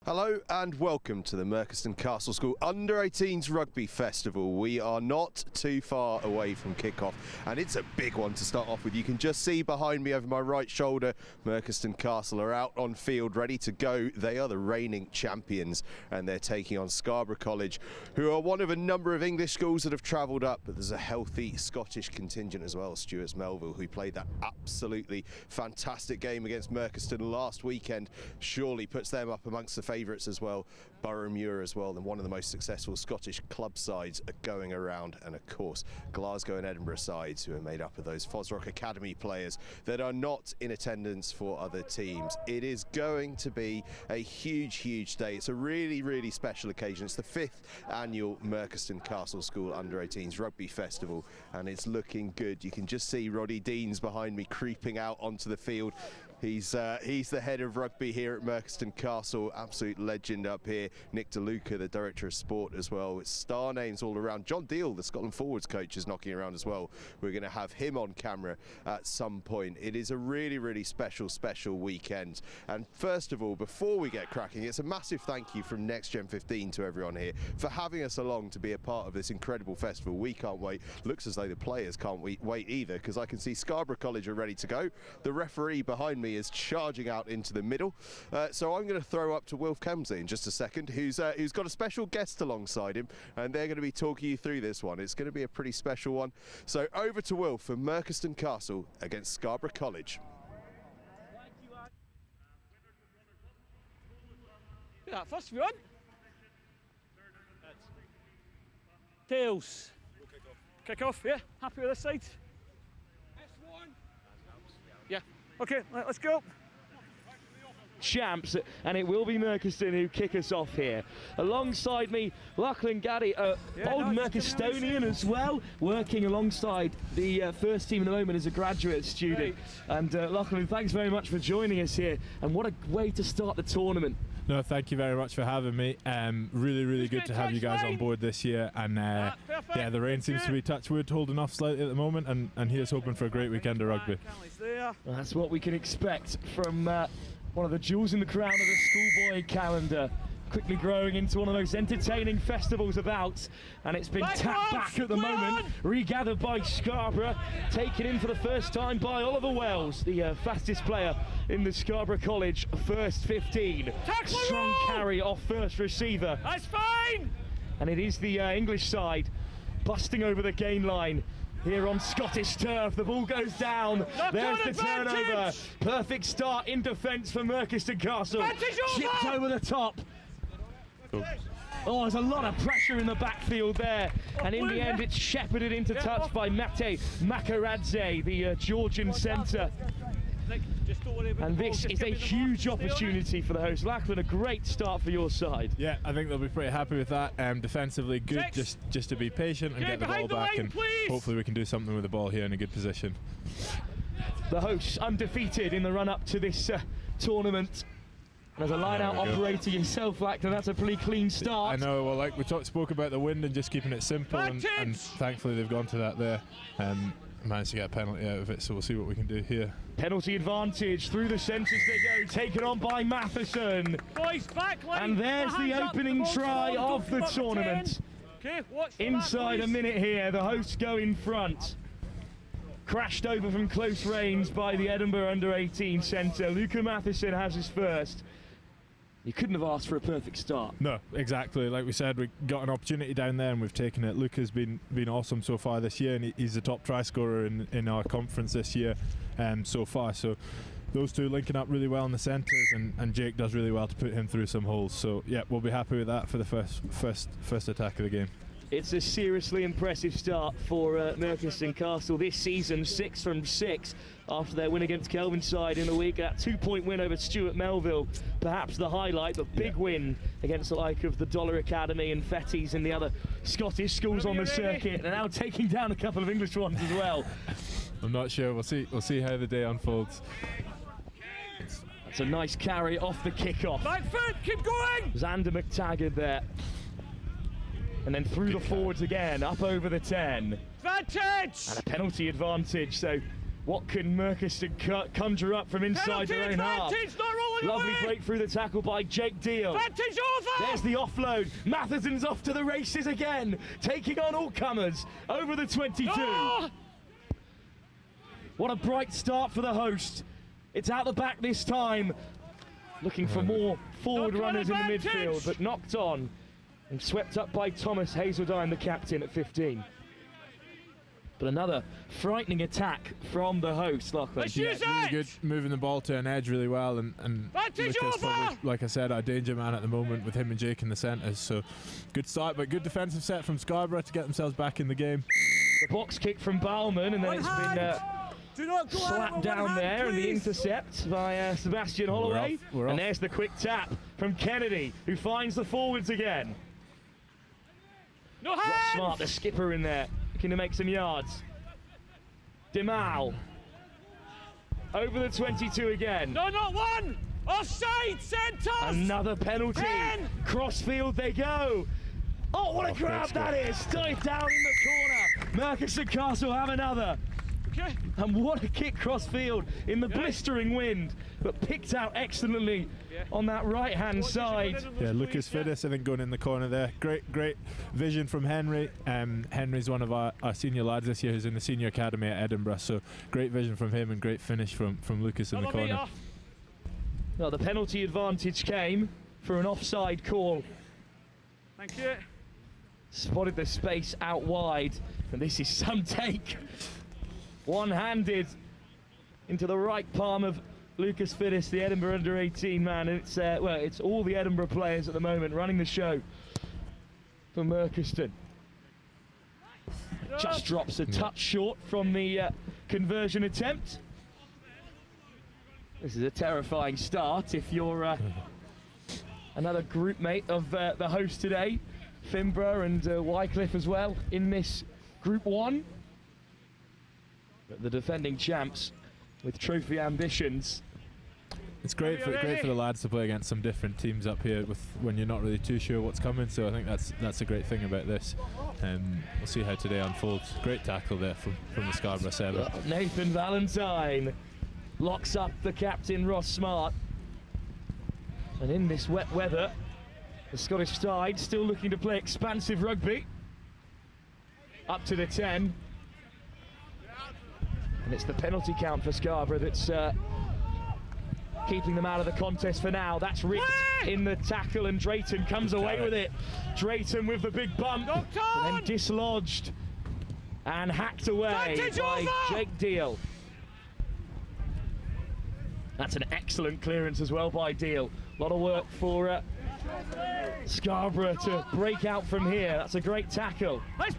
Hello and welcome to the Merkon Castle School Under-18s Rugby Festival. We are not too far away from kickoff and it's a big one to start off with. You can just see behind me over my right shoulder, Merkon Castle are out on field ready to go. They are the reigning champions and they're taking on Scarra College, who are one of a number of English schools that have travelled up, but there's a healthy Scottish contingent as well. Stuart's Melville, who played that absolutely fantastic game against Merkon last weekend, surely puts them up amongst the favourites as well. Boroughmuir as well, and one of the most successful Scottish club sides are going around, and of course Glasgow and Edinburgh sides who are made up of those Fosrock Academy players that are not in attendance for other teams. It is going to be a huge day. It's a really special occasion. It's the 5th annual Merkon Castle School Under-18s Rugby Festival and it's looking good. You can just see Roddy Deans behind me creeping out onto the field. He's the head of rugby here at Merkon Castle, absolute legend up here. Nick DeLuca, the director of sport as well. It's star names all around. John Deal, the Scotland forwards coach, is knocking around as well. We're going to have him on camera at some point. It is a really special weekend. And first of all, before we get cracking, it's a massive thank you from NextGen15 to everyone here for having us along to be a part of this incredible festival. We can't wait. Looks as though the players can't wait either, because I can see Scarra College are ready to go. The referee behind me is charging out into the middle, so I'm going to throw up to Wilf Kemsley in just a second, who's got a special guest alongside him, and they're going to be talking you through this one. It's going to be a pretty special one. So over to Wilf for Merkon Castle against Scarra College. Yeah, first one. Tails. Kick off, yeah. Happy with this side? Yeah. Okay, let's go. Champs, and it will be Merkon who kick us off here. Alongside me, Lachlan Gaddy, old Merkistonian as well, working alongside the first team at the moment as a graduate student. And Lachlan, thanks very much for joining us here. And what a way to start the tournament. No, thank you very much for having me. Really good to have you guys on board this year. And yeah, the rain seems to be, touch wood, holding off slightly at the moment, and here's hoping for a great weekend of rugby. That's what we can expect from one of the jewels in the crown of the schoolboy calendar, quickly growing into one of the most entertaining festivals about, and it's been tapped back at the moment, regathered by Scarra, taken in for the first time by Oliver Wells, the fastest player in the Scarra College first 15. Strong carry off first receiver. That's fine! And it is the English side busting over the gain line. Here on Scottish turf, the ball goes down. There's the turnover. Perfect start in defence for Merkon Castle. Chipped over the top. Oh, there's a lot of pressure in the backfield there. And in the end, it's shepherded into touch by Mate Makaradze, the Georgian centre. And this is a huge opportunity for the host. Lachlan, a great start for your side. Yeah, I think they'll be pretty happy with that. Defensively good, just to be patient and get the ball back, and hopefully we can do something with the ball here in a good position. The hosts undefeated in the run-up to this tournament. There's a line-out operator yourself, Lachlan. That's a pretty clean start. I know. Well, like we spoke about the wind and just keeping it simple, and thankfully they've gone to that there. Managed to get a penalty out of it, so we'll see what we can do here. Penalty advantage, through the centres they go, taken on by Matheson. Boys, back line. And there's the opening try of the tournament. Okay, watch inside a minute here, the hosts go in front. Crashed over from close range by the Edinburgh Under-18 centre. Luca Matheson has his first. You couldn't have asked for a perfect start. No, exactly. Like we said, we got an opportunity down there and we've taken it. Luca's been awesome so far this year, and he's the top try scorer in our conference this year so far. So those two linking up really well in the centres, and Jake does really well to put him through some holes. So yeah, we'll be happy with that for the first attack of the game. It's a seriously impressive start for Merkon Castle this season, 6 from 6 after their win against Kelvinside in the week. That 2-point win over Stewart Melville, perhaps the highlight, but big win against the like of the Dollar Academy and Fetties and the other Scottish schools on the circuit, and now taking down a couple of English ones as well. I'm not sure. We'll see how the day unfolds. That's a nice carry off the kickoff. Back foot, keep going! Xander McTaggart there. And then through the forwards again, up over the 10. Advantage! And a penalty advantage, so what can Merkon conjure up from inside their own half? Penalty advantage, not rolling Lovely break through the tackle by Jake Deal. Advantage over! There's the offload. Matheson's off to the races again, taking on all comers over the 22. Oh! What a bright start for the host. It's out the back this time, looking for more forward runners in the midfield, but knocked on and swept up by Thomas Hazeldine, the captain, at 15. But another frightening attack from the host, Lachlan. Let's Yeah, use really it! good, moving the ball to an edge really well, and Advantage Lucas, over! probably, like I said, our danger man at the moment with him and Jake in the centres. So good start, but good defensive set from Scarra to get themselves back in the game. The box kick from Bauman, and then it's been Do not go slapped down there, and the intercept by Sebastian Holloway. We're off. And there's the quick tap from Kennedy, who finds the forwards again. No Ross hands! Smart, the skipper, in there, looking to make some yards. Demal over the 22 again. No, not one! Offside! Centres! Another penalty. Ben! Crossfield they go. Oh, what a grab that is! Dived down in the corner. Merkon Castle have another. Okay. And what a kick crossfield in the Yeah. blistering wind, but picked out excellently on that right-hand side. Yeah, Lucas Fiddis, I think, going in the corner there. Great vision from Henry. Henry's one of our senior lads this year who's in the senior academy at Edinburgh, so great vision from him and great finish from Lucas in the corner. Well, the penalty advantage came for an offside call. Thank you. Spotted the space out wide, and this is some take. One-handed into the right palm of Lucas Fiddis, the Edinburgh under-18 man. And it's well, it's all the Edinburgh players at the moment running the show for Merkon. Just drops a touch short from the conversion attempt. This is a terrifying start if you're another group mate of the host today, Finborough and Wickliff as well in this Group 1. But the defending champs with trophy ambitions. It's great for the lads to play against some different teams up here when you're not really too sure what's coming. So I think that's a great thing about this. We'll see how today unfolds. Great tackle there from the Scarborough Seven. Nathan Valentine locks up the captain Ross Smart. And in this wet weather, the Scottish side still looking to play expansive rugby. Up to the 10. And it's the penalty count for Scarborough that's keeping them out of the contest for now. That's ripped in the tackle, and Drayton comes away with it. Drayton with the big bump, and then dislodged and hacked away by Jake Deal. That's an excellent clearance as well by Deal. A lot of work for Scarborough to break out from here. That's a great tackle. Kick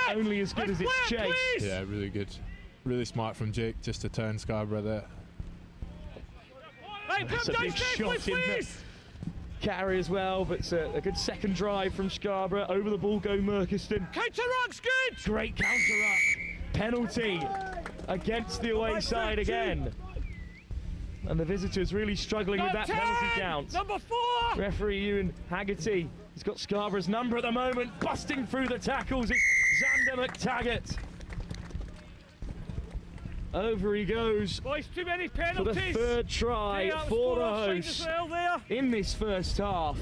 only as good as it's chased. Yeah, really good. Really smart from Jake just to turn Scarborough there. That's a big shot in the carry as well, but it's a good second drive from Scarborough. Over the ball go Merkon. Counter-ruck's good! Great counter-ruck. Penalty against the away side again. And the visitors really struggling with that penalty count. Number 4! Referee Ewan Haggerty has got Scarborough's number at the moment. Busting through the tackles is Xander McTaggart. Over he goes. Boys, too many For penalties. the third try for the host there. in this first half.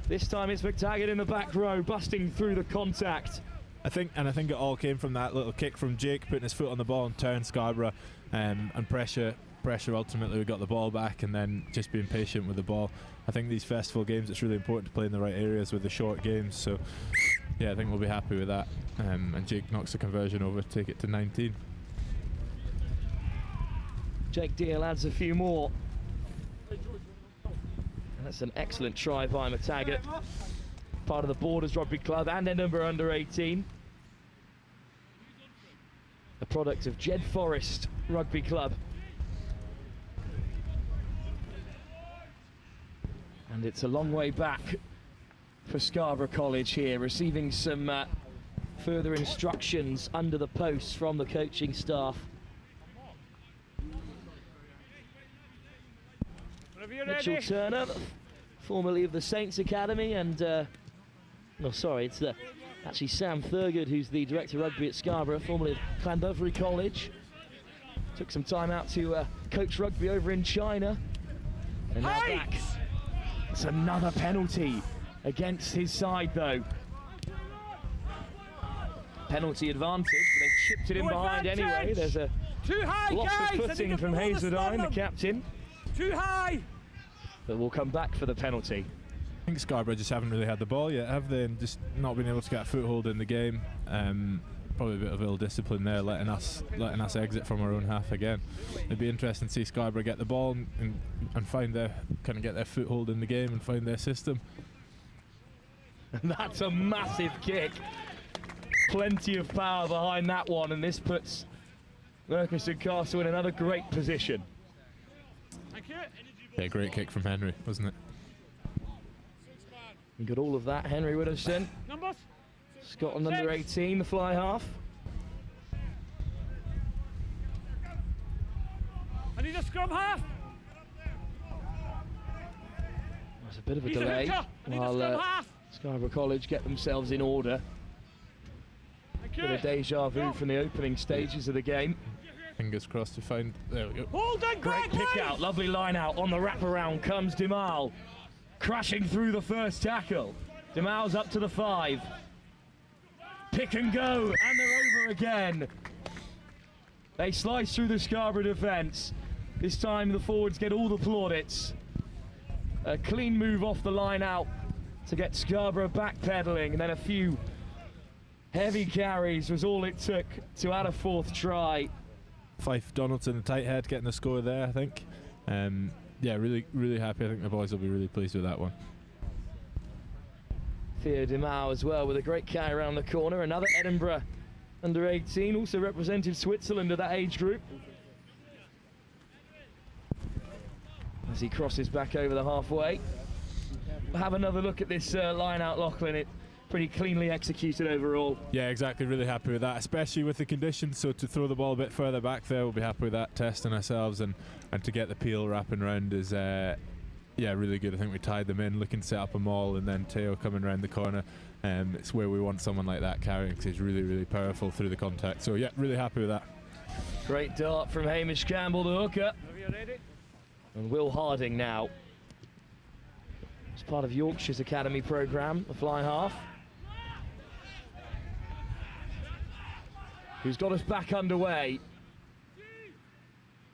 This time it's McTaggart in the back row, busting through the contact. I think it all came from that little kick from Jake, putting his foot on the ball and turn Scarborough, and pressure. Ultimately, we got the ball back, and then just being patient with the ball. I think these festival games, it's really important to play in the right areas with the short games. So, yeah, I think we'll be happy with that. And Jake knocks the conversion over, take it to 19. Jake Deal adds a few more. And that's an excellent try by McTaggart. Part of the Borders Rugby Club and Edinburgh under-18. A product of Jed Forest Rugby Club. And it's a long way back for Scarborough College here, receiving some further instructions under the posts from the coaching staff. Mitchell Turner, formerly of the Saints Academy, and it's actually Sam Thurgood, who's the director of rugby at Scarborough, formerly of Llandovery College. Took some time out to coach rugby over in China. And now Heights! back. It's another penalty against his side, though. Penalty advantage, but they've chipped it in No behind advantage. anyway. There's a Too high, loss guys! of I need footing to from pull the Hazeltine, the sternum. captain. Too high! But we'll come back for the penalty. I think Scarborough just haven't really had the ball yet, have they? And just not been able to get a foothold in the game. Probably a bit of ill discipline there, letting us exit from our own half again. It'd be interesting to see Scarborough get the ball and find their get their foothold in the game and find their system. And that's a massive kick. Plenty of power behind that one, and this puts Merkon Castle in another great position. Thank you. Yeah, great kick from Henry, wasn't it? You got all of that, Henry Widdowson. Numbers? Scotland under 18, the fly half. I need a scrum half. There's a bit of a He's a delay hooker. I need a scrum while half. Scarborough College get themselves in order. Thank Bit you. of deja vu from the opening stages of the game. Fingers crossed to find. There we go. Hold on, Great pick out, lovely line out. On the wraparound comes Dimal, crashing through the first tackle. Dimal's up to the 5. Pick and go, and they're over again. They slice through the Scarborough defence. This time the forwards get all the plaudits. A clean move off the line out to get Scarborough backpedaling, and then a few heavy carries was all it took to add a 4th try. Fife Donaldson, the tight head, getting the score there, I think. Yeah, really happy. I think the boys will be really pleased with that one. Theo Dimao as well with a great carry around the corner. Another Edinburgh under 18, also represented Switzerland at that age group. As he crosses back over the halfway. We'll have another look at this line out, Lachlan. It pretty cleanly executed overall. Yeah, exactly. Really happy with that, especially with the conditions. So to throw the ball a bit further back there, we'll be happy with that, testing ourselves, and to get the peel wrapping around is yeah, really good. I think we tied them in, looking to set up a maul, and then Teo coming around the corner. It's where we want someone like that carrying, because he's really powerful through the contact. So yeah, really happy with that. Great dart from Hamish Campbell, the hooker. Are you ready? And Will Harding now. It's part of Yorkshire's academy programme, the fly half. Who's got us back underway.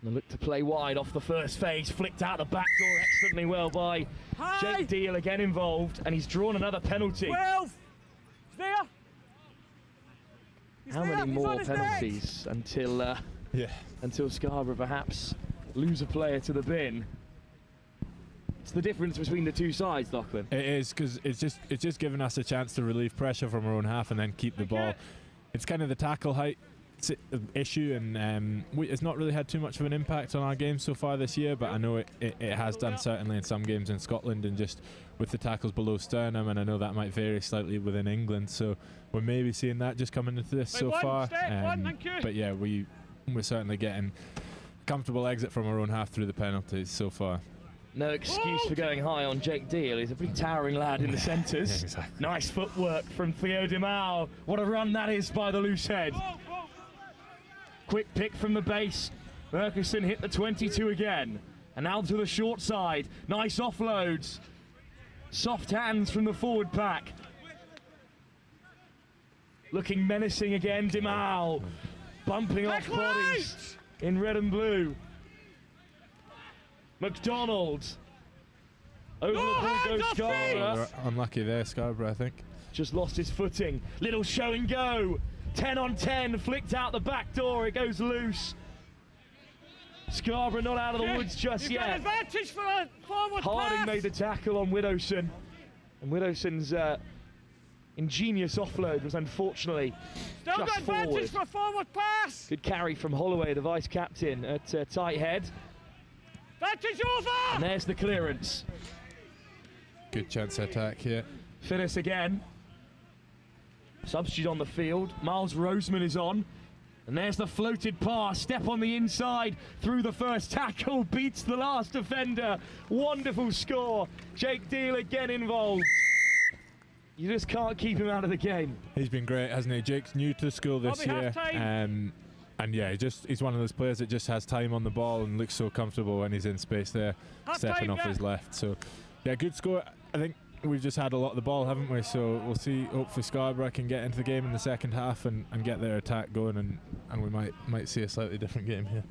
And look to play wide off the first phase, flicked out the back door excellently well by Jake Deal, again involved, and he's drawn another penalty. 12. He's there. He's How there. many He's more on his penalties until Scarborough perhaps lose a player to the bin? It's the difference between the two sides, Lachlan. It is, because it's just giving us a chance to relieve pressure from our own half and then keep the ball. It's kind of the tackle height issue, and it's not really had too much of an impact on our game so far this year, but I know it has done certainly in some games in Scotland, and just with the tackles below sternum, and I know that might vary slightly within England, so we're maybe seeing that just coming into this so far. But yeah, we're certainly getting comfortable exit from our own half through the penalties so far. No excuse for going high on Jake Deal. He's a pretty towering lad in the centres. Yeah, exactly. Nice footwork from Theo Dimao. What a run that is by the loose head. Quick pick from the base. Merkon hit the 22 again. And now to the short side. Nice offloads. Soft hands from the forward pack. Looking menacing again, Dimao. Bumping off bodies in red and blue. McDonald. Over the ball goes Scarra. Unlucky there, Scarborough, I think. Just lost his footing. Little show and go. 10 on 10, flicked out the back door. It goes loose. Scarborough not out of the woods just yet. Advantage for a forward Harding pass. made the tackle on Widdowson. And Widdowson's ingenious offload was unfortunately Still just got advantage forward. for a forward pass. Good carry from Holloway, the vice captain, at tight head. Advantage over. And there's the clearance. Good chance to attack here. Finnis again. Substitute on the field. Miles Roseman is on. And there's the floated pass. Step on the inside through the first tackle. Beats the last defender. Wonderful score. Jake Deal again involved. You just can't keep him out of the game. He's been great, hasn't he? Jake's new to school this Bobby, year. half-time. And yeah, he's one of those players that just has time on the ball and looks so comfortable when he's in space there, stepping off his left. So yeah, good score. I think we've just had a lot of the ball, haven't we? So we'll see. Hopefully Scarborough can get into the game in the second half and get their attack going, and we might see a slightly different game here.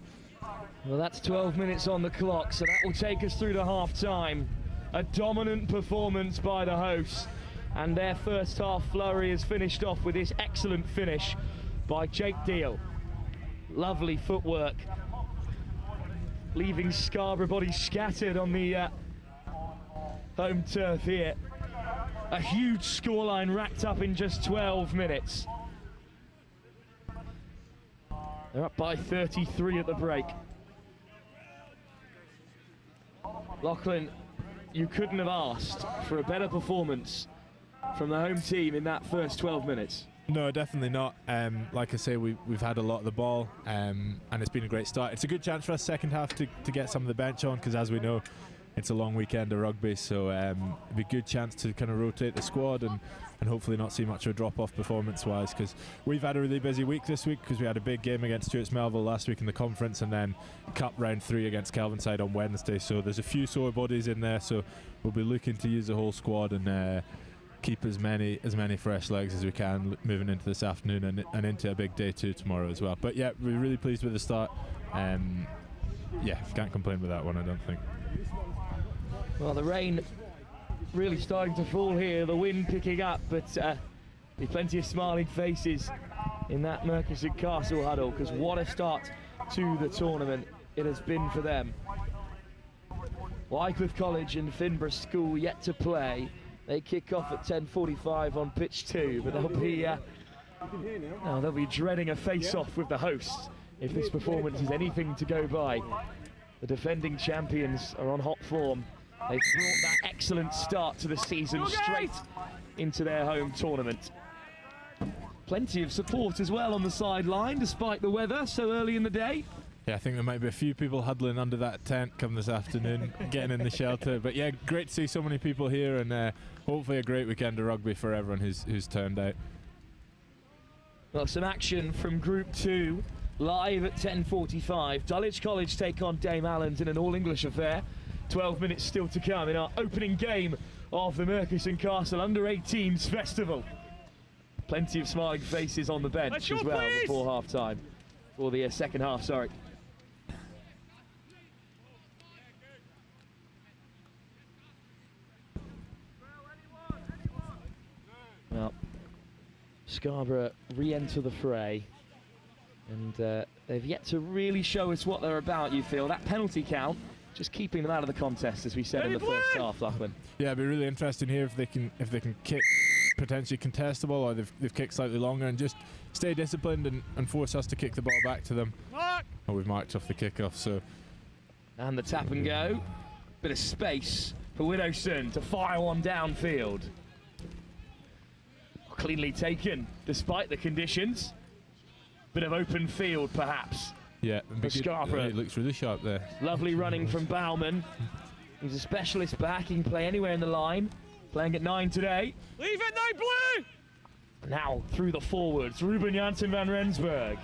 Well, that's 12 minutes on the clock, so that will take us through to half-time. A dominant performance by the hosts, and their first half flurry is finished off with this excellent finish by Jake Deal. Lovely footwork, leaving Scarborough bodies scattered on the home turf here. A huge scoreline racked up in just 12 minutes. They're up by 33 at the break. Lachlan, you couldn't have asked for a better performance from the home team in that first 12 minutes. No, definitely not. Like I say, we've had a lot of the ball, and it's been a great start. It's a good chance for us second half to get some of the bench on, because as we know, it's a long weekend of rugby, so it'd be a good chance to kind of rotate the squad and hopefully not see much of a drop-off performance-wise, because we've had a really busy week this week, because we had a big game against Stuart's Melville last week in the conference, and then Cup round 3 against Kelvinside on Wednesday. So there's a few sore bodies in there, so we'll be looking to use the whole squad and keep as many fresh legs as we can moving into this afternoon and into a big day 2 tomorrow as well. But yeah, we're really pleased with the start. Yeah, can't complain with that one, I don't think. Well, the rain really starting to fall here, the wind picking up, but there's plenty of smiling faces in that Merkon Castle huddle, because what a start to the tournament it has been for them. Wickliff College and Finborough School yet to play. They kick off at 10:45 on pitch 2, but they'll be dreading a face-off with the hosts if this performance is anything to go by. The defending champions are on hot form. They've brought that excellent start to the season straight into their home tournament. Plenty of support as well on the sideline, despite the weather so early in the day. Yeah, I think there might be a few people huddling under that tent come this afternoon, getting in the shelter. But yeah, great to see so many people here, and hopefully a great weekend of rugby for everyone who's turned out. Well, some action from Group 2, live at 10:45. Dulwich College take on Dame Allan's in an all-English affair. 12 minutes still to come in our opening game of the Merkon Castle Under-18s Festival. Plenty of smiling faces on the bench as well before half-time. For the second half, sorry. Well, Scarborough re-enter the fray, and they've yet to really show us what they're about, you feel. That penalty count, just keeping them out of the contest, as we said in the first half, Lachlan. Yeah, it'd be really interesting here if they can kick potentially contestable, or they've kicked slightly longer, and just stay disciplined and force us to kick the ball back to them. Oh, we've marked off the kickoff, so. And the tap and go. Bit of space for Widdowson to fire one downfield. Cleanly taken, despite the conditions. Bit of open field, perhaps. Yeah, Scarborough. It looks really sharp there. Lovely running from Bauman. He's a specialist back. He can play anywhere in the line. Playing at 9 today. Leave it now, Blue! Now through the forwards, Ruben Janssen van Rensburg.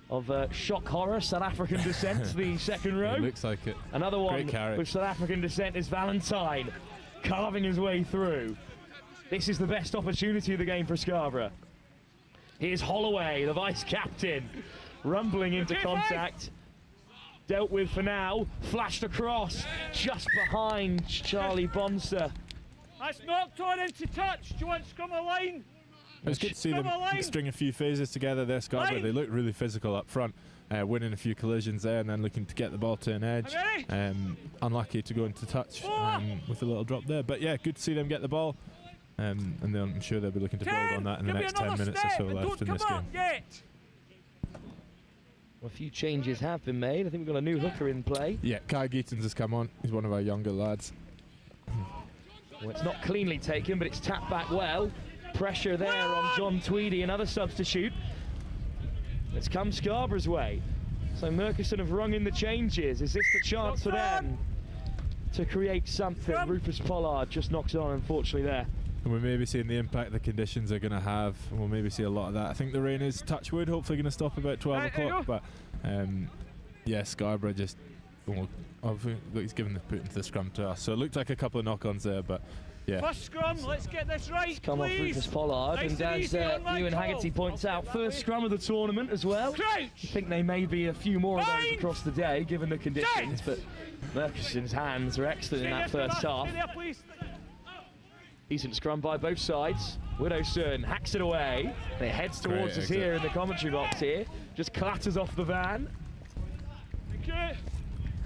Of shock horror, South African descent, the second row. It looks like it. Another one with South African descent is Valentine, carving his way through. This is the best opportunity of the game for Scarborough. Here's Holloway, the vice-captain, rumbling into contact. Dealt with for now, flashed across, just behind Charlie Bonser. That's knocked on into touch. Do you want to scrum a line? It was good to see them string a few phases together there, Scarborough. They look really physical up front, winning a few collisions there and then looking to get the ball to an edge. Unlucky to go into touch with a little drop there. But yeah, good to see them get the ball. And then I'm sure they'll be looking to build on that in the next 10 minutes or so left in this game. A few changes have been made. I think we've got a new hooker in play. Yeah, Kai Geetons has come on. He's one of our younger lads. Well, it's not cleanly taken, but it's tapped back well. Pressure there on John Tweedy, another substitute. It's come Scarborough's way. So Merkon have rung in the changes. Is this the chance for them to create something? Rufus Pollard just knocks it on, unfortunately, there. and we're maybe seeing the impact the conditions are going to have, and we'll maybe see a lot of that. I think the rain is, touch wood, hopefully going to stop about 12 o'clock, but yeah, Scarborough just, well, he's given the put into the scrum to us, so it looked like a couple of knock-ons there, but yeah. First scrum, let's get this right, It's come off please. Rufus Pollard, Nice and and as easy on Ewan Michael. Haggerty points out, first scrum of the tournament as well. Crouch. I think there may be a few more of those Fine. across the day, given the conditions, but Merkison's hands are excellent in that first half. Stay there, please. Decent scrum by both sides. Widowson hacks it away. It heads towards us here in the commentary box here. Just clatters off the van. Thank you.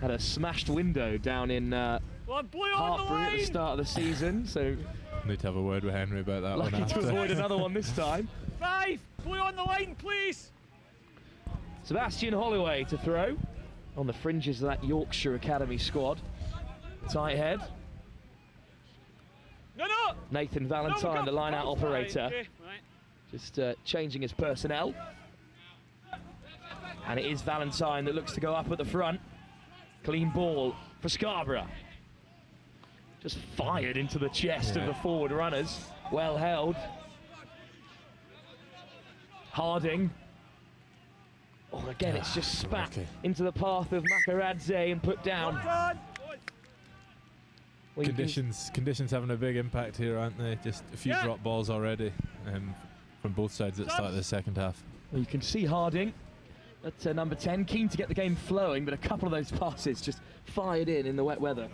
Had a smashed window down in Well, blue on the Hartbury at the line. start of the season, so Need to have a word with Henry about that one lucky to after. avoid another one this time. 5, blue on the line, please. Sebastian Holloway to throw on the fringes of that Yorkshire Academy squad. Tight head. No. Nathan No, Valentine, the line-out right, operator, okay, right. just changing his personnel. And it is Valentine that looks to go up at the front. Clean ball for Scarborough. Just fired into the chest of the forward runners. Well held. Harding. Oh, again, it's just spat into the path of Makaradze and put down. Lock on. Well, you can- Conditions having a big impact here, aren't they? Just a few Yeah. drop balls already from both sides at the start of the second half. Well, you can see Harding at number 10, keen to get the game flowing, but a couple of those passes just fired in the wet weather.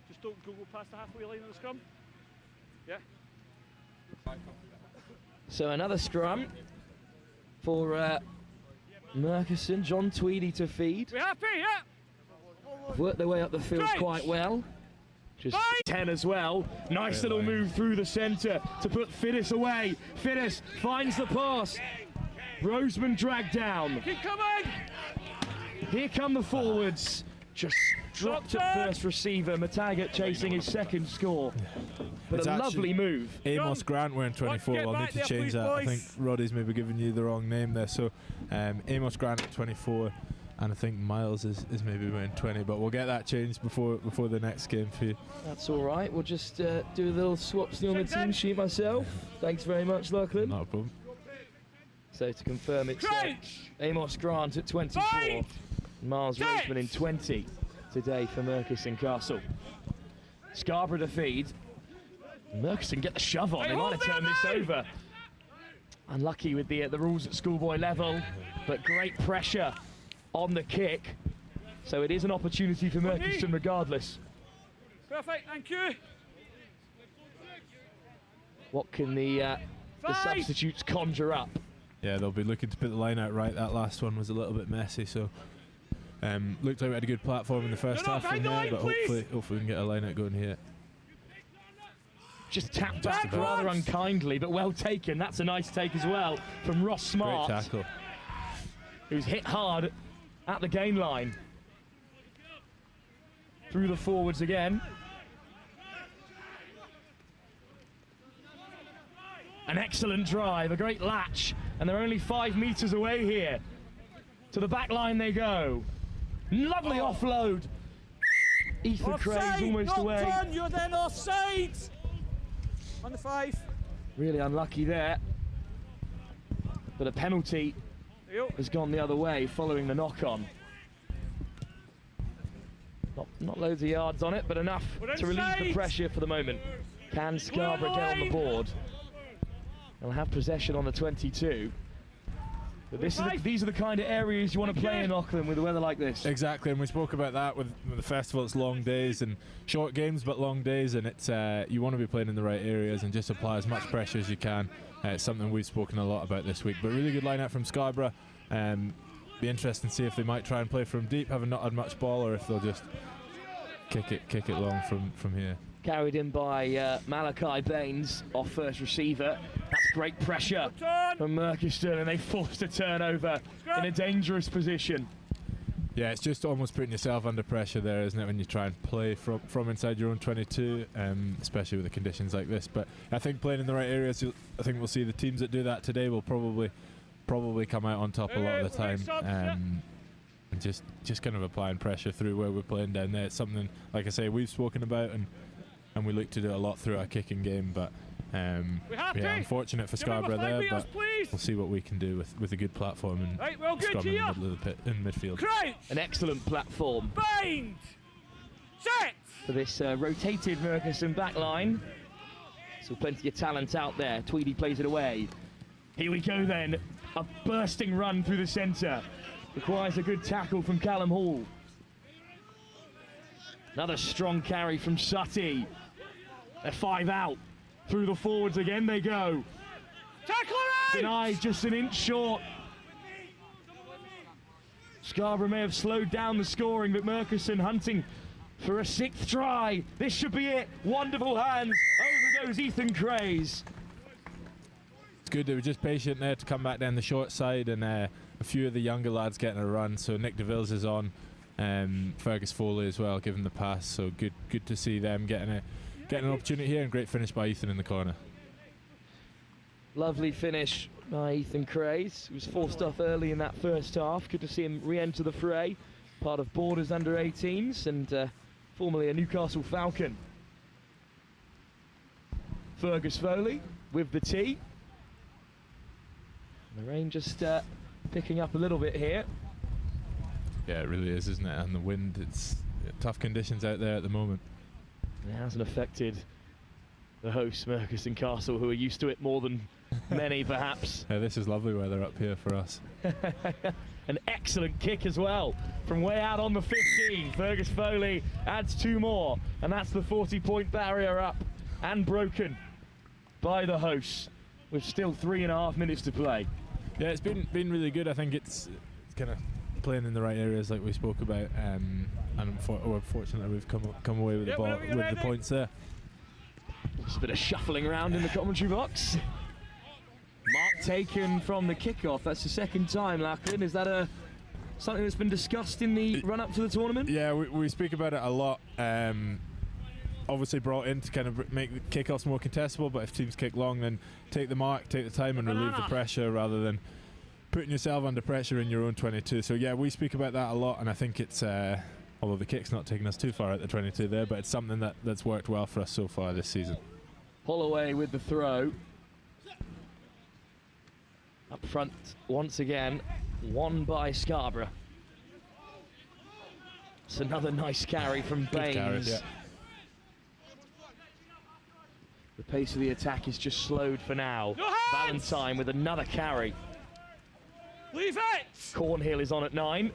Just don't go past the halfway line of the scrum. Yeah. So another scrum for Merkison. John Tweedy to feed. We happy? Yeah. Worked their way up the field Right. quite well. Just Right. 10 as well. Nice Great little line. move through the centre to put Fiddis away. Fiddis finds the pass. Roseman dragged down. Keep coming. Here come the forwards. Just dropped at first receiver. Matagat chasing his second score. But It's a actually lovely move. Amos Grant wearing 24. Get I'll back need to there, change please, that. I boys. think Roddy's maybe giving you the wrong name there. So Amos Grant at 24, and I think Miles is maybe wearing 20. But we'll get that changed before the next game for you. That's all right. We'll just do a little swapsy on the team sheet myself. Thanks very much, Lachlan. Not a problem. So to confirm, it's Crouch. Amos Grant at 24, Fight. Miles Six. Roseman in 20 today for Merkison Castle. Scarborough to feed. Merkison get the shove on. Hey, They might have hold turned there, this mate. over. Unlucky with the rules at schoolboy level, but great pressure on the kick. So it is an opportunity for Merkison regardless. Perfect. Thank you. What can the Five. substitutes conjure up? Yeah, they'll be looking to put the line out right. That last one was a little bit messy, so looked like we had a good platform in the first No, half from behind the here, line, but please. hopefully we can get a line out going here. Just tapped Just back about. rather unkindly, but well taken. That's a nice take as well from Ross Smart, Great tackle. who's hit hard at the gain line. Through the forwards again. An excellent drive, a great latch, and they're only 5 metres away here. To the back line they go. Lovely offload. Ethan Craig's Offside. almost Not away. on. You're then offside. On the 5. Really unlucky there. But a penalty There you go. has gone the other way following the knock-on. Not loads of yards on it, but enough We're to relieve the inside. pressure for the moment. Can Scarborough get on the board? They'll have possession on the 22. But these are the kind of areas you want to play in Auckland with the weather like this. Exactly, and we spoke about that with the festival. It's long days and short games, but long days, and it's you want to be playing in the right areas and just apply as much pressure as you can. It's something we've spoken a lot about this week. But really good line out from Scarborough. Be interesting to see if they might try and play from deep, having not had much ball, or if they'll just kick it long from here. Carried in by Malachi Baines off first receiver. That's great pressure Turn. from Merkiston, and they forced a turnover in a dangerous position. Yeah, it's just almost putting yourself under pressure there, isn't it, when you try and play from inside your own 22, especially with the conditions like this. But I think playing in the right areas, I think we'll see the teams that do that today will probably come out on top a lot of the time. And just kind of applying pressure through where we're playing down there. It's something, like I say, we've spoken about and and we look to do a lot through our kicking game. But yeah, unfortunate for Scarra there, but we'll see what we can do with a good platform and scrum in the middle of the pit in midfield. Crouch. An excellent platform. Bind. Set. For this rotated Merkon back line. So plenty of talent out there. Tweedy plays it away. Here we go then. A bursting run through the centre. Requires a good tackle from Callum Hall. Another strong carry from Sutty. They're 5 out. Through the forwards again they go. Tackle right. Denied, just an inch short. Scarra may have slowed down the scoring, but Merkon hunting for a 6th try. This should be it. Wonderful hands. Over goes Ethan Craze. It's good they were just patient there to come back down the short side, and a few of the younger lads getting a run. So Nick DeVilles is on, Fergus Foley as well, giving the pass. So good to see them getting an opportunity here, and great finish by Ethan in the corner. Lovely finish by Ethan Craze. He was forced off early in that first half. Good to see him re-enter the fray. Part of Borders under 18s and formerly a Newcastle Falcon. Fergus Foley with the tee. The rain just picking up a little bit here. Yeah, it really is, isn't it? And the wind, it's tough conditions out there at the moment. It hasn't affected the hosts, Merkon Castle, who are used to it more than many, perhaps. Yeah, this is lovely weather up here for us. An excellent kick as well from way out on the 15. Fergus Foley adds 2 more, and that's the 40-point barrier up and broken by the hosts with still 3.5 minutes to play. Yeah, it's been really good. I think it's kind of playing in the right areas like we spoke about, and unfortunately we've come away with the points there. Just a bit of shuffling around in the commentary box. Mark taken from the kickoff. That's the second time, Lachlan. Is that something that's been discussed in the run-up to the tournament? Yeah, we speak about it a lot. Obviously brought in to kind of make the kickoffs more contestable, but if teams kick long, then take the mark, take the time and relieve the pressure rather than putting yourself under pressure in your own 22. So yeah, we speak about that a lot, and I think it's, although the kick's not taking us too far at the 22 there, but it's something that's worked well for us so far this season. Holloway with the throw. Up front once again, won by Scarra. It's another nice carry from Baines. Carry, yeah. The pace of the attack is just slowed for now. Valentine with another carry. Leave it! Cornhill is on at 9.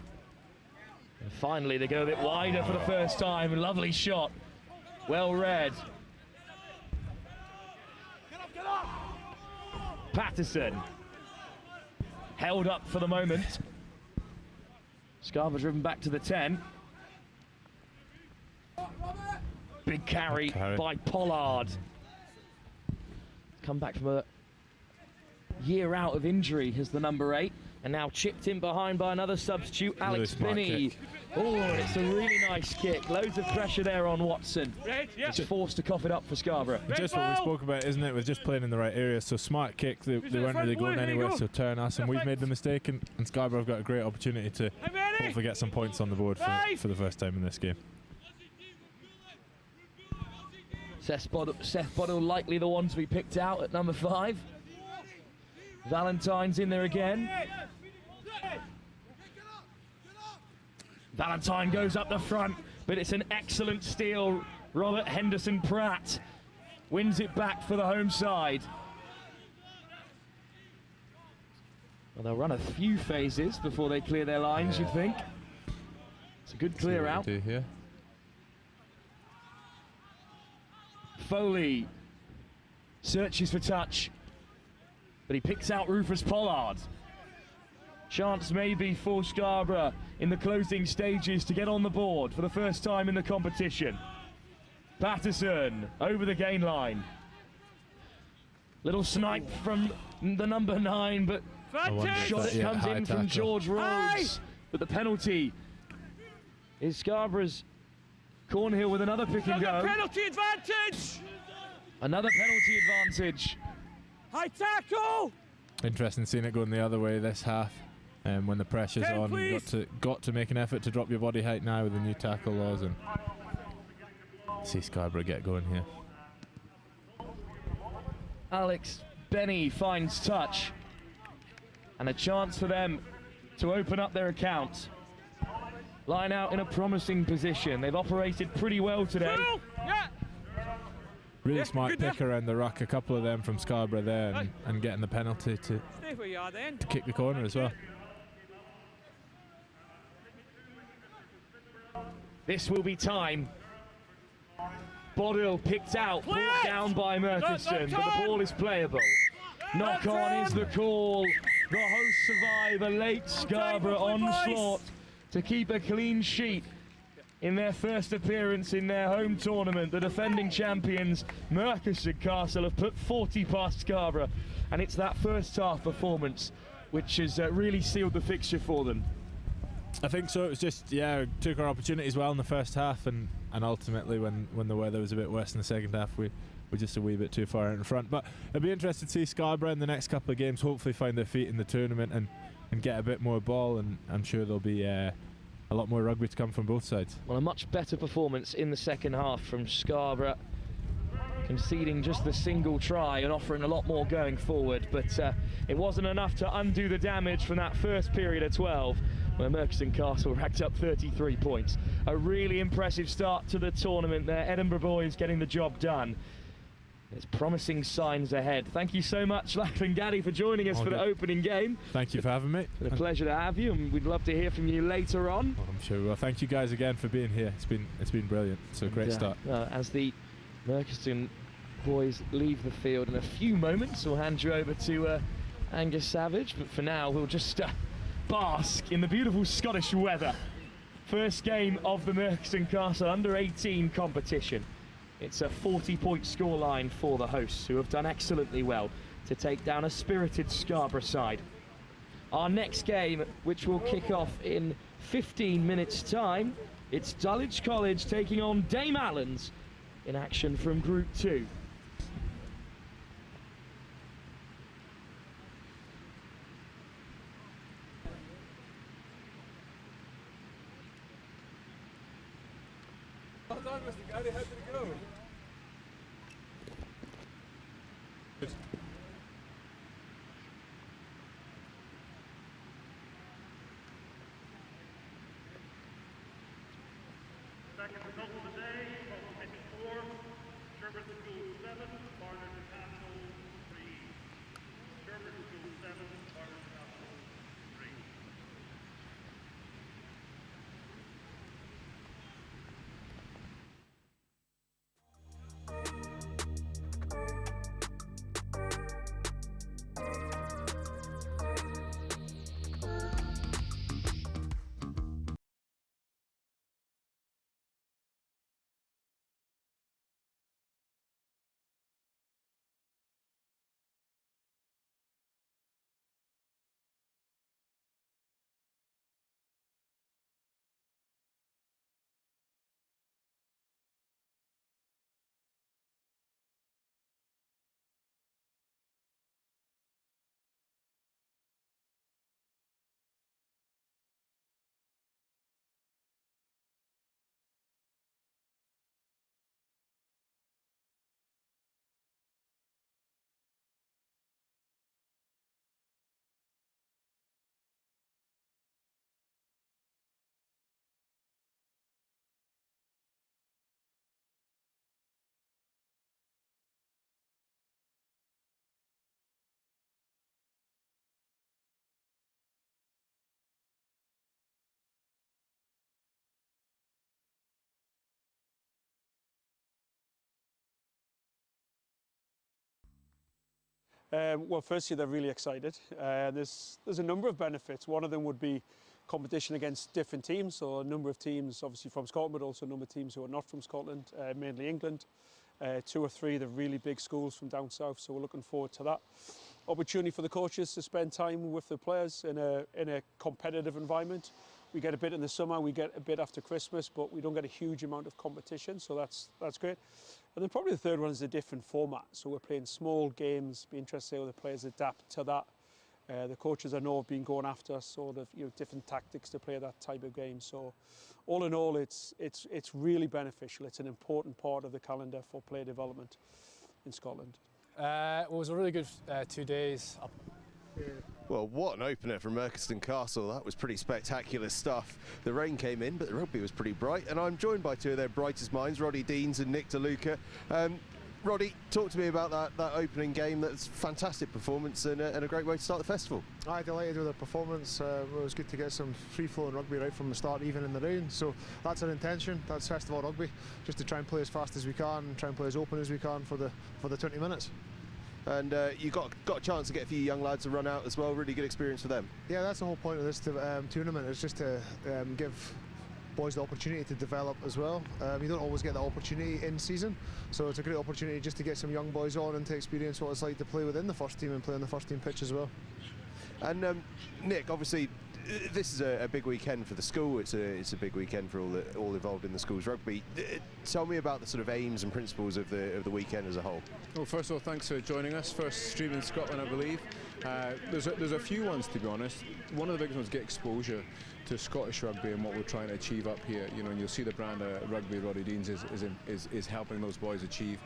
And finally they go a bit wider for the first time. Lovely shot. Well read. Get up! Patterson. Held up for the moment. Scarra driven back to the 10. Big carry by Pollard. Come back from a year out of injury as the number 8. And now chipped in behind by another substitute, Alex Binney. Oh, it's a really nice kick. Loads of pressure there on Watson. It's forced to cough it up for Scarra. Just what we spoke about, isn't it? Was just playing in the right area. So smart kick. They weren't really going anywhere, so turn us. And we've made the mistake. And Scarra have got a great opportunity to hopefully get some points on the board for the first time in this game. Seth Bottle likely the one to be picked out at number 5. Valentine's in there again. Valentine goes up the front, but it's an excellent steal. Robert Henderson-Pratt wins it back for the home side. Well, they'll run a few phases before they clear their lines, you'd think. It's a good clear out. Foley searches for touch, but he picks out Rufus Pollard. Chance maybe for Scarra in the closing stages to get on the board for the first time in the competition. Patterson over the gain line. Little snipe from the number 9, but shot it comes in from George Rhodes. But the penalty is Scarra's. Cornhill with another pick and go. Penalty advantage! Another penalty advantage. High tackle! Interesting seeing it going the other way this half. When the pressure's on, got to make an effort to drop your body height now with the new tackle laws. And see Scarborough get going here. Alex Benny finds touch, and a chance for them to open up their account. Line out in a promising position. They've operated pretty well today. Really smart pick around the ruck, a couple of them from Scarborough there, and getting the penalty to kick the corner as well. This will be time. Bodil picked out, brought down by Merkon, but the ball is playable. Knock on is the call. The hosts survive a late Scarborough onslaught to keep a clean sheet in their first appearance in their home tournament. The defending champions, Merkon Castle, have put 40 past Scarborough, and it's that first half performance which has really sealed the fixture for them. I think so. It was just, yeah, took our opportunities well in the first half, and ultimately when the weather was a bit worse in the second half, we were just a wee bit too far out in front. But it'll be interesting to see Scarborough in the next couple of games hopefully find their feet in the tournament and get a bit more ball, and I'm sure there'll be a lot more rugby to come from both sides. Well, a much better performance in the second half from Scarra, conceding just the single try and offering a lot more going forward, but it wasn't enough to undo the damage from that first period of 12, where Merkon Castle racked up 33 points. A really impressive start to the tournament there. Edinburgh boys getting the job done. There's promising signs ahead. Thank you so much, Lachlan Gaddy, for joining us for the opening game. Thank you for having me. It's been a pleasure to have you, and we'd love to hear from you later on. I'm sure we will. Thank you guys again for being here. It's been brilliant. It's a great start. As the Merkon boys leave the field in a few moments, we'll hand you over to Angus Savage, but for now we'll just bask in the beautiful Scottish weather. First game of the Merkon Castle under-18 competition. It's a 40-point scoreline for the hosts, who have done excellently well to take down a spirited Scarborough side. Our next game, which will kick off in 15 minutes' time, it's Dulwich College taking on Dame Allan's in action from Group 2. How did it go? Second result of the day, Boroughmuir 4, Scarra School 7, Barnard Castle 3. Scarra School 7, Barnard Castle 3. Well, firstly, they're really excited. There's a number of benefits. One of them would be competition against different teams, so a number of teams obviously from Scotland, but also a number of teams who are not from Scotland, mainly England. 2 or 3 the really big schools from down south, so we're looking forward to that. Opportunity for the coaches to spend time with the players in a competitive environment. We get a bit in the summer, we get a bit after Christmas, but we don't get a huge amount of competition, so that's great. And then probably the third one is a different format. So we're playing small games, be interested to see how the players adapt to that. The coaches I know have been going after sort of different tactics to play that type of game. So all in all, it's really beneficial. It's an important part of the calendar for player development in Scotland. It was a really good 2 days. Well, what an opener from Merkon Castle. That was pretty spectacular stuff. The rain came in, but the rugby was pretty bright, and I'm joined by two of their brightest minds, Roddy Deans and Nick Dulich. Roddy, talk to me about that opening game. That's a fantastic performance and a great way to start the festival. I'm delighted with the performance. It was good to get some free-flowing rugby right from the start, even in the rain. So that's our intention. That's festival rugby, just to try and play as fast as we can, try and play as open as we can for the 20 minutes. And you got a chance to get a few young lads to run out as well. Really good experience for them. Yeah, that's the whole point of this tournament. Is just to give boys the opportunity to develop as well. You don't always get that opportunity in season, so it's a great opportunity just to get some young boys on and to experience what it's like to play within the first team and play on the first team pitch as well. And Nick, obviously this is a big weekend for the school. It's a big weekend for all involved in the school's rugby. Tell me about the sort of aims and principles of the weekend as a whole. Well, first of all, thanks for joining us. First stream in Scotland, I believe. There's a few ones, to be honest. One of the biggest ones, get exposure to Scottish rugby and what we're trying to achieve up here. You know, and you'll see the brand of rugby Roddy Deans is helping those boys achieve.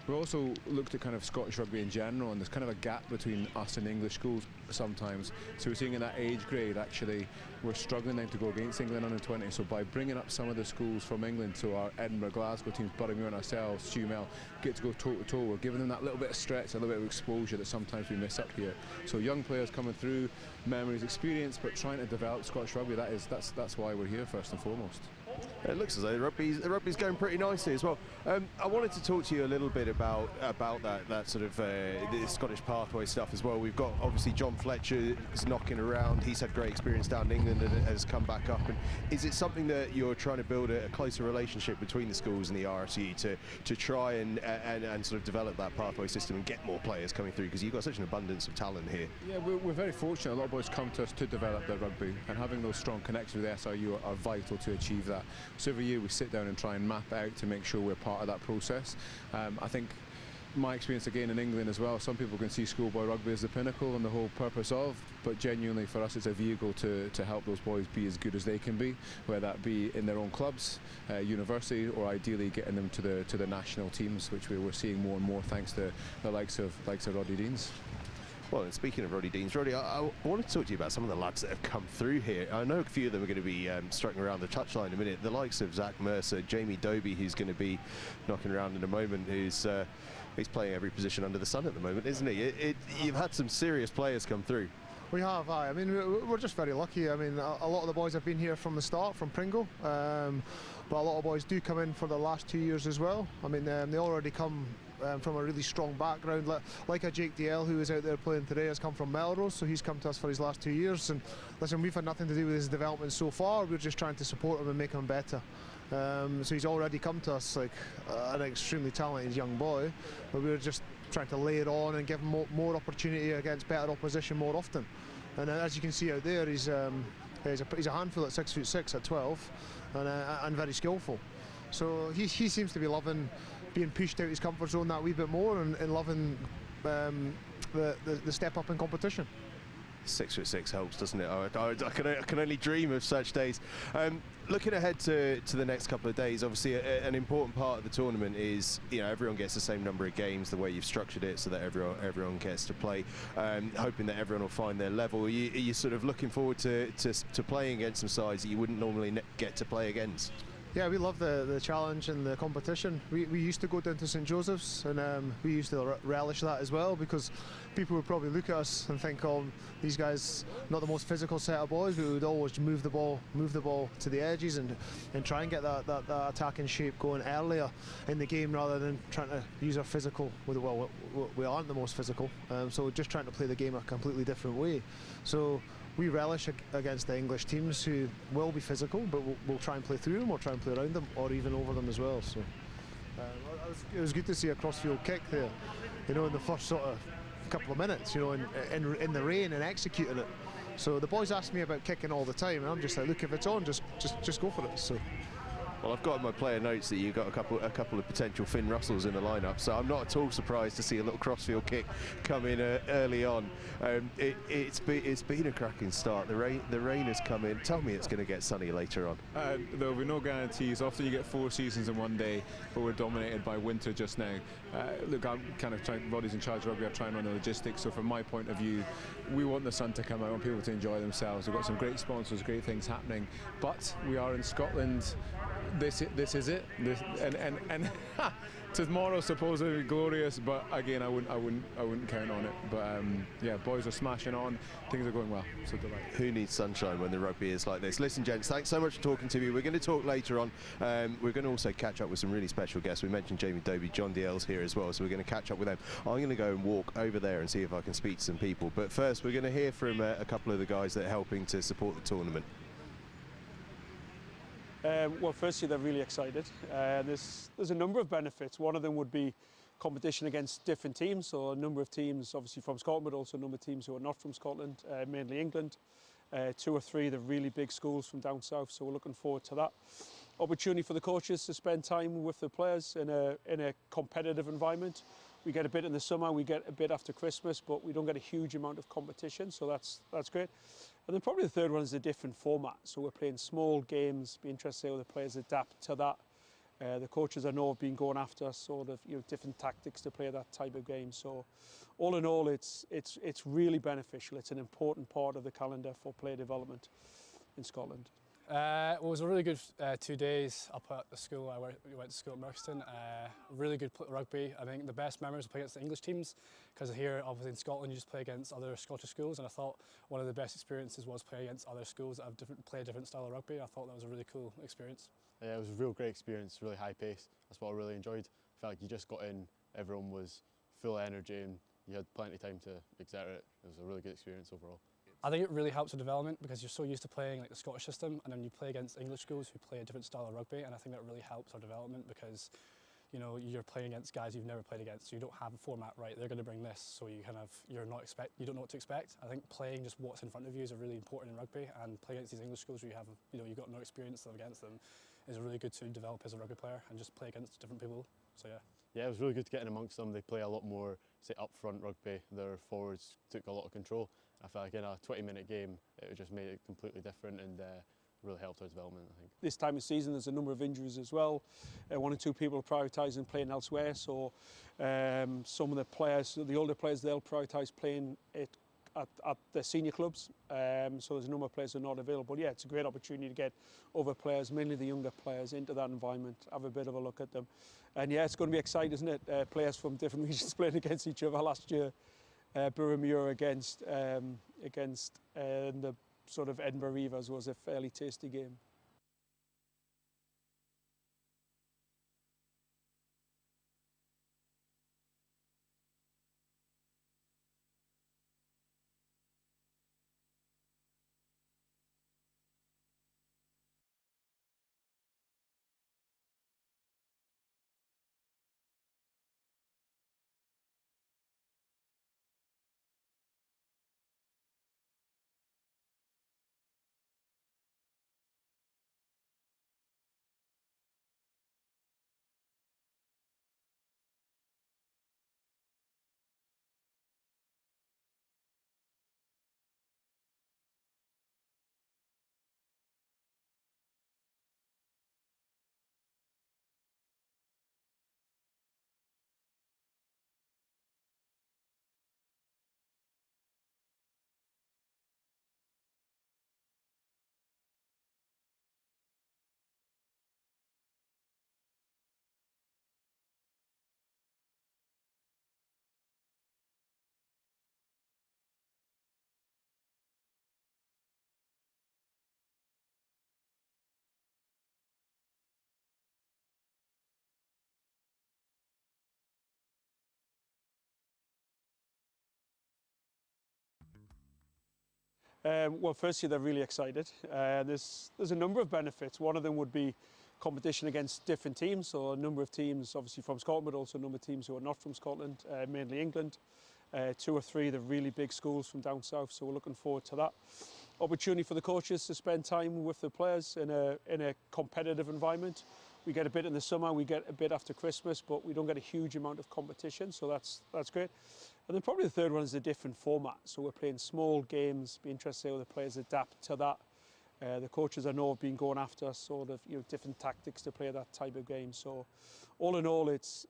We also looked at kind of Scottish rugby in general, and there's kind of a gap between us and English schools sometimes. So we're seeing in that age grade, actually, we're struggling then to go against England under 20. So by bringing up some of the schools from England to our Edinburgh, Glasgow teams, Boroughmuir and ourselves, Stuart, get to go toe to toe. We're giving them that little bit of stretch, a little bit of exposure that sometimes we miss up here. So young players coming through, memories, experience, but trying to develop Scottish rugby. That's why we're here first and foremost. It looks as though the rugby's going pretty nicely as well. I wanted to talk to you a little bit about that sort of the Scottish pathway stuff as well. We've got obviously John Fletcher is knocking around. He's had great experience down in England and has come back up. And is it something that you're trying to build a closer relationship between the schools and the RSU to try and sort of develop that pathway system and get more players coming through, because you've got such an abundance of talent here? Yeah, we're very fortunate. A lot of boys come to us to develop their rugby, and having those strong connections with the SRU are vital to achieve that. So every year we sit down and try and map out to make sure we're part of that process. I think my experience again in England as well, some people can see schoolboy rugby as the pinnacle and the whole purpose of, but genuinely for us it's a vehicle to help those boys be as good as they can be, whether that be in their own clubs, university, or ideally getting them to the national teams, which we're seeing more and more thanks to the likes of Roddy Deans. Well, and speaking of Roddy Deans, Roddy, I wanted to talk to you about some of the lads that have come through here. I know a few of them are going to be striking around the touchline in a minute. The likes of Zach Mercer, Jamie Doby, who's going to be knocking around in a moment, who's he's playing every position under the sun at the moment, isn't he? You've had some serious players come through. We have, I mean, we're just very lucky. I mean, a lot of the boys have been here from the start, from Pringle, but a lot of boys do come in for the last 2 years as well. I mean, they already come from a really strong background, like a Jake DL, who is out there playing today, has come from Melrose, so he's come to us for his last 2 years. And listen, we've had nothing to do with his development so far. We're just trying to support him and make him better. So he's already come to us like an extremely talented young boy, but we're just trying to lay it on and give him more opportunity against better opposition more often. And as you can see out there, he's a handful at 6'6" at 12, and very skillful. So he seems to be loving being pushed out his comfort zone that wee bit more, and loving the step up in competition. 6'6" helps, doesn't it? I can only dream of such days. Looking ahead to the next couple of days, obviously an important part of the tournament is, you know, everyone gets the same number of games, the way you've structured it, so that everyone gets to play. Hoping that everyone will find their level. Are you sort of looking forward to playing against some sides that you wouldn't normally get to play against? Yeah, we love the challenge and the competition. We used to go down to St Joseph's, and we used to relish that as well, because people would probably look at us and think, oh, these guys not the most physical set of boys, but we would always move the ball to the edges and try and get that attacking shape going earlier in the game, rather than trying to use our physical. Well, we aren't the most physical, so we're just trying to play the game a completely different way. So we relish against the English teams who will be physical, but we'll try and play through them, or try and play around them, or even over them as well. So it was good to see a crossfield kick there, you know, in the first sort of couple of minutes, you know, in the rain, and executing it. So the boys ask me about kicking all the time, and I'm just like, look, if it's on, just go for it. So Well, I've got in my player notes that you've got a couple of potential Finn Russells in the lineup, so I'm not at all surprised to see a little crossfield kick come in early on. It's been a cracking start. The rain has come in. Tell me it's going to get sunny later on. There will be no guarantees. Often you get 4 seasons in one day, but we're dominated by winter just now. Look, I'm kind of trying. Roddy's in charge of rugby. I try and run the logistics. So from my point of view, we want the sun to come out. I want people to enjoy themselves. We've got some great sponsors, great things happening, but we are in Scotland. This is it. And tomorrow's supposed to be glorious, but again, I wouldn't count on it. But yeah, boys are smashing on. Things are going well. So delighted. Who needs sunshine when the rugby is like this? Listen, gents, thanks so much for talking to me. We're going to talk later on. We're going to also catch up with some really special guests. We mentioned Jamie Dobie, John Dale's here as well, so we're going to catch up with them. I'm going to go and walk over there and see if I can speak to some people. But first, we're going to hear from a couple of the guys that are helping to support the tournament. Well, firstly, they're really excited. There's a number of benefits. One of them would be competition against different teams, so a number of teams obviously from Scotland, but also a number of teams who are not from Scotland, mainly England. 2 or 3 the really big schools from down south, so we're looking forward to that. Opportunity for the coaches to spend time with the players in a competitive environment. We get a bit in the summer, we get a bit after Christmas, but we don't get a huge amount of competition, so that's great. And then probably the third one is a different format. So we're playing small games. Be interested to see how the players adapt to that. The coaches I know have been going after sort of different tactics to play that type of game. So all in all, it's really beneficial. It's an important part of the calendar for player development in Scotland. Well, it was a really good 2 days up at the school. We went to school at Merkon. Really good rugby. I think the best memories were playing against the English teams, because here, obviously in Scotland, you just play against other Scottish schools, and I thought one of the best experiences was playing against other schools that play a different style of rugby. I thought that was a really cool experience. Yeah, it was a real great experience, really high pace. That's what I really enjoyed. I felt like you just got in, everyone was full of energy, and you had plenty of time to exert it. It was a really good experience overall. I think it really helps with development, because you're so used to playing like the Scottish system, and then you play against English schools who play a different style of rugby, and I think that really helps our development, because you're playing against guys you've never played against, so you don't have a format right. They're going to bring this, so you don't know what to expect. I think playing just what's in front of you is really important in rugby, and playing against these English schools where you've got no experience against them is really good to develop as a rugby player and just play against different people. So yeah. Yeah, it was really good to get in amongst them. They play a lot more, say, up-front rugby. Their forwards took a lot of control. I felt like in a 20-minute game, it just made it completely different and really helped our development, I think. This time of season, there's a number of injuries as well. 1 or 2 people are prioritising playing elsewhere, so some of the players, the older players, they'll prioritise playing it at the senior clubs. So there's a number of players who are not available. Yeah, it's a great opportunity to get other players, mainly the younger players, into that environment, have a bit of a look at them. And yeah, it's going to be exciting, isn't it? Players from different regions playing against each other. Last year, Boroughmuir against the sort of Edinburgh Reavers was a fairly tasty game. Well, firstly, they're really excited. There's a number of benefits. One of them would be competition against different teams, so a number of teams obviously from Scotland, but also a number of teams who are not from Scotland, mainly England. 2 or 3 the really big schools from down south, so we're looking forward to that. opportunity for the coaches to spend time with the players in a competitive environment. We get a bit in the summer, we get a bit after Christmas, but we don't get a huge amount of competition, so that's great. And then probably the third one is a different format. So we're playing small games. Be interested to see how the players adapt to that. The coaches I know have been going after sort of different tactics to play that type of game. So all in all, it's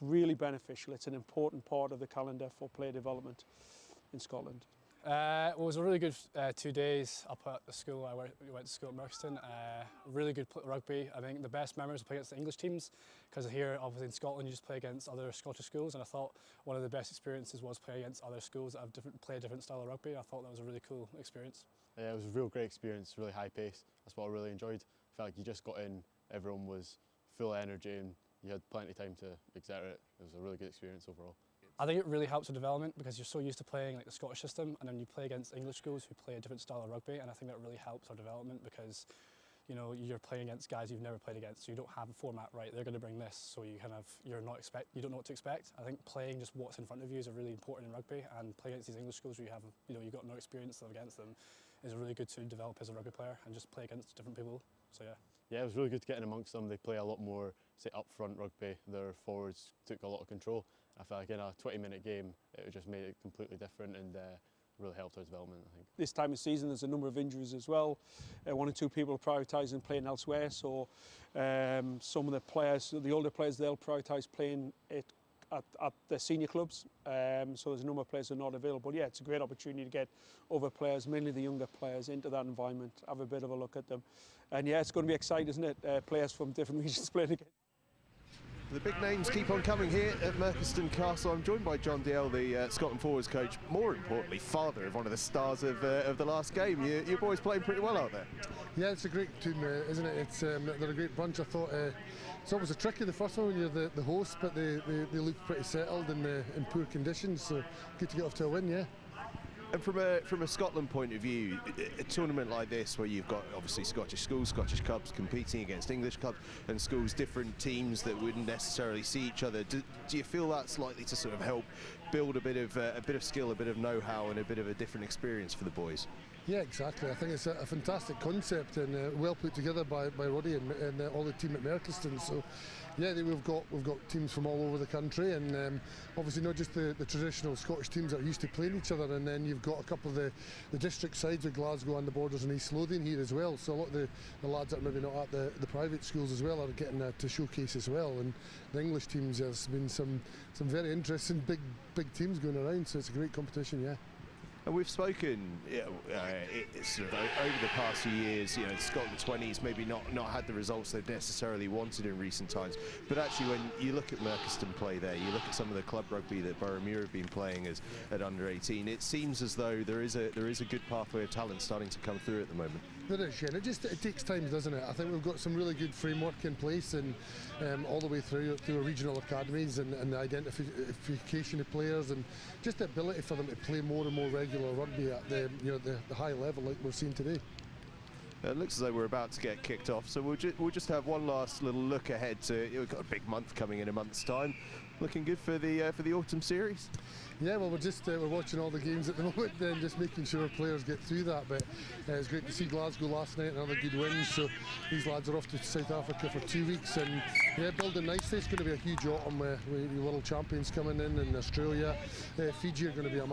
really beneficial. It's an important part of the calendar for player development in Scotland. Well, it was a really good 2 days up at the school. We went to school at Merkon. Really good rugby. I think the best memories were playing against the English teams, because here, obviously in Scotland, you just play against other Scottish schools, and I thought one of the best experiences was playing against other schools that have play a different style of rugby. I thought that was a really cool experience. Yeah, it was a real great experience, really high pace. That's what I really enjoyed. I felt like you just got in, everyone was full of energy, and you had plenty of time to exert it. It was a really good experience overall. I think it really helps with development, because you're so used to playing like the Scottish system, and then you play against English schools who play a different style of rugby, and I think that really helps our development, because you're playing against guys you've never played against, so you don't have a format right. They're going to bring this, so you don't know what to expect. I think playing just what's in front of you is really important in rugby, and playing against these English schools where you've got no experience against them is really good to develop as a rugby player and just play against different people. So yeah. Yeah, it was really good to get in amongst them. They play a lot more, say, up-front rugby. Their forwards took a lot of control. I felt like in a 20-minute game, it just made it completely different and really helped our development, I think. This time of season, there's a number of injuries as well. 1 or 2 people are prioritising playing elsewhere, so some of the players, the older players, they'll prioritise playing it at the senior clubs. So there's a number of players that are not available. Yeah, it's a great opportunity to get other players, mainly the younger players, into that environment, have a bit of a look at them. And yeah, it's going to be exciting, isn't it? Players from different regions playing again. The big names keep on coming here at Merkon Castle. I'm joined by John Dalziel, the Scotland forwards coach, more importantly, father of one of the stars of the last game. Your boys playing pretty well out there. Yeah, it's a great team, isn't it? It's they're a great bunch. I thought it's always a tricky the first one when you're the host, but they look pretty settled in poor conditions. So good to get off to a win, yeah. And from a Scotland point of view, a tournament like this, where you've got obviously Scottish schools, Scottish clubs competing against English clubs, and schools, different teams that wouldn't necessarily see each other, do you feel that's likely to sort of help build a bit of skill, a bit of know-how, and a bit of a different experience for the boys? Yeah, exactly. I think it's a fantastic concept and well put together by Roddy and all the team at Merkon. So, yeah, we've got teams from all over the country, and obviously not just the traditional Scottish teams that are used to playing each other, and then you've got a couple of the district sides with Glasgow and the Borders and East Lothian here as well. So a lot of the lads that are maybe not at the private schools as well are getting to showcase as well. And the English teams, there's been some very interesting big teams going around. So it's a great competition, yeah. And we've spoken sort of over the past few years, the Scotland 20s maybe not had the results they've necessarily wanted in recent times. But actually, when you look at Merkon play there, you look at some of the club rugby that Boroughmuir have been playing at under 18, it seems as though there is a good pathway of talent starting to come through at the moment. There is, yeah. It takes time, doesn't it? I think we've got some really good framework in place, and all the way through our regional academies and the identification of players, and just the ability for them to play more and more regular rugby at the high level like we're seeing today. It looks as though we're about to get kicked off, so we'll just have one last little look ahead to. We've got a big month coming in a month's time. Looking good for the autumn series. Yeah, well, we're watching all the games at the moment and just making sure our players get through that. But it's great to see Glasgow last night, another good win. So these lads are off to South Africa for 2 weeks, and yeah, building nicely. It's going to be a huge autumn with world champions coming in Australia. Fiji are going to be a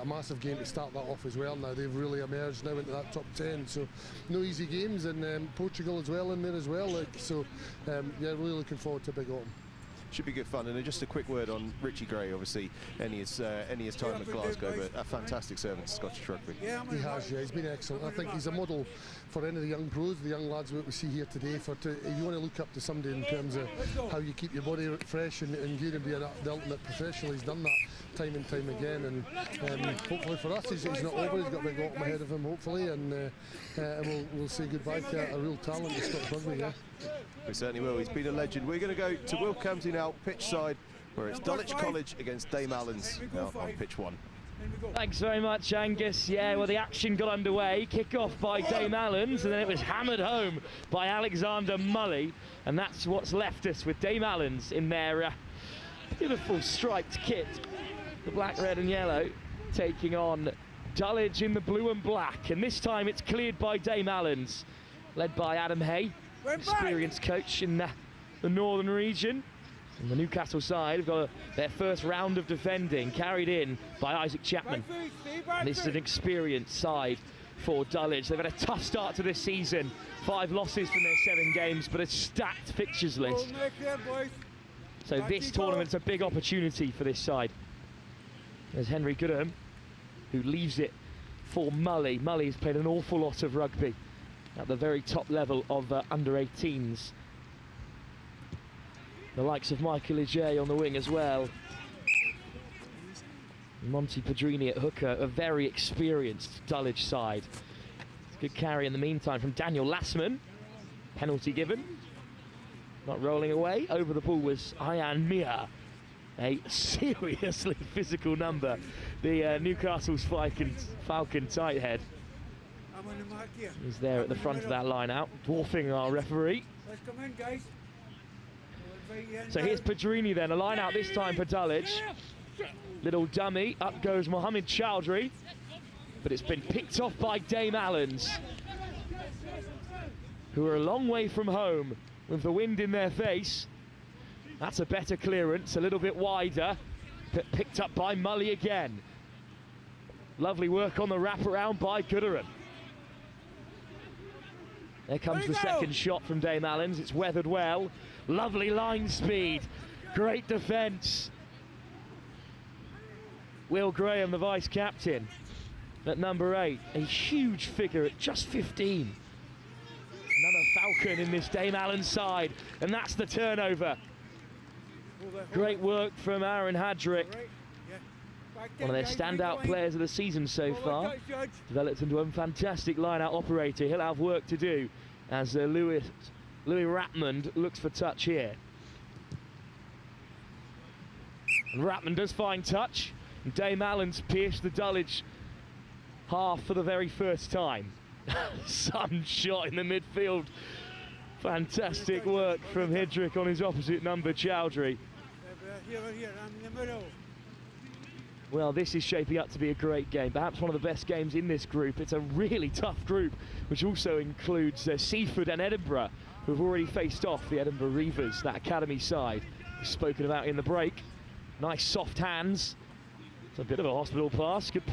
massive game to start that off as well. Now they've really emerged now into that top 10. So no easy games, and Portugal as well in there as well. Yeah, really looking forward to a big autumn. Should be good fun. And just a quick word on Richie Gray. Obviously, any his time at Glasgow, but a fantastic servant to Scottish rugby. He has, yeah. He's been excellent. I think he's a model for any of the young pros, the young lads that we see here today. If you want to look up to somebody in terms of how you keep your body fresh and good and be the ultimate professional, he's done that time and time again. And hopefully for us, he's not over. He's got a big autumn ahead of him, hopefully, and we'll say goodbye to a real talent in Scottish rugby. Yeah. We certainly will. He's been a legend. We're going to go to Will Camsey now, pitch side, where it's Dulwich College against Dame Allan's now on pitch 1. Thanks very much, Angus. Yeah, well, the action got underway. Kick-off by Dame Allan's, and then it was hammered home by Alexander Mully, and that's what's left us with Dame Allan's in their beautiful striped kit, the black, red and yellow, taking on Dulwich in the blue and black, and this time it's cleared by Dame Allan's, led by Adam Hay, experienced coach in the northern region. And the Newcastle side have got their first round of defending, carried in by Isaac Chapman. And this is an experienced side for Dulwich. They've had a tough start to this season, 5 losses from their 7 games, but a stacked fixtures list. So this tournament's a big opportunity for this side. There's Henry Durham, who leaves it for Mully. Mully has played an awful lot of rugby at the very top level of under-18s. The likes of Michael Ije on the wing as well. Monty Pedrini at hooker, a very experienced Dulwich side. Good carry in the meantime from Daniel Lassman. Penalty given. Not rolling away. Over the ball was Ian Mia. A seriously physical number. The Newcastle's Falcon tight head. He's there at the front of that line out, dwarfing our referee. Let's come in, guys. So here's Pedrini then, a line out this time for Dulwich. Little dummy, up goes Mohammed Chowdhury, but it's been picked off by Dame Allan's, who are a long way from home with the wind in their face. That's a better clearance, a little bit wider, but picked up by Mully again. Lovely work on the wraparound by Gooderham. There comes the second shot from Dame Allan's. It's weathered well. Lovely line speed. Great defence. Will Graham, the vice-captain, at number 8. A huge figure at just 15. Another Falcon in this Dame Allan side. And that's the turnover. Great work from Aaron Hadrick. One of their standout players of the season so far. Developed into a fantastic line-out operator. He'll have work to do as Louis Rapmond looks for touch here. And Rapmond does find touch. And Dame Allan's pierced the Dulwich half for the very first time. Some shot in the midfield. Fantastic work from Hidrick on his opposite number, Chowdhury. Here, I'm in the middle. Well, this is shaping up to be a great game, perhaps one of the best games in this group. It's a really tough group, which also includes Seaford and Edinburgh, who have already faced off the Edinburgh Reavers, that academy side, spoken about in the break. Nice soft hands. It's a bit of a hospital pass. Good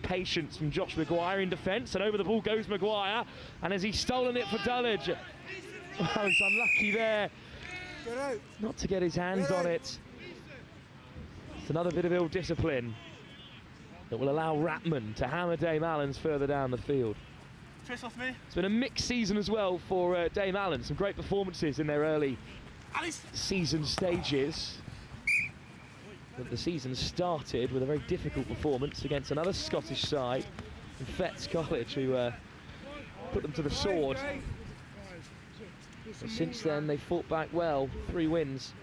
patience from Josh Maguire in defence, and over the ball goes Maguire, and has he stolen it for Dulwich? Well, he's unlucky there not to get his hands on it. It's another bit of ill discipline that will allow Rapman to hammer Dame Allan's further down the field. It's been a mixed season as well for Dame Allan. Some great performances in their early season stages. But the season started with a very difficult performance against another Scottish side, Fettes College, who put them to the sword. But since then, they fought back well. 3 wins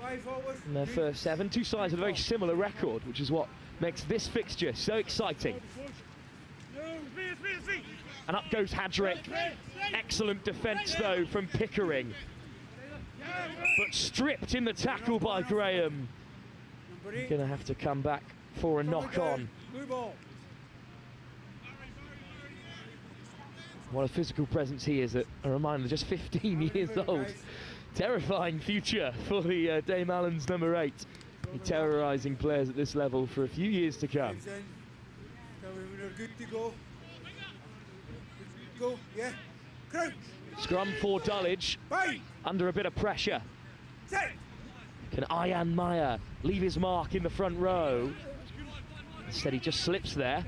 in their first 7. 2 sides with a very similar record, which is what makes this fixture so exciting. And up goes Hadrick. Excellent defence, though, from Pickering. But stripped in the tackle by Graham. Going to have to come back for a knock-on. What a physical presence he is, a reminder, just 15 years old. Terrifying future for the Dame Allan's number 8. Terrorising players at this level for a few years to come. Scrum for Dulwich, under a bit of pressure. Can Ian Meyer leave his mark in the front row? Instead he just slips there.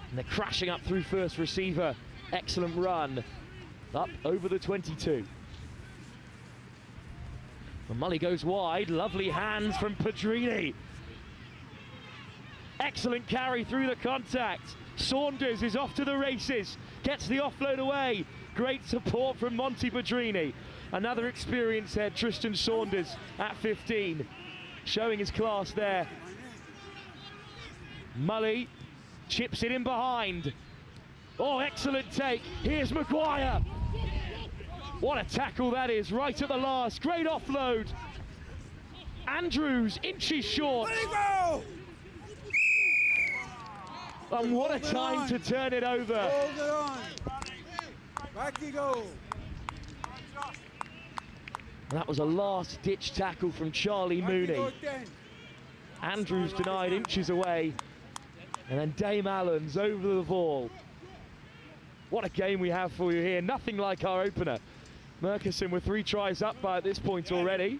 And they're crashing up through first receiver. Excellent run. Up over the 22. And Mully goes wide. Lovely hands from Pedrini. Excellent carry through the contact. Saunders is off to the races. Gets the offload away. Great support from Monty Pedrini. Another experienced head, Tristan Saunders at 15. Showing his class there. Mully chips it in behind. Oh, excellent take. Here's Maguire. What a tackle that is, right at the last. Great offload. Andrews, inches short. And what a time to turn it over. Hold it on. Back you go. And that was a last-ditch tackle from Charlie Mooney. Andrews denied inches away. And then Dame Allen's over the ball. What a game we have for you here. Nothing like our opener. Merkon with 3 tries up by at this point already.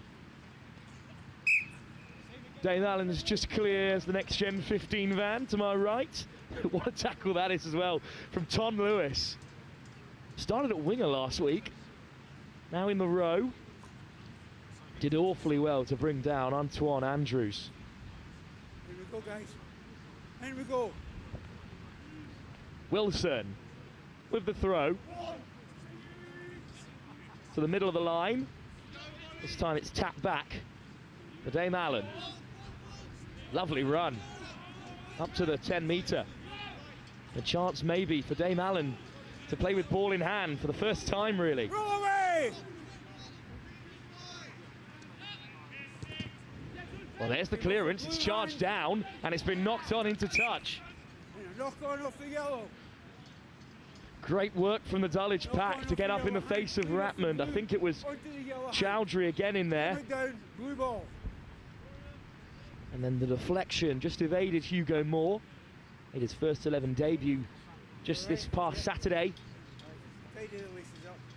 Dame Allen's just clears the NextGenXV van to my right. What a tackle that is as well from Tom Lewis. Started at winger last week. Now in the row. Did awfully well to bring down Antoine Andrews. Here we go, guys. Here we go. Wilson with the throw. To the middle of the line. This time it's tapped back for Dame Allen. Lovely run. Up to the 10-metre. A chance maybe for Dame Allen to play with ball in hand for the first time, really. Roll away! Well, there's the clearance. It's charged down, and it's been knocked on into touch. Knock on off the yellow. Great work from the Dulwich pack to get up in the face of Ratmond. I think it was Chowdhury again in there. Blue ball. And then the deflection just evaded Hugo Moore. Made his first 11 debut just this past Saturday.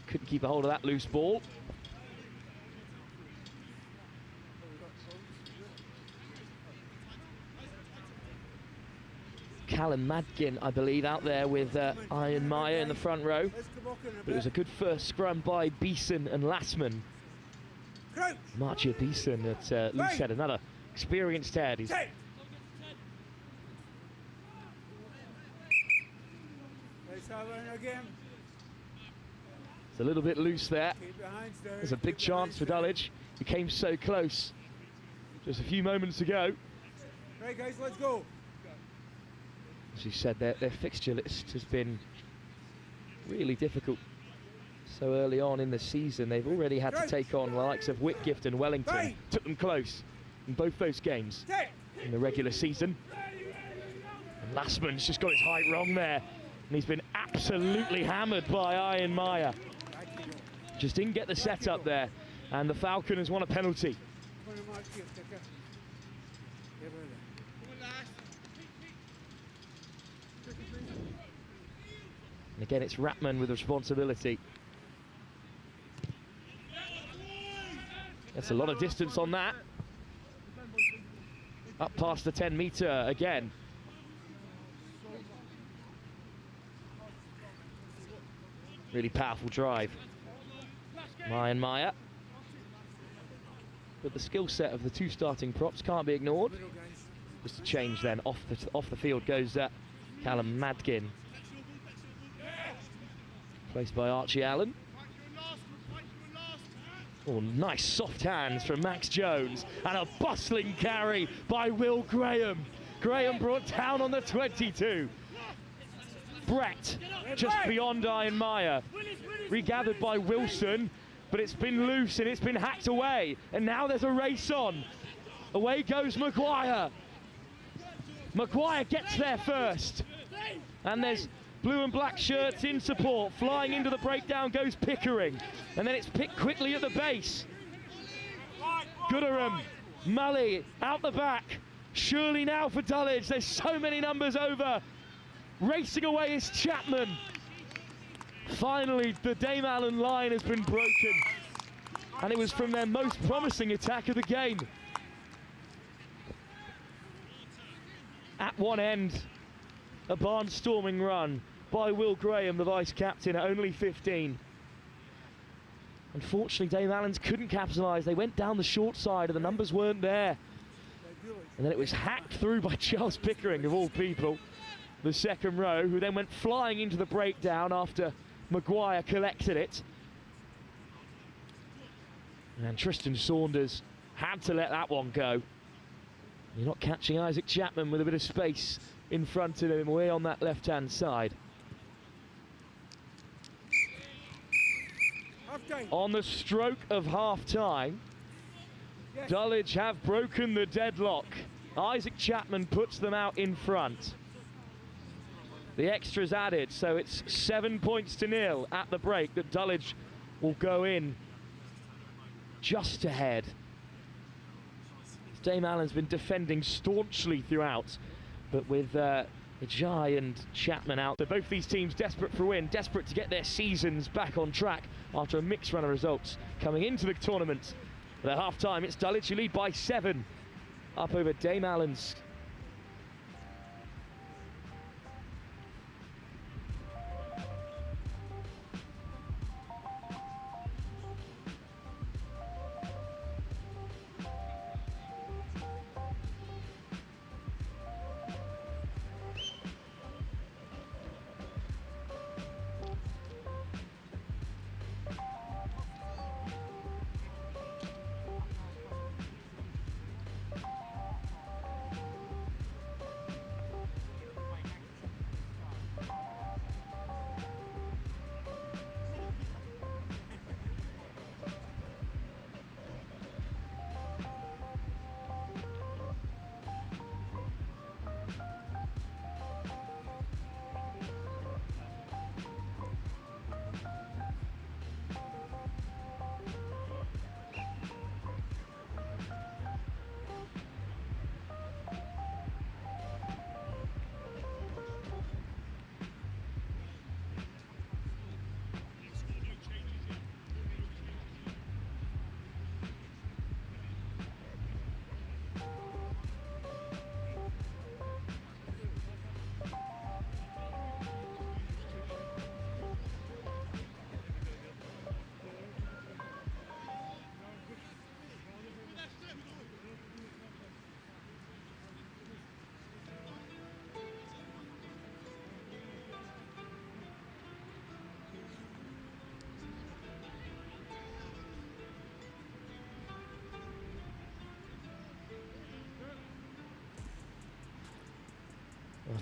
Couldn't keep a hold of that loose ball. Callum Madkin, I believe, out there with Ian Meyer in the front row. But it was a good first scrum by Beeson and Lassman. Marcia Beeson at loose head, another experienced head. He's it's a little bit loose there. There's a big chance for Dulwich, who came so close just a few moments ago. Right, guys, let's go. As you said, their fixture list has been really difficult so early on in the season. They've already had to take on the likes of Wickliff and Wellington. Took them close in both those games in the regular season. And Lassman's just got his height wrong there, and he's been absolutely hammered by Ian Meyer. Just didn't get the setup there, and the Falcon has won a penalty. And again, it's Ratman with responsibility. That's a lot of distance on that. Up past the 10-metre again. Really powerful drive. Ian Meyer. But the skill set of the 2 starting props can't be ignored. Just a change then. Off the field goes Callum Madkin. Placed by Archie Allan. Oh, nice soft hands from Max Jones. And a bustling carry by Will Graham. Graham brought down on the 22. Brett just beyond Ian Meyer. Regathered by Wilson, but it's been loose and it's been hacked away. And now there's a race on. Away goes Maguire. Maguire gets there first. And there's blue and black shirts in support. Flying into the breakdown goes Pickering. And then it's picked quickly at the base. Durham, Mully out the back. Surely now for Dulwich. There's so many numbers over. Racing away is Chapman. Finally, the Dame Allen line has been broken. And it was from their most promising attack of the game. At one end, a barnstorming run by Will Graham, the vice-captain, at only 15. Unfortunately, Dame Allen's couldn't capitalise. They went down the short side and the numbers weren't there. And then it was hacked through by Charles Pickering, of all people, the second row, who then went flying into the breakdown after Maguire collected it. And Tristan Saunders had to let that one go. You're not catching Isaac Chapman with a bit of space in front of him, way on that left-hand side. On the stroke of half-time, Dulwich have broken the deadlock. Isaac Chapman puts them out in front. The extras added, so it's 7 points to 0 at the break that Dulwich will go in just ahead. Dame Allan's been defending staunchly throughout, but with Ajay and Chapman out. So both these teams desperate for a win, desperate to get their seasons back on track after a mixed run of results coming into the tournament. But at half-time, it's Dulwich who lead by 7 up over Dame Allan's.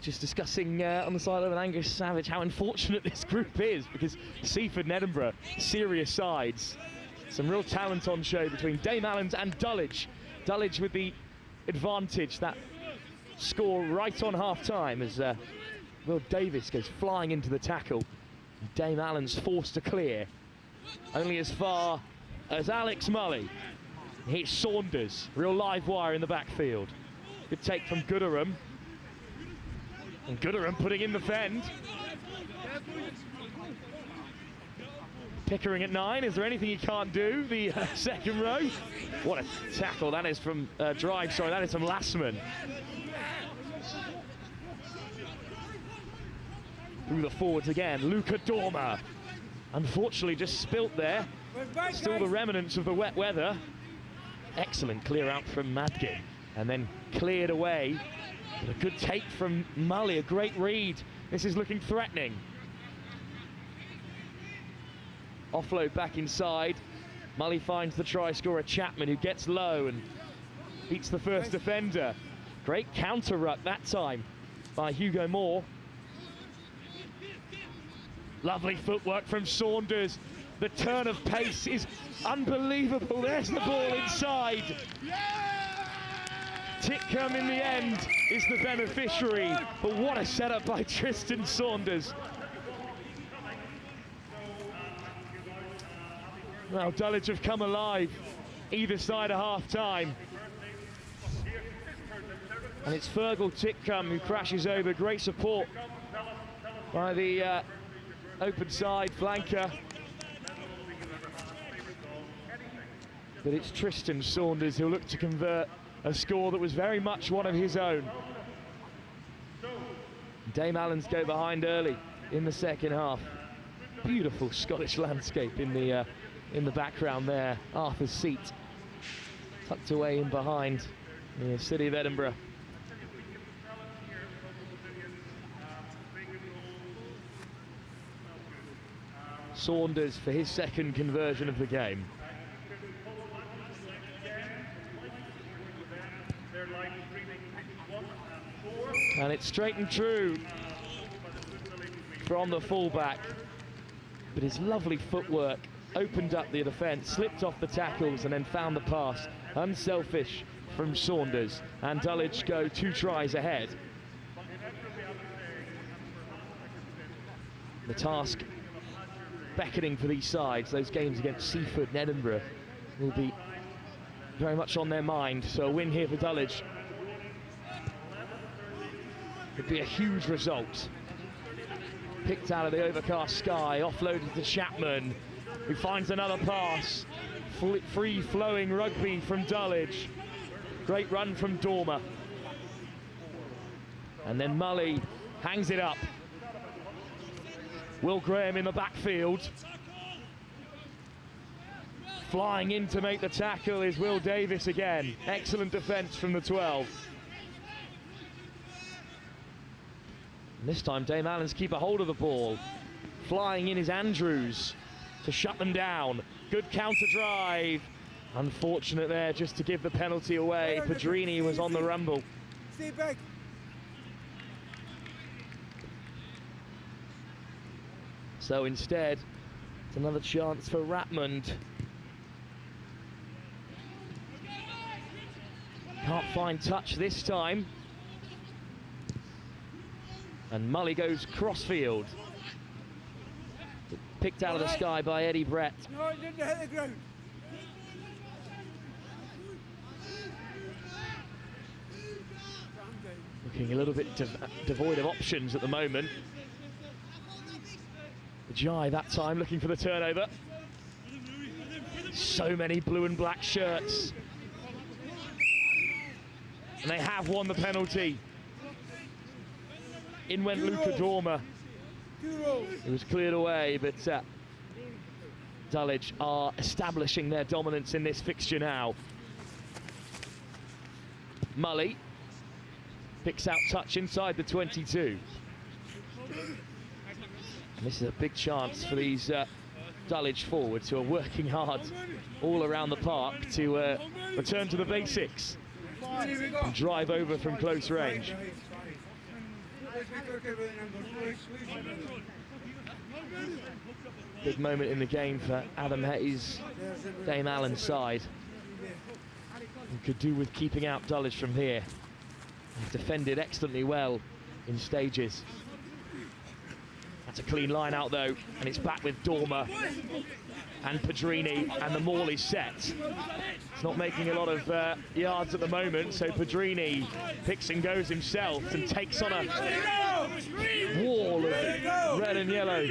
Just discussing on the side of an Angus Savage how unfortunate this group is, because Seaford and Edinburgh, serious sides. Some real talent on show between Dame Allan's and Dulwich. Dulwich with the advantage, that score right on half-time as Will Davis goes flying into the tackle. Dame Allan's forced to clear. Only as far as Alex Mully. Here's Saunders, real live wire in the backfield. Good take from Durham. And Durham putting in the fend. Pickering at 9, is there anything he can't do? The second row. What a tackle that is from drive, sorry, that is from Lassman. Through the forwards again, Luca Dormer. Unfortunately just spilt there. Still the remnants of the wet weather. Excellent clear out from Madkin. And then cleared away. But a good take from Mully, a great read. This is looking threatening. Offload back inside. Mully finds the try scorer Chapman, who gets low and beats the first defender. Great counter ruck that time by Hugo Moore. Lovely footwork from Saunders. The turn of pace is unbelievable. There's the ball inside. Titcombe in the end is the beneficiary, but what a setup by Tristan Saunders. Well, Dulwich have come alive either side of half-time. And it's Fergal Titcombe who crashes over. Great support by the open side flanker. But it's Tristan Saunders who'll look to convert a score that was very much one of his own. Dame Allan's go behind early in the second half. Beautiful Scottish landscape in the background there. Arthur's Seat tucked away in behind the city of Edinburgh. Saunders for his second conversion of the game. And it's straight and true from the fullback. But his lovely footwork opened up the defence, slipped off the tackles and then found the pass. Unselfish from Saunders. And Dulwich go 2 tries ahead. The task beckoning for these sides. Those games against Seaford and Edinburgh will be very much on their mind. So a win here for Dulwich would be a huge result. Picked out of the overcast sky, offloaded to Chapman, who finds another pass. Free-flowing rugby from Dulwich. Great run from Dormer. And then Mully hangs it up. Will Graham in the backfield. Flying in to make the tackle is Will Davis again. Excellent defence from the 12. And this time Dame Allen's keep a hold of the ball. Flying in is Andrews to shut them down. Good counter drive. Unfortunate there just to give the penalty away. Pedrini was on the rumble. Stay back. So instead, it's another chance for Ratmond. Can't find touch this time. And Mully goes crossfield. Picked out of the sky by Eddie Brett. No, it didn't hit the ground. Looking a little bit devoid of options at the moment. Jai that time looking for the turnover. So many blue and black shirts. And they have won the penalty. In went Luca Dormer. It was cleared away, but Dulwich are establishing their dominance in this fixture now. Mully picks out touch inside the 22. And this is a big chance for these Dulwich forwards who are working hard all around the park to return to the basics and drive over from close range. Big moment in the game for Adam Hetty's Dame Allen side. He could do with keeping out Dulwich from here. He's defended excellently well in stages. That's a clean line out though, and it's back with Dormer and Pedrini, and the maul is set. It's not making a lot of yards at the moment, so Pedrini picks and goes himself and takes on a wall of red and yellow.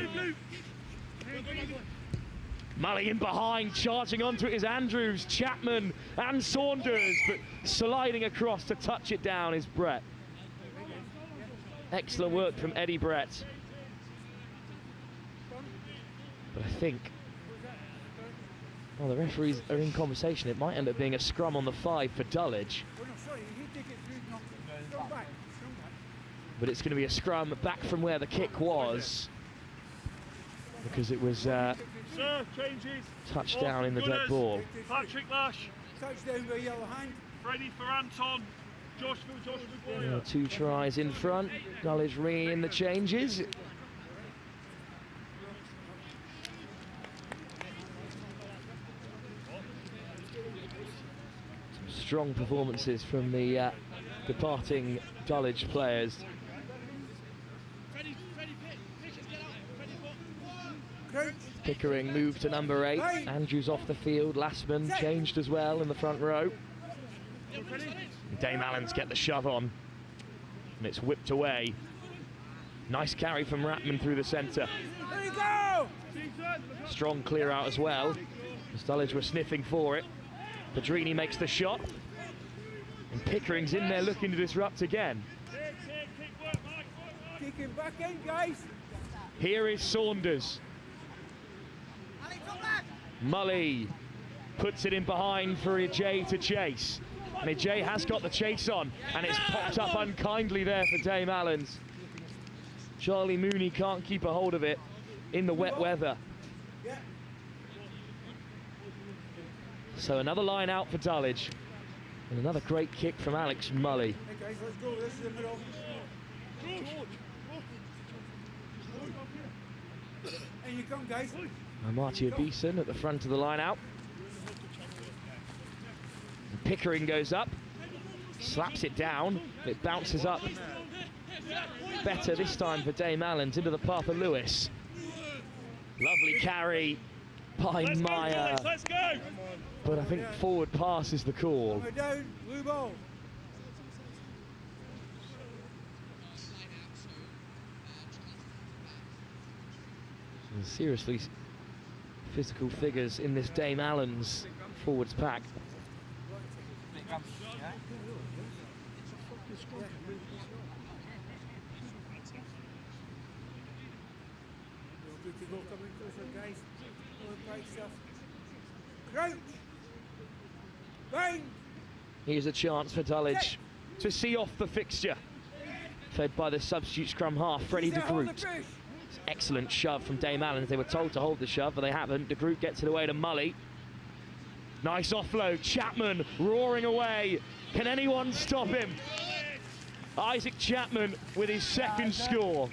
Mully in behind, charging onto it is Andrews, Chapman and Saunders, but sliding across to touch it down is Brett. Excellent work from Eddie Brett. But I think, well, the referees are in conversation. It might end up being a scrum on the 5 for Dulwich. But it's going to be a scrum back from where the kick was, because it was touchdown in the dead ball. Patrick Lash. Touchdown by yellow hand. Ready for Anton. Joshua. 2 tries in front. Dulwich ringing in the changes. Some strong performances from the departing Dulwich players. Pickering moved to number 8. Andrews off the field. Lastman changed as well in the front row. Dame Allen's get the shove on, and it's whipped away. Nice carry from Ratman through the centre. Strong clear out as well, as Dulwich were sniffing for it. Pedrini makes the shot, and Pickering's in there looking to disrupt again. Kick him back in, guys. Here is Saunders. Mully puts it in behind for Ajay to chase. And Ajay has got the chase on, and it's popped up unkindly there for Dame Allen's. Charlie Mooney can't keep a hold of it in the wet weather. So another line out for Dulwich. And another great kick from Alex Mully. Hey guys, let's go. This is the middle. And you come, guys. And Marty Beeson at the front of the line out. And Pickering goes up, slaps it down, it bounces up. Better this time for Dame Allen's into the Papa Lewis. Lovely carry by Meyer. Let's go! But I think forward pass is the call. Down, blue ball. Seriously physical figures in this Dame Allan's forwards pack. Good to go, coming closer, guys. All the bright stuff. Crouch! Bang! Here's a chance for Dulwich to see off the fixture. Fed by the substitute scrum half, Freddie de Groot. Excellent shove from Dame Allan. They were told to hold the shove, but they haven't. De Groot gets it away to Mully. Nice offload. Chapman roaring away. Can anyone stop him? Isaac Chapman with his second score.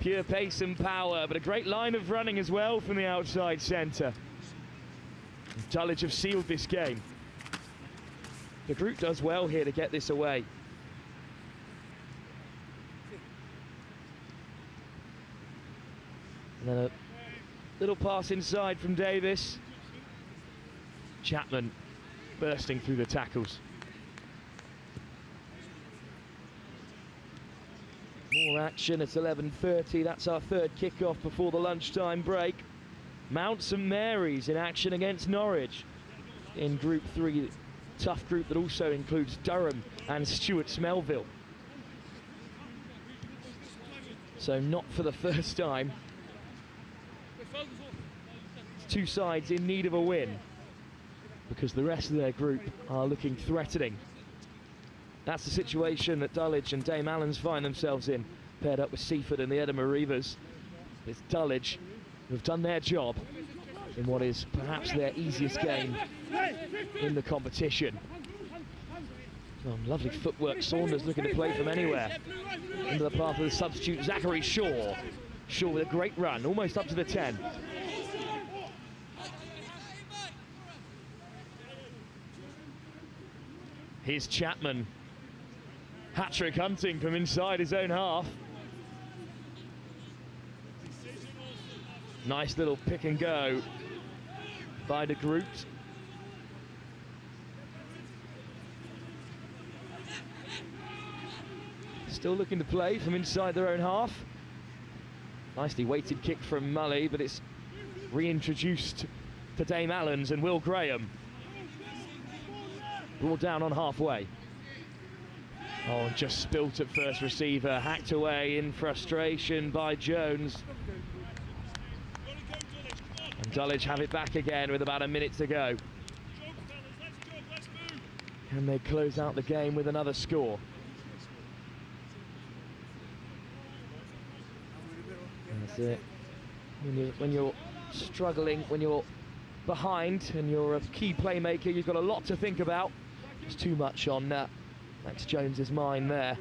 Pure pace and power, but a great line of running as well from the outside centre. Dulwich have sealed this game. De Groot does well here to get this away. And then a little pass inside from Davis. Chapman bursting through the tackles. More action at 11:30. That's our third kickoff before the lunchtime break. Mount St Mary's in action against Norwich in Group 3. Tough group that also includes Durham and Stewart's Melville. So not for the first time. Two sides in need of a win because the rest of their group are looking threatening. That's the situation that Dulwich and Dame Allan's find themselves in, paired up with Seaford and the Edinburgh Reavers. It's Dulwich who have done their job in what is perhaps their easiest game in the competition. Oh, lovely footwork. Saunders looking to play from anywhere. Into the path of the substitute, Zachary Shaw. Shaw with a great run, almost up to the 10. Here's Chapman. Hat-trick hunting from inside his own half. Nice little pick and go by de Groot. Still looking to play from inside their own half. Nicely weighted kick from Mully, but it's reintroduced to Dame Allan's and Will Graham. Brought down on halfway. Oh, just spilt at first receiver, hacked away in frustration by Jones. And Dulwich have it back again with about a minute to go. Can they close out the game with another score? That's it. When you're struggling, when you're behind and you're a key playmaker, you've got a lot to think about. There's too much on Max Jones's mind there.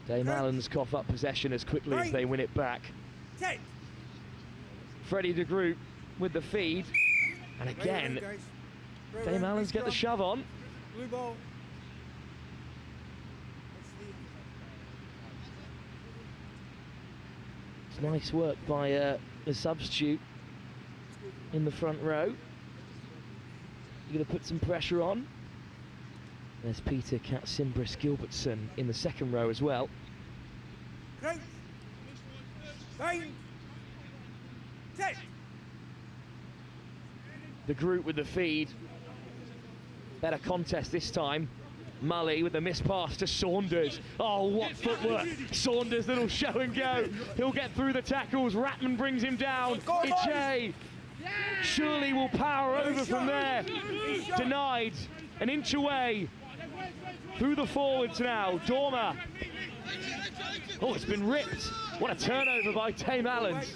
Dame Allan's cough up possession as quickly as they win it back. Freddie de Groot with the feed, and again, Dame Allan's get the shove on. Blue ball. It's nice work by the substitute in the front row. You're going to put some pressure on. There's Peter Katsimbris-Gilbertson in the second row as well. Crouch. Bang. The group with the feed. Better contest this time. Mully with the missed pass to Saunders. Oh, what footwork. Saunders, little show and go. He'll get through the tackles. Ratman brings him down. Iche surely will power over from there. Denied. An inch away. Through the forwards now. Dormer. Oh, it's been ripped. What a turnover by Dame Allan's.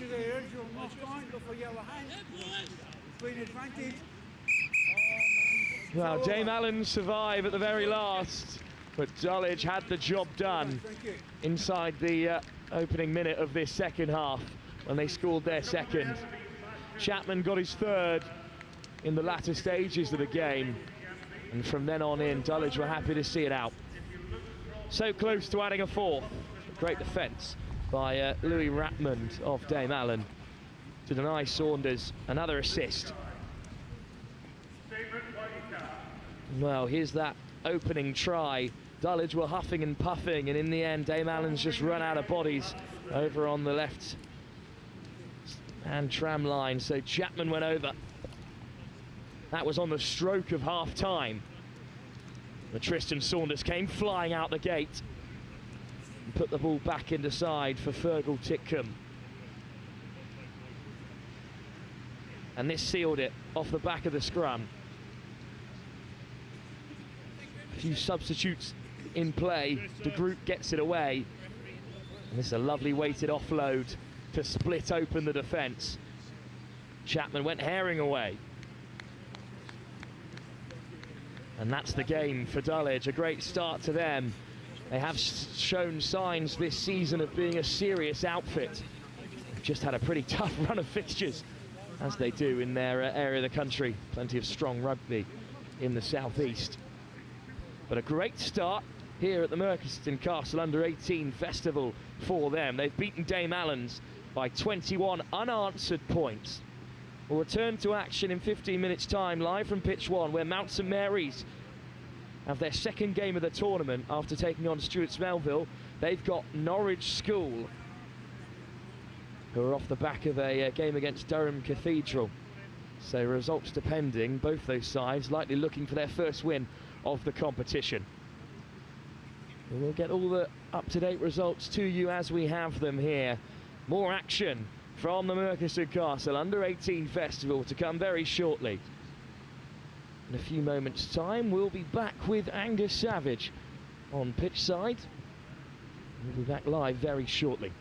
Well, Dame Allan survive at the very last, but Dulwich had the job done inside the opening minute of this second half when they scored their second. Chapman got his third in the latter stages of the game, and from then on in, Dulwich were happy to see it out. So close to adding a fourth. Great defence by Louis Ratmond of Dame Allan to deny Saunders another assist. Well, here's that opening try. Dulwich were huffing and puffing, and in the end, Dame Allan's just run out of bodies over on the left hand tram line. So Chapman went over. That was on the stroke of half time. But Tristan Saunders came flying out the gate and put the ball back into side for Fergal Titcombe. And this sealed it off the back of the scrum. A few substitutes in play. The group gets it away. And this is a lovely weighted offload to split open the defence. Chapman went herring away. And that's the game for Dulwich. A great start to them. They have shown signs this season of being a serious outfit. They've just had a pretty tough run of fixtures, as they do in their area of the country. Plenty of strong rugby in the southeast. But a great start here at the Merkon Castle Under-18 Festival for them. They've beaten Dame Allan's by 21 unanswered points. We'll return to action in 15 minutes' time, live from pitch 1, where Mount St Mary's have their second game of the tournament after taking on Stuart's Melville. They've got Norwich School, who are off the back of a game against Durham Cathedral. So results depending, both those sides likely looking for their first win of the competition. And we'll get all the up-to-date results to you as we have them here. More action from the Merkon Castle Under-18 Festival to come very shortly. In a few moments' time, we'll be back with Angus Savage on pitch side. We'll be back live very shortly.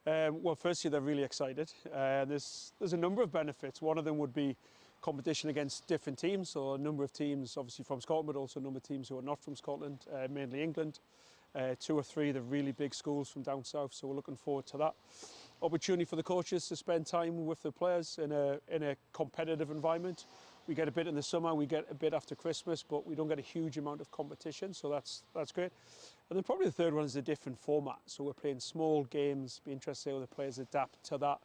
Well, firstly, they're really excited. There's a number of benefits. One of them would be competition against different teams, so a number of teams obviously from Scotland, but also a number of teams who are not from Scotland, mainly England. 2 or 3 of the really big schools from down south, so we're looking forward to that. Opportunity for the coaches to spend time with the players in a competitive environment. We get a bit in the summer, we get a bit after Christmas, but we don't get a huge amount of competition, so that's great. And then probably the third one is a different format. So we're playing small games, be interested to see how the players adapt to that.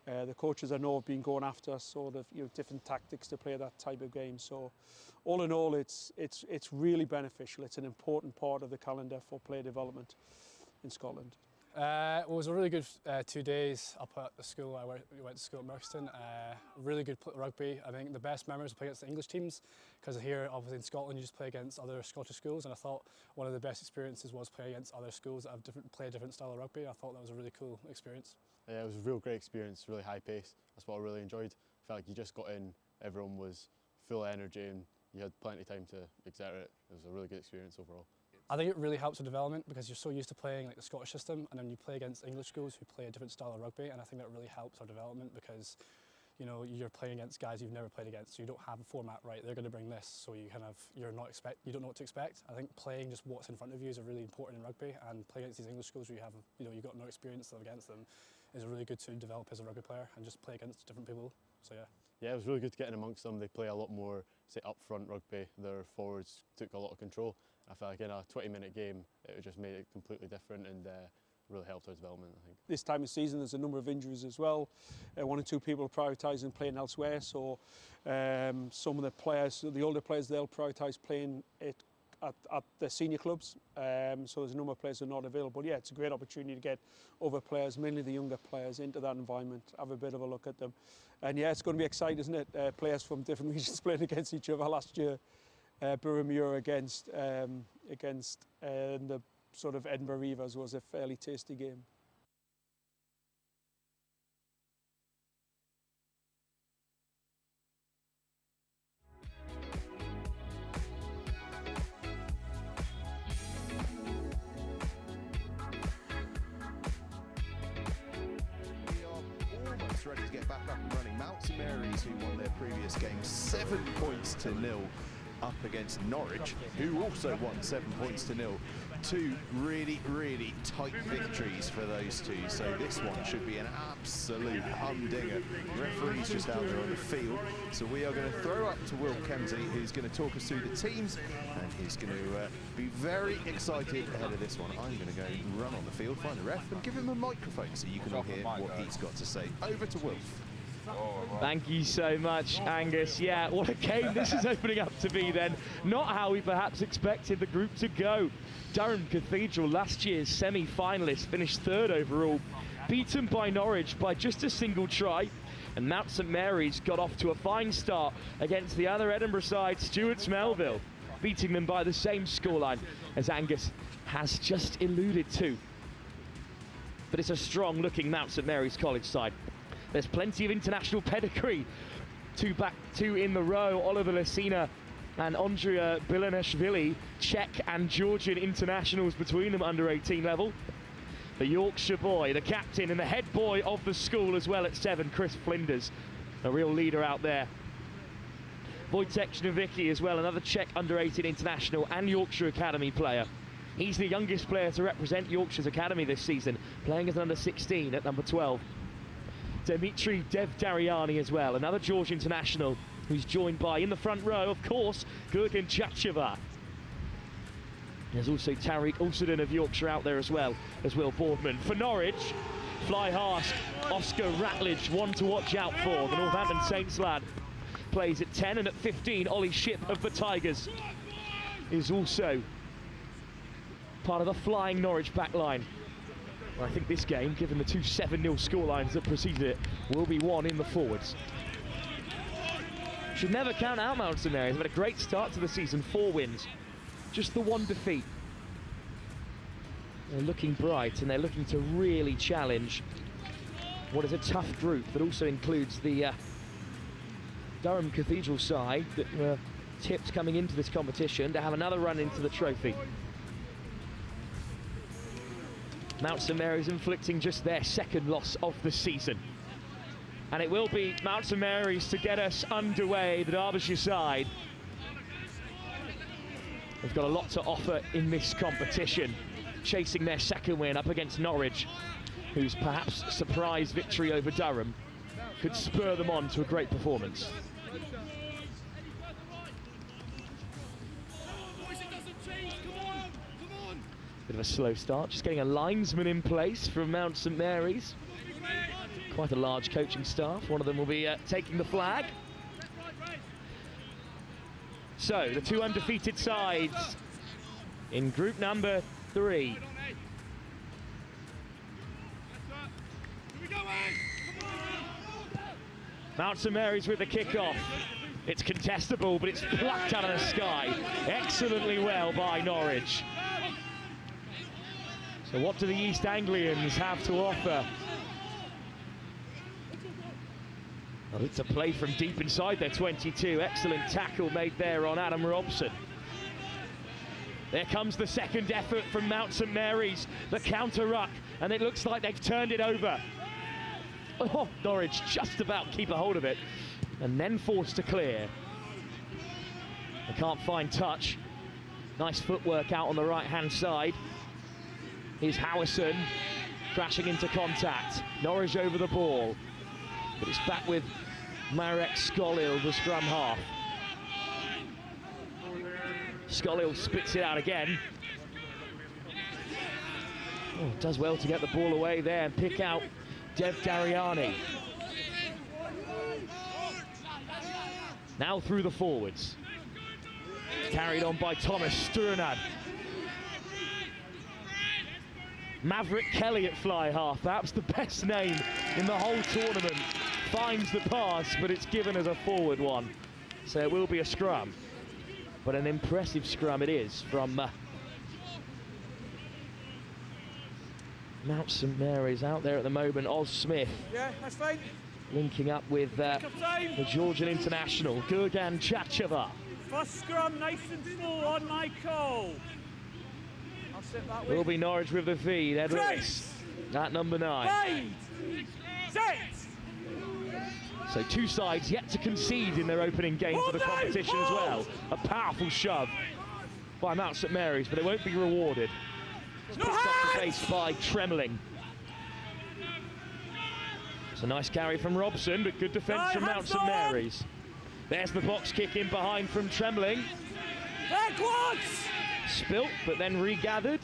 The coaches I know have been going after sort of different tactics to play that type of game. So all in all, it's really beneficial. It's an important part of the calendar for player development in Scotland. Well, it was a really good 2 days up at the school. We went to school at Merkon. Really good rugby. I think the best memories were playing against the English teams, because here, obviously in Scotland, you just play against other Scottish schools, and I thought one of the best experiences was playing against other schools that have play a different style of rugby. I thought that was a really cool experience. Yeah, it was a real great experience, really high pace. That's what I really enjoyed. I felt like you just got in, everyone was full of energy, and you had plenty of time to exert it. It was a really good experience overall. I think it really helps with development, because you're so used to playing like the Scottish system, and then you play against English schools who play a different style of rugby, and I think that really helps our development, because you're playing against guys you've never played against, so you don't have a format right. They're going to bring this, so you don't know what to expect. I think playing just what's in front of you is really important in rugby, and playing against these English schools where you've got no experience against them is really good to develop as a rugby player and just play against different people. So yeah. Yeah, it was really good to get in amongst them. They play a lot more, say, up-front rugby. Their forwards took a lot of control. I felt like in a 20-minute game, it just made it completely different and really helped our development, I think. This time of season, there's a number of injuries as well. 1 or 2 people are prioritising playing elsewhere, so some of the players, the older players, they'll prioritise playing it at the senior clubs. So there's a number of players who are not available. Yeah, it's a great opportunity to get other players, mainly the younger players, into that environment, have a bit of a look at them. And yeah, it's going to be exciting, isn't it? Players from different regions playing against each other. Last year, Boroughmuir against the sort of Edinburgh Reavers was a fairly tasty game. Ready to get back up and running. Mount St Mary's, who won their previous game 7 points to 0 up against Norwich, who also won 7 points to 0. 2 really, really tight victories for those two. So this one should be an absolute humdinger. The referee's just out there on the field. So we are going to throw up to Will Kemsley, who's going to talk us through the teams, and he's going to be very excited ahead of this one. I'm going to go run on the field, find the ref, and give him a microphone so you can all hear what he's got to say. Over to Wilf. Thank you so much, Angus. Yeah, what a game this is opening up to be then. Not how we perhaps expected the group to go. Durham Cathedral, last year's semi-finalist, finished 3rd overall, beaten by Norwich by just a single try. And Mount St Mary's got off to a fine start against the other Edinburgh side, Stewart's Melville, beating them by the same scoreline as Angus has just alluded to. But it's a strong-looking Mount St Mary's College side. There's plenty of international pedigree. 2 in the row, Oliver Lesina and Andrea Bilanishvili, Czech and Georgian internationals between them under 18 level. The Yorkshire boy, the captain and the head boy of the school as well at 7, Chris Flinders, a real leader out there. Wojtek Nowicki as well, another Czech under 18 international and Yorkshire Academy player. He's the youngest player to represent Yorkshire's Academy this season, playing as an under 16 at number 12. Dimitri Devdariani as well, another Georgian international, who's joined by, in the front row, of course, Gurgen Chacheva. There's also Tariq Ulsadin of Yorkshire out there as well, as Will Boardman. For Norwich, Fly Harsk, Oscar Ratledge, one to watch out for. The Northampton Saints lad plays at 10, and at 15, Ollie Shipp of the Tigers is also part of the flying Norwich backline. I think this game, given the 2 7-0 scorelines that preceded it, will be won in the forwards. Should never count out Mount St Mary's. They've had a great start to the season, 4 wins. Just the 1 defeat. They're looking bright, and they're looking to really challenge what is a tough group that also includes the Durham Cathedral side that were tipped coming into this competition to have another run into the trophy. Mount St Mary's inflicting just their second loss of the season. And it will be Mount St Mary's to get us underway, the Derbyshire side. They've got a lot to offer in this competition, chasing their second win up against Norwich, whose perhaps surprise victory over Durham could spur them on to a great performance. Bit of a slow start, just getting a linesman in place from Mount St Mary's. Quite a large coaching staff. One of them will be taking the flag. So, the two undefeated sides in group number 3. Mount St Mary's with the kick-off. It's contestable, but it's plucked out of the sky. Excellently well by Norwich. So what do the East Anglians have to offer? Well, it's a play from deep inside their 22. Excellent tackle made there on Adam Robson. There comes the second effort from Mount St Mary's, the counter-ruck, and it looks like they've turned it over. Oh, Norwich just about keep a hold of it, and then forced to clear. They can't find touch. Nice footwork out on the right-hand side. Here's Howison crashing into contact. Norwich over the ball, but it's back with Marek Skolil, the scrum half. Skolil spits it out again. Oh, does well to get the ball away there and pick out Dev Dariani. Now through the forwards. Carried on by Thomas Stewart. Maverick Kelly at fly half, perhaps the best name in the whole tournament. Finds the pass, but it's given as a forward one. So it will be a scrum. But an impressive scrum it is from Mount St Mary's out there at the moment. Oz Smith. Yeah, that's fine. Linking up with the Georgian international, Gurgan Chacheva. First scrum, nice and slow on my call. I'll sit that way. Will be Norwich with the feed. Ed Lewis at number 9. Wide. Set. So two sides yet to concede in their opening game for the competition as well. A powerful shove by Mount St Mary's, but it won't be rewarded. It's picked up the base by Trembling. It's a nice carry from Robson, but good defence from Mount St Mary's. There's the box kick in behind from Trembling. Backwards! Spilt, but then regathered.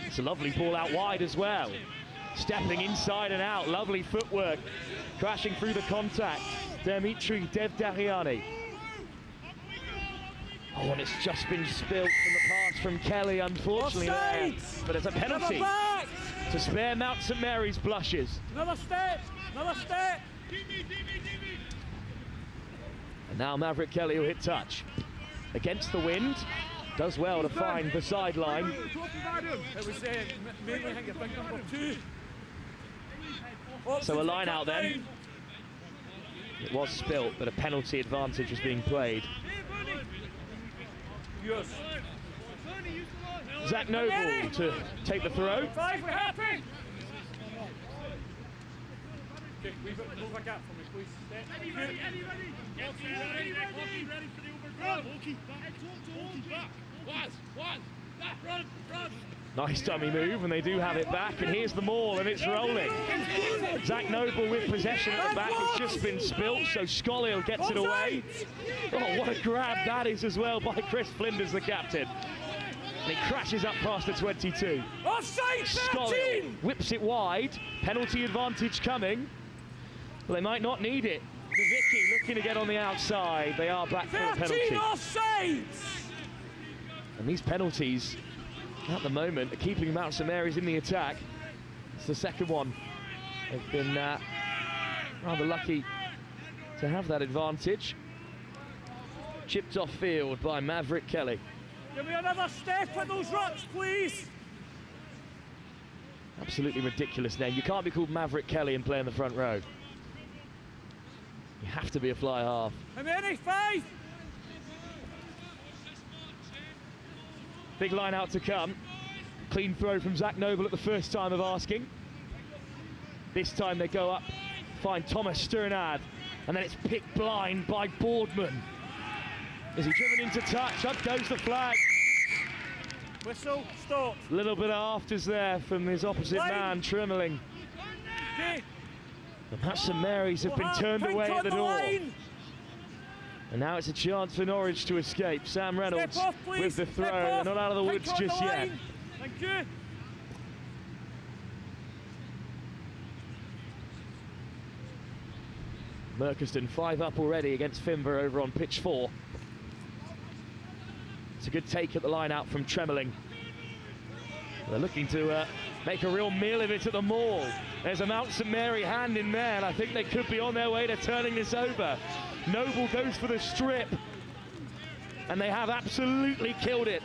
It's a lovely ball out wide as well. Stepping inside and out, lovely footwork. Crashing through the contact, Dev Dariani. Oh, and it's just been spilt from the pass from Kelly, unfortunately there. But it's a penalty to spare Mount St Mary's blushes. Another step, another step. And now Maverick Kelly will hit touch. Against the wind, does well to find the sideline. It was mainly, I think, a big number 2. So a line out then. It was spilt, but a penalty advantage was being played. Yes. Zach Noble to take the throw. 5, we're happy. Okay, move a gap for me, please. Eddie ready. Ready for the overrun. Talk back. Run. Nice dummy move, and they do have it back, and here's the maul, and it's rolling. Zach Noble with possession at the back. It's just been spilt, so Skolil gets it away. Oh, what a grab that is as well by Chris Flinders, the captain. And he crashes up past the 22. Offside, Skolil whips it wide. Penalty advantage coming. Well, they might not need it. The Vicky looking to get on the outside. They are back for a penalty. Offsides! And these penalties, at the moment, are keeping Mount St Mary's in the attack. It's the second one. They've been rather lucky to have that advantage. Chipped off field by Maverick Kelly. Give me another step at those rucks, please. Absolutely ridiculous name. You can't be called Maverick Kelly and play in the front row. You have to be a fly half. How many? 5? Big line out to come. Clean throw from Zach Noble at the first time of asking. This time they go up, find Thomas Stewart, and then it's picked blind by Boardman. Is he driven into touch? Up goes the flag. Whistle, stop. Little bit of afters there from his opposite man, Tremelling. Okay. And that's St Mary's have been turned away at the door. Line. And now it's a chance for Norwich to escape. Sam Reynolds Off, with the throw. They're not out of the woods just yet. Thank you. Merkon 5 up already against Finver over on pitch 4. It's a good take at the line out from Tremelling. They're looking to make a real meal of it at the maul. There's a Mount St Mary hand in there, and I think they could be on their way to turning this over. Noble goes for the strip, and they have absolutely killed it.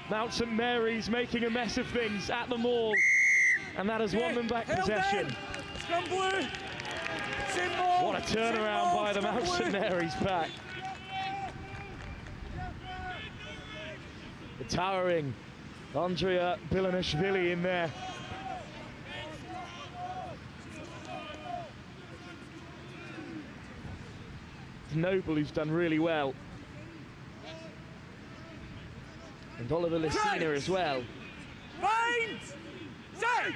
Mount St Mary's making a mess of things at the maul, and that has won them back possession. Scrum blue. What a turnaround by the Mount St Mary's pack. The towering Andrea Bilanishvili in there. Noble, who's done really well. And Oliver Lacina as well. Find! Set!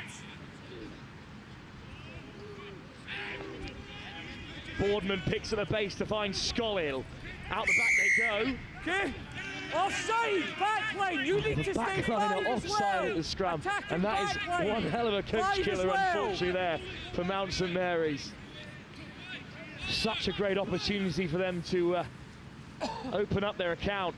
Boardman picks at the base to find Scolhill. Out the back they go. Okay. Offside, backline, you need to stay Backline are offside at the scrum, and that is one hell of a coach killer, unfortunately, there for Mount St Mary's. Such a great opportunity for them to open up their account.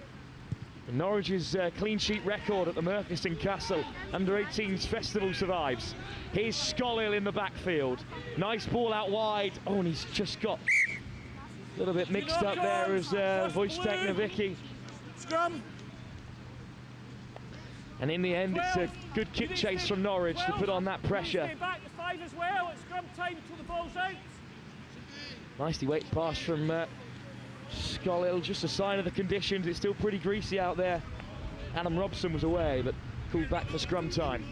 And Norwich's clean sheet record at the Merkon Castle under-18s festival survives. Here's Scolhill in the backfield. Nice ball out wide. Oh, and he's just got a little bit mixed up there as Wojtek Nowicki. Scrum. And in the end, it's a good kick chase from Norwich to put on that pressure. Stay back to 5 as well. It's scrum time until the ball's out. Nicely weight pass from Scolhill, just a sign of the conditions. It's still pretty greasy out there. Adam Robson was away, but called back for scrum time.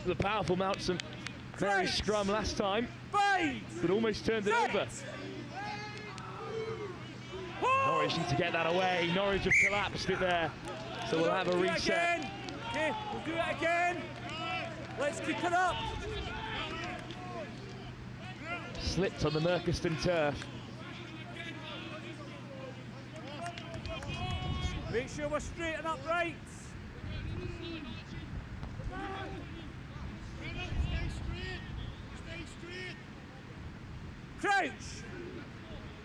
The powerful Mount St Mary's scrum last time, but almost turned it over. Norwich need to get that away. Norwich have collapsed it there, so we'll have a reset. Okay, we'll do it again. Let's keep it up. Slipped on the Merkon turf. Make sure we're straight and upright. Crouch.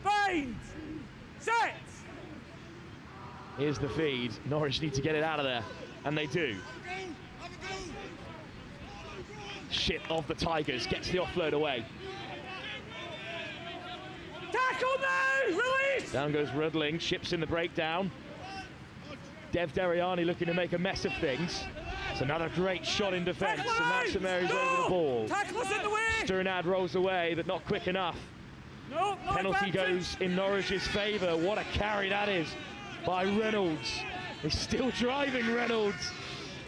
Bind. Set. Here's the feed. Norwich need to get it out of there, and they do. Shit of the Tigers gets the offload away. Tackle now! Release! Down goes Rudling, Ships in the breakdown. Dev Deriani looking to make a mess of things. It's another great shot in defence, and Mount St Mary's over the ball. Tackle us in the way! Sternad rolls away, but not quick enough. No, penalty goes in Norwich's favour. What a carry that is by Reynolds. He's still driving, Reynolds.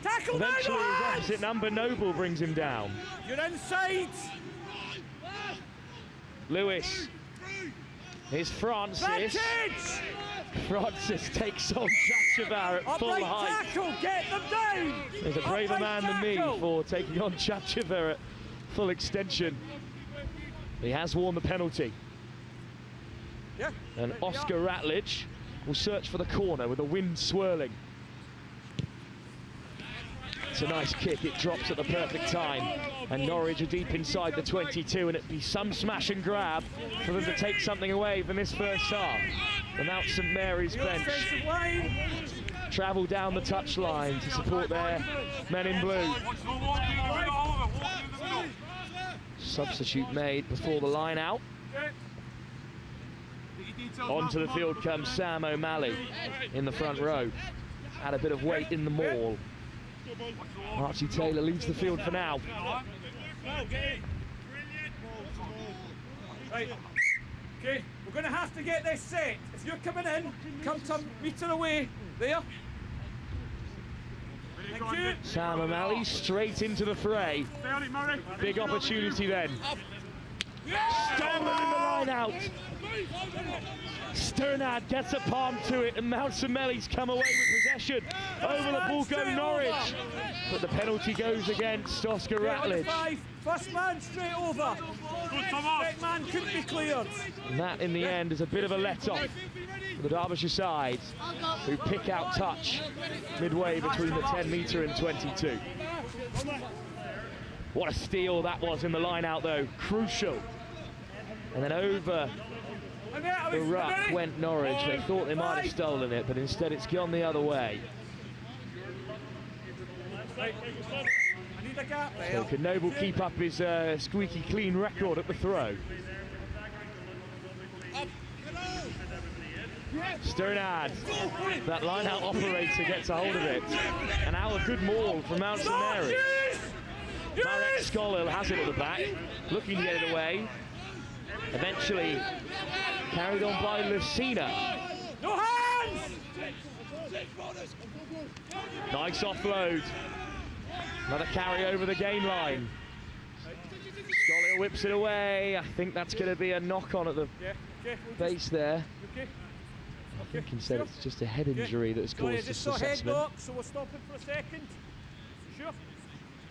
Tackle eventually his opposite number, Noble, brings him down. You're inside. Lewis. Here's Francis. Francis takes on Chachavar at full height. Tackle, get them down. There's a braver man than me for taking on Chachavar at full extension. He has won the penalty. Yeah. And Oscar Ratledge will search for the corner with the wind swirling. It's a nice kick, it drops at the perfect time. And Norwich are deep inside the 22, and it'd be some smash and grab for them to take something away from this first half. The Mount St Mary's bench travel down the touchline to support their men in blue. Substitute made before the line out. Onto the field comes Sam O'Malley in the front row. Had a bit of weight in the maul. Archie Taylor leaves the field for now. Right. Okay, we're going to have to get this set. If you're coming in, come to a metre away. There. Sam O'Malley straight into the fray. Big opportunity then. Stolen in the line out. Sternad gets a palm to it, and Mount St Melly's come away with possession. Over the ball go Norwich, but the penalty goes against Oscar Ratledge. First man straight over. Second man couldn't be cleared. And that in the end is a bit of a let-off for the Derbyshire side, who pick out touch midway between the 10-metre and 22. What a steal that was in the line out though, crucial. And then over the ruck went Norwich. They thought they might have stolen it, but instead it's gone the other way. So can Noble keep up his squeaky clean record at the throw? Sternad, that line-out operator, gets a hold of it. And now a good maul from Mount St Mary. Marek Skolil has it at the back, looking to get it away. Eventually carried on by Lucina. No hands! Nice offload. Another carry over the gain line. Skolil whips it away. I think that's going to be a knock-on at the base there. I think instead it's just a head injury that's caused this assessment. Head so we're stopping for a second. Sure.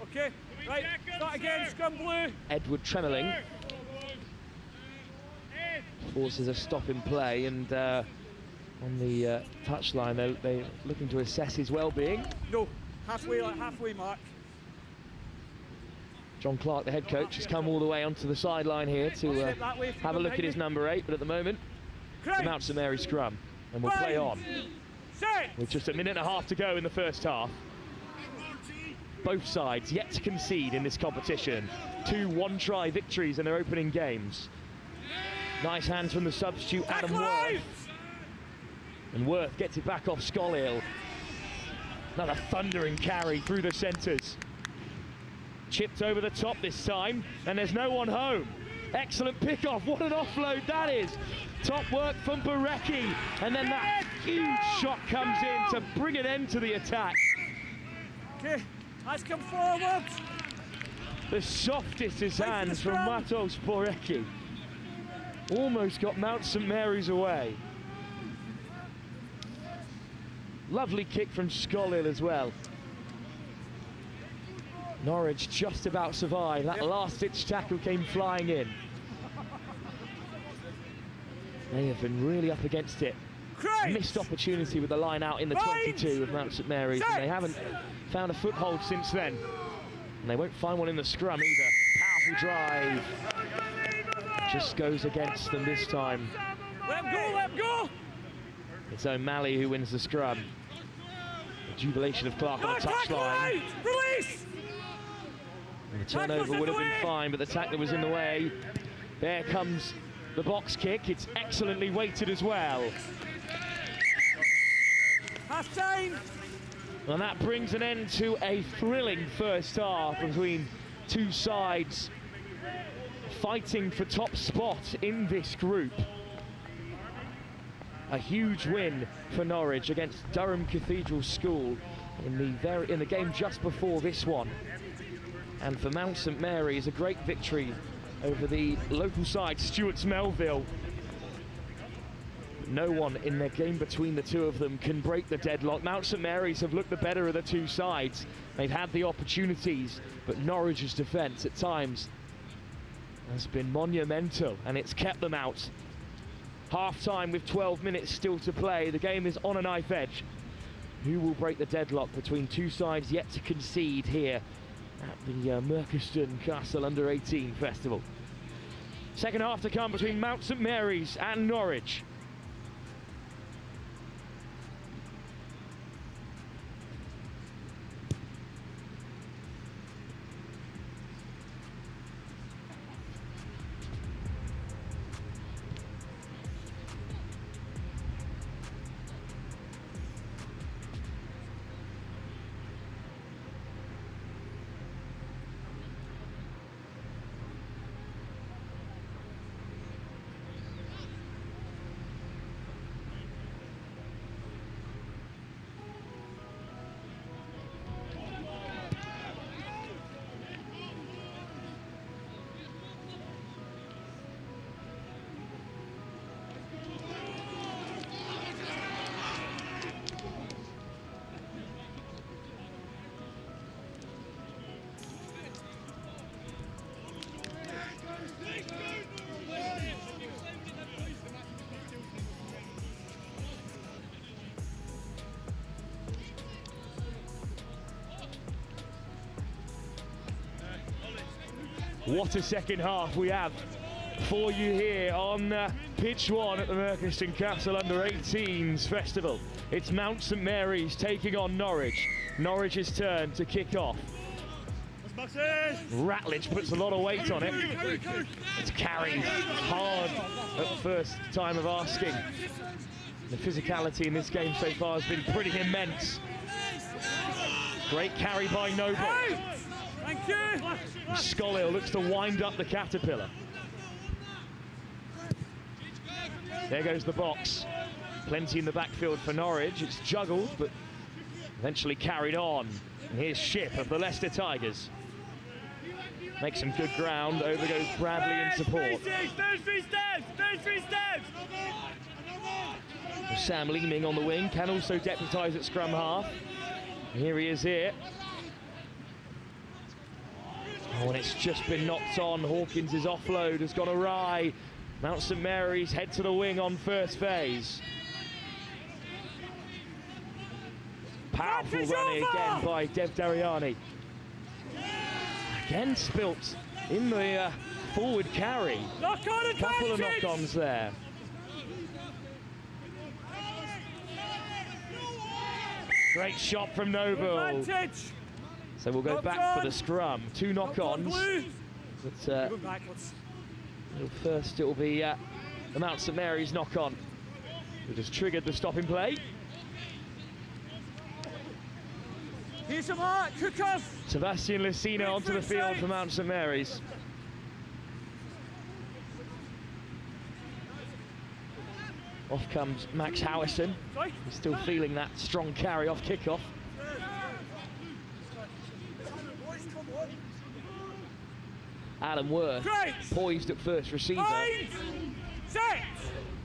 Okay, right, start again, scrum blue. Edward Tremelling forces a stop in play, and on the touchline they're looking to assess his well-being. No, halfway mark. John Clark, the head coach, has come all the way onto the sideline here to have a look at his number 8, but at the moment it's Mount St Mary scrum, and we'll play on. With just a minute and a half to go in the first half. Both sides yet to concede in this competition. 2 one-try victories in their opening games. Nice hands from the substitute Adam Worth. And Worth gets it back off Skolil. Another thundering carry through the centres. Chipped over the top this time, and there's no one home. Excellent pick-off, what an offload that is. Top work from Barecki, and then that huge shot comes in to bring an end to the attack. Okay, let's come forward. The softest his hands from Matos Barecki. Almost got Mount St Mary's away. Lovely kick from Skolil as well. Norwich just about survived. That last-ditch tackle came flying in. They have been really up against it. Missed opportunity with the line out in the 22 of Mount St Mary's, and they haven't found a foothold since then. And they won't find one in the scrum either. Powerful drive. Just goes against them this time. Let him go, let him go! It's O'Malley who wins the scrum. The jubilation of Clark on the touchline. Release! And the turnover would have been fine, but the tackler was in the way. There comes the box kick. It's excellently weighted as well. Half time! And that brings an end to a thrilling first half between two sides fighting for top spot in this group. A huge win for Norwich against Durham Cathedral School in the game just before this one. And for Mount St Mary's, a great victory over the local side, Stewart's Melville. No one in their game between the two of them can break the deadlock. Mount St Mary's have looked the better of the two sides. They've had the opportunities, but Norwich's defence at times has been monumental, and it's kept them out. Half-time with 12 minutes still to play. The game is on a knife edge. Who will break the deadlock between two sides yet to concede here at the Merkon Castle Under-18 Festival? Second half to come between Mount St Mary's and Norwich. What a second half we have for you here on pitch 1 at the Merkon Castle Under-18s Festival. It's Mount St Mary's taking on Norwich. Norwich's turn to kick off. Ratledge puts a lot of weight on it. It's carried hard at the first time of asking. The physicality in this game so far has been pretty immense. Great carry by Noble. Thank you. Scarra looks to wind up the Caterpillar. There goes the box. Plenty in the backfield for Norwich. It's juggled, but eventually carried on. And here's Ship of the Leicester Tigers. Makes some good ground. Over goes Bradley in support. Sam Leeming on the wing, can also deputise at scrum half. Here he is here. Oh, and it's just been knocked on. Hawkins' offload has gone awry. Mount St Mary's head to the wing on first phase. Powerful running again by Dev Dariani. Again spilt in the forward carry. Couple of knock-ons there. Great shot from Noble. So we'll go back for the scrum. 2 knock-ons. But first it will be the Mount St Mary's knock-on. It has triggered the stopping play. Here's a mark, cook-off. Sebastian Lucina onto the field for Mount St Mary's. Off comes Max Howison. He's still feeling that strong carry off kickoff. Allan Worth poised at first receiver.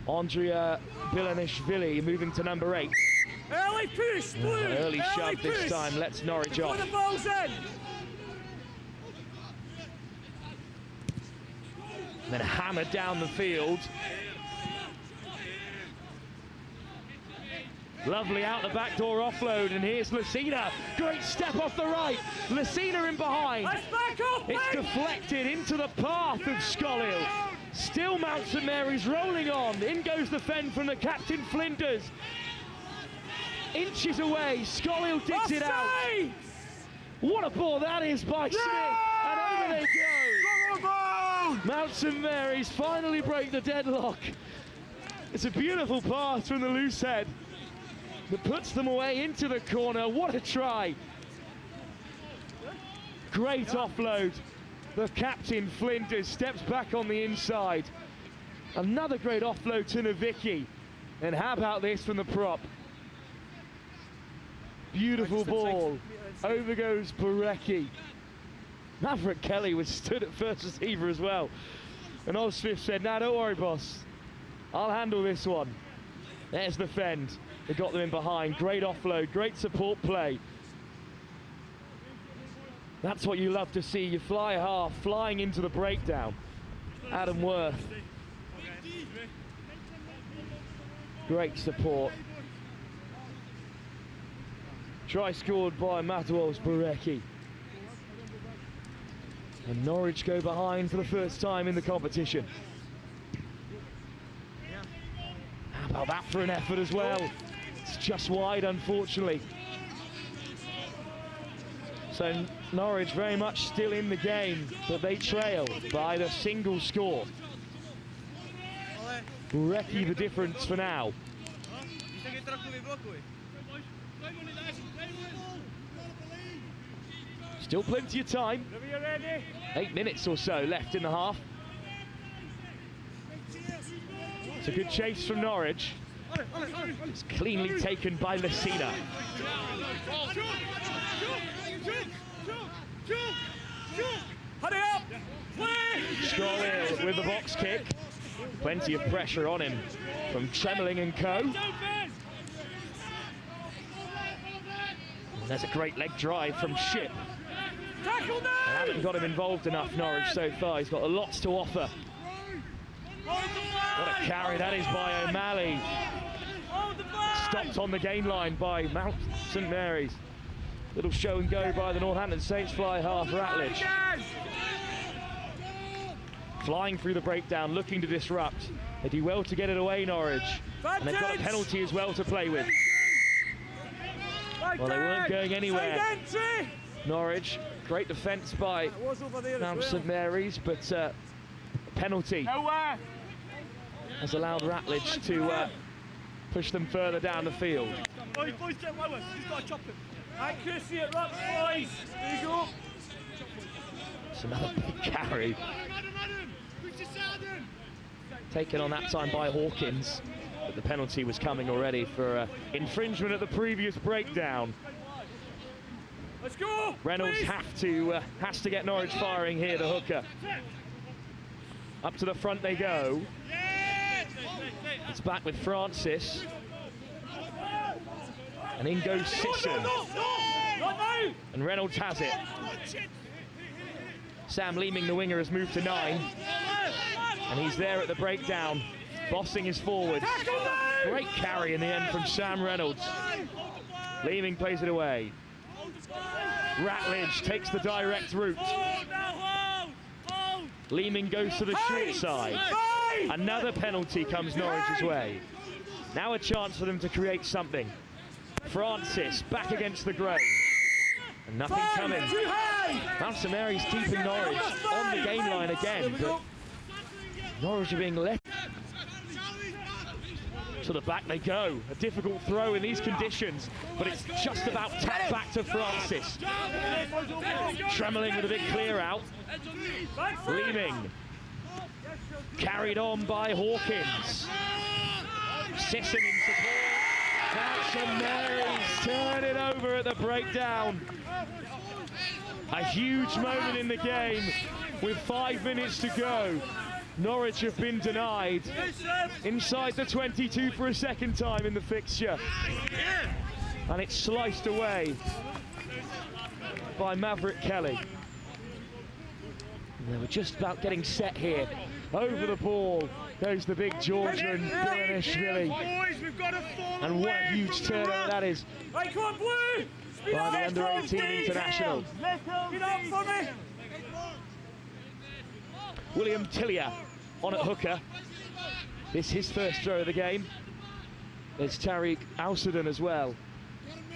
Andrea Bilanishvili moving to number 8. Early push, Blue. Early shove this time, lets Norwich off. The ball's in. And then hammered down the field. Lovely out the back door offload, and here's Lucina. Great step off the right. Lucina in behind. It's deflected into the path of Scarra. Still Mount St Mary's rolling on. In goes the fend from the captain Flinders. Inches away, Scarra digs it out. What a ball that is by Smith. And over they go. Mount St Mary's finally break the deadlock. It's a beautiful pass from the loose head that puts them away into the corner. What a try. Great offload. The captain Flinders steps back on the inside. Another great offload to Nowicki. And how about this from the prop? Beautiful ball. Over goes Borecki. Maverick Kelly was stood at first receiver as well. And Oz Smith said, "Nah, don't worry, boss. I'll handle this one." There's the fend. They got them in behind. Great offload, great support play. That's what you love to see. You fly half, flying into the breakdown. Adam Worth. Great support. Try scored by Mateusz Borecki. And Norwich go behind for the first time in the competition. How about that for an effort as well? It's just wide, unfortunately. So Norwich very much still in the game, but they trail by the single score. Borecki the difference for now. Still plenty of time. 8 minutes or so left in the half. It's a good chase from Norwich. It's cleanly taken by Lucina. Hurry up! Scarra with the box kick. Plenty of pressure on him from Tremeling and co. And there's a great leg drive from Ship. They haven't got him involved enough, Norwich, so far. He's got lots to offer. What a carry that is by O'Malley. Stopped on the gain line by Mount St Mary's. Little show and go by the Northampton Saints fly half Ratledge. flying through the breakdown, looking to disrupt. They do well to get it away, Norwich. And they've got a penalty as well to play with. Well, they weren't going anywhere. Norwich, great defence by Mount St Mary's, but penalty has allowed Ratledge to push them further down the field. Accuracy at rucks, boys. There you go. It's another big carry. Taken on that time by Hawkins, but the penalty was coming already for infringement at the previous breakdown. Let's go. Reynolds has to get Norwich firing here, the hooker. Up to the front they go. It's back with Francis. And in goes Sisson. And Reynolds has it. Sam Leeming, the winger, has moved to 9. And he's there at the breakdown, bossing his forwards. Great carry in the end from Sam Reynolds. Leeming plays it away. Ratledge takes the direct route. Leeming goes to the short side. Another penalty comes Norwich's way. Now a chance for them to create something. Francis back against the grain. And nothing coming. Mount St Mary's keeping Norwich on the game line again, but Norwich are being left. To the back they go. A difficult throw in these conditions, but it's just about tapped back to Francis. Tremelling with a big clear out. Leeming. Carried on by Hawkins. Sisson in support. Mount St Mary's turn it over at the breakdown. A huge moment in the game with 5 minutes to go. Norwich have been denied inside the 22 for a second time in the fixture. And it's sliced away by Maverick Kelly. And they were just about getting set here. Over the ball goes the big Georgian Bilanishvili. And what a huge turnover that is by the under-18 international. William Tillier on at hooker. This is his first throw of the game. There's Tariq Alcedon as well.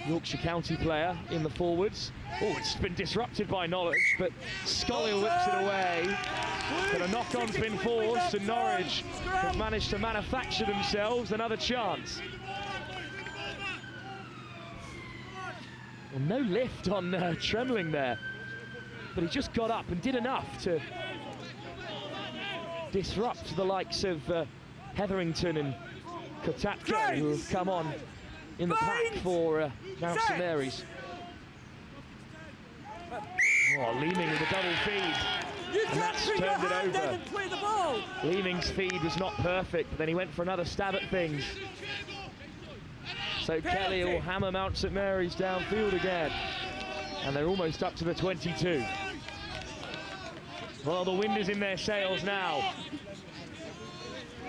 Yorkshire County player in the forwards. Oh, it's been disrupted by Norwich, but Scully whips it away. But a knock-on's been forced, and Norwich have managed to manufacture themselves another chance. Well, no lift on Tremelling there, but he just got up and did enough to disrupt the likes of Hetherington and Kotatka, who have come on in the pack for Mount St Mary's. Oh, Leeming with a double feed, and that's turned it over. Leeming's feed was not perfect, but then he went for another stab at things. So Kelly will hammer Mount St Mary's downfield again, and they're almost up to the 22. Well, the wind is in their sails now.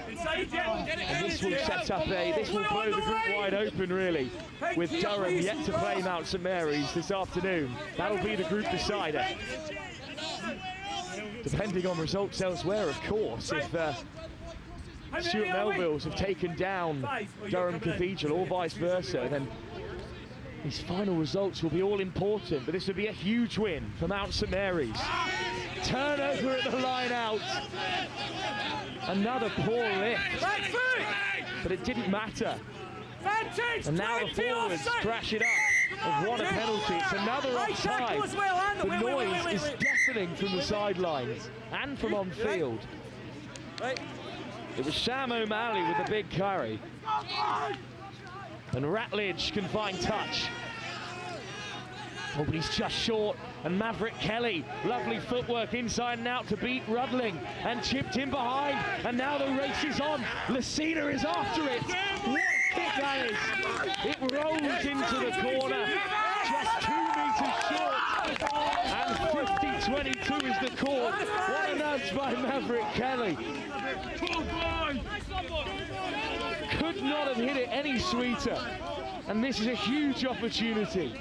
And this will set up this will blow the group wide open, really, with Durham yet to play Mount St Mary's this afternoon. That'll be the group decider. Depending on results elsewhere, of course, if Stuart Melvilles have taken down Durham Cathedral or vice versa, then these final results will be all important, but this would be a huge win for Mount St Mary's. Turnover at the line out. Another poor lift, but it didn't matter. And now the forwards crash it up. They've won a penalty. It's another offside. The noise is deafening from the sidelines and from on field. It was Sam O'Malley with the big carry. And Ratledge can find touch. Oh, but he's just short. And Maverick Kelly, lovely footwork inside and out to beat Rudling, and chipped in behind. And now the race is on. Lucina is after it. What a kick that is. It rolls into the corner, just 2 meters short. And 50-22 is the call. What a nudge by Maverick Kelly. Could not have hit it any sweeter. And this is a huge opportunity.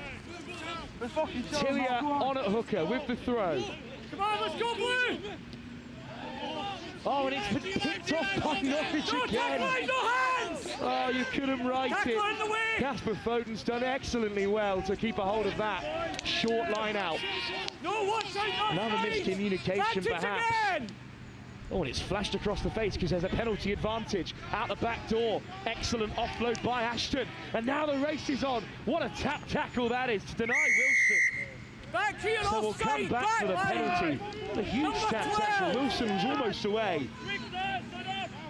Tillier on at hooker with the throw. Come on, let's go, Blue! Oh, and it's been picked off by Norwich again. Oh, you couldn't write it. Casper Foden's done excellently well to keep a hold of that short line out. Another miscommunication perhaps. Oh, and it's flashed across the face because there's a penalty advantage out the back door. Excellent offload by Ashton. And now the race is on. What a tap tackle that is to deny Wilson. So we'll come back for the penalty. A huge tap tackle. Wilson was almost away.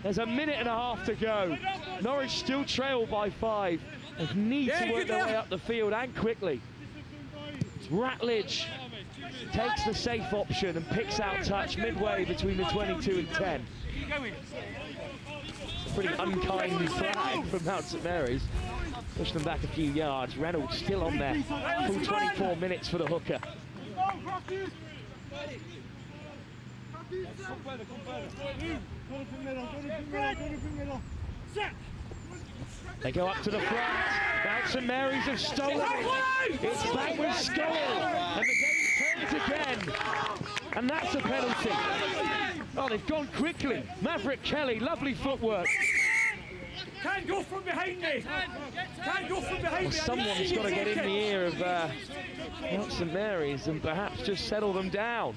There's a minute and a half to go. Norwich still trail by 5. They need to work their way up the field and quickly. Ratledge takes the safe option and picks out touch midway between the 22 and 10. It's a pretty unkind flag from Mount St Mary's. Push them back a few yards. Reynolds still on there. Full 24 minutes for the hooker. They go up to the front. Mount St Mary's have stolen it. It's back with Scarra. And the game turns again. And that's a penalty. Oh, they've gone quickly. Maverick Kelly, lovely footwork. Can't go from behind me. Can't go from behind me. Someone's got to get in the ear of Mount St Mary's and perhaps just settle them down.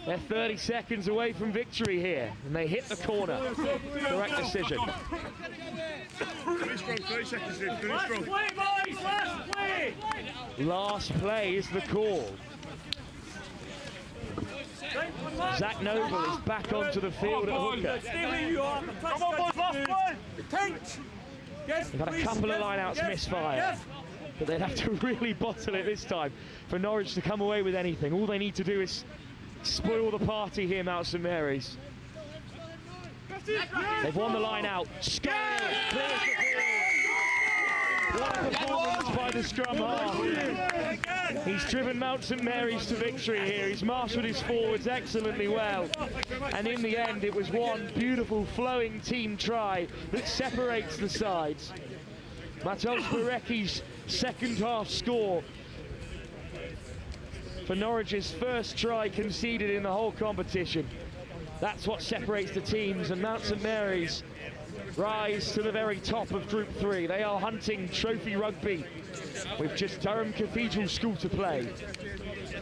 They're 30 seconds away from victory here, and they hit the corner. Correct decision. Finish strong, 30 seconds in, finish strong. Last play, boys, last play! Last play is the call. Zach Noble is back onto the field at hooker. Stay where you are. Come on, boys, last play! They've had a couple of line-outs misfire, but they'd have to really bottle it this time for Norwich to come away with anything. All they need to do is spoil the party here, Mount St Mary's. They've won the line out. Scarra clears the field. What a performance by the scrum half. He's driven Mount St Mary's to victory here. He's marshalled his forwards excellently well. And in the end, it was one beautiful flowing team try that separates the sides. Mateusz Barecki's second half score for Norwich's first try conceded in the whole competition. That's what separates the teams, and Mount St Mary's rise to the very top of Group 3. They are hunting trophy rugby with just Durham Cathedral School to play.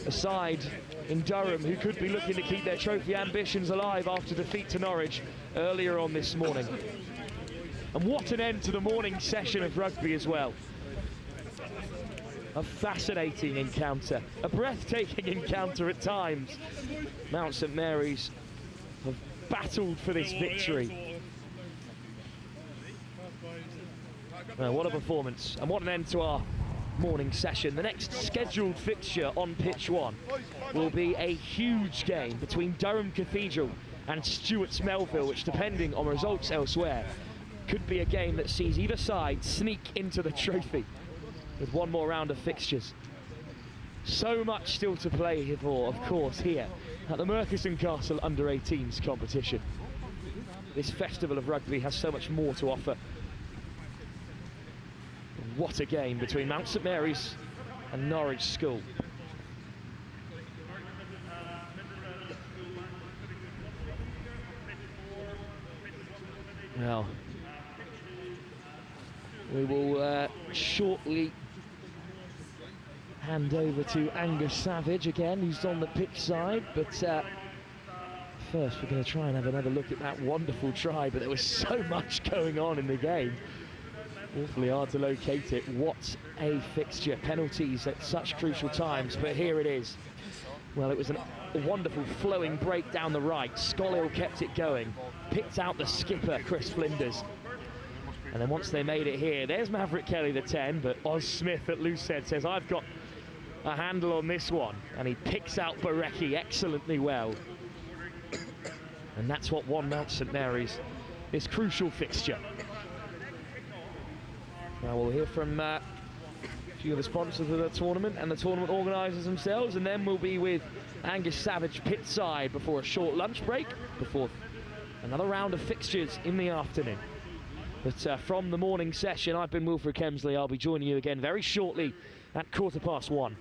A side in Durham who could be looking to keep their trophy ambitions alive after defeat to Norwich earlier on this morning. And what an end to the morning session of rugby as well. A fascinating encounter, a breathtaking encounter at times. Mount St Mary's have battled for this victory. What a performance, and what an end to our morning session. The next scheduled fixture on pitch 1 will be a huge game between Durham Cathedral and Stewart's Melville, which, depending on results elsewhere, could be a game that sees either side sneak into the trophy with one more round of fixtures. So much still to play for, of course, here at the Merkon Castle Under-18s competition. This festival of rugby has so much more to offer. What a game between Mount St Mary's and Norwich School. Well, we will shortly hand over to Angus Savage again, who's on the pitch side, but first we're going to try and have another look at that wonderful try, but there was so much going on in the game. Awfully hard to locate it. What a fixture. Penalties at such crucial times, but here it is. Well, it was a wonderful flowing break down the right. Scolhill kept it going, picked out the skipper, Chris Flinders. And then once they made it here, there's Maverick Kelly, the 10, but Oz Smith at loose head says, I've got a handle on this one. And he picks out Barecki excellently well. And that's what won Mount St Mary's this crucial fixture. Now we'll hear from a few of the sponsors of the tournament and the tournament organisers themselves, and then we'll be with Angus Savage pit side before a short lunch break, before another round of fixtures in the afternoon. But from the morning session, I've been Wilfred Kemsley. I'll be joining you again very shortly at 1:15.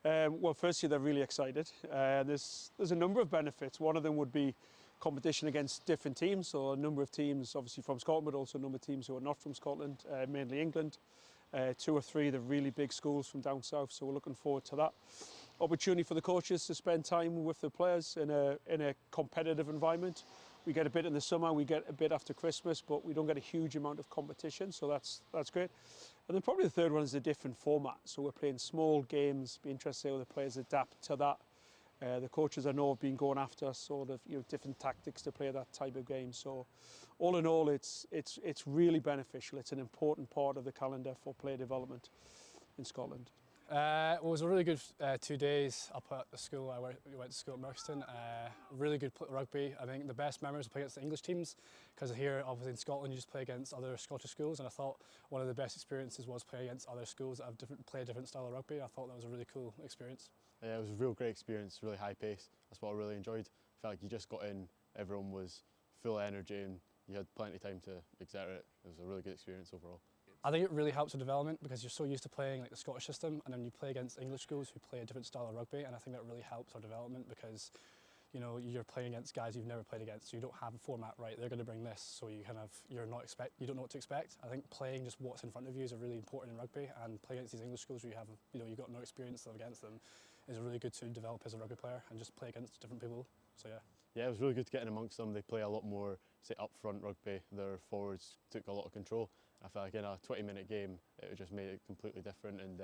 Well, firstly, they're really excited. There's a number of benefits. One of them would be competition against different teams. So a number of teams, obviously from Scotland, but also a number of teams who are not from Scotland, mainly England. 2 or 3 of the really big schools from down south. So we're looking forward to that. Opportunity for the coaches to spend time with the players in a competitive environment. We get a bit in the summer, we get a bit after Christmas, but we don't get a huge amount of competition, so that's great. And then probably the third one is a different format. So we're playing small games. Be interested to see how the players adapt to that. The coaches I know have been going after sort of different tactics to play that type of game. So all in all, it's really beneficial. It's an important part of the calendar for player development in Scotland. Well, it was a really good 2 days up at the school. We went to school at Merkon. Really good rugby. I think the best memories were playing against the English teams, because here, obviously in Scotland, you just play against other Scottish schools, and I thought one of the best experiences was playing against other schools that play a different style of rugby. I thought that was a really cool experience. Yeah, it was a real great experience, really high pace. That's what I really enjoyed. I felt like you just got in, everyone was full of energy, and you had plenty of time to exert it. It was a really good experience overall. I think it really helps the development, because you're so used to playing like the Scottish system, and then you play against English schools who play a different style of rugby, and I think that really helps our development, because you're playing against guys you've never played against, so you don't have a format right. They're going to bring this, so you don't know what to expect. I think playing just what's in front of you is really important in rugby, and playing against these English schools where you've got no experience against them is really good to develop as a rugby player and just play against different people. So yeah. Yeah, it was really good to get in amongst them. They play a lot more, say, up-front rugby. Their forwards took a lot of control. I felt like in a 20-minute game, it just made it completely different and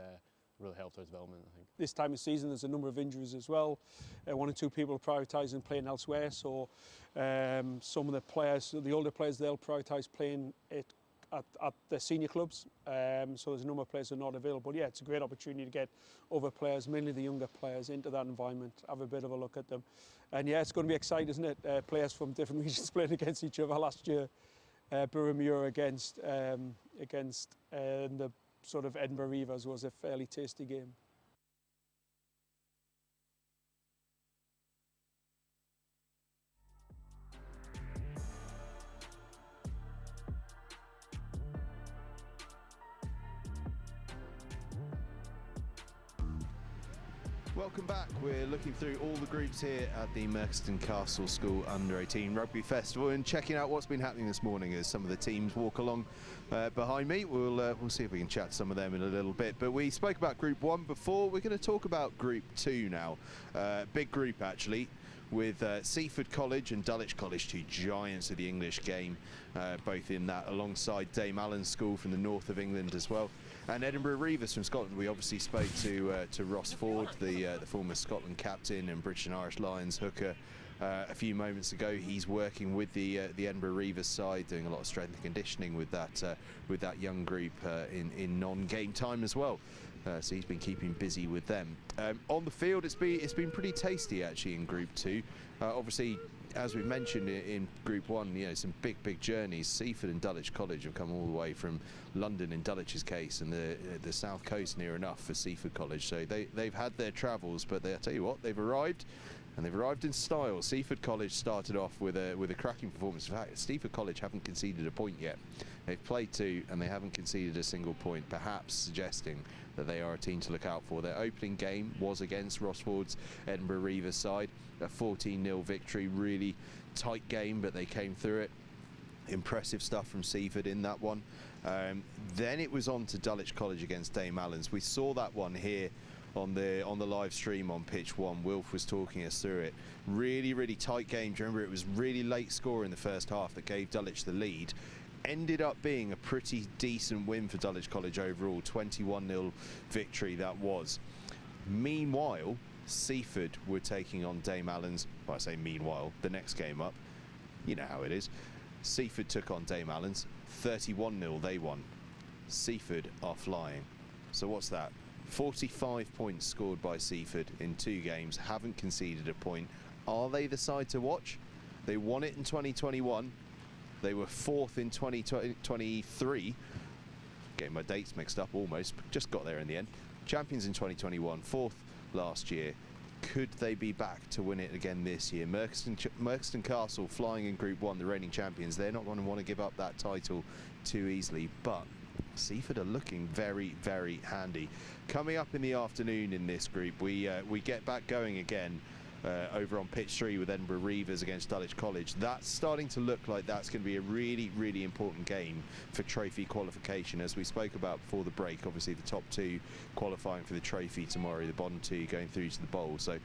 really helped our development, I think. This time of season, there's a number of injuries as well. 1 or 2 people are prioritising playing elsewhere. So some of the players, the older players, they'll prioritise playing it at the senior clubs. So there's a number of players who are not available. Yeah, it's a great opportunity to get other players, mainly the younger players, into that environment, have a bit of a look at them. And yeah, it's going to be exciting, isn't it? Players from different regions playing against each other. Last year, Boroughmuir against the sort of Edinburgh Reivers was a fairly tasty game. Welcome back. We're looking through all the groups here at the Merkon Castle School Under-18 Rugby Festival and checking out what's been happening this morning as some of the teams walk along behind me. We'll see if we can chat to some of them in a little bit. But we spoke about Group 1 before. We're going to talk about Group 2 now. Big group, actually, with Seaford College and Dulwich College, 2 giants of the English game, both in that, alongside Dame Allan School from the north of England as well. And Edinburgh Reivers from Scotland. We obviously spoke to Ross Ford, the former Scotland captain and British and Irish Lions hooker, a few moments ago. He's working with the Edinburgh Reivers side, doing a lot of strength and conditioning with that young group in non-game time as well. So he's been keeping busy with them. On the field, it's been pretty tasty actually in Group 2. Obviously, as we mentioned in Group 1, some big journeys. Seaford and Dulwich College have come all the way from London in Dulwich's case, and the south coast near enough for Seaford College. So they've had their travels, but I tell you what, they've arrived. And they've arrived in style. Seaford College started off with a cracking performance. In fact, Seaford College haven't conceded a point yet. They've played 2 and they haven't conceded a single point, perhaps suggesting that they are a team to look out for. Their opening game was against Ross Ford's Edinburgh Reivers side, a 14-0 victory, really tight game, but they came through it. Impressive stuff from Seaford in that one. Then it was on to Dulwich College against Dame Allan's. We saw that one here on the live stream on pitch 1. Wilf was talking us through it. Really tight game. Do you remember, it was really late score in the first half that gave Dulwich the lead. Ended up being a pretty decent win for Dulwich College overall. 21-0 victory that was. Meanwhile, Seaford were taking on Dame Allan's. Well, I say meanwhile, the next game up, you know how it is. Seaford took on Dame Allan's. 31-0 they won. Seaford are flying. So what's that? 45 points scored by Seaford in 2 games, haven't conceded a point. Are they the side to watch? They won it in 2021. They were 4th in 2023. Getting my dates mixed up almost, but just got there in the end. Champions in 2021, 4th last year. Could they be back to win it again this year? Merkon Castle flying in Group 1, the reigning champions. They're not going to want to give up that title too easily, but Seaford are looking very, very handy. Coming up in the afternoon in this group, we get back going again over on pitch 3 with Edinburgh Reivers against Dulwich College. That's starting to look like that's going to be a really, really important game for trophy qualification, as we spoke about before the break. Obviously the top 2 qualifying for the trophy tomorrow, the bottom 2 going through to the bowl. So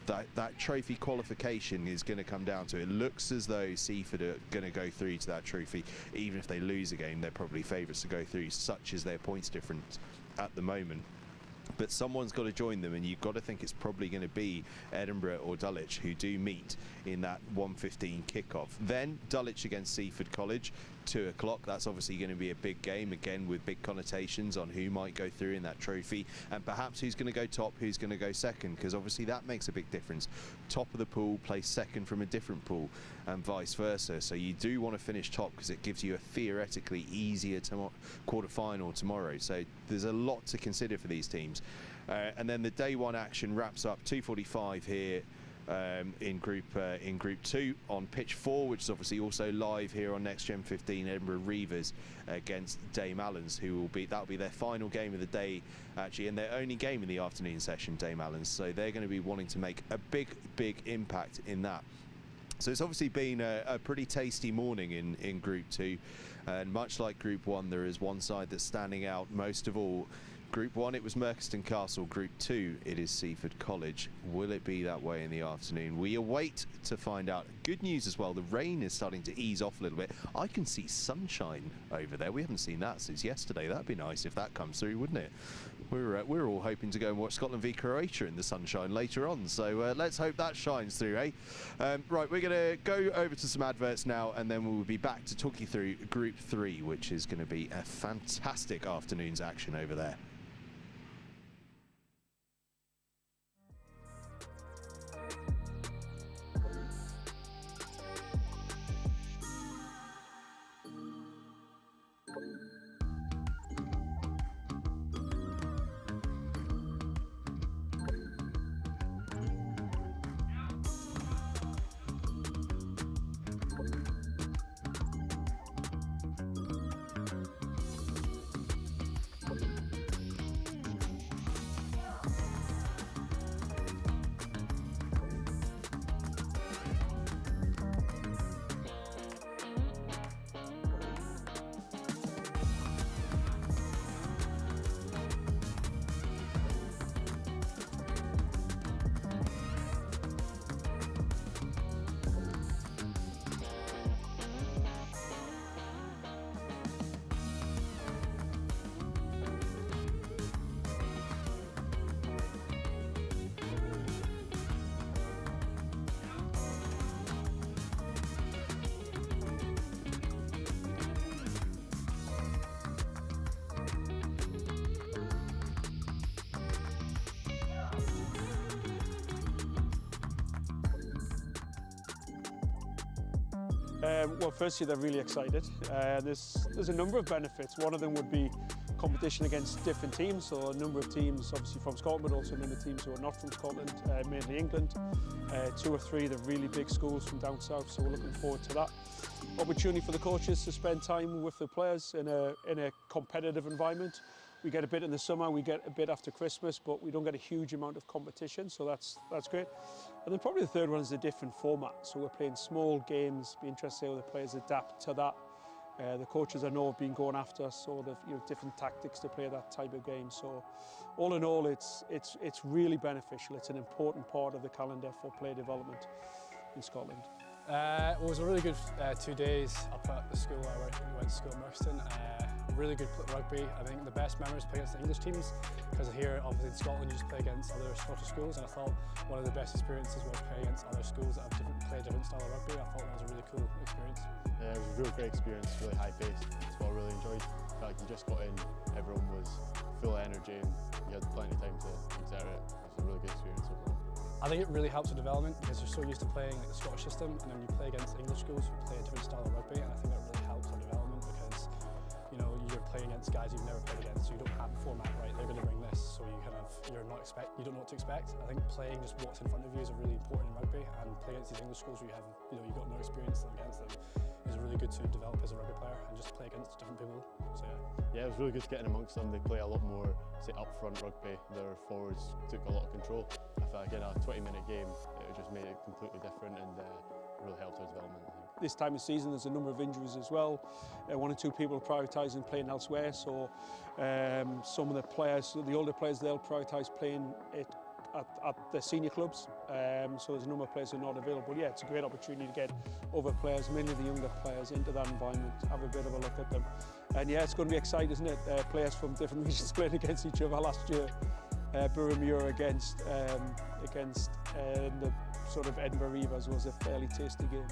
that trophy qualification is going to come down to it. It looks as though Seaford are going to go through to that trophy. Even if they lose a game, they're probably favourites to go through, such as their points difference at the moment. But someone's got to join them, and you've got to think it's probably going to be Edinburgh or Dulwich who do meet in that 1:15 kickoff. Then Dulwich against Seaford College, 2 o'clock. That's obviously going to be a big game, again with big connotations on who might go through in that trophy, and perhaps who's going to go top, who's going to go second, because obviously that makes a big difference. Top of the pool plays second from a different pool, and vice versa. So you do want to finish top because it gives you a theoretically easier quarter-final tomorrow. So there's a lot to consider for these teams. And then the day 1 action wraps up 2:45 here in Group 2 on pitch 4, which is obviously also live here on NextGen15. Edinburgh Reivers against Dame Allan's, that'll be their final game of the day actually, and their only game in the afternoon session, Dame Allan's. So they're going to be wanting to make a big impact in that. So it's obviously been a pretty tasty morning in Group 2, and much like Group 1, there is one side that's standing out most of all. Group 1, it was Merkon Castle. Group 2, it is Seaford College. Will it be that way in the afternoon? We await to find out. Good news as well, the rain is starting to ease off a little bit. I can see sunshine over there. We haven't seen that since yesterday. That'd be nice if that comes through, wouldn't it? We're all hoping to go and watch Scotland v Croatia in the sunshine later on, so let's hope that shines through, eh? Right, we're going to go over to some adverts now, and then we'll be back to talk you through Group 3, which is going to be a fantastic afternoon's action over there. Well, firstly, they're really excited. There's a number of benefits. One of them would be competition against different teams, so a number of teams obviously from Scotland, but also a number of teams who are not from Scotland, mainly England. 2 or 3 the really big schools from down south, so we're looking forward to that. Opportunity for the coaches to spend time with the players in a competitive environment. We get a bit in the summer, we get a bit after Christmas, but we don't get a huge amount of competition, so that's great. And then probably the third one is a different format. So we're playing small games, be interested to see how the players adapt to that. The coaches I know have been going after sort of different tactics to play that type of game. So all in all, it's really beneficial. It's an important part of the calendar for player development in Scotland. Well, it was a really good 2 days up at the school. I went to school in Merkon. Really good rugby. I think the best memories play against the English teams, because here obviously in Scotland you just play against other Scottish schools, and I thought one of the best experiences was playing against other schools that have play a different style of rugby. I thought that was a really cool experience. Yeah, it was a real great experience, really high paced. That's what I really enjoyed. I felt like you just got in, everyone was full of energy and you had plenty of time to exert it. It was a really good experience overall. I think it really helps with development, because you're so used to playing like the Scottish system, and then you play against English schools who play a different style of rugby, and I think that really helps our development, because you're playing playing against guys you've never played against, so you don't have a format, right? They're going to bring this, so you you don't know what to expect. I think playing just what's in front of you is really important in rugby, and playing against these English schools where you've got no experience against them is really good to develop as a rugby player and just play against different people. So yeah, it was really good getting amongst them. They play a lot more, say, up-front rugby. Their forwards took a lot of control. I felt like in a 20-minute game, it just made it completely different and really helped our development, I think. This time of season there's a number of injuries as well. One or two people are prioritising playing elsewhere, so some of the players, the older players, they'll prioritise playing at the senior clubs, so there's a number of players who are not available. Yeah, it's a great opportunity to get other players, mainly the younger players, into that environment, have a bit of a look at them. And yeah, it's going to be exciting, isn't it? Players from different regions playing against each other. Last year, Boroughmuir against the sort of Edinburgh Reavers was a fairly tasty game.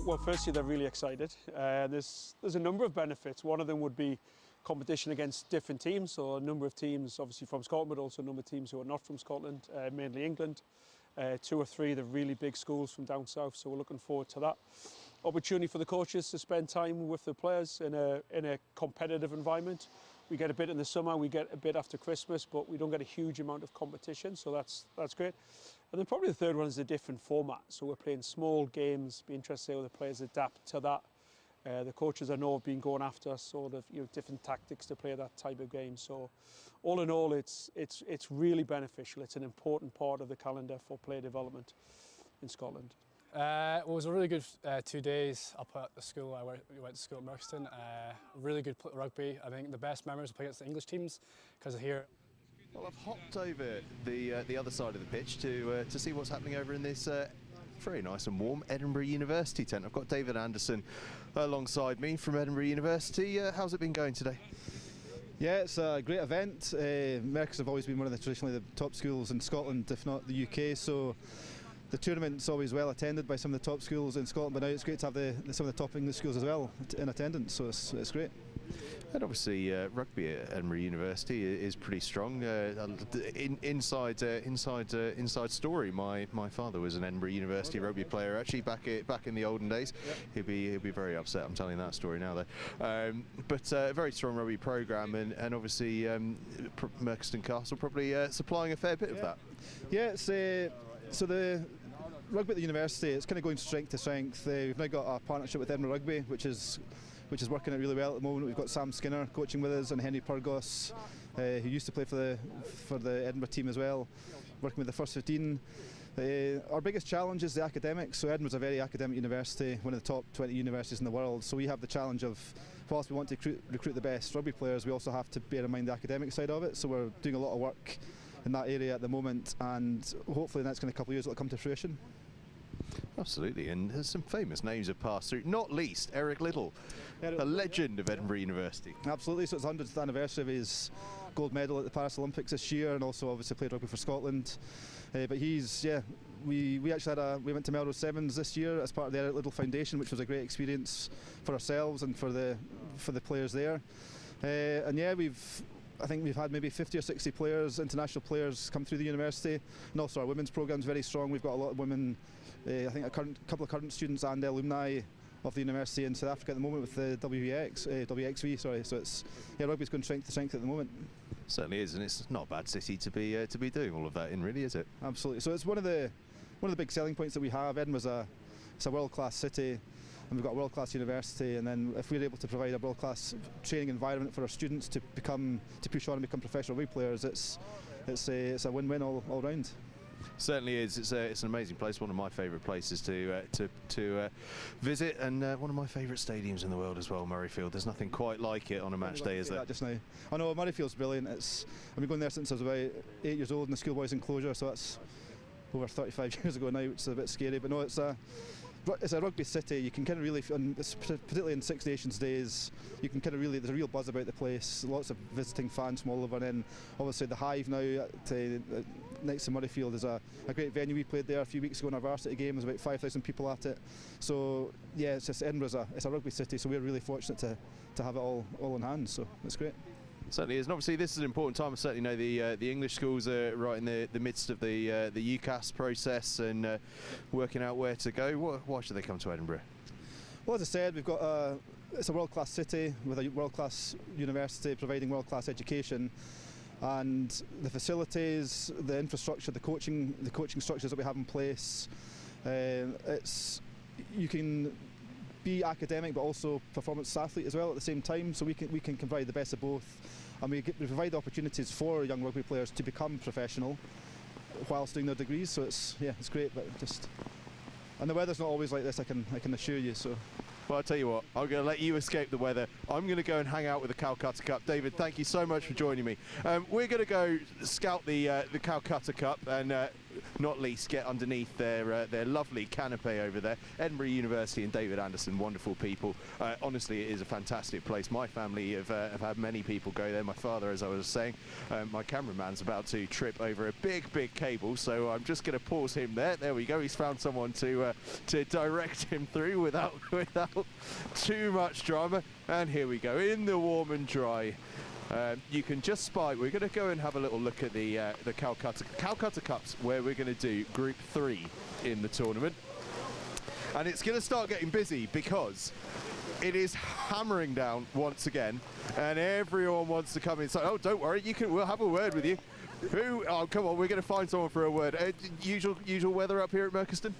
Well, firstly, they're really excited. There's a number of benefits. One of them would be competition against different teams, so a number of teams obviously from Scotland, but also a number of teams who are not from Scotland, mainly England. 2 or 3 of the really big schools from down south, so we're looking forward to that. Opportunity for the coaches to spend time with the players in a competitive environment. We get a bit in the summer, we get a bit after Christmas, but we don't get a huge amount of competition, so that's great. And then probably the third one is a different format. So we're playing small games, be interested to see how the players adapt to that. The coaches I know have been going after sort of different tactics to play that type of game. So all in all, it's really beneficial. It's an important part of the calendar for player development in Scotland. Well, it was a really good 2 days up at the school. We went to school at Merkon. Really good rugby. I think the best memories were playing against the English teams because here. Well, I've hopped over the other side of the pitch to see what's happening over in this very nice and warm Edinburgh University tent. I've got David Anderson alongside me from Edinburgh University. How's it been going today? Yeah, it's a great event. Merkon have always been one of the traditionally the top schools in Scotland, if not the UK. So the tournament's always well attended by some of the top schools in Scotland, but now it's great to have some of the top English schools as well in attendance. So it's great. And obviously, rugby at Edinburgh University is pretty strong. Inside story. My father was an Edinburgh University rugby player. Actually, back in the olden days, yep. He'll be very upset. I'm telling that story now, though. But a very strong rugby programme, and obviously, Merkon Castle probably supplying a fair bit of that. Yeah, it's so the rugby at the university. It's kind of going strength to strength. We've now got a partnership with Edinburgh Rugby, which is working out really well at the moment. We've got Sam Skinner coaching with us and Henry Purgos, who used to play for the Edinburgh team as well, working with the first 15. Our biggest challenge is the academics. So Edinburgh's a very academic university, one of the top 20 universities in the world. So we have the challenge of, whilst we want to recruit the best rugby players, we also have to bear in mind the academic side of it. So we're doing a lot of work in that area at the moment, and hopefully in the next couple of years it'll come to fruition. Absolutely, and there's some famous names have passed through, not least Eric Liddell, a legend of Edinburgh University. Absolutely, so it's the 100th anniversary of his gold medal at the Paris Olympics this year, and also obviously played rugby for Scotland. But he's, we actually we went to Melrose Sevens this year as part of the Eric Liddell Foundation, which was a great experience for ourselves and for the players there. And yeah, I think we've had maybe 50 or 60 players, international players, come through the university, and also our women's program's very strong. We've got a lot of women, I think a couple of current students and alumni of the university in South Africa at the moment with the WXV. Sorry, so it's rugby's going strength to strength at the moment. Certainly is, and it's not a bad city to be doing all of that in, really, is it? Absolutely. So it's one of the big selling points that we have. Edinburgh's it's a world-class city, and we've got a world-class university, and then if we're able to provide a world-class training environment for our students to push on and become professional rugby players, it's a win-win all round. Certainly is. It's an amazing place. One of my favourite places to visit, and one of my favourite stadiums in the world as well. Murrayfield. There's nothing quite like it on a match day, is there? Just now, I know Murrayfield's brilliant. I've been going there since I was about 8 years old in the schoolboys enclosure, so that's over 35 years ago now, which is a bit scary. But no, it's a rugby city. You can kind of really, particularly in Six Nations days, you can kind of really, there's a real buzz about the place. Lots of visiting fans from all over, and then obviously the Hive now next to Murrayfield is a great venue. We played there a few weeks ago in our varsity game. There's about 5,000 people at it. So yeah, it's just Edinburgh's it's a rugby city, so we're really fortunate to have it all in hand. So it's great. Certainly is, and obviously this is an important time. I certainly know the English schools are right in the midst of the UCAS process and working out where to go. Why should they come to Edinburgh? Well, as I said, we've got it's a world-class city with a world-class university providing world-class education, and the facilities, the infrastructure, the coaching structures that we have in place. You can be academic but also performance athlete as well at the same time, so we can provide the best of both, and we provide opportunities for young rugby players to become professional whilst doing their degrees. So it's great, but and the weather's not always like this, I can assure you. So well, I'll tell you what, I'm going to let you escape the weather. I'm going to go and hang out with the Calcutta Cup. David, thank you so much for joining me. We're going to go scout the Calcutta Cup and not least get underneath their lovely canopy over there. Edinburgh University and David Anderson, wonderful people. Honestly, it is a fantastic place. My family have had many people go there. My father, as I was saying, my cameraman's about to trip over a big cable, so I'm just going to pause him there. There we go. He's found someone to direct him through without too much drama. And here we go, in the warm and dry. You can just spy. We're going to go and have a little look at the Calcutta Cups, where we're going to do Group 3 in the tournament. And it's going to start getting busy because it is hammering down once again, and everyone wants to come inside. Oh, don't worry, we'll have a word with you. Oh, come on, we're going to find someone for a word. Usual weather up here at Merkon?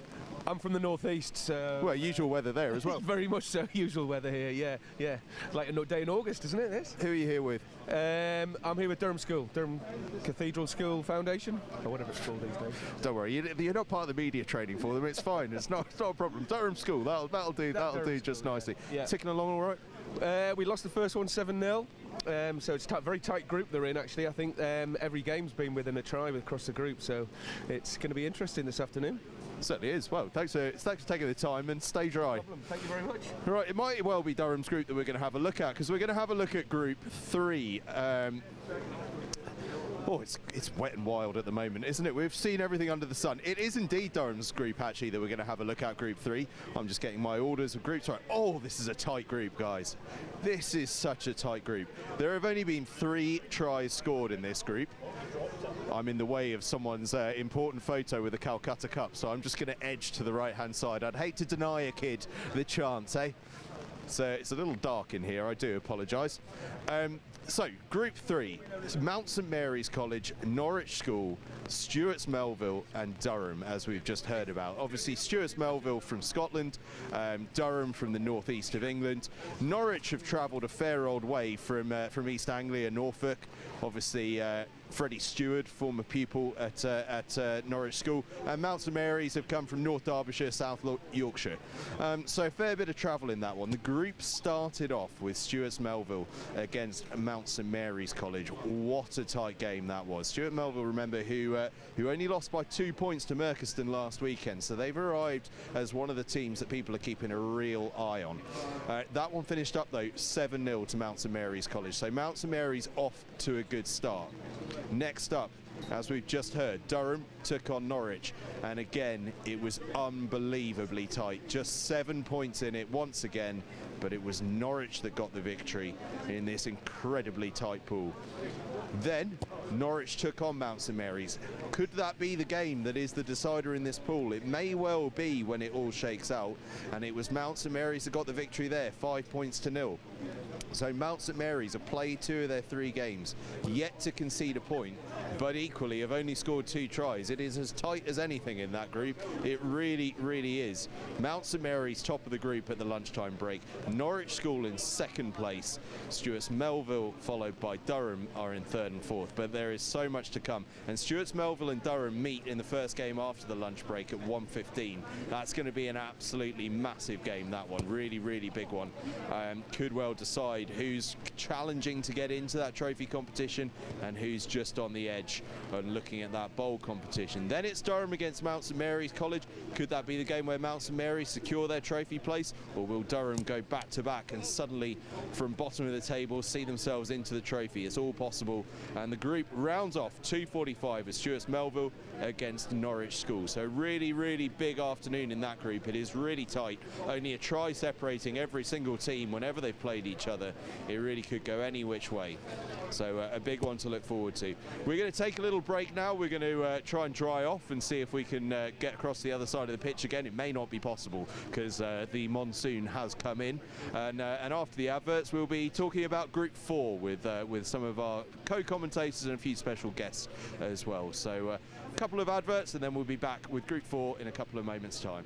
I'm from the northeast, so... Well, usual weather there as well. Very much so, usual weather here, yeah. Like a day in August, isn't it, this? Who are you here with? I'm here with Durham School, Durham Cathedral School Foundation, or whatever it's called these days. Don't worry, you're not part of the media training for them, it's fine, it's not a problem. Durham School, that'll do just nicely. Yeah. Ticking along all right? We lost the first one 7-0. So it's a very tight group they're in, actually. I think every game's been within a try across the group, so it's going to be interesting this afternoon. Certainly is. Well, thanks for taking the time, and stay dry. No problem. Thank you very much. Right, it might well be Durham's group that we're going to have a look at, because we're going to have a look at Group 3. Oh, it's wet and wild at the moment, isn't it? We've seen everything under the sun. It is indeed Durham's group, actually, that we're going to have a look at, Group 3. I'm just getting my orders of groups right. Oh, this is a tight group, guys. This is such a tight group. There have only been 3 tries scored in this group. I'm in the way of someone's important photo with the Calcutta Cup, so I'm just going to edge to the right-hand side. I'd hate to deny a kid the chance, eh? So it's a little dark in here, I do apologise. So, Group 3, it's Mount St Mary's College, Norwich School, Stewart's Melville and Durham, as we've just heard about. Obviously, Stewart's Melville from Scotland, Durham from the northeast of England. Norwich have travelled a fair old way from East Anglia, Norfolk. Obviously, Freddie Stewart, former pupil at Norwich School, and Mount St Mary's have come from North Derbyshire, South Yorkshire. So a fair bit of travel in that one. The group started off with Stewart's Melville against Mount St Mary's College. What a tight game that was. Stuart Melville, remember, who only lost by 2 points to Merkon last weekend, so they've arrived as one of the teams that people are keeping a real eye on. That one finished up though 7-0 to Mount St Mary's College, so Mount St Mary's off to a good start. Next up, as we've just heard, Durham took on Norwich, and again it was unbelievably tight. Just 7 points in it once again, but it was Norwich that got the victory in this incredibly tight pool. Then Norwich took on Mount St Mary's. Could that be the game that is the decider in this pool? It may well be when it all shakes out, and it was Mount St Mary's that got the victory there, 5 points to 0. So Mount St Mary's have played 2 of their 3 games, yet to concede a point, but equally have only scored 2 tries. It is as tight as anything in that group. It really, really is. Mount St Mary's top of the group at the lunchtime break. Norwich School in 2nd place. Stuart's Melville, followed by Durham, are in 3rd and 4th. But there is so much to come. And Stuart's Melville and Durham meet in the first game after the lunch break at 1:15. That's going to be an absolutely massive game, that one. Really, really big one. Could well decide who's challenging to get into that trophy competition and who's just on the edge and looking at that bowl competition. Then it's Durham against Mount St Mary's College. Could that be the game where Mount St Mary's secure their trophy place, or will Durham go back to back and suddenly from bottom of the table see themselves into the trophy? It's all possible, and the group rounds off 2:45 as Stuart's Melville against Norwich School. So really, really big afternoon in that group. It is really tight, only a try separating every single team whenever they've played each other. It really could go any which way. So a big one to look forward to. We're going to take a little break now. We're going to try and dry off and see if we can get across the other side of the pitch again. It may not be possible because the monsoon has come in. And after the adverts, we'll be talking about Group 4 with some of our co-commentators and a few special guests as well. So a couple of adverts, and then we'll be back with Group 4 in a couple of moments' time.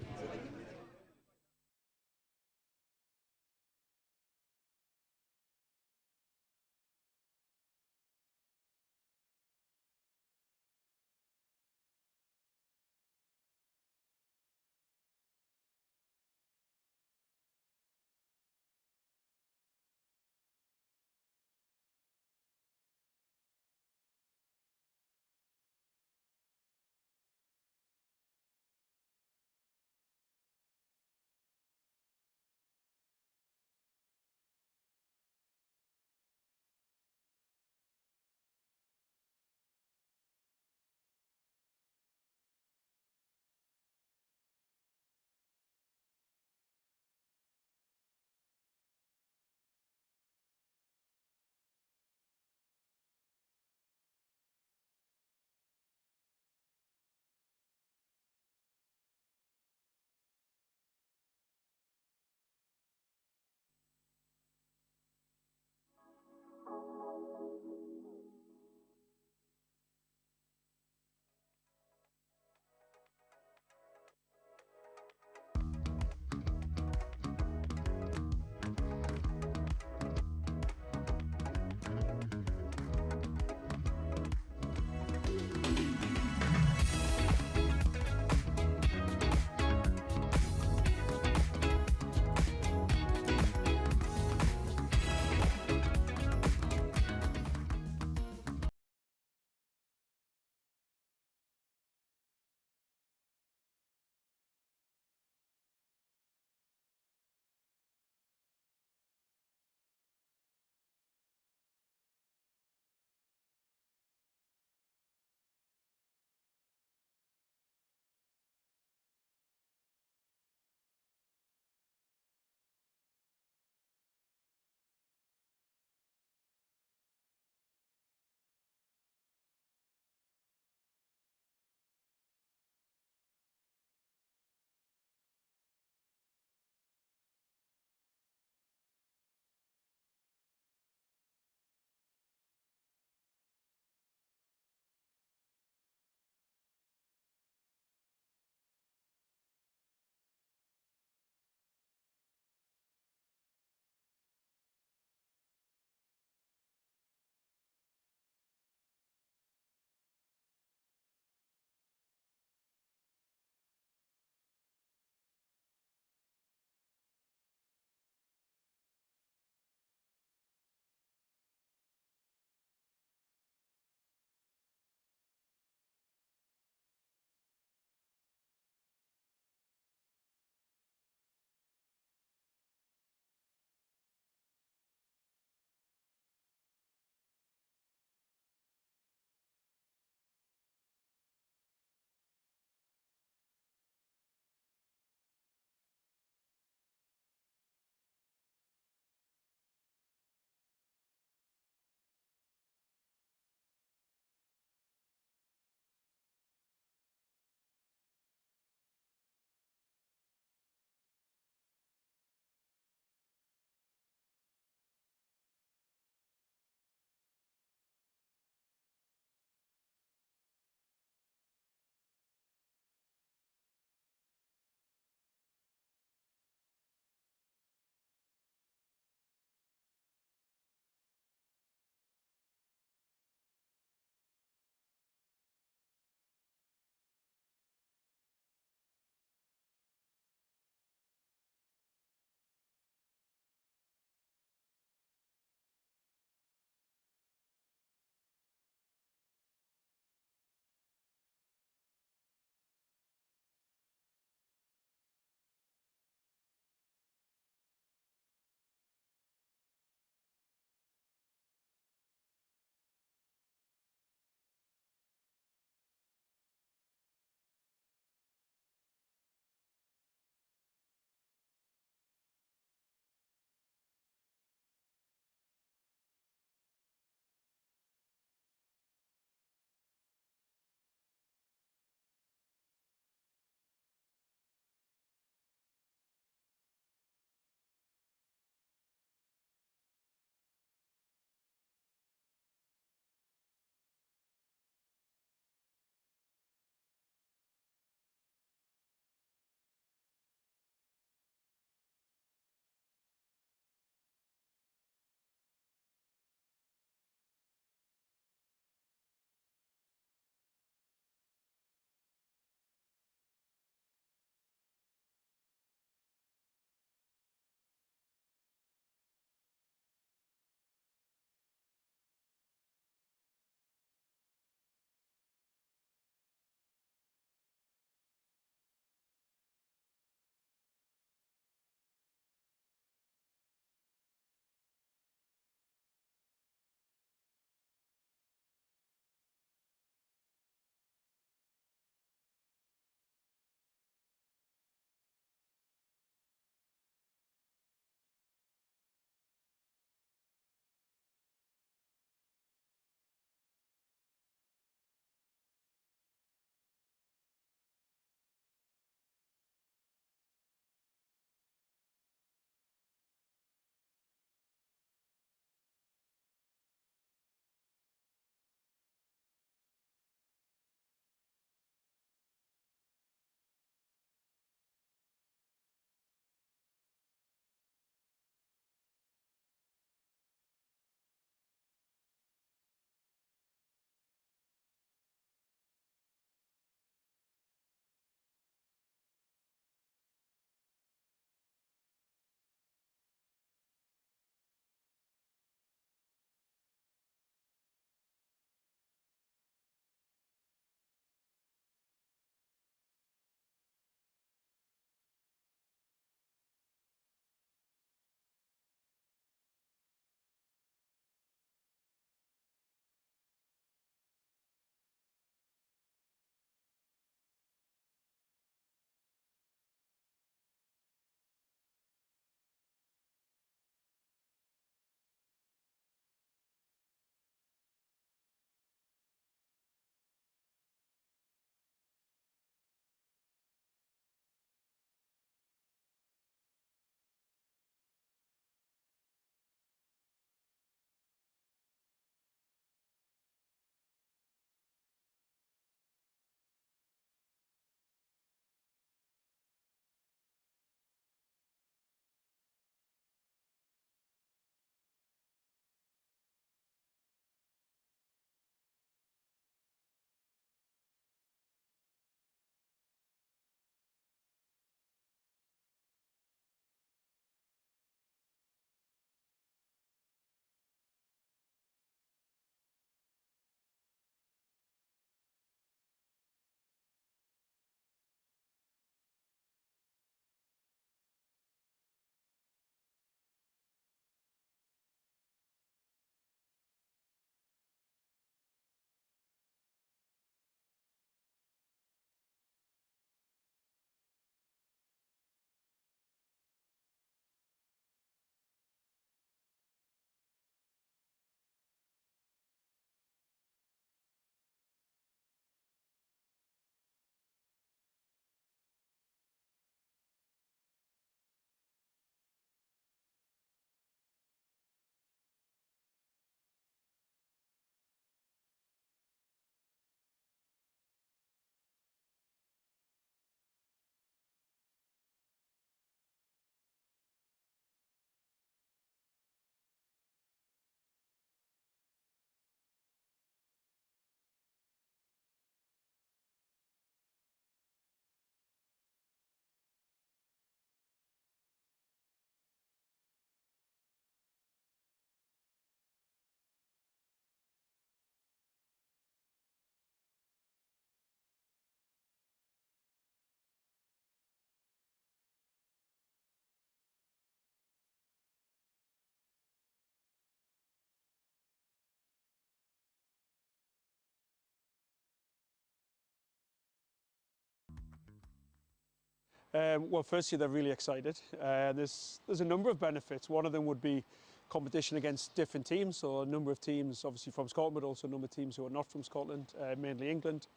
Well, firstly, they're really excited. There's a number of benefits. One of them would be competition against different teams, so a number of teams obviously from Scotland, but also a number of teams who are not from Scotland, mainly England.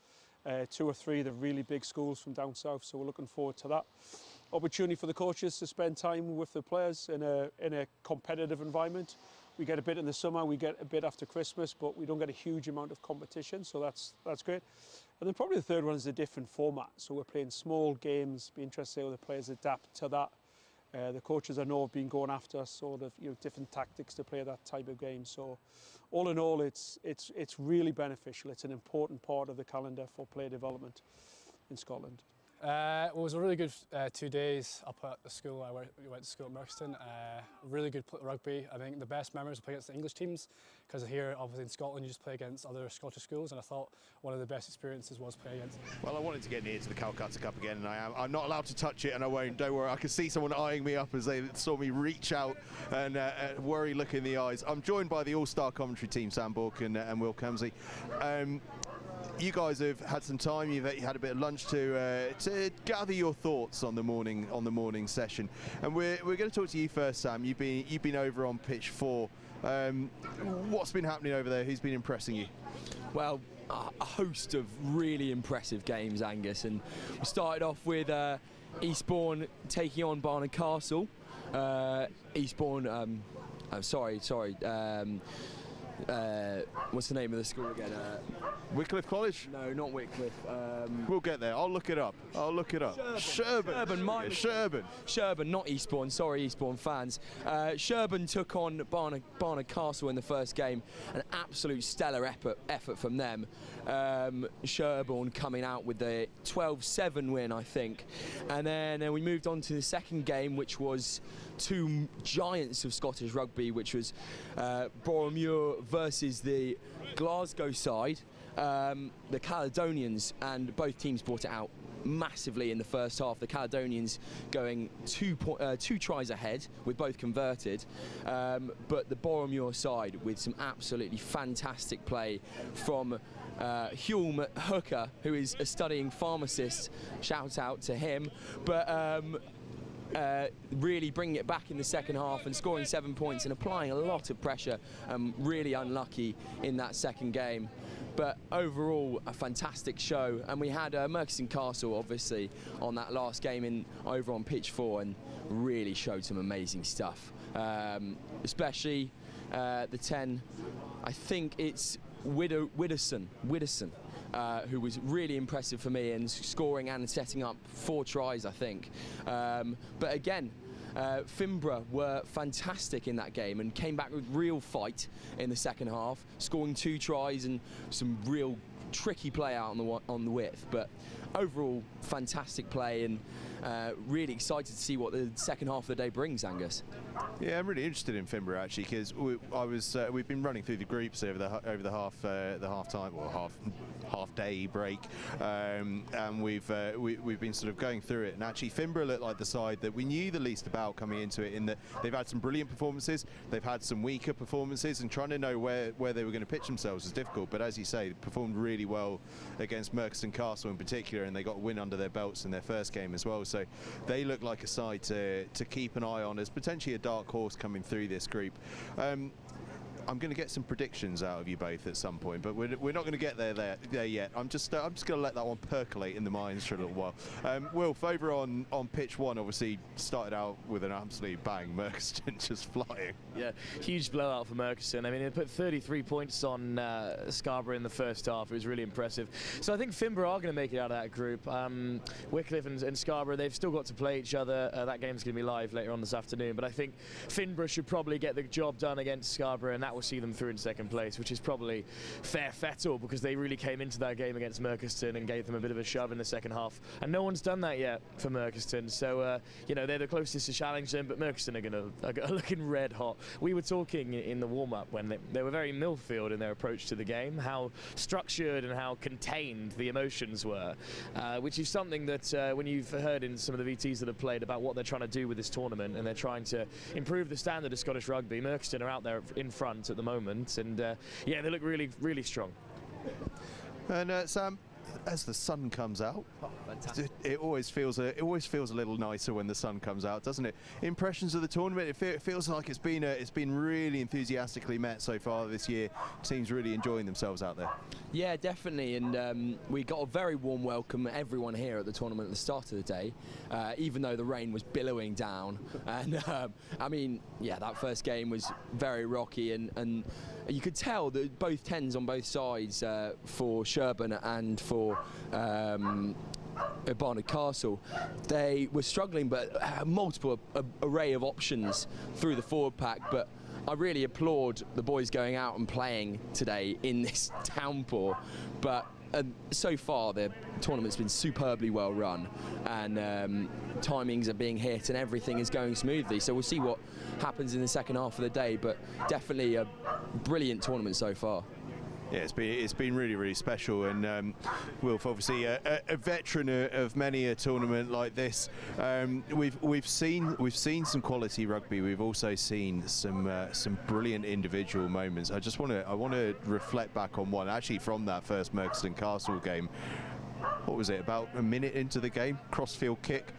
2 or 3 of the really big schools from down south, so we're looking forward to that. Opportunity for the coaches to spend time with the players in a competitive environment. We get a bit in the summer, we get a bit after Christmas, but we don't get a huge amount of competition, so that's great. And then probably the third one is a different format. So we're playing small games. Be interested to see how the players adapt to that. The coaches I know have been going after sort of different tactics to play that type of game. So all in all, it's really beneficial. It's an important part of the calendar for player development in Scotland. Well, it was a really good 2 days up at the school. We went to school at Merkon. Really good rugby. I think the best memories were playing against the English teams, because here, obviously in Scotland, you just play against other Scottish schools, and I thought one of the best experiences was playing against. Well, I wanted to get near to the Calcutta Cup again, and I'm not allowed to touch it, and I won't. Don't worry. I can see someone eyeing me up as they saw me reach out and worry look in the eyes. I'm joined by the all-star commentary team, Sam Bork and Will Camsey. You guys have had some time. You've had a bit of lunch to gather your thoughts on the morning session, and we're going to talk to you first, Sam. You've been over on pitch 4. What's been happening over there? Who's been impressing you? Well, a host of really impressive games, Angus, and we started off with Eastbourne taking on Barnard Castle. Eastbourne, what's the name of the school again? Wickliff College? No, not Wickliff. We'll get there. I'll look it up. Sherburn. Sherburn, not Eastbourne. Sorry, Eastbourne fans. Sherburn took on Barnard Castle in the first game. An absolute stellar effort from them. Sherburn coming out with the 12-7 win, I think. And then we moved on to the second game, which was 2 giants of Scottish rugby, which was Boroughmuir versus the Glasgow side, the Caledonians, and both teams brought it out massively in the first half. The Caledonians going 2 tries ahead, with both converted, but the Boroughmuir side with some absolutely fantastic play from Hulme Hooker, who is a studying pharmacist. Shout out to him. But really bringing it back in the second half and scoring 7 points and applying a lot of pressure. Really unlucky in that second game. But overall, a fantastic show. And we had Merkon Castle, obviously, on that last game over on pitch 4, and really showed some amazing stuff. Especially the 10, I think it's Widdowson, who was really impressive for me and scoring and setting up 4 tries, I think. But again, Finborough were fantastic in that game and came back with real fight in the second half, scoring 2 tries and some real tricky play out on the width. But overall, fantastic play, and really excited to see what the second half of the day brings, Angus. Yeah, I'm really interested in Finborough actually, because we've been running through the groups over the half time or half day break, and we've been sort of going through it. And actually, Finborough looked like the side that we knew the least about coming into it, in that they've had some brilliant performances, they've had some weaker performances, and trying to know where they were going to pitch themselves was difficult. But as you say, they performed really well against Merkon Castle in particular, and they got a win under their belts in their first game as well. So they look like a side to keep an eye on as potentially a dark horse coming through this group. I'm going to get some predictions out of you both at some point, but we're not going to get there yet. I'm just going to let that one percolate in the minds for a little while. Wilf, over on pitch 1, obviously started out with an absolute bang. Merkon just flying. Yeah, huge blowout for Merkon. I mean, they put 33 points on Scarra in the first half. It was really impressive. So I think Finborough are going to make it out of that group. Wickliff and Scarra, they've still got to play each other. That game's going to be live later on this afternoon, but I think Finborough should probably get the job done against Scarra, and that will see them through in second place, which is probably fair fettle, because they really came into that game against Merkon and gave them a bit of a shove in the second half, and no one's done that yet for Merkon. So they're the closest to challenge them, but Merkon are looking red hot. We were talking in the warm-up when they were very Millfield in their approach to the game, how structured and how contained the emotions were, which is something that when you've heard in some of the VTs that have played about what they're trying to do with this tournament, and they're trying to improve the standard of Scottish rugby, Merkon are out there in front at the moment, and they look really, really strong. And Sam, as the sun comes out, it always feels a little nicer when the sun comes out, doesn't it? Impressions of the tournament. It feels like it's been really enthusiastically met so far this year. Teams really enjoying themselves out there. Yeah, definitely, and we got a very warm welcome, everyone here at the tournament at the start of the day, even though the rain was billowing down. And I mean, yeah, that first game was very rocky, and you could tell that both tens on both sides for Sherburn and for Barnard Castle, they were struggling, but multiple array of options through the forward pack. But I really applaud the boys going out and playing today in this downpour. But so far the tournament's been superbly well run, and timings are being hit and everything is going smoothly. So we'll see what happens in the second half of the day, but definitely a brilliant tournament so far. Yeah, it's been really, really special, and Wilf, obviously a veteran of many a tournament like this. We've seen some quality rugby. We've also seen some brilliant individual moments. I want to reflect back on one actually from that first Merkon Castle game. What was it? About a minute into the game, crossfield kick.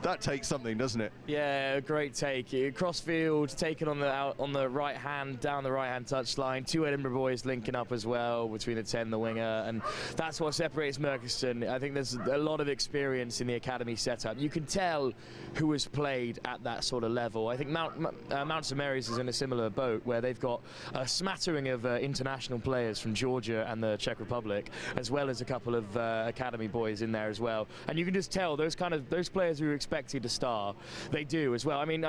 That takes something, doesn't it? Yeah, a great take. Crossfield taken on the right hand, down the right hand touchline. Two Edinburgh boys linking up as well between the 10 and the winger, and that's what separates Merkon. I think there's a lot of experience in the academy setup. You can tell who has played at that sort of level. I think Mount St Mary's is in a similar boat, where they've got a smattering of international players from Georgia and the Czech Republic, as well as a couple of academy boys in there as well. And you can just tell those players who are expected to star, they do as well. I mean,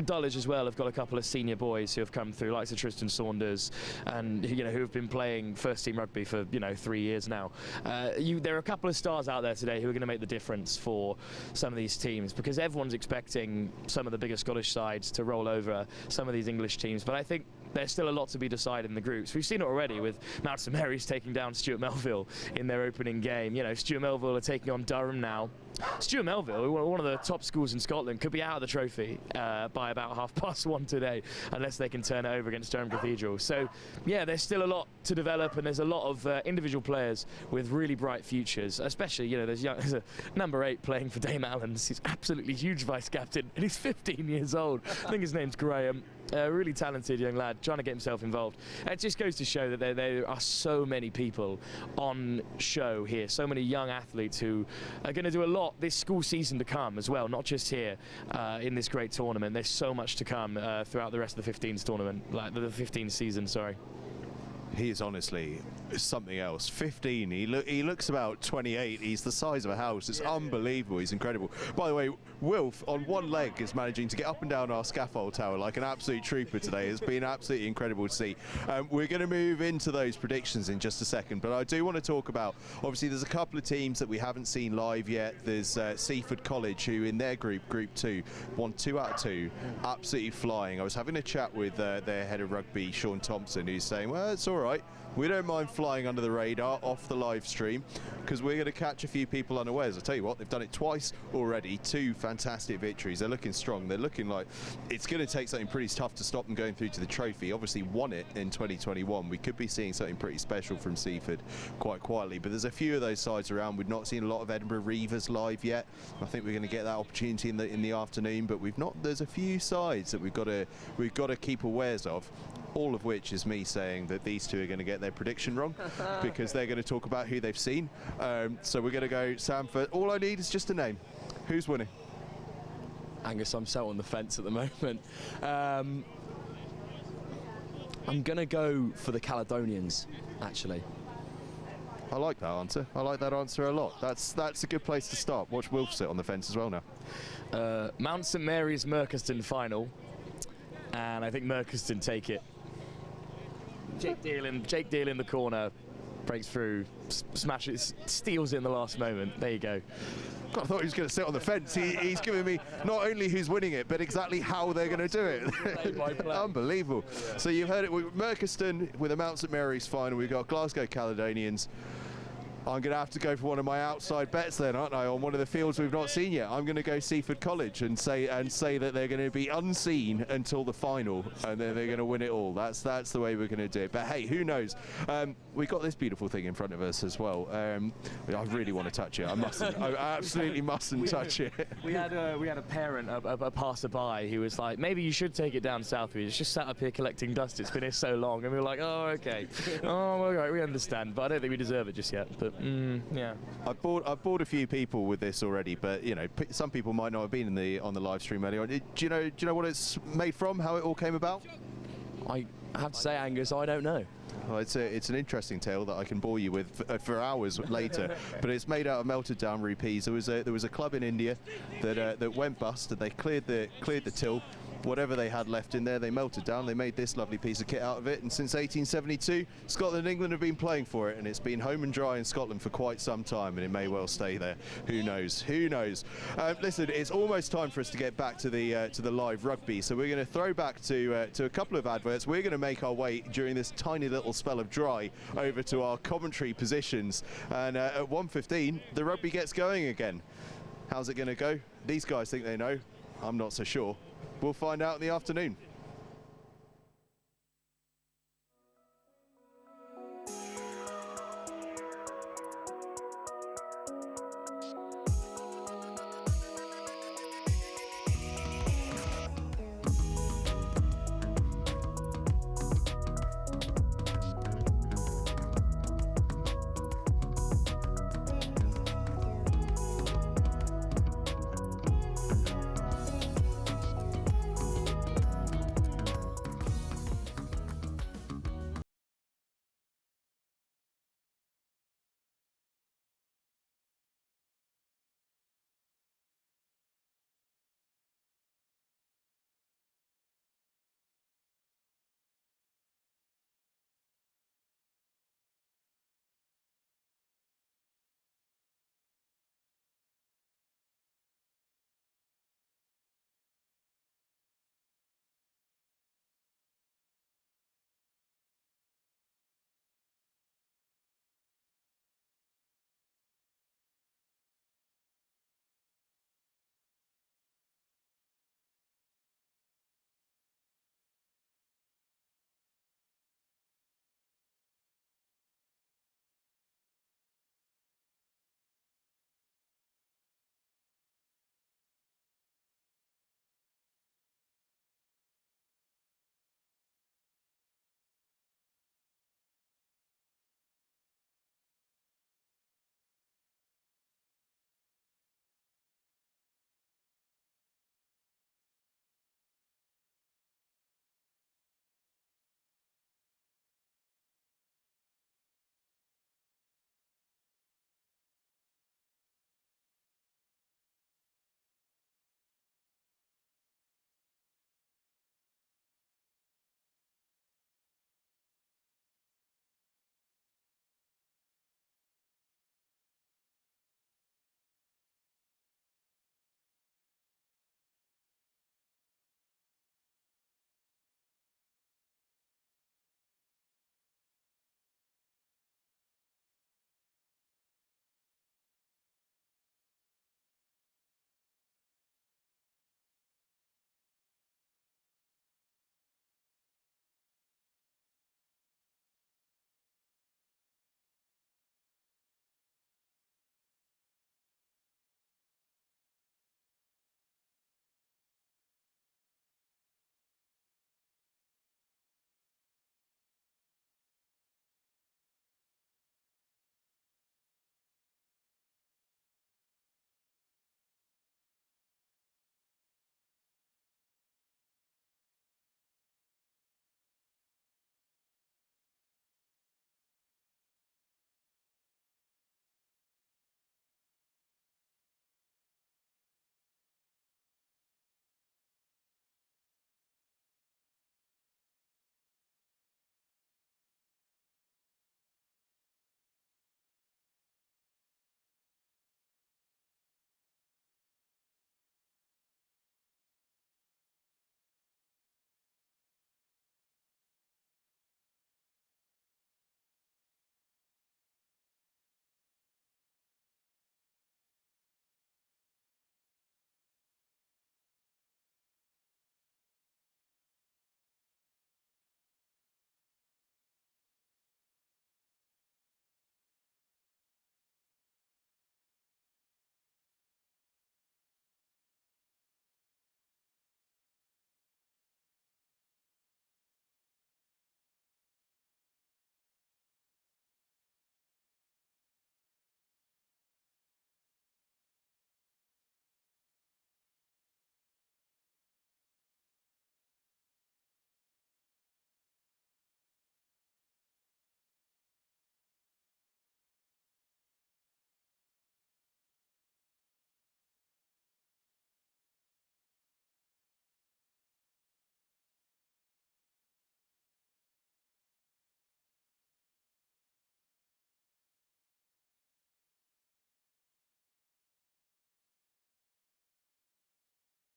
Dulwich as well have got a couple of senior boys who have come through, like Tristan Saunders, and who have been playing first team rugby for 3 years now. There are a couple of stars out there today who are going to make the difference for some of these teams, because everyone's expecting some of the bigger Scottish sides to roll over some of these English teams. But I think there's still a lot to be decided in the groups. We've seen it already with Mount St Mary's taking down Stuart Melville in their opening game. Stuart Melville are taking on Durham now. Stuart Melville, one of the top schools in Scotland, could be out of the trophy by about 1:30 today, unless they can turn it over against Durham Cathedral. So, yeah, there's still a lot to develop, and there's a lot of individual players with really bright futures. Especially, there's a number 8 playing for Dame Allan. He's absolutely huge vice captain, and he's 15 years old. I think his name's Graham. A really talented young lad trying to get himself involved. It just goes to show that there are so many people on show here, so many young athletes who are going to do a lot this school season to come as well, not just here in this great tournament. There's so much to come throughout the rest of the 15s tournament, like the 15 season, sorry. He is honestly something else. 15, he looks about 28. He's the size of a house. It's unbelievable. He's incredible. By the way, Wilf on one leg is managing to get up and down our scaffold tower like an absolute trooper today. It's been absolutely incredible to see. We're going to move into those predictions in just a second, but I do want to talk about, obviously there's a couple of teams that we haven't seen live yet. There's Seaford College, who in their group 2, won 2 out of 2, absolutely flying. I was having a chat with their head of rugby, Sean Thompson, who's saying, well, it's all right. We don't mind flying under the radar off the live stream, because we're going to catch a few people unawares. I'll tell you what, they've done it twice already. 2 fantastic victories. They're looking strong. They're looking like it's going to take something pretty tough to stop them going through to the trophy. Obviously won it in 2021. We could be seeing something pretty special from Seaford quite quietly, but there's a few of those sides around. We've not seen a lot of Edinburgh Reavers live yet. I think we're going to get that opportunity in the afternoon, but there's a few sides that we've got to keep awares of. All of which is me saying that these two are going to get their prediction wrong, because they're going to talk about who they've seen. So we're going to go Sam first. All I need is just a name. Who's winning? Angus, I'm so on the fence at the moment. I'm going to go for the Caledonians, actually. I like that answer. I like that answer a lot. That's a good place to start. Watch Wilf sit on the fence as well now. Mount St Mary's Merkon final, and I think Merkon take it. Jake Deal in the corner, breaks through, smashes, steals it in the last moment. There you go. God, I thought he was going to sit on the fence. He's giving me not only who's winning it, but exactly how they're going to do it. Unbelievable. Yeah. So you've heard it with Merkon with the Mount St Mary's final. We've got Glasgow Caledonians. I'm going to have to go for one of my outside bets then, aren't I, on one of the fields we've not seen yet. I'm going to go Seaford College and say that they're going to be unseen until the final, and then they're going to win it all. That's the way we're going to do it. But hey, who knows? We've got this beautiful thing in front of us as well. I really want to touch it. I mustn't. I absolutely mustn't touch it. We had a parent, a passerby, who was like, maybe you should take it down south. It's just sat up here collecting dust. It's been here so long, and we were like, oh, okay. Oh, all right, we understand, but I don't think we deserve it just yet. But yeah, I've bored a few people with this already, but you know, some people might not have been on the live stream earlier on. Do you know what it's made from? How it all came about? I have to say, Angus, I don't know. Well, it's an interesting tale that I can bore you with for hours later. But it's made out of melted down rupees. There was a club in India that went bust, and they cleared the till. Whatever they had left in there, they melted down. They made this lovely piece of kit out of it, and since 1872, Scotland and England have been playing for it, and it's been home and dry in Scotland for quite some time, and it may well stay there. Who knows? Who knows? Listen, it's almost time for us to get back to the live rugby, so we're going to throw back to a couple of adverts. We're going to make our way during this tiny little spell of dry over to our commentary positions, and at 1:15, the rugby gets going again. How's it going to go? These guys think they know. I'm not so sure. We'll find out in the afternoon.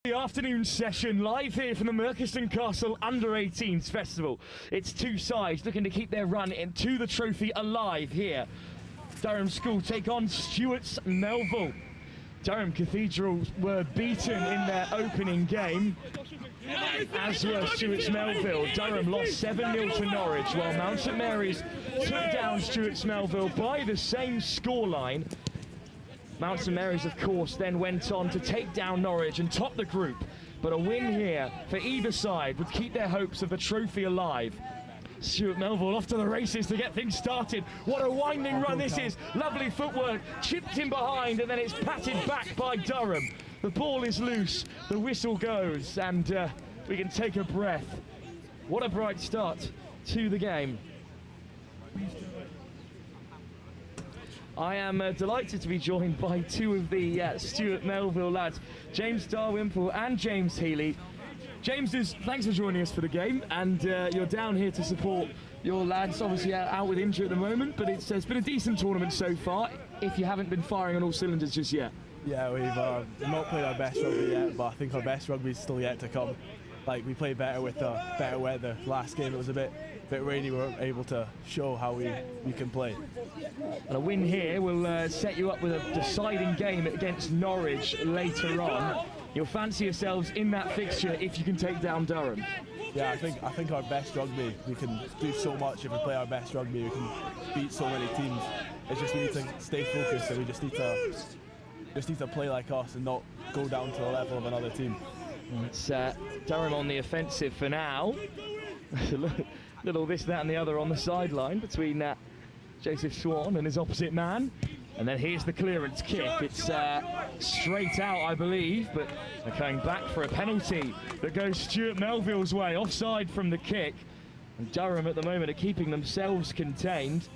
The afternoon session live here from the Merkon Castle Under-18s Festival. It's two sides looking to keep their run into the trophy alive here. Durham School take on Stewart's Melville. Durham Cathedral were beaten in their opening game, as were Stewart's Melville. Durham lost 7-0 to Norwich, while Mount St Mary's took down Stewart's Melville by the same scoreline. Mount St Mary's, of course, then went on to take down Norwich and top the group. But a win here for either side would keep their hopes of the trophy alive. Stuart Melville off to the races to get things started. What a winding run this is. Lovely footwork, chipped in behind, and then it's patted back by Durham. The ball is loose, the whistle goes, and we can take a breath. What a bright start to the game. I am delighted to be joined by two of the Stuart Melville lads, James Dalrymple and James Healy. James, thanks for joining us for the game, and you're down here to support your lads, obviously out with injury at the moment, but it's been a decent tournament so far, if you haven't been firing on all cylinders just yet. Yeah, we've not played our best rugby yet, but I think our best rugby is still yet to come. Like, we played better with better weather. Last game it was a bit rainy, we weren't able to show how we can play. And a win here will set you up with a deciding game against Norwich later on. You'll fancy yourselves in that fixture if you can take down Durham. Yeah, I think our best rugby, we can do so much if we play our best rugby. We can beat so many teams. It's just we need to stay focused, and we just need to play like us and not go down to the level of another team. It's Durham on the offensive for now. Little this, that and the other on the sideline between Joseph Swan and his opposite man. And then here's the clearance kick. It's straight out, I believe, but they're going back for a penalty that goes Stuart Melville's way, offside from the kick. And Durham at the moment are keeping themselves contained.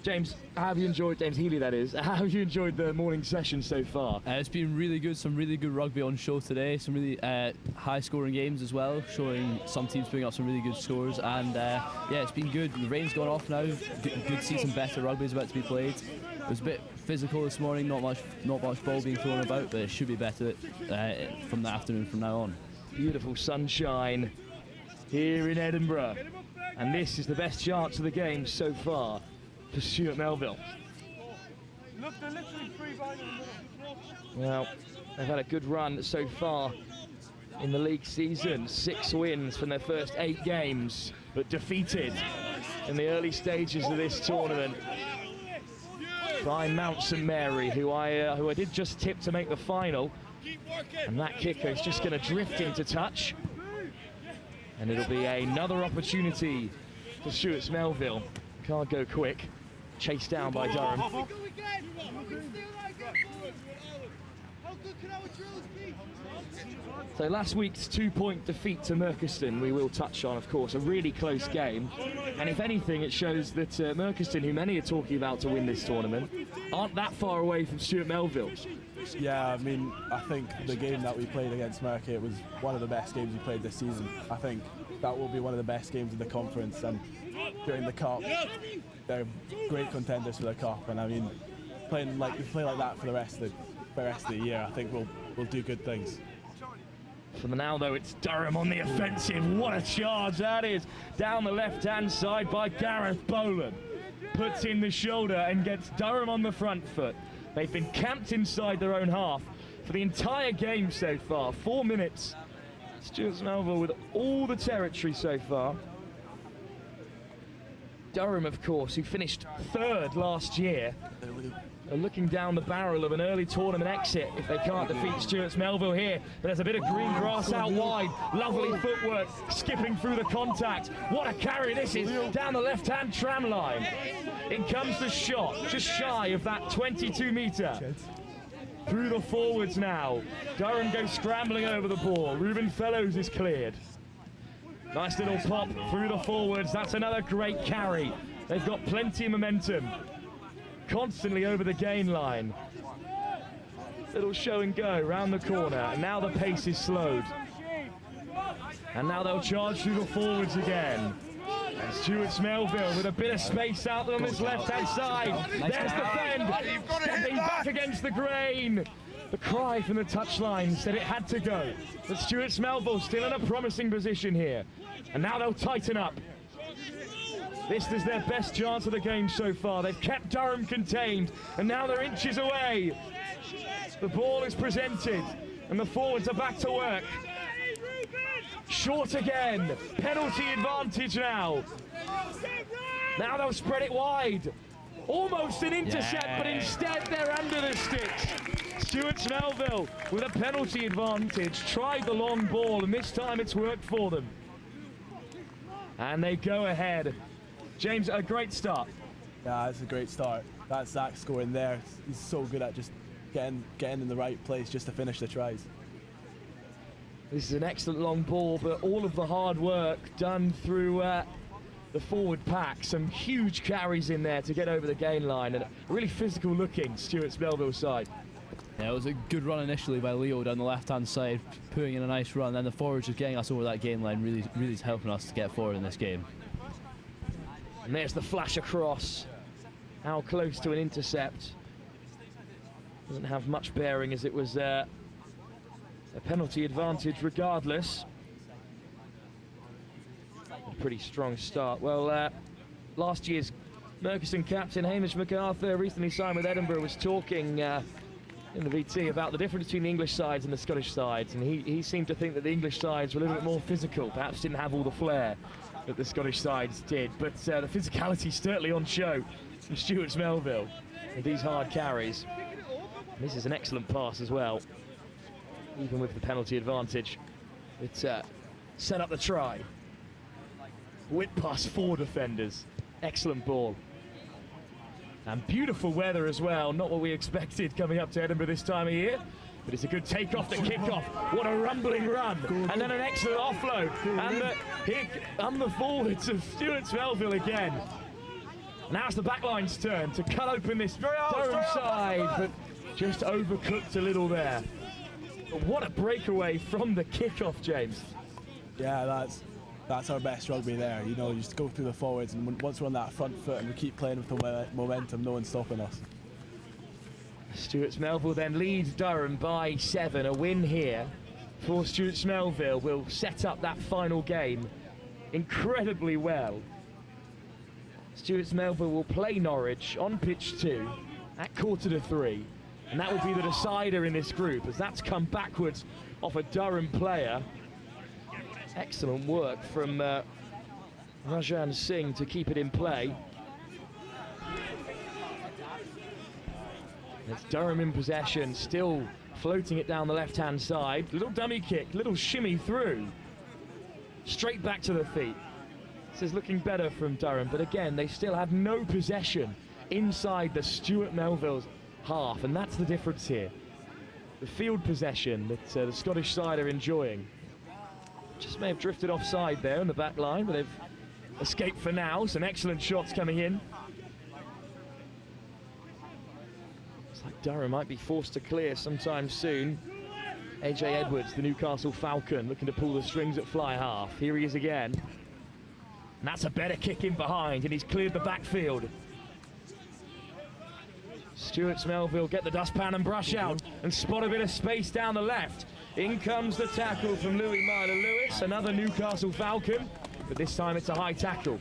James, how have you enjoyed, James Healy that is, how have you enjoyed the morning session so far? It's been really good, some really good rugby on show today, some really high scoring games as well, showing some teams putting up some really good scores, and yeah, it's been good. The rain's gone off now, good to see some better rugby is about to be played. It was a bit physical this morning, not much ball being thrown about, but it should be better from the afternoon from now on. Beautiful sunshine here in Edinburgh, and this is the best chance of the game so far for Stuart Melville. Well, they've had a good run so far in the league season. 6 wins from their first 8 games, but defeated in the early stages of this tournament by Mount St Mary, who I did just tip to make the final. And that kicker is just going to drift into touch, and it'll be another opportunity for Stuart's Melville. Can't go quick. Chased down by Durham. So last week's 2-point defeat to Merkon, we will touch on, of course, a really close game. And if anything, it shows that Merkon, who many are talking about to win this tournament, aren't that far away from Stuart Melville. Yeah, I mean, I think the game that we played against Merkon was one of the best games we played this season. I think that will be one of the best games in the conference, and during the cup, they're great contenders for the cup. And I mean, we play like that for the rest of the year, I think we'll do good things. For now, though, it's Durham on the offensive. What a charge that is! Down the left-hand side by Gareth Boland. Puts in the shoulder and gets Durham on the front foot. They've been camped inside their own half for the entire game so far. 4 minutes. Stuart Melville with all the territory so far. Durham, of course, who finished 3rd last year, are looking down the barrel of an early tournament exit if they can't defeat Stuart's Melville here. But there's a bit of green grass out wide. Lovely footwork, skipping through the contact. What a carry this is, down the left-hand tram line. In comes the shot, just shy of that 22-metre. Through the forwards now. Durham goes scrambling over the ball. Ruben Fellows is cleared. Nice little pop through the forwards. That's another great carry. They've got plenty of momentum. Constantly over the gain line. Little show and go round the corner. And now the pace is slowed. And now they'll charge through the forwards again. And Stuart's Melville with a bit of space out there on this left-hand side. There's the bend. Stepping back against the grain. The cry from the touchline said it had to go. But Stuart Melville still in a promising position here. And now they'll tighten up. This is their best chance of the game so far. They've kept Durham contained, and now they're inches away. The ball is presented, and the forwards are back to work. Short again. Penalty advantage now. Now they'll spread it wide. Almost an intercept, but instead they're under the sticks. Stuart Melville with a penalty advantage. Tried the long ball, and this time it's worked for them. And they go ahead. James, a great start. Yeah, it's a great start. That's Zach scoring there. He's so good at just getting in the right place just to finish the tries. This is an excellent long ball, but all of the hard work done through the forward pack. Some huge carries in there to get over the gain line, and a really physical looking Stuart Melville side. Yeah, it was a good run initially by Leo down the left-hand side, putting in a nice run. Then the forwards just getting us over that gain line really is helping us to get forward in this game. And there's the flash across. How close to an intercept. Doesn't have much bearing, as it was a penalty advantage regardless. A pretty strong start. Well, last year's Merkon captain Hamish MacArthur, recently signed with Edinburgh, was talking in the VT about the difference between the English sides and the Scottish sides, and he seemed to think that the English sides were a little bit more physical, perhaps didn't have all the flair that the Scottish sides did, but the physicality certainly on show from Stuart Melville with these hard carries. And this is an excellent pass as well, even with the penalty advantage. It's set up the try. Whip past four defenders. Excellent ball. And beautiful weather as well, not what we expected coming up to Edinburgh this time of year. But it's a good take-off, the kick-off. What a rumbling run. And then an excellent offload. And the kick on the forwards of Stuart Melville again. Now it's the backline's turn to cut open this Durham side, but just overcooked a little there. But what a breakaway from the kick-off, James. Yeah, that's our best rugby there. You know, you just go through the forwards, and once we're on that front foot and we keep playing with the momentum, no one's stopping us. Stuart Melville then leads Durham by 7. A win here for Stuart Melville will set up that final game incredibly well. Stuart Melville will play Norwich on pitch 2 at 2:45, and that will be the decider in this group, as that's come backwards off a Durham player. Excellent work from Rajan Singh to keep it in play. It's Durham in possession, still floating it down the left-hand side. Little dummy kick, little shimmy through. Straight back to the feet. This is looking better from Durham, but again, they still have no possession inside the Stuart Melville's half, and that's the difference here. The field possession that the Scottish side are enjoying. Just may have drifted offside there in the back line, but they've escaped for now. Some excellent shots coming in. Looks like Durham might be forced to clear sometime soon. AJ Edwards, the Newcastle Falcon, looking to pull the strings at fly half. Here he is again. And that's a better kick in behind, and he's cleared the backfield. Stuart Melville get the dustpan and brush out and spot a bit of space down the left. In comes the tackle from Louis Myler-Lewis, another Newcastle Falcon, but this time it's a high tackle.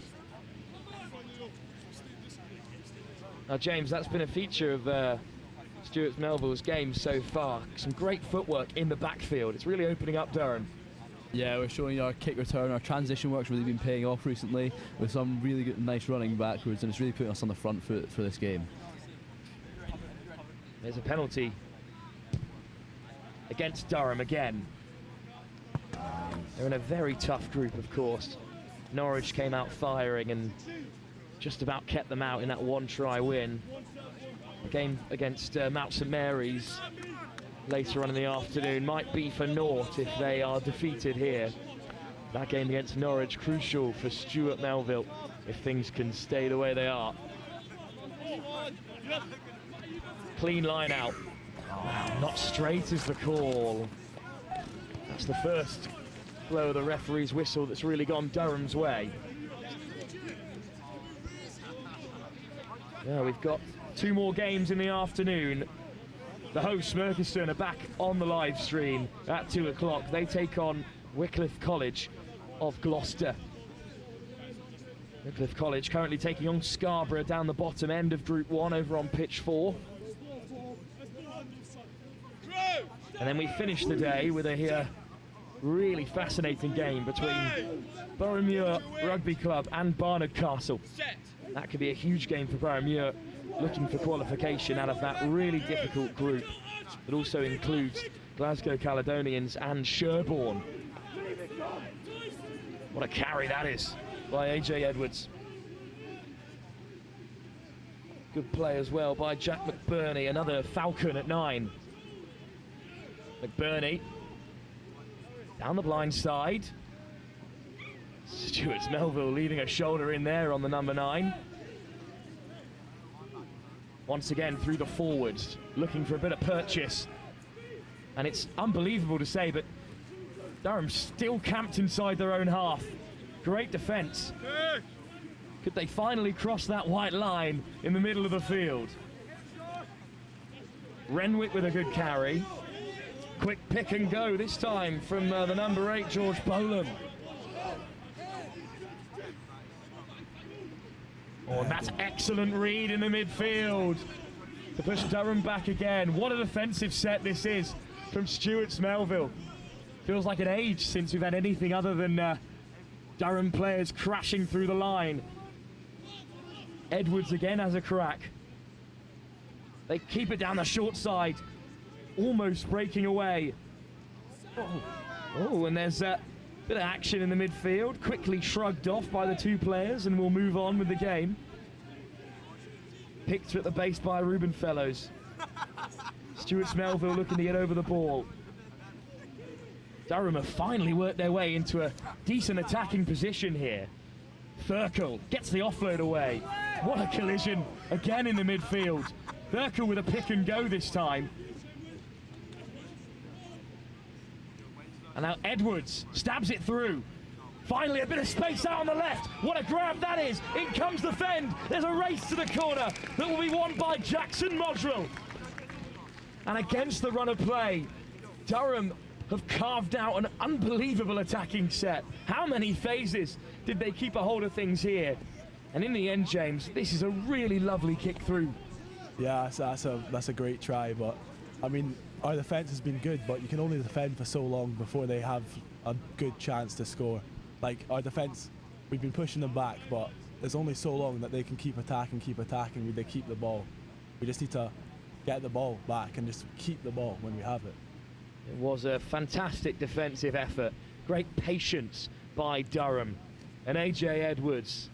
Now, James, that's been a feature of Stuart Melville's game so far. Some great footwork in the backfield. It's really opening up Durham. Yeah, we're showing our kick return, our transition work's really been paying off recently with some really good, nice running backwards, and it's really putting us on the front foot for this game. There's a penalty against Durham again. They're in a very tough group, of course. Norwich came out firing and just about kept them out in that one-try win. The game against Mount St Mary's later on in the afternoon might be for naught if they are defeated here. That game against Norwich crucial for Stuart Melville if things can stay the way they are. Clean line out. Oh, not straight is the call. That's the first blow of the referee's whistle that's really gone Durham's way. Yeah, we've got 2 more games in the afternoon. The hosts, Merkon, are back on the live stream at 2 o'clock. They take on Wickliff College of Gloucester. Wickliff College currently taking on Scarra down the bottom end of Group 1 over on pitch 4. And then we finish the day with a really fascinating game between Boroughmuir Rugby Club and Barnard Castle. That could be a huge game for Boroughmuir, looking for qualification out of that really difficult group that also includes Glasgow Caledonians and Sherborne. What a carry that is by AJ Edwards. Good play as well by Jack McBurney, another Falcon at 9. McBurney down the blind side. Stuart's Melville leaving a shoulder in there on the number 9. Once again through the forwards, looking for a bit of purchase. And it's unbelievable to say, but Durham still camped inside their own half. Great defence. Could they finally cross that white line in the middle of the field? Renwick with a good carry. Quick pick and go this time from the number 8, George Bolam. Oh, and that's excellent read in the midfield to push Durham back again. What a defensive set this is from Stewart's Melville. Feels like an age since we've had anything other than Durham players crashing through the line. Edwards again has a crack. They keep it down the short side. Almost breaking away. Oh, and there's a bit of action in the midfield. Quickly shrugged off by the two players, and we'll move on with the game. Picked at the base by Ruben Fellows. Stewart's Melville looking to get over the ball. Durham have finally worked their way into a decent attacking position here. Thurkel gets the offload away. What a collision again in the midfield. Thurkel with a pick and go this time. And now Edwards stabs it through. Finally, a bit of space out on the left. What a grab that is. In comes the fend. There's a race to the corner that will be won by Jackson Modrell. And against the run of play, Durham have carved out an unbelievable attacking set. How many phases did they keep a hold of things here? And in the end, James, this is a really lovely kick through. Yeah, that's a great try, but I mean, our defence has been good, but you can only defend for so long before they have a good chance to score. Like, our defence, we've been pushing them back, but there's only so long that they can keep attacking, they keep the ball. We just need to get the ball back and just keep the ball when we have it. It was a fantastic defensive effort. Great patience by Durham. And AJ Edwards,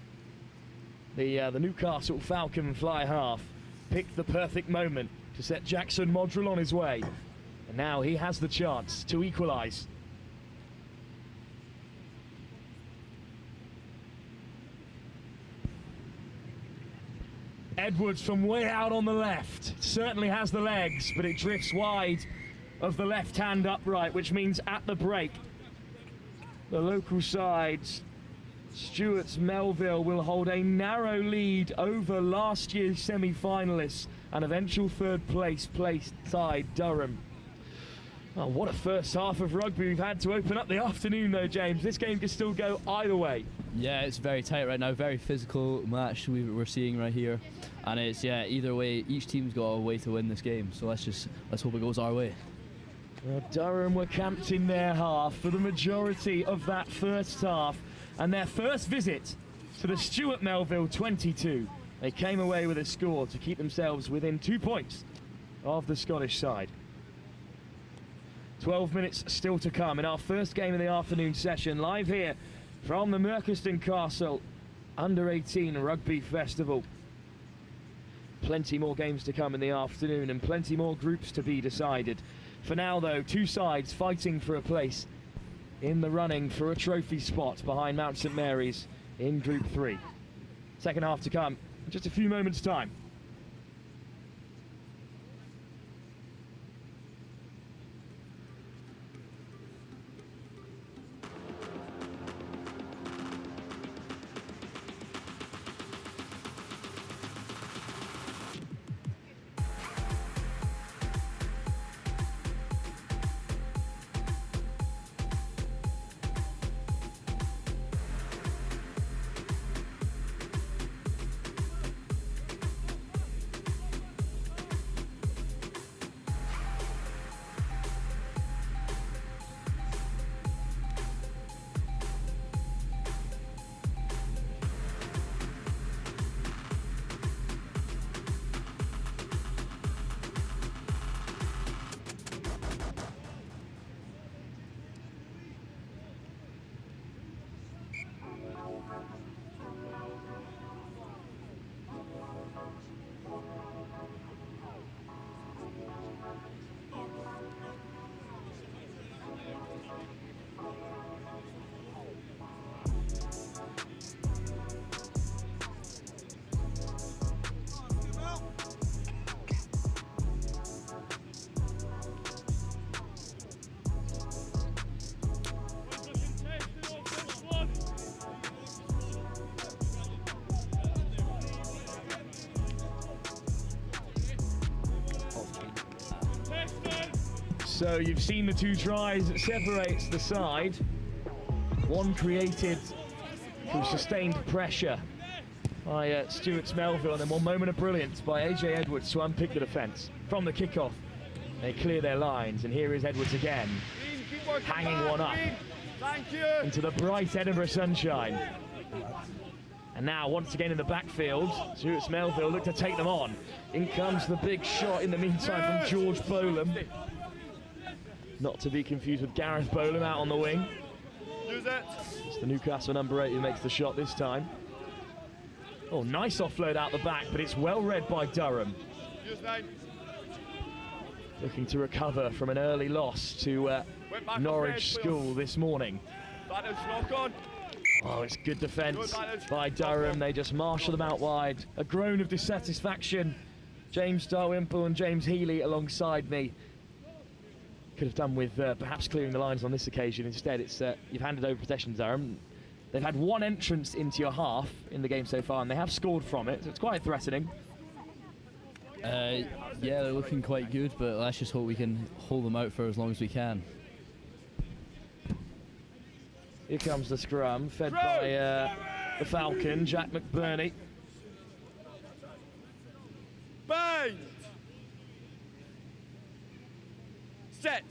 the Newcastle Falcon fly half, picked the perfect moment to set Jackson Modrell on his way. And now he has the chance to equalise. Edwards from way out on the left. Certainly has the legs, but it drifts wide of the left-hand upright, which means at the break, the local sides, Stewart's Melville, will hold a narrow lead over last year's semi-finalists and eventual third place side Durham. Oh, what a first half of rugby we've had to open up the afternoon though, James. This game can still go either way. Yeah, it's very tight right now, very physical match we're seeing right here. And it's, yeah, either way, each team's got a way to win this game. So let's hope it goes our way. Well, Durham were camped in their half for the majority of that first half. And their first visit to the Stuart Melville 22. They came away with a score to keep themselves within 2 points of the Scottish side. 12 minutes still to come in our first game of the afternoon session, live here from the Merkon Castle Under-18 Rugby Festival. Plenty more games to come in the afternoon and plenty more groups to be decided. For now though, two sides fighting for a place in the running for a trophy spot behind Mount St Mary's in Group 3. Second half to come in just a few moments' time. So you've seen the two tries that separates the side. One created through sustained pressure by Stewart's Melville, and then one moment of brilliance by AJ Edwards to unpick the defence. From the kickoff, they clear their lines, and here is Edwards again, hanging one up into the bright Edinburgh sunshine. And now, once again in the backfield, Stewart's Melville look to take them on. In comes the big shot in the meantime from George Bolam. Not to be confused with Gareth Bolam out on the wing. It's the Newcastle number 8 who makes the shot this time. Oh, nice offload out the back, but it's well read by Durham. Looking to recover from an early loss to Norwich School this morning. Oh, it's good defence by Durham. They just marshal them out wide. A groan of dissatisfaction. James Dalrymple and James Healy alongside me. Could have done with perhaps clearing the lines on this occasion. Instead, it's you've handed over possession, Durham. They've had one entrance into your half in the game so far, and they have scored from it, so it's quite threatening. Yeah, they're looking quite good, but let's just hope we can hold them out for as long as we can. Here comes the scrum, fed by the Falcon, Jack McBurney. Bind! Set!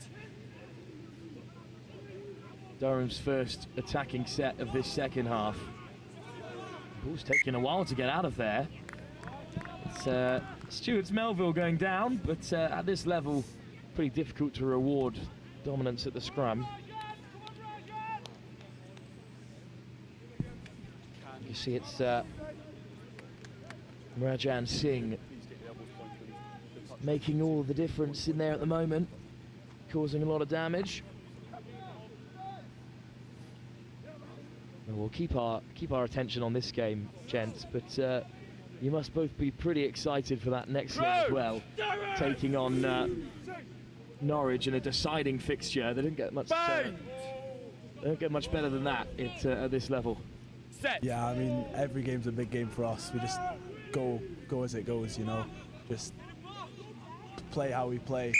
Durham's first attacking set of this second half. Ball's taking a while to get out of there. It's Stewart's Melville going down, but at this level, pretty difficult to reward dominance at the scrum. You see it's Rajan Singh making all of the difference in there at the moment, causing a lot of damage. And we'll keep our attention on this game, gents, but you must both be pretty excited for that next game as well, taking on Norwich in a deciding fixture. They don't get much better than that at this level. Yeah, I mean, every game's a big game for us. We just go as it goes, you know. Just play how we play.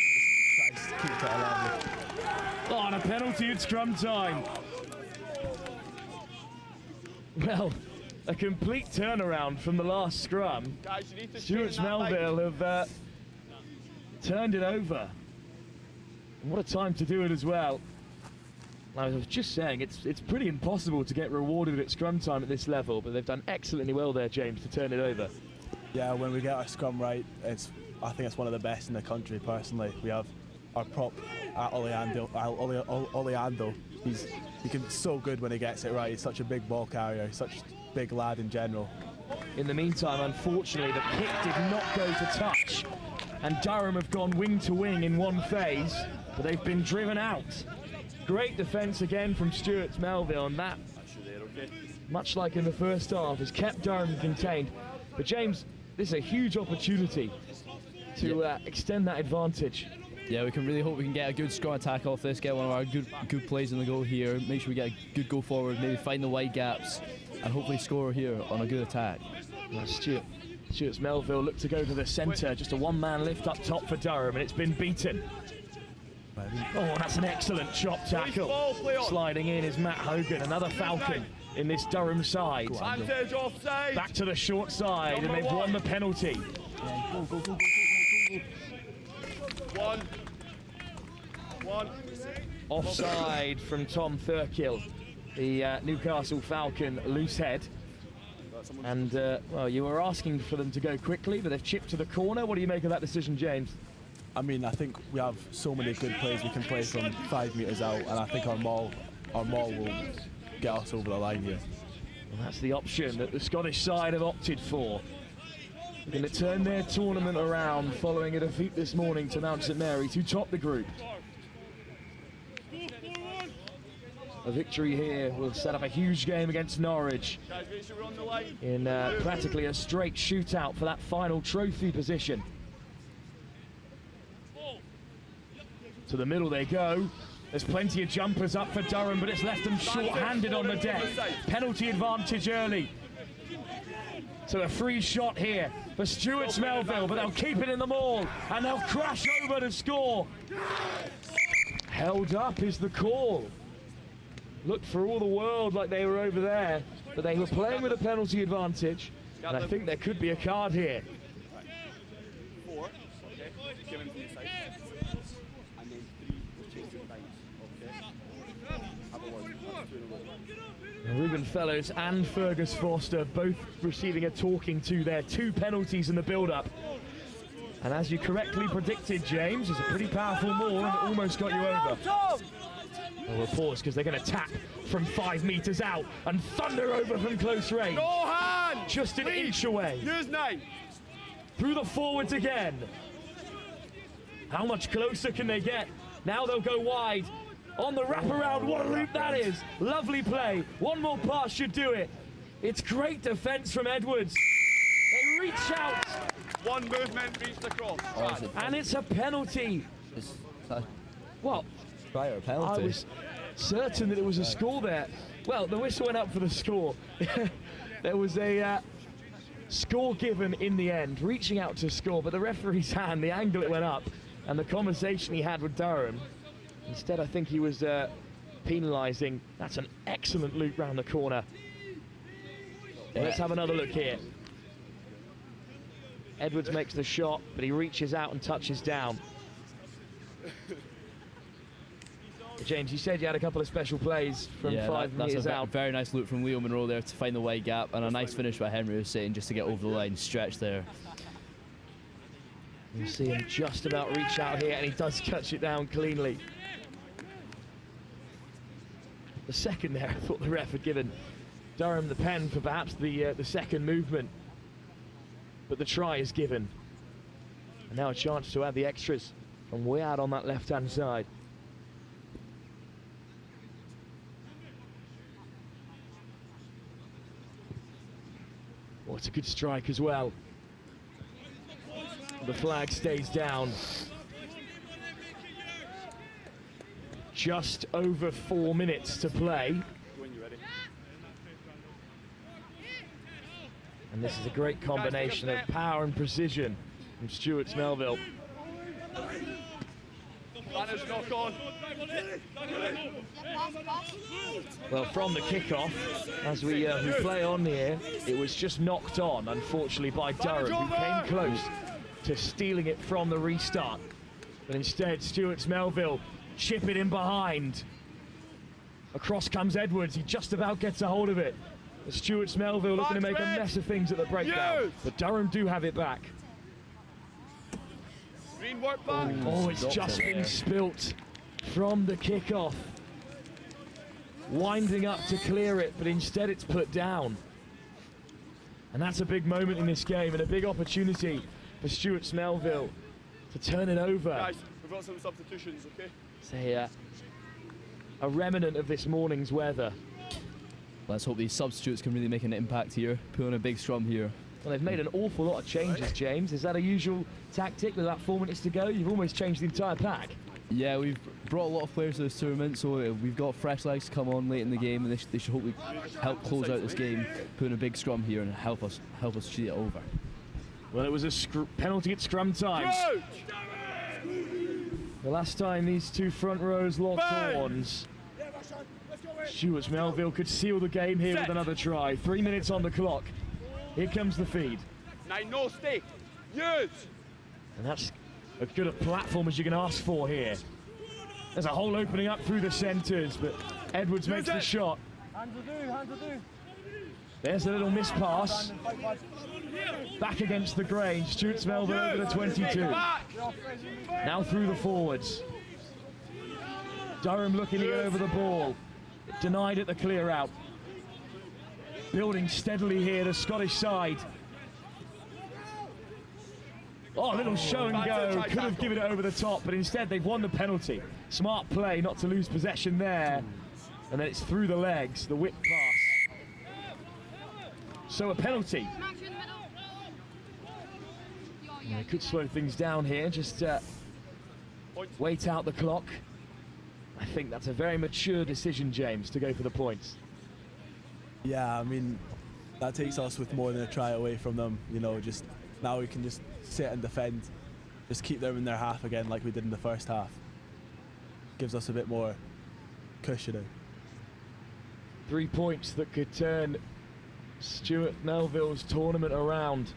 Just try to keep it at a level. Oh, and a penalty at scrum time. Well, a complete turnaround from the last scrum. Stewart's Melville have turned it over. And what a time to do it as well. I was just saying, it's pretty impossible to get rewarded at scrum time at this level, but they've done excellently well there, James, to turn it over. Yeah, when we get our scrum right, I think it's one of the best in the country, personally. We have our prop, Oleando. He's so good when he gets it right. He's such a big ball carrier. He's such a big lad in general. In the meantime, unfortunately, the kick did not go to touch, and Durham have gone wing to wing in one phase, but they've been driven out. Great defence again from Stewart's Melville, and that, much like in the first half, has kept Durham contained. But James, this is a huge opportunity to extend that advantage. Yeah, we can really hope we can get a good scrum attack off this, get one of our good plays in the goal here, make sure we get a good goal forward, maybe find the wide gaps, and hopefully score here on a good attack. Stewart's Melville look to go to the centre, just a one-man lift up top for Durham, and it's been beaten. Oh, that's an excellent chop tackle. Sliding in is Matt Hogan, another Falcon in this Durham side. Back to the short side, and they've won the penalty. One. Offside from Tom Thurkill, the Newcastle Falcon loose head. And, well, you were asking for them to go quickly, but they've chipped to the corner. What do you make of that decision, James? I mean, I think we have so many good plays we can play from 5 metres out, and I think our maul will get us over the line here. Well, that's the option that the Scottish side have opted for. They're going to turn their tournament around following a defeat this morning to Mount St Mary's, who top the group. A victory here will set up a huge game against Norwich in practically a straight shootout for that final trophy position. To the middle they go. There's plenty of jumpers up for Durham, but it's left them short-handed on the deck. Penalty advantage early. So a free shot here for Stuart's Melville, but they'll keep it in the maul and they'll crash over to score. Held up is the call. Looked for all the world like they were over there, but they were playing with a penalty advantage, and I think there could be a card here. 4, okay, given to the side. And then 3, we're chasing right, okay? Have a word, that's 2 in a row. Ruben Fellows and Fergus Forster both receiving a talking to their 2 penalties in the build-up. And as you correctly predicted, James, it's a pretty powerful maul and it almost got you over. We'll pause because they're going to tap from 5 metres out and thunder over from close range. No hand! Just an inch away. Use 9. Through the forwards again. How much closer can they get? Now they'll go wide. On the wraparound, what a loop that is. Lovely play. One more pass should do it. It's great defence from Edwards. They reach out. One movement, reached across. And it's a penalty. Well, prior penalty. I was certain that it was a score there. Well, the whistle went up for the score. There was a score given in the end, reaching out to score, but the referee's hand, the angle it went up, and the conversation he had with Durham, instead I think he was penalising. That's an excellent loop round the corner. Let's have another look here. Edwards makes the shot, but he reaches out and touches down. James, you said you had a couple of special plays from 5 metres out. Very nice look from Leo Monroe there to find the wide gap, and a nice finish by Henry Hussein just to get over the line, stretch there. You see him just about reach out here, and he does catch it down cleanly. The second there, I thought the ref had given Durham the pen for perhaps the second movement, but the try is given. And now a chance to add the extras from way out on that left-hand side. Oh, it's a good strike as well. The flag stays down. Just over 4 minutes to play. And this is a great combination of power and precision from Stuart's Melville. Knock on. Well, from the kickoff, as we play on here, it was just knocked on, unfortunately, by Durham, who came close to stealing it from the restart. But instead, Stuart's Melville chip it in behind. Across comes Edwards, he just about gets a hold of it. But Stuart's Melville looking to make a mess of things at the breakdown. But Durham do have it back. Oh, it's just been spilt from the kickoff. Winding up to clear it, but instead it's put down. And that's a big moment in this game and a big opportunity for Stuart's Melville to turn it over. Guys, we've got some substitutions, okay? Say a remnant of this morning's weather. Let's hope these substitutes can really make an impact here, pulling a big scrum here. Well, they've made an awful lot of changes, James. Is that a usual tactic with about 4 minutes to go? You've almost changed the entire pack. Yeah, we've brought a lot of players to this tournament, so we've got fresh legs to come on late in the game, and they should hopefully help close out this game, putting a big scrum here and help us see it over. Well, it was a penalty at scrum time. The last time these two front rows locked horns, Stuart's Melville could seal the game here with another try. 3 minutes on the clock. Here comes the feed. 9, no, stay. Use. And that's as good a platform as you can ask for here. There's a hole opening up through the centres, but Edwards makes the shot. Hands will do. There's a little miss pass. Back against the grain. Stuart's Melville over the 22. Now through the forwards. Durham looking to get over the ball. Denied at the clear out. Building steadily here, the Scottish side. Oh, a little show and go. Could have given it over the top, but instead they've won the penalty. Smart play not to lose possession there. And then it's through the legs, the whip pass. So a penalty. Yeah, it could slow things down here, just wait out the clock. I think that's a very mature decision, James, to go for the points. Yeah, I mean, that takes us with more than a try away from them. You know, just now we can just sit and defend, just keep them in their half again like we did in the first half. Gives us a bit more cushioning. 3 points that could turn Stuart Melville's tournament around.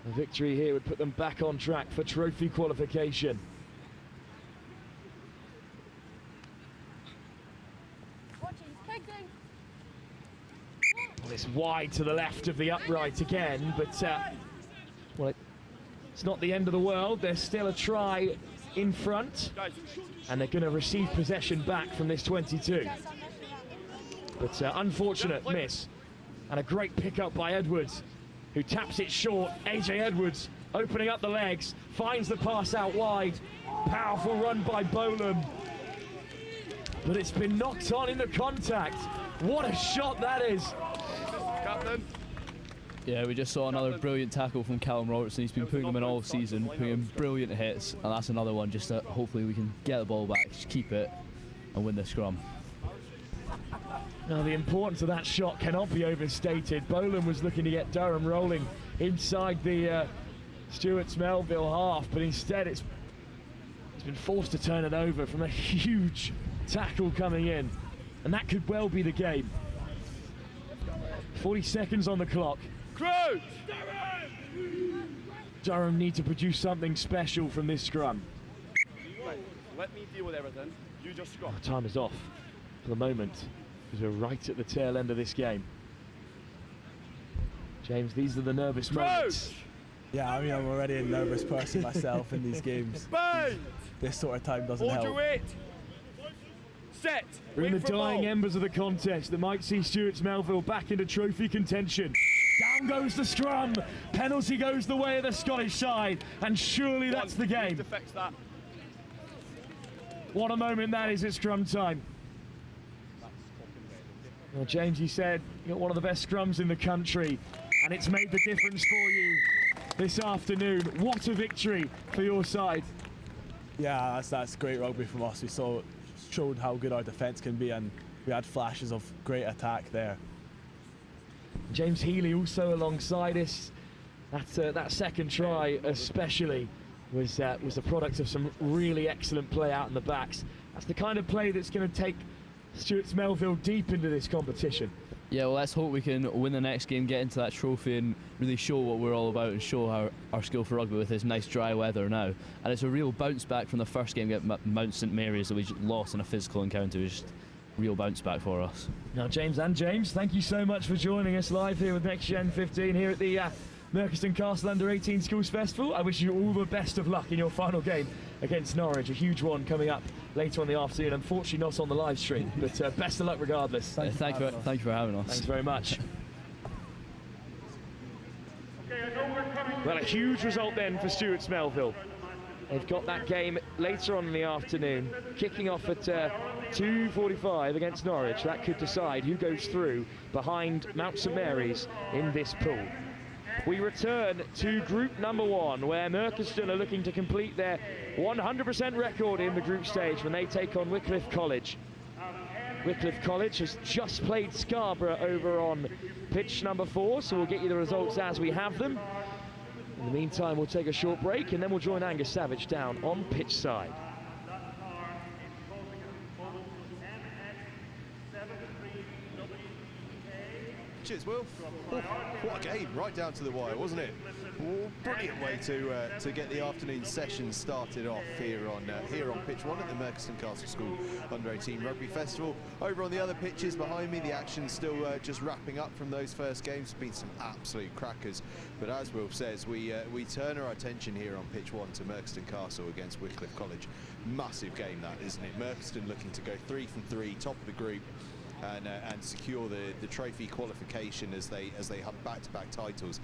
A victory here would put them back on track for trophy qualification. Well, it's wide to the left of the upright again, but well, it's not the end of the world. There's still a try in front, and they're going to receive possession back from this 22. But unfortunate miss, and a great pick-up by Edwards, who taps it short. AJ Edwards opening up the legs, finds the pass out wide. Powerful run by Bolam, but it's been knocked on in the contact. What a shot that is. Captain. Yeah, we just saw another brilliant tackle from Callum Robertson. He's been putting them in all season, putting in brilliant hits, and that's another one just that hopefully we can get the ball back, just keep it and win the scrum. Now the importance of that shot cannot be overstated. Bolam was looking to get Durham rolling inside the Stewart's Melville half, but instead it's been forced to turn it over from a huge tackle coming in, and that could well be the game. 40 seconds on the clock. Crouch! Durham need to produce something special from this scrum. Right, let me deal with everything. You just scrum. Time is off for the moment, because we're right at the tail end of this game. James, these are the nervous moments. Yeah, I mean, I'm already a nervous person myself in these games. This sort of time doesn't help. Hold your weight. Set. We're in the dying embers of the contest that might see Stewart's Melville back into trophy contention. Down goes the scrum. Penalty goes the way of the Scottish side, and surely that's the game. To fix that. What a moment that is at scrum time. Well, James, you said you got one of the best scrums in the country, and it's made the difference for you this afternoon. What a victory for your side. Yeah, that's great rugby from us. We showed how good our defence can be, and we had flashes of great attack there. James Healy also alongside us. That second try especially was a product of some really excellent play out in the backs. That's the kind of play that's going to take Stewart's Melville deep into this competition. Yeah, well, let's hope we can win the next game, get into that trophy and really show what we're all about and show our skill for rugby with this nice dry weather now. And it's a real bounce back from the first game against Mount St Mary's that we just lost in a physical encounter. It was just a real bounce back for us. Now, James, thank you so much for joining us live here with NextGen15 here at the Merkon Castle Under 18 Schools Festival. I wish you all the best of luck in your final game against Norwich, a huge one coming up later on the afternoon. Unfortunately not on the live stream, but best of luck regardless. Thank you for having us. Thanks very much. Well, a huge result then for Stewart's Melville. They've got that game later on in the afternoon, kicking off at 2:45 against Norwich. That could decide who goes through behind Mount St Mary's in this pool. We return to group number one, where Merkon are looking to complete their 100% record in the group stage when they take on Wickliff College. Wickliff College has just played Scarra over on pitch number 4, so we'll get you the results as we have them. In the meantime, we'll take a short break and then we'll join Angus Savage down on pitch side. Cheers, Will. Oh, what a game, right down to the wire, wasn't it? Oh, brilliant way to get the afternoon session started off here on pitch 1 at the Merkon Castle School Under 18 Rugby Festival. Over on the other pitches behind me, the action's still just wrapping up from those first games. Been some absolute crackers, but as Will says, we turn our attention here on pitch 1 to Merkon Castle against Wickliff College. Massive game that, isn't it? Merkon looking to go 3 from 3, top of the group, and secure the trophy qualification as they have back-to-back titles,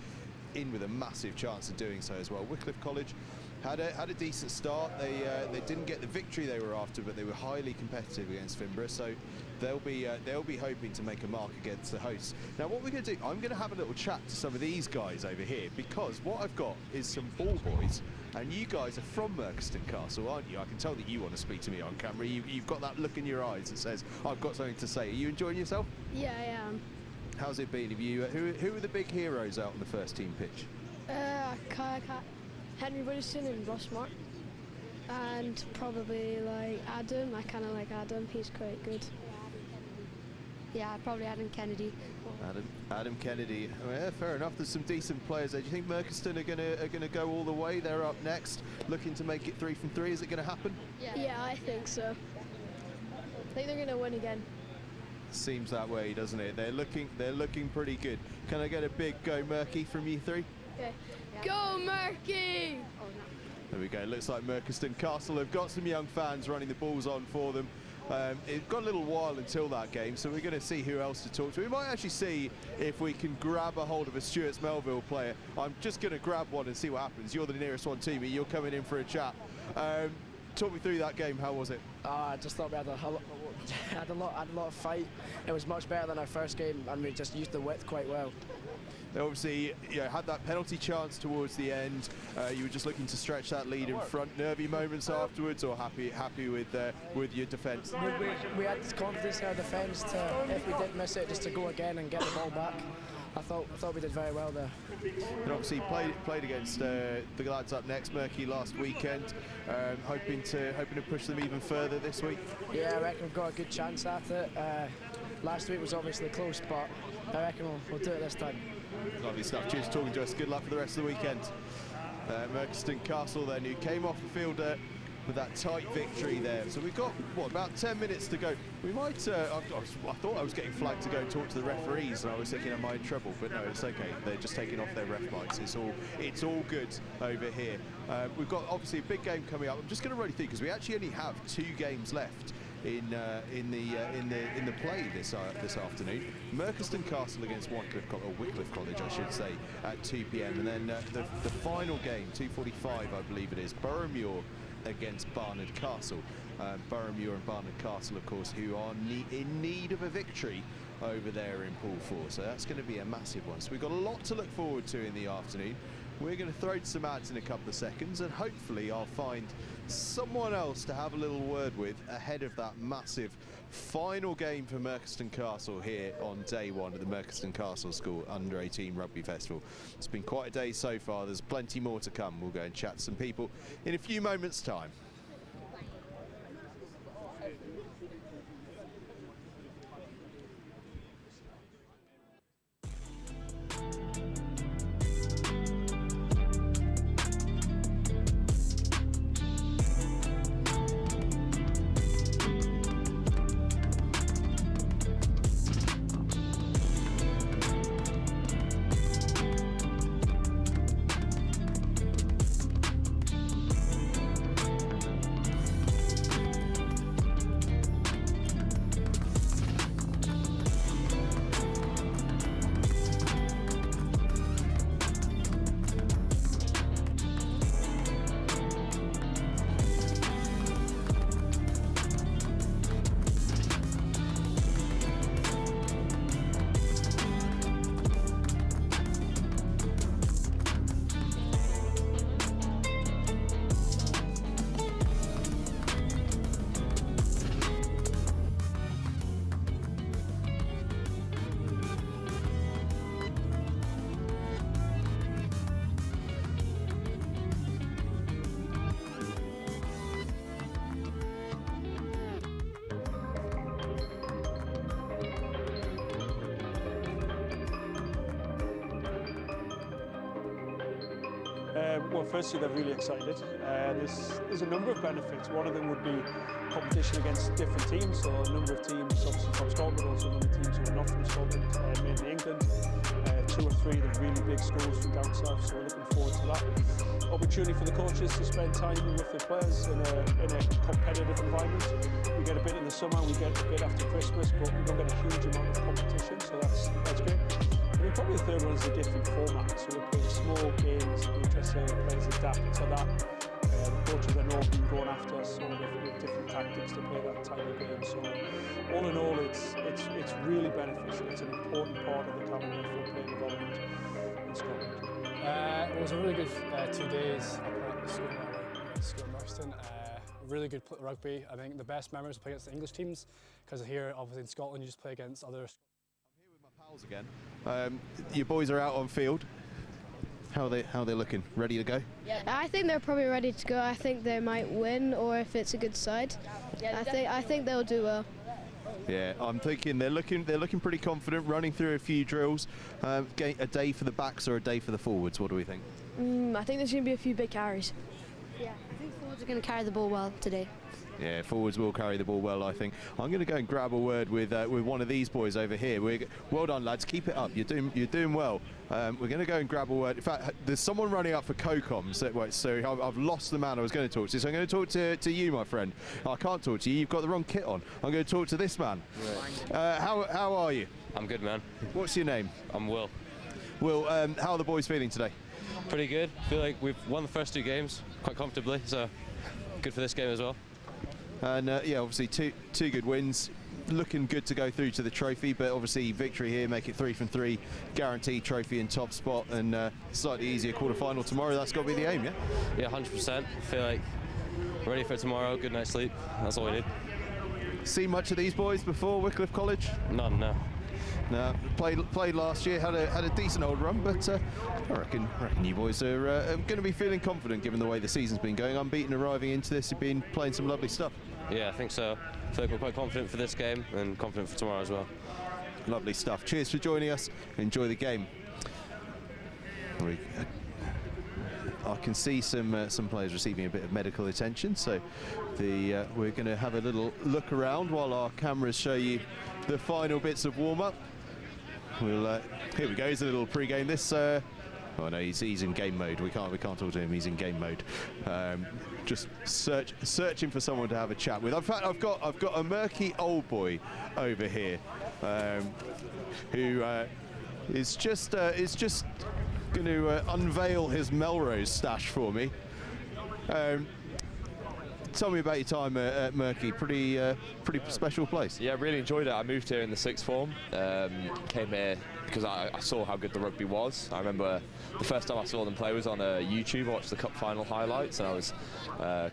in with a massive chance of doing so as well. Wickliff College, had a decent start. They didn't get the victory they were after, but they were highly competitive against Finborough, so they'll be hoping to make a mark against the hosts. Now what we're going to do, I'm going to have a little chat to some of these guys over here, because what I've got is some ball boys, and you guys are from Merkon Castle, aren't you? I can tell that you want to speak to me on camera. You've got that look in your eyes that says, I've got something to say. Are you enjoying yourself? Yeah, I am. How's it been? Have you, who are the big heroes out on the first team pitch? Henry Woodison and Ross Mark. And probably like Adam. I kind of like Adam. He's quite good. Yeah, probably Adam Kennedy. Adam Kennedy. Oh, yeah, fair enough. There's some decent players there. Do you think Merkon are gonna go all the way? They're up next, looking to make it 3 from 3. Is it going to happen? Yeah, I think so. I think they're going to win again. Seems that way, doesn't it? They're looking pretty good. Can I get a big go Merky from you three? Okay. Go Merky! There we go. Looks like Merkon Castle have got some young fans running the balls on for them. It's got a little while until that game, so we're going to see who else to talk to. We might actually see if we can grab a hold of a Stuart's Melville player. I'm just going to grab one and see what happens. You're the nearest one to me. You're coming in for a chat. Talk me through that game. How was it? I just thought we had a lot of fight. It was much better than our first game, and we just used the width quite well. They obviously had that penalty chance towards the end. You were just looking to stretch that lead in front. Nervy moments afterwards, or happy with your defence? We had confidence in our defence to, if we did miss it, just to go again and get the ball back. I thought we did very well there. And obviously played against the lads up next, Merky, last weekend. Hoping to push them even further this week. Yeah, I reckon we've got a good chance at it. Last week was obviously close, but I reckon we'll do it this time. Lovely stuff. Cheers for talking to us. Good luck for the rest of the weekend. Merkon Castle then, who came off the field with that tight victory there. So we've got, what, about 10 minutes to go. We might, I thought I was getting flagged to go and talk to the referees, and I was thinking, am I in trouble? But no, it's okay. They're just taking off their ref mics. It's all good over here. We've got obviously a big game coming up. I'm just going to run you through, because we actually only have 2 games left in the play this afternoon. Merkon Castle against Wickliff College, I should say, at 2 p.m. and then the final game, 2:45, I believe it is, Boroughmuir against Barnard Castle. Boroughmuir and Barnard Castle, of course, who are in need of a victory over there in Pool 4. So that's going to be a massive one. So we've got a lot to look forward to in the afternoon. We're going to throw some ads in a couple of seconds, and hopefully I'll find someone else to have a little word with ahead of that massive final game for Merkon Castle here on day 1 of the Merkon Castle School Under-18 Rugby Festival. It's been quite a day so far. There's plenty more to come. We'll go and chat to some people in a few moments' time. Well, firstly, they're really excited. There's a number of benefits. One of them would be competition against different teams, so a number of teams obviously from Scotland, but also a number of teams who are not from Scotland, mainly England. 2 or 3 of the really big schools from down south, so we're looking forward to that. Opportunity for the coaches to spend time with the players in a competitive environment. We get a bit in the summer, we get a bit after Christmas, but we don't get a huge amount of competition, so that's great. I mean, probably the third one is a different format, so we're playing small games, we're interested in players adapt to that. The coaches I know have been going after sort of different tactics to play that type of game. So all in all, it's really beneficial. It's an important part of the calendar for playing development in Scotland. It was a really good 2 days up at the school in Merkon. Really good rugby. I think the best memories were playing against the English teams, because here, obviously in Scotland, you just play against other. Again. Your boys are out on field. How are they looking? Ready to go? Yeah, I think they're probably ready to go. I think they might win, or if it's a good side, I think they'll do well. Yeah, I'm thinking they're looking pretty confident, running through a few drills. A day for the backs or a day for the forwards? What do we think? I think there's going to be a few big carries. Yeah, I think forwards are going to carry the ball well today. Yeah, forwards will carry the ball well, I think. I'm going to go and grab a word with one of these boys over here. Well done, lads. Keep it up. You're doing well. We're going to go and grab a word. In fact, there's someone running up for COCOM. So I've lost the man I was going to talk to. So I'm going to talk to you, my friend. I can't talk to you. You've got the wrong kit on. I'm going to talk to this man. Right. How are you? I'm good, man. What's your name? I'm Will. Will, how are the boys feeling today? Pretty good. Feel like we've won the first 2 games quite comfortably. So good for this game as well. And yeah, obviously two good wins, looking good to go through to the trophy, but obviously victory here, make it 3 from 3, guaranteed trophy in top spot, and slightly easier quarter-final tomorrow. That's got to be the aim, yeah? Yeah, 100%. Feel like we're ready for tomorrow, good night's sleep, that's all we need. Seen much of these boys before Wickliff College? None, no. No, played last year, had a decent old run, but I reckon you boys are going to be feeling confident given the way the season's been going. Unbeaten arriving into this, you've been playing some lovely stuff. Yeah, I think so. I feel like we're quite confident for this game and confident for tomorrow as well. Lovely stuff. Cheers for joining us. Enjoy the game. I can see some players receiving a bit of medical attention, so we're going to have a little look around while our cameras show you the final bits of warm-up. Here we go. Here's a little pre-game. This. Oh no, he's in game mode. We can't talk to him. He's in game mode. Just searching for someone to have a chat with. In fact, I've got a murky old boy over here who is just going to unveil his Melrose stash for me. Tell me about your time at Merkon. Pretty special place. Yeah, really enjoyed it. I moved here in the 6th form. Came here because I saw how good the rugby was. I remember the first time I saw them play was on YouTube. I watched the cup final highlights, and I was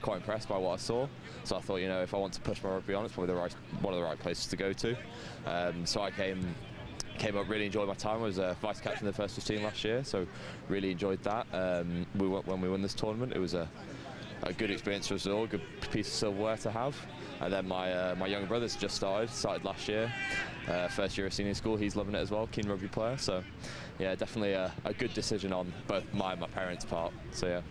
quite impressed by what I saw. So I thought, you know, if I want to push my rugby on, it's probably one of the right places to go to. So I came up, really enjoyed my time. I was vice captain of the first 15 last year, so really enjoyed that. When we won this tournament, it was a good experience for us all, a good piece of silverware to have. And then my younger brother's just started last year, first year of senior school. He's loving it as well, keen rugby player. So yeah, definitely a good decision on both my and my parents' part. So yeah.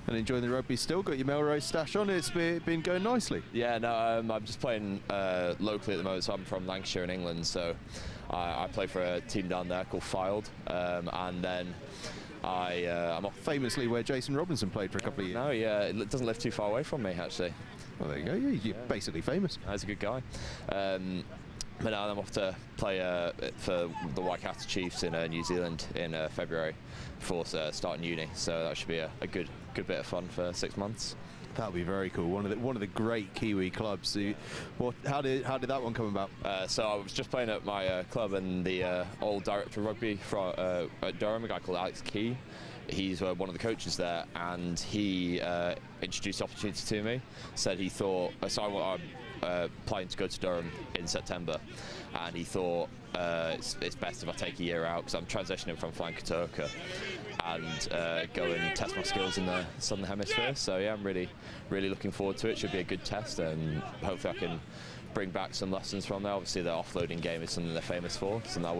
And enjoying the rugby still? Got your Melrose stash on? It's been going nicely. Yeah, no, I'm just playing locally at the moment. So I'm from Lancashire in England. So I play for a team down there called Fylde, and then I'm off. Famously where Jason Robinson played for a couple of years. No, yeah, it doesn't live too far away from me actually. Well, there you go. You're basically famous. He's a good guy. But now I'm off to play for the Waikato Chiefs in New Zealand in February before starting uni. So that should be a good bit of fun for 6 months. That'll be very cool. One of the great Kiwi clubs. How did that one come about? So I was just playing at my club, and the old director of rugby at Durham, a guy called Alex Key. He's one of the coaches there, and he introduced the opportunity to me. Said he thought, so I'm planning to go to Durham in September, and he thought it's best if I take a year out because I'm transitioning from flanker to hooker, and go and test my skills in the Southern Hemisphere. So yeah, I'm really looking forward to it. Should be a good test, and hopefully I can bring back some lessons from there. Obviously the offloading game is something they're famous for, so I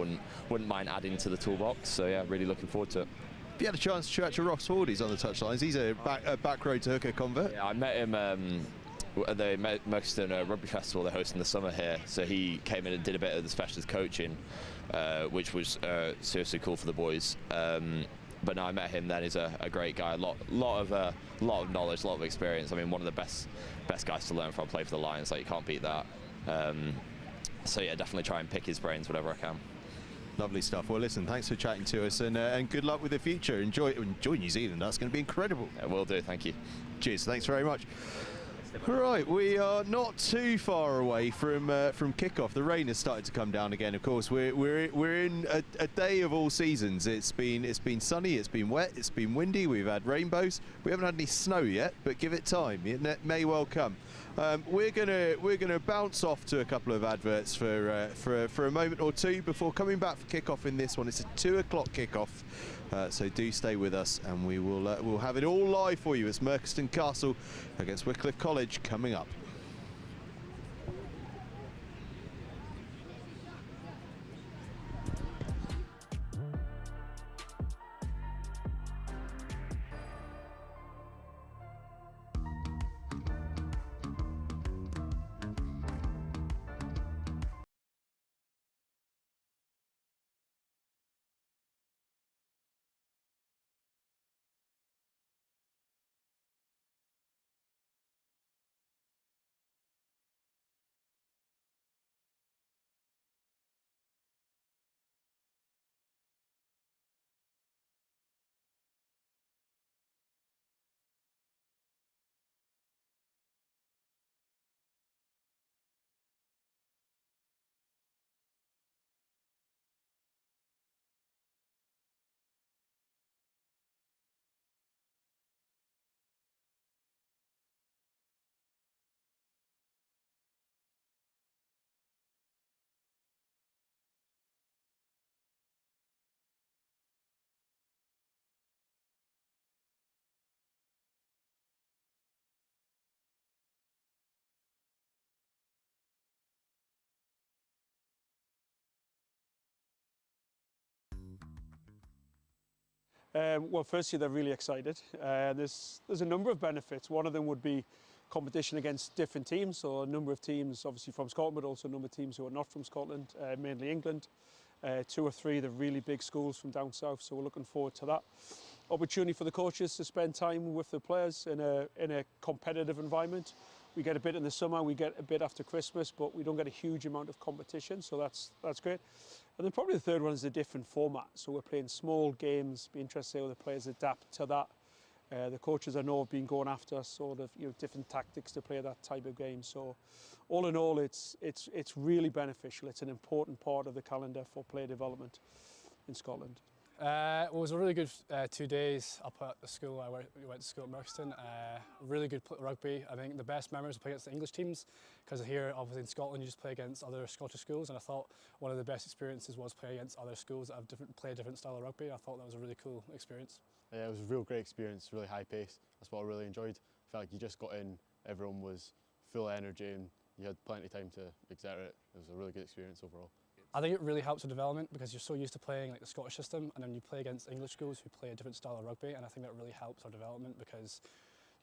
wouldn't mind adding to the toolbox. So yeah, really looking forward to it. Have you had a chance to chat to Ross Hordy's on the touchlines? He's a back road to hooker convert. Yeah, I met him at the Merkon Rugby Festival they're hosting the summer here. So he came in and did a bit of the specialist coaching, which was seriously cool for the boys. But no, I met him then. He's a great guy. A lot of knowledge, a lot of experience. I mean, one of the best guys to learn from. Play for the Lions, like you can't beat that. So yeah, definitely try and pick his brains whenever I can. Lovely stuff. Well, listen, thanks for chatting to us, and good luck with the future. Enjoy New Zealand. That's going to be incredible. Yeah, will do. Thank you. Cheers. Thanks very much. Right, we are not too far away from kickoff. The rain has started to come down again. Of course, we're in a day of all seasons. It's been sunny, it's been wet, it's been windy. We've had rainbows. We haven't had any snow yet, but give it time. It may well come. We're gonna bounce off to a couple of adverts for a moment or two before coming back for kickoff in this one. It's a 2 o'clock kickoff. So do stay with us, and we'll have it all live for you. It's Merkon Castle against Wickliff College coming up. Well, firstly, they're really excited. There's a number of benefits. One of them would be competition against different teams, so a number of teams obviously from Scotland, but also a number of teams who are not from Scotland, mainly England. 2 or 3 the really big schools from down south, so we're looking forward to that. Opportunity for the coaches to spend time with the players in a competitive environment. We get a bit in the summer, we get a bit after Christmas, but we don't get a huge amount of competition, so that's great. And then probably the third one is a different format. So we're playing small games, be interested to see how the players adapt to that. The coaches I know have been going after sort of different tactics to play that type of game. So all in all, it's really beneficial. It's an important part of the calendar for player development in Scotland. Well, it was a really good 2 days up at the school. We went to school at Merkon. Really good rugby. I think the best memories were playing against the English teams, because here, obviously in Scotland, you just play against other Scottish schools, and I thought one of the best experiences was playing against other schools that play a different style of rugby. I thought that was a really cool experience. Yeah, it was a real great experience, really high pace. That's what I really enjoyed. I felt like you just got in, everyone was full of energy, and you had plenty of time to exert it. It was a really good experience overall. I think it really helps with development, because you're so used to playing like the Scottish system, and then you play against English schools who play a different style of rugby, and I think that really helps our development, because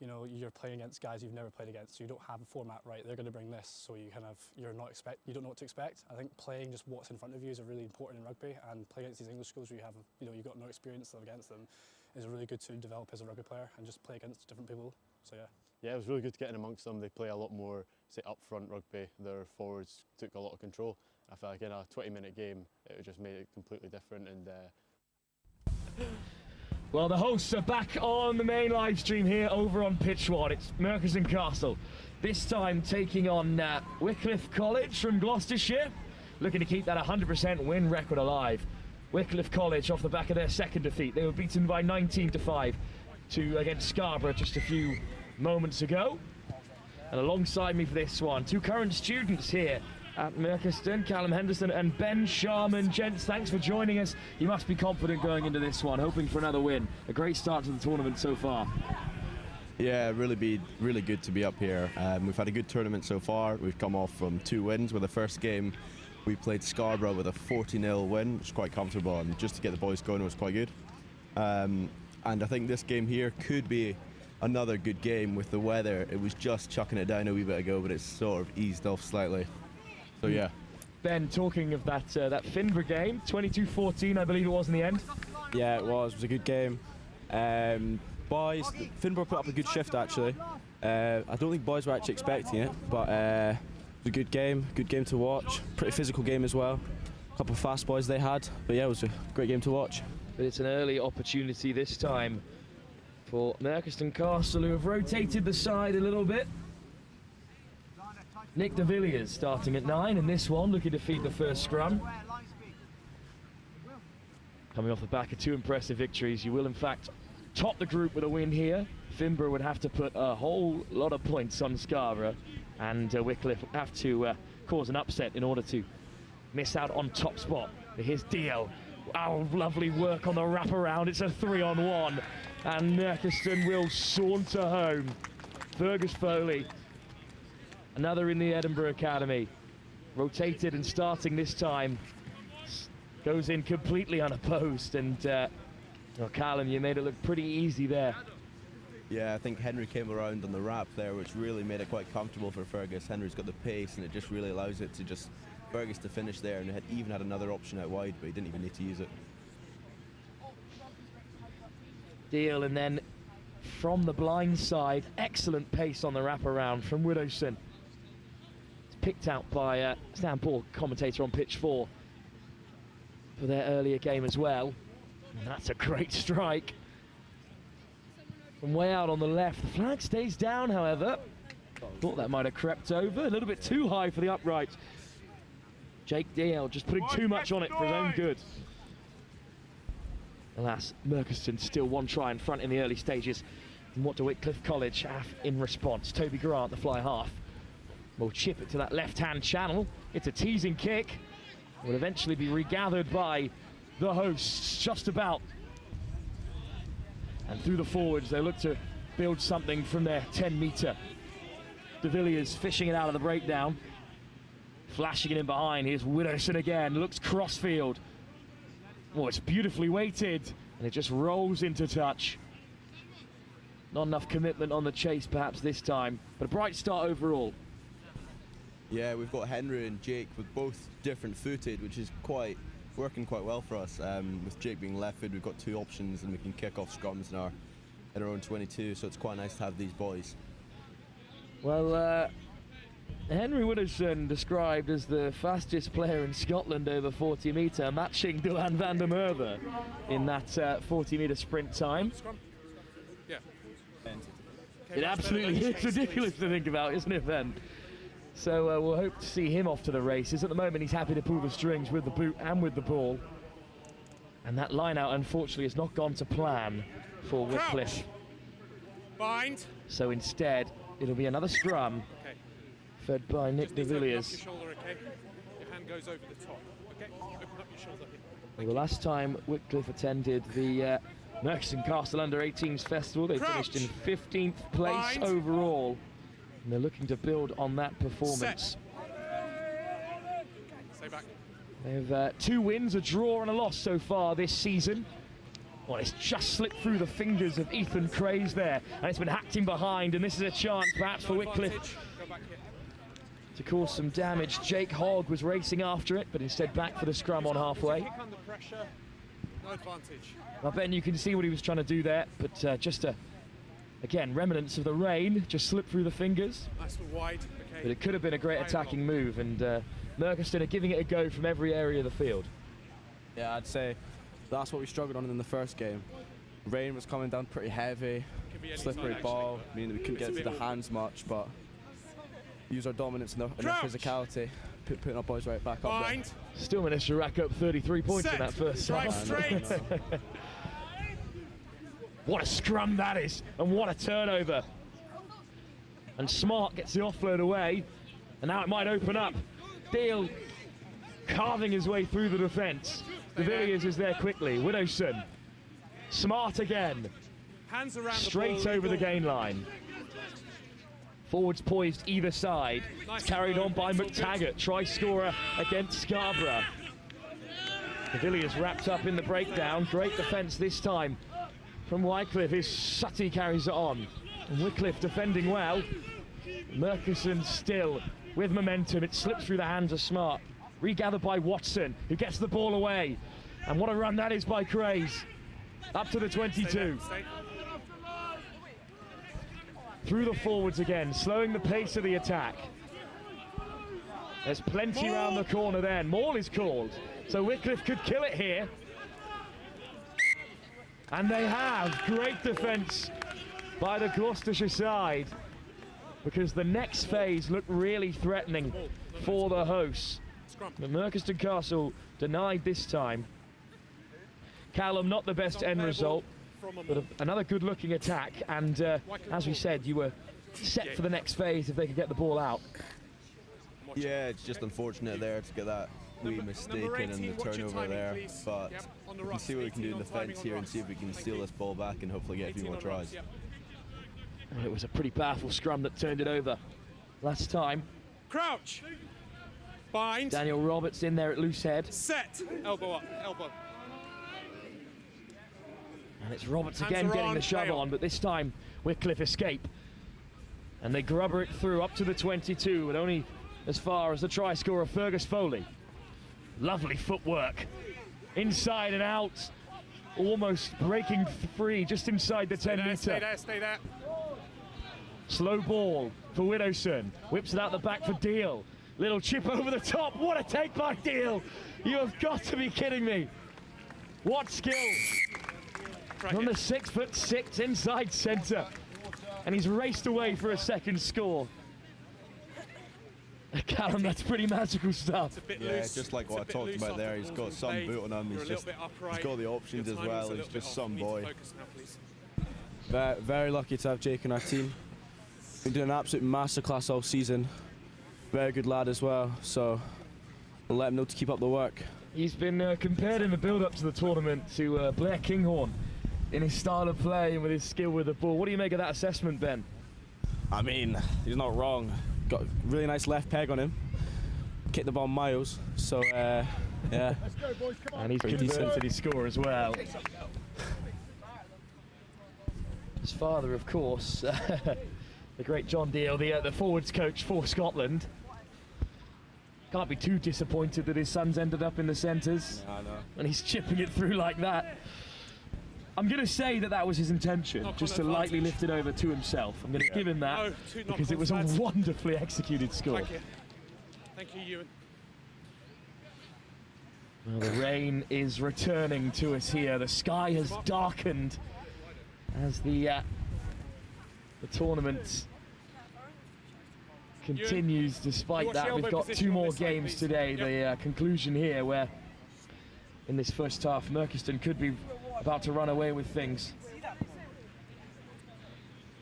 you're playing against guys you've never played against, so you don't have a format right. They're going to bring this, so you don't know what to expect. I think playing just what's in front of you is really important in rugby, and playing against these English schools where you've got no experience against them is really good to develop as a rugby player and just play against different people. So yeah. Yeah, it was really good to get in amongst them. They play a lot more, say, up-front rugby. Their forwards took a lot of control. I felt like in a 20-minute game, it just made it completely different. And well, the hosts are back on the main live stream here over on Pitch 1. It's Merkon Castle, this time taking on Wickliff College from Gloucestershire, looking to keep that 100% win record alive. Wickliff College off the back of their second defeat. They were beaten by 19-5 against Scarra just a few moments ago. And alongside me for this one, 2 current students here at Merkon, Callum Henderson and Ben Sharman. Gents, thanks for joining us. You must be confident going into this one, hoping for another win. A great start to the tournament so far. Yeah, really good to be up here. We've had a good tournament so far. We've come off from 2 wins. With the first game, we played Scarra with a 40-0 win, which was quite comfortable, and just to get the boys going was quite good. And I think this game here could be another good game with the weather. It was just chucking it down a wee bit ago, but it's sort of eased off slightly. So yeah. Ben, talking of that Finborough game, 22-14 I believe it was in the end. Yeah, it was a good game. Boys, Finborough put up a good shift actually. I don't think boys were actually expecting it, but it was a good game to watch. Pretty physical game as well. couple of fast boys they had. But yeah, it was a great game to watch. But it's an early opportunity this time for Merkon Castle, who have rotated the side a little bit. Nick de Villiers starting at 9 in this one, looking to feed the first scrum. Coming off the back of 2 impressive victories, you will in fact top the group with a win here. Finborough would have to put a whole lot of points on Scarra, and Wickliff would have to cause an upset in order to miss out on top spot. But here's Deal. Oh, lovely work on the wraparound. It's a 3-on-1, and Merkon will saunter home. Fergus Foley, another in the Edinburgh Academy, rotated and starting this time, goes in completely unopposed, and Callum, you made it look pretty easy there. Yeah, I think Henry came around on the wrap there, which really made it quite comfortable for Fergus. Henry's got the pace, and it just really allows it to just Fergus to finish there, and even had another option out wide, but he didn't even need to use it. Deal, and then from the blind side, excellent pace on the wraparound from Widowson. It's picked out by Stan Paul, commentator on pitch 4, for their earlier game as well. And that's a great strike. From way out on the left, the flag stays down, however. Thought that might have crept over, a little bit too high for the upright. Jake Deal just putting too much on it for his own good. Alas, Merkon still 1 try in front in the early stages. And what do Wickliff College have in response? Toby Grant, the fly half, will chip it to that left-hand channel. It's a teasing kick. Will eventually be regathered by the hosts, just about. And through the forwards, they look to build something from their 10-metre. De Villiers fishing it out of the breakdown. Flashing it in behind. Here's Widowson again. Looks crossfield. Oh, it's beautifully weighted. And it just rolls into touch. Not enough commitment on the chase perhaps this time, but a bright start overall. Yeah, we've got Henry and Jake with both different footed, which is working quite well for us. With Jake being left foot, we've got 2 options, and we can kick off scrums in our own 22, so it's quite nice to have these boys. Well, Henry Widowson described as the fastest player in Scotland over 40 metre, matching Dylan van der Merwe in that 40 metre sprint time. Yeah. It absolutely is ridiculous to think about, isn't it, Ben? So we'll hope to see him off to the races. At the moment, he's happy to pull the strings with the boot and with the ball. And that line-out, unfortunately, has not gone to plan for Wickliff. Bind. So instead, it'll be another scrum, fed by Nick de Villiers. Your shoulder, okay? Your hand goes over the top, okay? Open up your shoulder here. Well, the last time Wickliff attended the Merkon Castle Under-18s Festival, they finished in 15th place overall. And they're looking to build on that performance. Stay back. They have 2 wins, a draw and a loss so far this season. Well, it's just slipped through the fingers of Ethan Craze there, and it's been hacked in behind, and this is a chance perhaps for Wickliff to cause some damage. Jake Hogg was racing after it, but instead back for the scrum on halfway. Kick under pressure, no advantage. Now, Ben, you can see what he was trying to do there, but just again, remnants of the rain just slipped through the fingers. Nice and wide, okay. But it could have been a great attacking move, and Merkon are giving it a go from every area of the field. Yeah, I'd say that's what we struggled on in the first game. Rain was coming down pretty heavy, slippery ball, meaning we couldn't get to the hands much, but use our dominance and our physicality, putting our boys right back up there. Still managed to rack up 33 points in that first half. What a scrum that is, and what a turnover. And Smart gets the offload away, and now it might open up. Deal carving his way through the defence. De Villiers is there quickly. Widowson. Smart again. Hands around straight over the gain line. Forwards poised either side. Nice carried on by McTaggart. Try scorer against Scarborough. De Villiers wrapped up in the breakdown. Great defence this time from Wickliff. His Sutty carries it on. And Wickliff defending well. Merkon still with momentum. It slips through the hands of Smart. Regathered by Watson, who gets the ball away. And what a run that is by Craze. Up to the 22. Through the forwards again, slowing the pace of the attack. There's plenty around the corner then. Maul is called. So Wickliff could kill it here. And they have. Great defence by the Gloucestershire side, because the next phase looked really threatening for the hosts. But Merkon Castle denied this time. Callum, not the best end result, but another good-looking attack. And as we said, you were set for the next phase if they could get the ball out. Yeah, it's just unfortunate there to get that wee mistake in the turnover there. But we can see what we can do in defence here and see if we can steal this ball back and hopefully get a few more tries. And it was a pretty powerful scrum that turned it over last time. Crouch. Bind. Daniel Roberts in there at loose head. Set. Elbow up. Elbow. And it's Roberts again getting the shove on, but this time Wickliff escape. And they grubber it through up to the 22, but only as far as the try scorer Fergus Foley. Lovely footwork. Inside and out. Almost breaking free just inside the 10 metre. Stay there, stay there. Slow ball for Widowson. Whips it out the back for Deal. Little chip over the top. What a take by Deal. You have got to be kidding me. What skill. From the 6'6" inside centre. And he's raced away for a second score. Callum, that's pretty magical stuff. Yeah, just like what I talked about there. He's got some boot on him. He's got the options as well. He's just some boy. Very lucky to have Jake in our team. Been doing an absolute masterclass all season. Very good lad as well, so we'll let him know to keep up the work. He's been compared in the build-up to the tournament to Blair Kinghorn in his style of play and with his skill with the ball. What do you make of that assessment, Ben? I mean, he's not wrong. Got a really nice left peg on him. Kicked the ball miles, so yeah. Let's go, boys. Come on. And he's converted his score as well. His father, of course, the great John Deal, the forwards coach for Scotland. Can't be too disappointed that his son's ended up in the centres. Yeah, I know. And he's chipping it through like that. I'm going to say that that was his intention, just to lightly lift it over to himself. I'm going to give him that because it was a wonderfully executed score. Thank you. Thank you, Ewan. Well, the rain is returning to us here. The sky has darkened as the tournament continues. Despite that, we've got 2 more games today. The conclusion here, where in this first half, Merkon could be about to run away with things.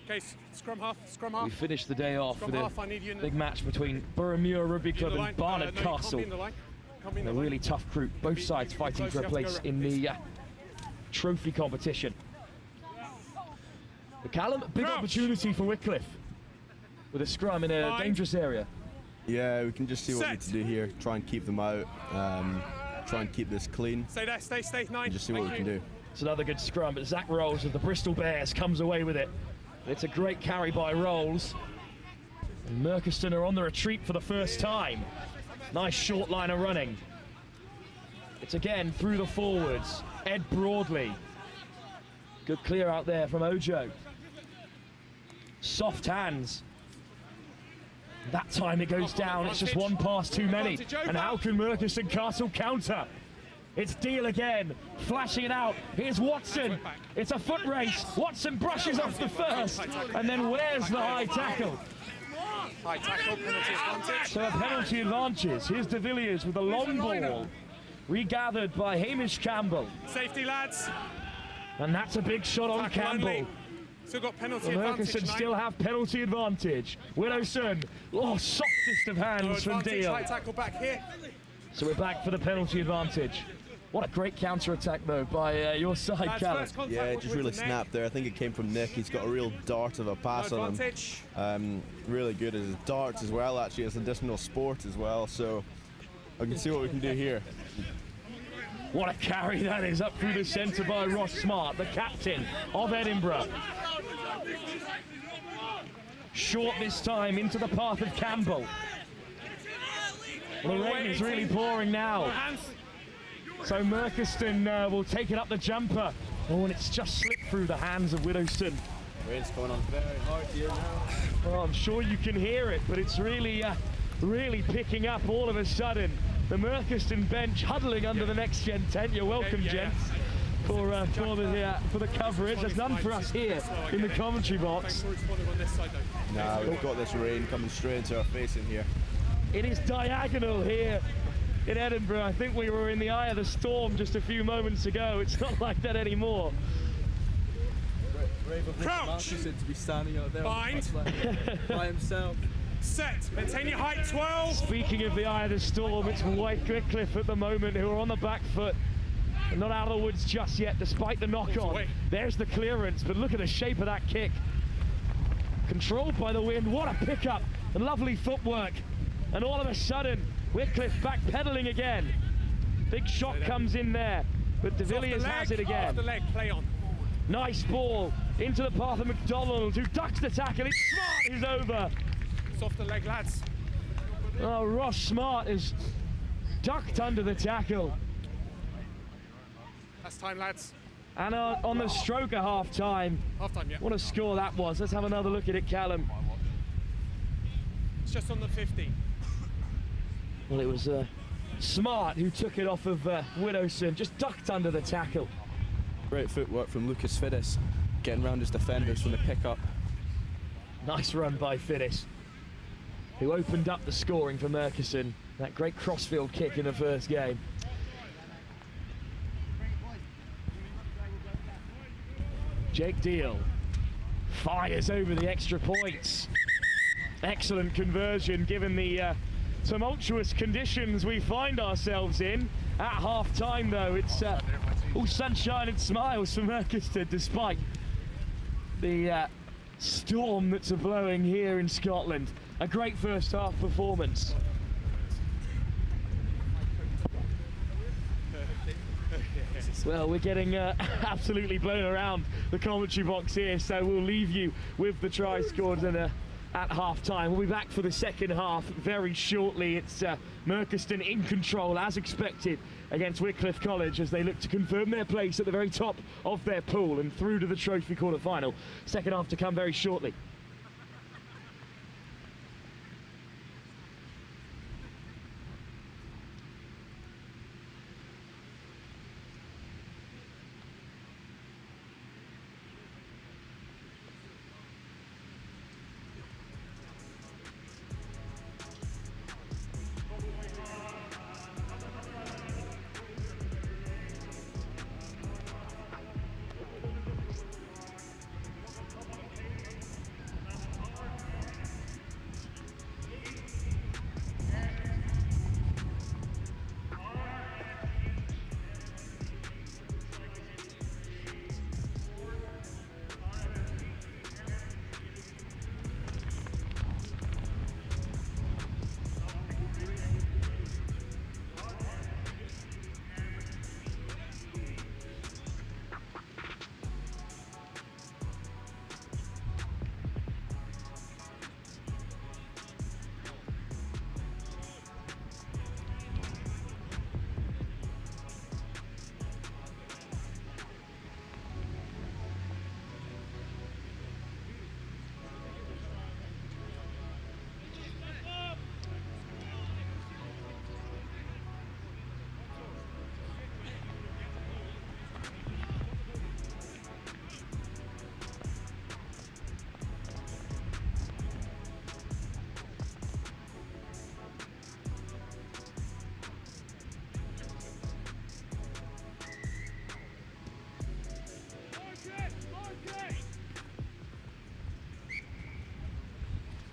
Okay, scrum half, scrum half. We finished the day off Scrum with half, a big match between Boroughmuir Rugby Club and Barnard Castle. A really tough group, both sides fighting for a place in the trophy competition. But Callum, big opportunity for Wickliff with a scrum in a dangerous area. Yeah, we can just see what we need to do here. Try and keep them out. Try and keep this clean. Stay there, stay, 9. And just see what we can do. It's another good scrum, but Zach Rolls of the Bristol Bears comes away with it. It's a great carry by Rolls. And Merkon are on the retreat for the first time. Nice short line of running. It's again through the forwards. Ed Broadley. Good clear out there from Ojo. Soft hands. That time it goes down. It's just one pass too many. And how can Merkon Castle counter? It's Deal again, flashing it out. Here's Watson. It's a foot race. Watson brushes off the first, and then where's the high tackle? High tackle, penalty advantage. So a penalty advantage. Here's De Villiers with a long ball. Regathered by Hamish Campbell. Safety, lads. And that's a big shot on Campbell. Still got penalty advantage. Merkon still have penalty advantage. Widowson, softest of hands from Deal. High tackle back here. So we're back for the penalty advantage. What a great counter-attack, though, by your side, Callum. Yeah, it just really snapped there. I think it came from Nick. He's got a real dart of a pass on him. Really good as his darts as well, actually, as additional sport as well. So I can see what we can do here. What a carry that is up through the centre by Ross Smart, the captain of Edinburgh. Short this time into the path of Campbell. Well, the rain is really pouring now. So Merkon will take it up the jumper. Oh, and it's just slipped through the hands of Widowson. Rain's coming on very hard here now. Well, I'm sure you can hear it, but it's really, really picking up all of a sudden. the Merkon bench huddling under the Next Gen tent. You're welcome, gents, for the coverage. There's none for us here in the commentary box. Nah, we've got this rain coming straight into our face in here. It is diagonal here in Edinburgh. I think we were in the eye of the storm just a few moments ago. It's not like that anymore. Crouch! To be standing out there Bind. by himself. Set. Maintain your height, 12. Speaking of the eye of the storm, it's Wickliff at the moment who are on the back foot. Not out of the woods just yet, despite the knock-on. There's the clearance, but look at the shape of that kick. Controlled by the wind. What a pickup and lovely footwork. And all of a sudden, Wickliff backpedaling again. Big shot comes in there, but De Villiers has it again. Off the leg, play on. Nice ball into the path of McDonald, who ducks the tackle. It's Smart who's over. It's off the leg, lads. Oh, Ross Smart is ducked under the tackle. That's time, lads. And on the stroke of half-time. Half-time, yeah. What a score that was. Let's have another look at it, Callum. It's just on the 50. Well, it was Smart who took it off of Widowson, just ducked under the tackle. Great footwork from Lucas Fiddis, getting round his defenders from the pick-up. Nice run by Fiddis, who opened up the scoring for Merkon. That great crossfield kick in the first game. Jake Deal fires over the extra points. Excellent conversion given the tumultuous conditions we find ourselves in. At half-time, though, it's all sunshine and smiles for Merkon, despite the storm that's a-blowing here in Scotland. A great first-half performance. Well, we're getting absolutely blown around the commentary box here, so we'll leave you with the try scored at half-time. We'll be back for the second half very shortly. It's Merkon in control, as expected, against Wickliff College as they look to confirm their place at the very top of their pool and through to the trophy quarter-final. Second half to come very shortly.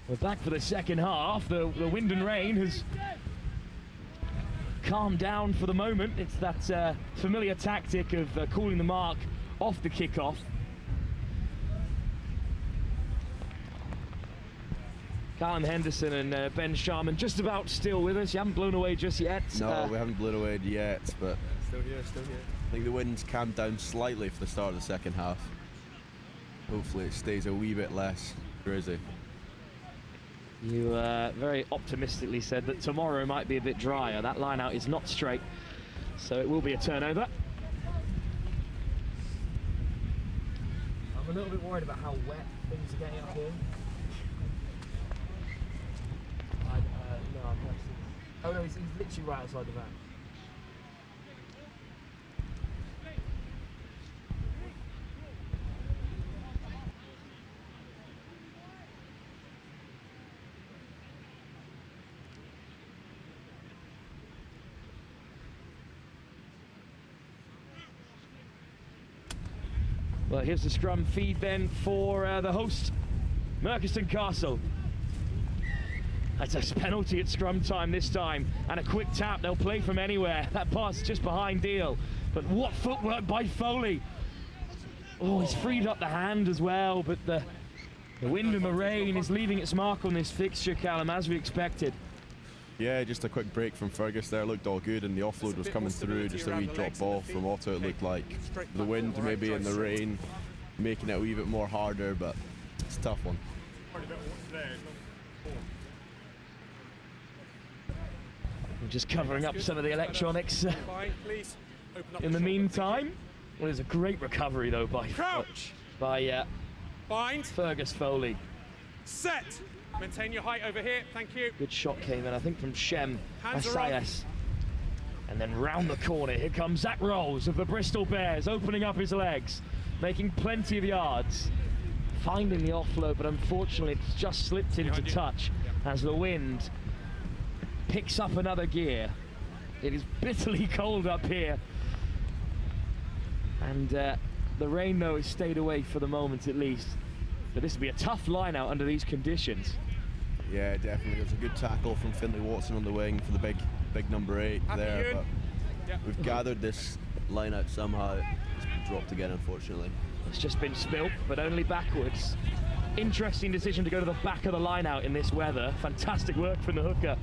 We're back for the second half. The wind and rain has calmed down for the moment. It's that familiar tactic of calling the mark off the kickoff. Callum Henderson and Ben Sharman just about still with us. You haven't blown away just yet. No, we haven't blown away yet, but Still here, still here. I think the wind's calmed down slightly for the start of the second half. Hopefully it stays a wee bit less crazy. You very optimistically said that tomorrow might be a bit drier. That line out is not straight, so it will be a turnover. I'm a little bit worried about how wet things are getting up here. Oh no, he's literally right outside the van. Well, here's the scrum feed then for the host, Merkon Castle. That's a penalty at scrum time this time, and a quick tap. They'll play from anywhere. That pass just behind Deal, but what footwork by Foley. Oh, he's freed up the hand as well, but the wind and the rain is leaving its mark on this fixture, Callum, as we expected. Yeah, just a quick break from Fergus there. Looked all good, and the offload was coming through. Just a wee drop ball from Otto. It looked like the wind maybe and the rain making it a wee bit more harder, but it's a tough one. We're just covering up some of the electronics in the meantime. Well, there's a great recovery though by Fergus Foley. Set. Maintain your height over here. Thank you. Good shot came in, I think, from Shem Hands are up. Assayas. And then round the corner, here comes Zach Rolls of the Bristol Bears, opening up his legs, making plenty of yards, finding the offload, but unfortunately it's just slipped into touch as the wind picks up another gear. It is bitterly cold up here. And the rain, though, has stayed away for the moment at least. But this will be a tough line out under these conditions. Yeah, definitely. There's a good tackle from Finlay Watson on the wing for the big number 8 there. But we've gathered this line out somehow. It's dropped again, unfortunately. It's just been spilt, but only backwards. Interesting decision to go to the back of the line out in this weather. Fantastic work from the hooker.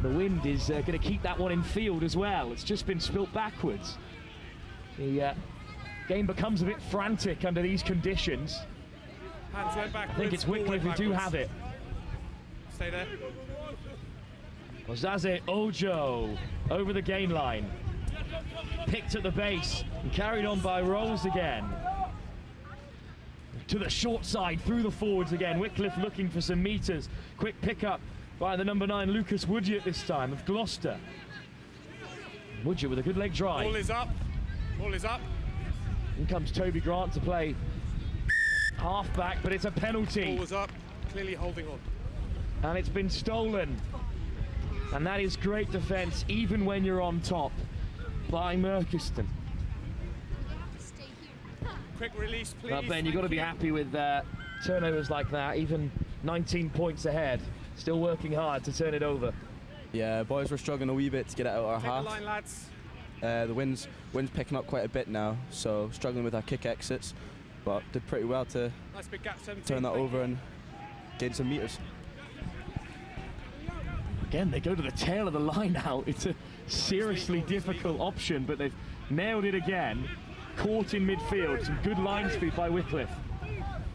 The wind is going to keep that one in field as well. It's just been spilt backwards. The game becomes a bit frantic under these conditions. Hands went backwards. I think it's Wickliff who do have it. Stay there. Ozaze Ojo over the gain line. Picked at the base and carried on by Rolls again. To the short side, through the forwards again. Wickliff looking for some meters. Quick pickup by the number 9, Lucas Woodgett this time of Gloucester. Woodgett with a good leg drive. Ball is up. Ball is up. In comes Toby Grant to play half-back, but it's a penalty. Ball was up. Clearly holding on. And it's been stolen. And that is great defence, even when you're on top, by Merkon. Quick release, please. Now, Ben, you've got to be happy with turnovers like that, even 19 points ahead. Still working hard to turn it over. Yeah, boys were struggling a wee bit to get it out of our Take half. the line, lads. The wind's picking up quite a bit now, so struggling with our kick exits, but did pretty well to Nice big gap, 17. turn that over and gain some meters. Again, they go to the tail of the line out. It's a seriously difficult option, but they've nailed it again. Caught in midfield. Some good line speed by Wickliff.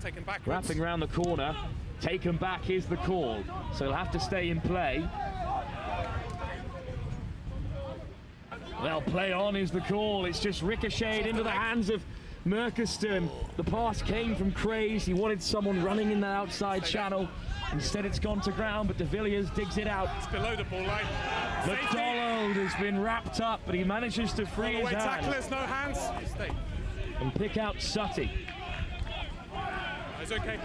Taken backwards. Wrapping around the corner. Taken back is the call. So he'll have to stay in play. Well, play on is the call. It's just ricocheted into the hands of Merkon. The pass came from Craze. He wanted someone running in the outside channel. Instead, it's gone to ground, but De Villiers digs it out. It's below the ball line. McDonald has been wrapped up, but he manages to free his hand. Tacklers, no hands. Stay. And pick out Sutty. It's okay.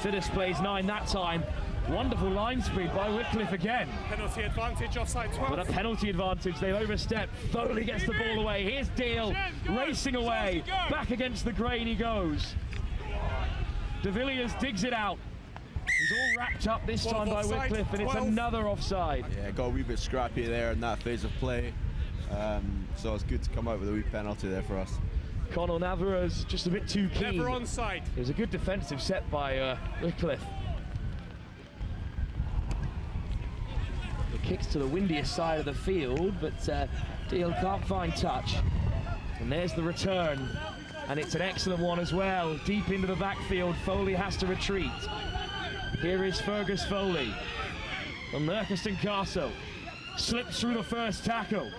Fiddis plays 9 that time. Wonderful line speed by Wickliff again. Penalty advantage, offside 12. But a penalty advantage, they've overstepped. Foley gets the ball away. Here's Deal, racing away. Back against the grain he goes. De Villiers digs it out. He's all wrapped up this time by Wickliff, and it's another offside. Yeah, got a wee bit scrappy there in that phase of play. So it's good to come out with a wee penalty there for us. Conor Navarro's just a bit too keen. Never onside. It was a good defensive set by Wickliff. The kicks to the windiest side of the field, but Deal can't find touch. And there's the return, and it's an excellent one as well. Deep into the backfield, Foley has to retreat. Here is Fergus Foley from Merkon Castle. Slips through the first tackle.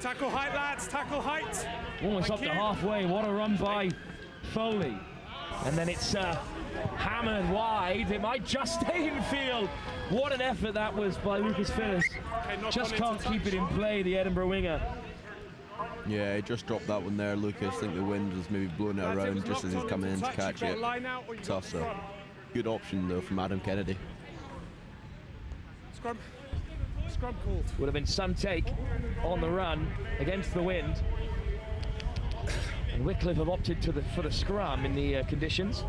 Tackle height, lads, tackle height. Almost up to halfway. What a run by Foley. And then it's hammered wide. It might just stay in field. What an effort that was by Lucas Phillips. Just can't keep it in play, the Edinburgh winger. Yeah, he just dropped that one there, Lucas. I think the wind was maybe blowing it around just as he's coming in to catch it. Tough, so good option though from Adam Kennedy. Scrum called. Would have been some take on the run against the wind. And Wickliff have opted for the scrum in the conditions.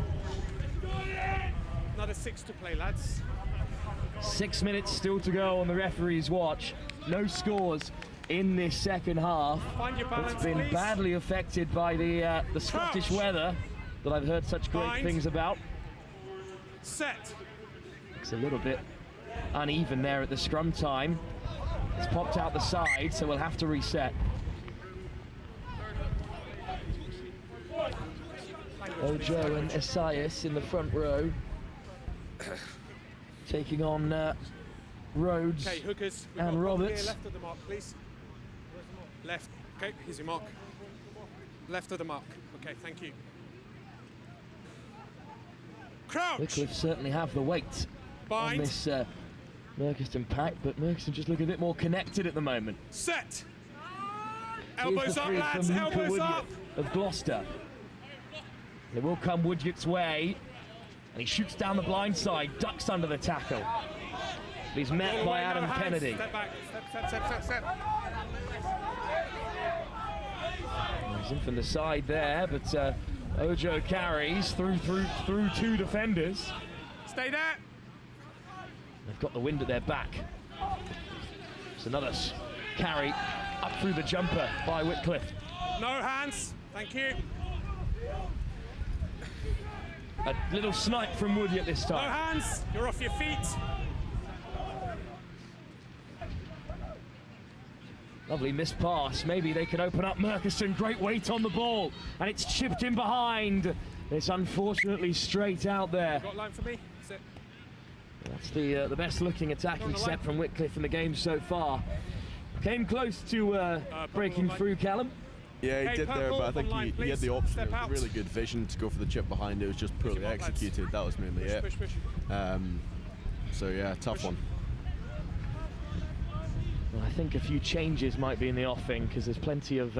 Another 6 to play, lads. 6 minutes still to go on the referee's watch. No scores in this second half. Find your balance, it's been please. badly affected by the Scottish weather that I've heard such great things about. Set. It's a little bit uneven there at the scrum time. It's popped out the side, so we'll have to reset. Ojo and Esaias in the front row, taking on Rhodes hookers. and Roberts. Left of the mark, please. Left. Okay, here's your mark. Left of the mark. Okay, thank you. Crouch. Wickliff certainly have the weight on this Merkiston pack, but Merkiston just look a bit more connected at the moment. Set. Here's Elbows the up, free lads. from Luca Elbows Woodgate up. of Gloucester. It will come Woodgate's way, and he shoots down the blind side, ducks under the tackle. He's met by Adam Kennedy. Step back. Step. He's in from the side there, but Ojo carries through two defenders. Stay there. They've got the wind at their back. It's another carry up through the jumper by Wickliff. No hands. Thank you. A little snipe from Woodgate this time. No hands. You're off your feet. Lovely missed pass. Maybe they can open up Merkiston. Great weight on the ball, and it's chipped in behind. It's unfortunately straight out there. Got line for me? Sit. That's the best looking attacking set from Wickliff in the game so far. Came close to breaking through, Callum. Yeah, he did there, but I think he had the option. Really good vision to go for the chip behind. It was just poorly executed. That was mainly it. Push. So yeah, tough one. Well, I think a few changes might be in the offing because there's plenty of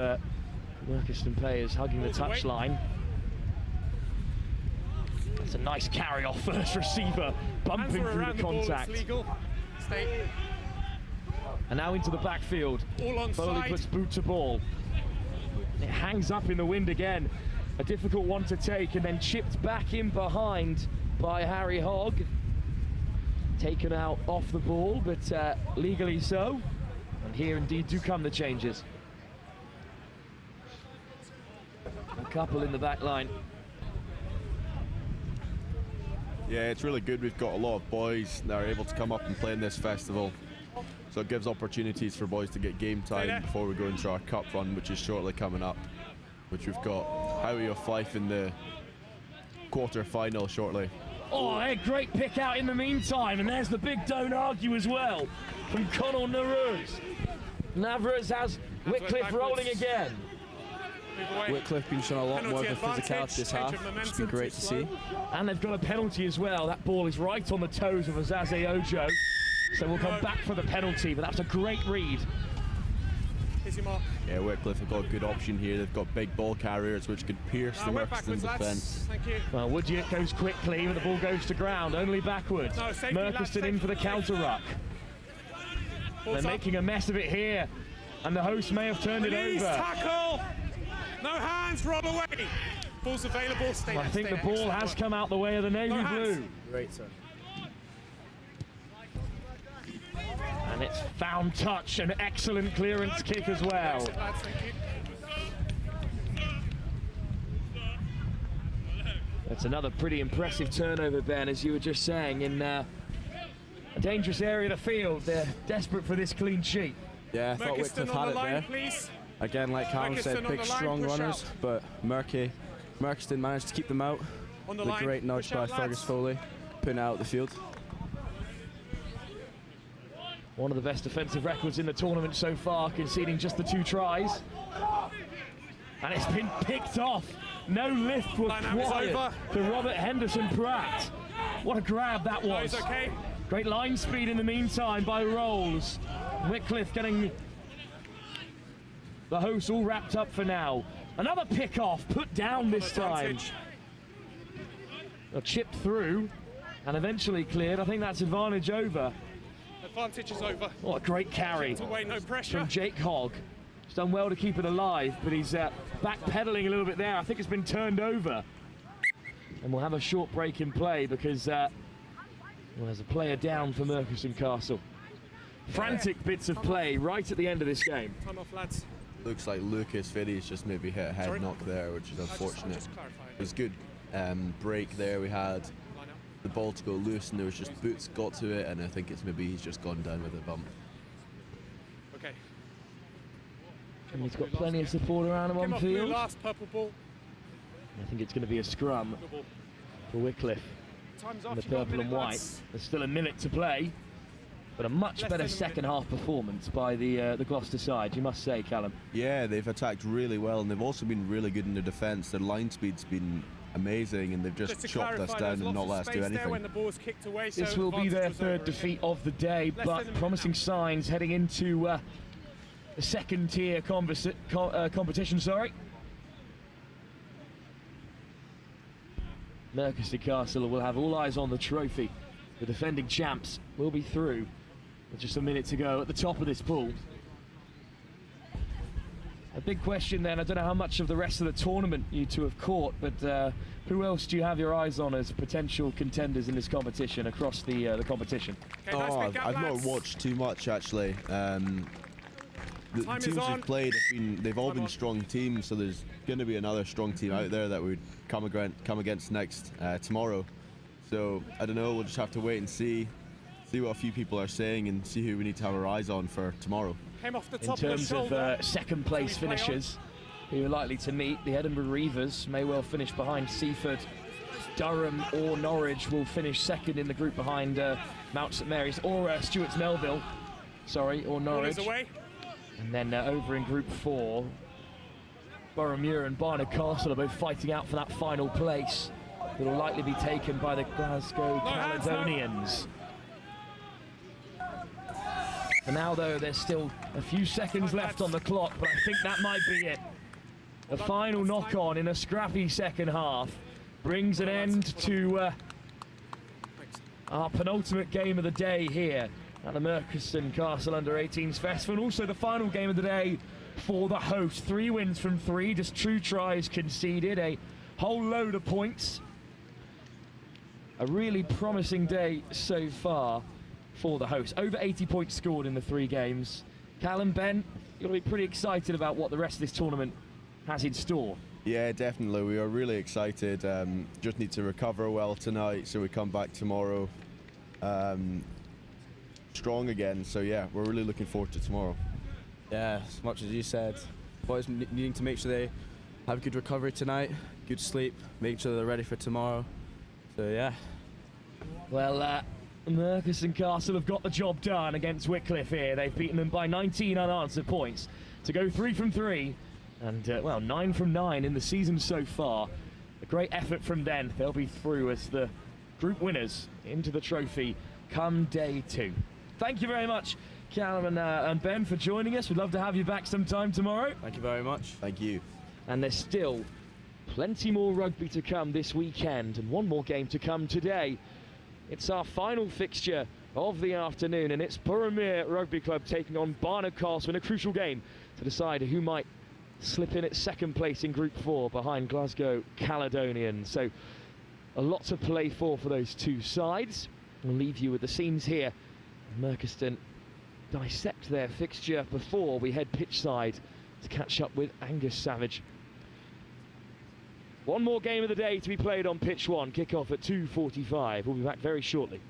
Merkiston players hugging the touchline. That's a nice carry off first receiver, bumping through the contact. Stay. And now into the backfield. All on Foley side. puts boot to ball. It hangs up in the wind again. A difficult one to take, and then chipped back in behind by Harry Hogg. Taken out off the ball, but legally so. And here indeed do come the changes. A couple in the back line. Yeah, it's really good. We've got a lot of boys that are able to come up and play in this festival. So it gives opportunities for boys to get game time before we go into our cup run, which is shortly coming up. Which we've got Howie of Fife in the quarter-final shortly. Oh, a great pick out in the meantime, and there's the big don't argue as well from Conor Navruz. Navruz has Wickliff rolling again. Wickliff been showing a lot more of the physicality this half, which has been great to see. And they've got a penalty as well. That ball is right on the toes of Azaze Ojo. So we'll come back for the penalty, but that's a great read. Yeah, Wickliff have got a good option here. They've got big ball carriers which could pierce the Merkiston defence. Well, Woodgate goes quickly, but the ball goes to ground, only backwards. Merkiston in for the counter ruck. They're making a mess of it here, and the host may have turned it over. Tackle! No hands, roll away. Ball's available, stay there. I think the ball has come out the way of the navy blue. Great, sir. And it's found touch, an excellent clearance kick as well. That's another pretty impressive turnover, Ben, as you were just saying, in a dangerous area of the field. They're desperate for this clean sheet. Yeah, I thought Wickliff had it there. Please. Again, like Callum said, big strong runners, but Merkiston managed to keep them out. On the The line, great nudge by Fergus Foley, putting it out the field. One of the best defensive records in the tournament so far, conceding just the 2 tries. And it's been picked off No lift required to Robert Henderson Pratt. What a grab that was. Okay. Great line speed in the meantime by Rolls. Wickliff getting the hosts all wrapped up for now. Another pick off, put down this time. A chip through and eventually cleared. I think that's advantage over. Advantage is over. What a great carry Away, no pressure. from Jake Hogg. He's done well to keep it alive, but he's backpedaling a little bit there. I think it's been turned over. And we'll have a short break in play because well, there's a player down for Merkon Castle. Frantic bits of play right at the end of this game. Time off, lads. Looks like Lucas Fiddy's just maybe hit a head knock there, which is unfortunate. It was good break there. We had the ball to go loose and there was just boots got to it, and I think it's maybe he's just gone down with a bump. Okay. And he's got plenty of support around him on field. Last purple ball. I think it's going to be a scrum for Wickliff. Time's In the purple and white. There's still a minute to play, but a much better second half performance by the Gloucester side, you must say, Callum. Yeah, they've attacked really well, and they've also been really good in their defence. Their line speed's been amazing, and they've just chopped us down and not let us do anything. When the ball's kicked away, This will be their third defeat of the day, but promising signs heading into the second tier competition. Merkon Castle will have all eyes on the trophy. The defending champs will be through with just a minute to go at the top of this pool. A big question then, I don't know how much of the rest of the tournament you two have caught, but who else do you have your eyes on as potential contenders in this competition across the competition? Okay, nice I've not watched too much actually. The teams we've played they've all been strong teams, so there's going to be another strong team out there that would come against next tomorrow. So I don't know, we'll just have to wait and see what a few people are saying and see who we need to have our eyes on for tomorrow. Came off the In top terms of second place finishers who are likely to meet, the Edinburgh Reavers may well finish behind Seaford. Durham or Norwich will finish second in the group behind Mount St Mary's or Stewart's Melville, or Norwich. And then over in Group 4, Boroughmuir and Barnard Castle are both fighting out for that final place. It will likely be taken by the Glasgow Caledonians. For now, though, there's still a few seconds left on the clock, but I think that might be it. The final knock-on in a scrappy second half brings an end to our penultimate game of the day here at the Merkon Castle Under-18s Festival, and also the final game of the day for the host. 3 wins from 3, just 2 tries conceded, a whole load of points. A really promising day so far for the host. Over 80 points scored in the 3 games. Callum, Ben, you'll be pretty excited about what the rest of this tournament has in store. Yeah, definitely. We are really excited. Just need to recover well tonight so we come back tomorrow strong again. So yeah, we're really looking forward to tomorrow. Yeah, as much as you said, boys needing to make sure they have good recovery tonight, good sleep, make sure they're ready for tomorrow. So yeah. Well, Merkon Castle have got the job done against Wickliff here. They've beaten them by 19 unanswered points to go 3 from 3 and well, 9 from 9 in the season so far. A great effort from them. They'll be through as the group winners into the trophy come day 2. Thank you very much, Callum and Ben, for joining us. We'd love to have you back sometime tomorrow. Thank you very much. Thank you. And there's still plenty more rugby to come this weekend and one more game to come today. It's our final fixture of the afternoon, and it's Boroughmuir Rugby Club taking on Barnard Castle in a crucial game to decide who might slip in at second place in Group 4 behind Glasgow Caledonian. So a lot to play for those two sides. We'll leave you with the scenes here. Merkon dissect their fixture before we head pitch side to catch up with Angus Savage. One more game of the day to be played on pitch 1. Kick-off at 2:45. We'll be back very shortly.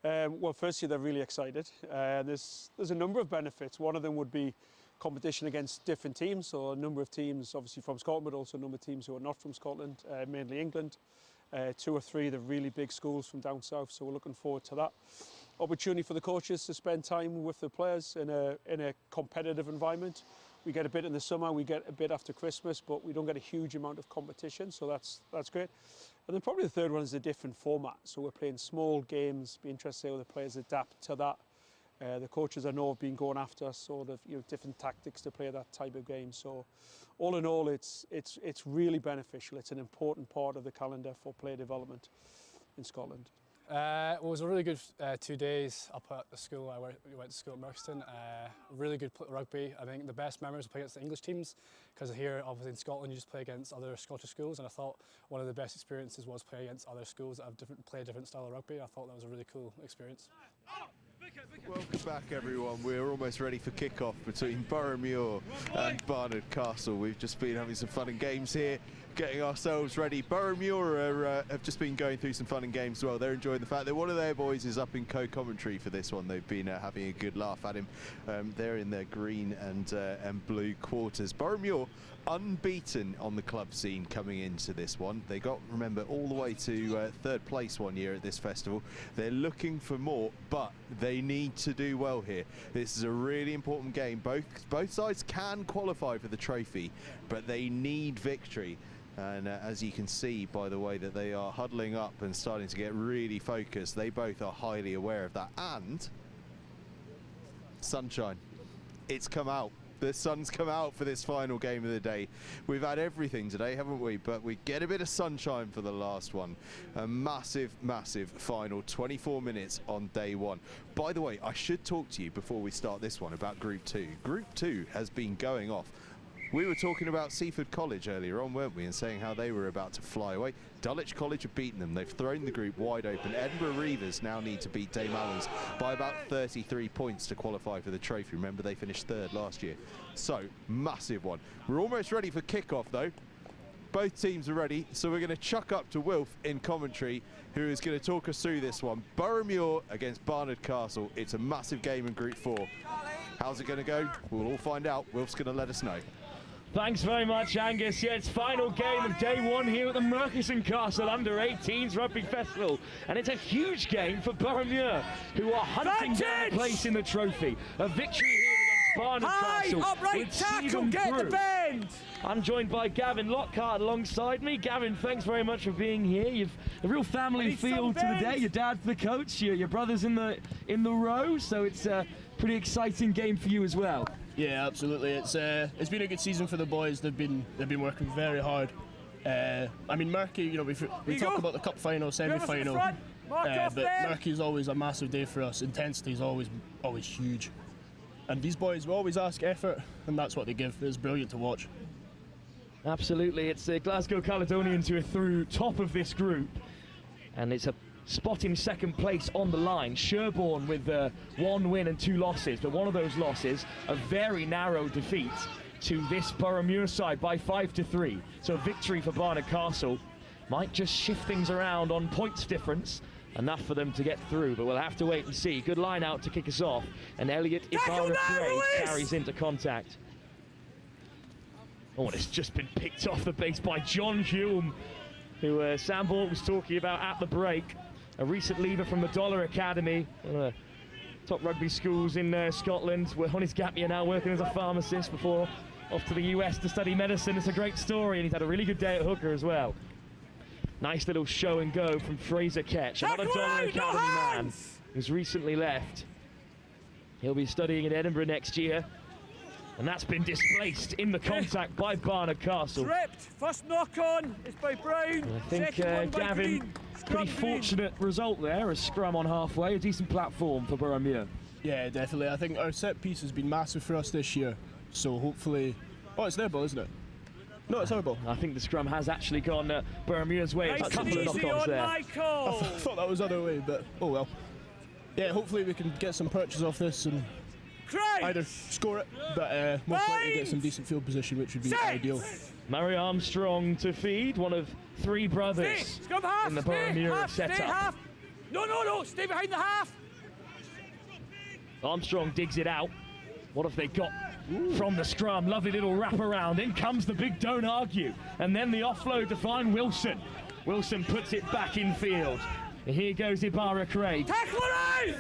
Well, firstly, they're really excited. There's a number of benefits. One of them would be competition against different teams, so a number of teams obviously from Scotland, but also a number of teams who are not from Scotland, mainly England. 2 or 3 of the really big schools from down south, so we're looking forward to that. Opportunity for the coaches to spend time with the players in a competitive environment. We get a bit in the summer, we get a bit after Christmas, but we don't get a huge amount of competition, so that's great. And then probably the third one is a different format. So we're playing small games, be interested to see how the players adapt to that. The coaches I know have been going after sort of different tactics to play that type of game. So all in all, it's really beneficial. It's an important part of the calendar for player development in Scotland. Well, it was a really good 2 days up at the school. We went to school at Merkon. Really good rugby. I think the best memories were playing against the English teams, because here, obviously in Scotland, you just play against other Scottish schools, and I thought one of the best experiences was playing against other schools that have play a different style of rugby. I thought that was a really cool experience. Welcome back, everyone. We're almost ready for kick-off between Boroughmuir and Barnard Castle. We've just been having some fun and games here, getting ourselves ready. Boroughmuir have just been going through some fun and games as well. They're enjoying the fact that one of their boys is up in co-commentary for this one. They've been having a good laugh at him. They're in their green and blue quarters. Boroughmuir unbeaten on the club scene coming into this one. They got, remember, all the way to 3rd place one year at this festival. They're looking for more, but they need to do well here. This is a really important game. Both sides can qualify for the trophy, but they need victory. And as you can see by the way that they are huddling up and starting to get really focused, they both are highly aware of that. And sunshine, it's come out. The sun's come out for this final game of the day. We've had everything today, haven't we? But we get a bit of sunshine for the last one. A massive, massive final, 24 minutes on day 1. By the way, I should talk to you before we start this one about Group 2. Group 2 has been going off. We were talking about Seaford College earlier on, weren't we, and saying how they were about to fly away. Dulwich College have beaten them. They've thrown the group wide open. Edinburgh Reivers now need to beat Dame Allan's by about 33 points to qualify for the trophy. Remember, they finished 3rd last year. So, massive one. We're almost ready for kick-off, though. Both teams are ready, so we're going to chuck up to Wilf in commentary, who is going to talk us through this one. Boroughmuir against Barnard Castle. It's a massive game in Group 4. How's it going to go? We'll all find out. Wilf's going to let us know. Thanks very much, Angus. Yeah, it's final game of day 1 here at the Merkon Castle Under-18s Rugby Festival. And it's a huge game for Boroughmuir, who are hunting down a place in the trophy. A victory here against Barnard Castle. Upright tackle, get the bend! I'm joined by Gavin Lockhart alongside me. Gavin, thanks very much for being here. You've a real family feel to the day. Your dad's the coach, your brother's in the row, so it's a pretty exciting game for you as well. Yeah, absolutely. It's been a good season for the boys. They've been working very hard. I mean, Merky, we talk about the cup final, semi-final, but Merky's always a massive day for us. Intensity is always huge, and these boys will always ask effort, and that's what they give. It's brilliant to watch. Absolutely, it's the Glasgow Caledonians who are through top of this group, and it's a spot in 2nd place on the line. Sherborne with 1 win and 2 losses, but one of those losses, a very narrow defeat to this Boroughmuir side by 5-3. So a victory for Barnard Castle might just shift things around on points difference, enough for them to get through, but we'll have to wait and see. Good line out to kick us off, and Elliot Ibarra-Frey carries into contact. Oh, and it's just been picked off the base by John Hume, who Sam Ball was talking about at the break. A recent leaver from the Dollar Academy, top rugby schools in Scotland. We're on his gap year now, working as a pharmacist before off to the US to study medicine. It's a great story, and he's had a really good day at hooker as well. Nice little show and go from Fraser Ketch, another Dollar Academy man who's recently left. He'll be studying in Edinburgh next year, and that's been displaced in the contact by Barnard Castle. Tripped, first knock on, it's by Brown. I think Gavin, pretty fortunate result there, a scrum on halfway, a decent platform for Boroughmuir. Yeah, definitely. I think our set piece has been massive for us this year, so hopefully... Oh, it's their ball, isn't it? No, it's our ball. I think the scrum has actually gone Boroughmuir's way. Nice a couple of knock-ons there. I thought that was the other way, but oh well. Yeah, hopefully we can get some purchase off this and either score it, but most likely get some decent field position, which would be ideal. Murray Armstrong to feed, one of 3 brothers in the Boroughmuir setup. No, stay behind the half. Armstrong digs it out. What have they got from the scrum? Lovely little wraparound. In comes the big don't argue. And then the offload to find Wilson. Wilson puts it back in field. And here goes Ibarra Craig. Tackle it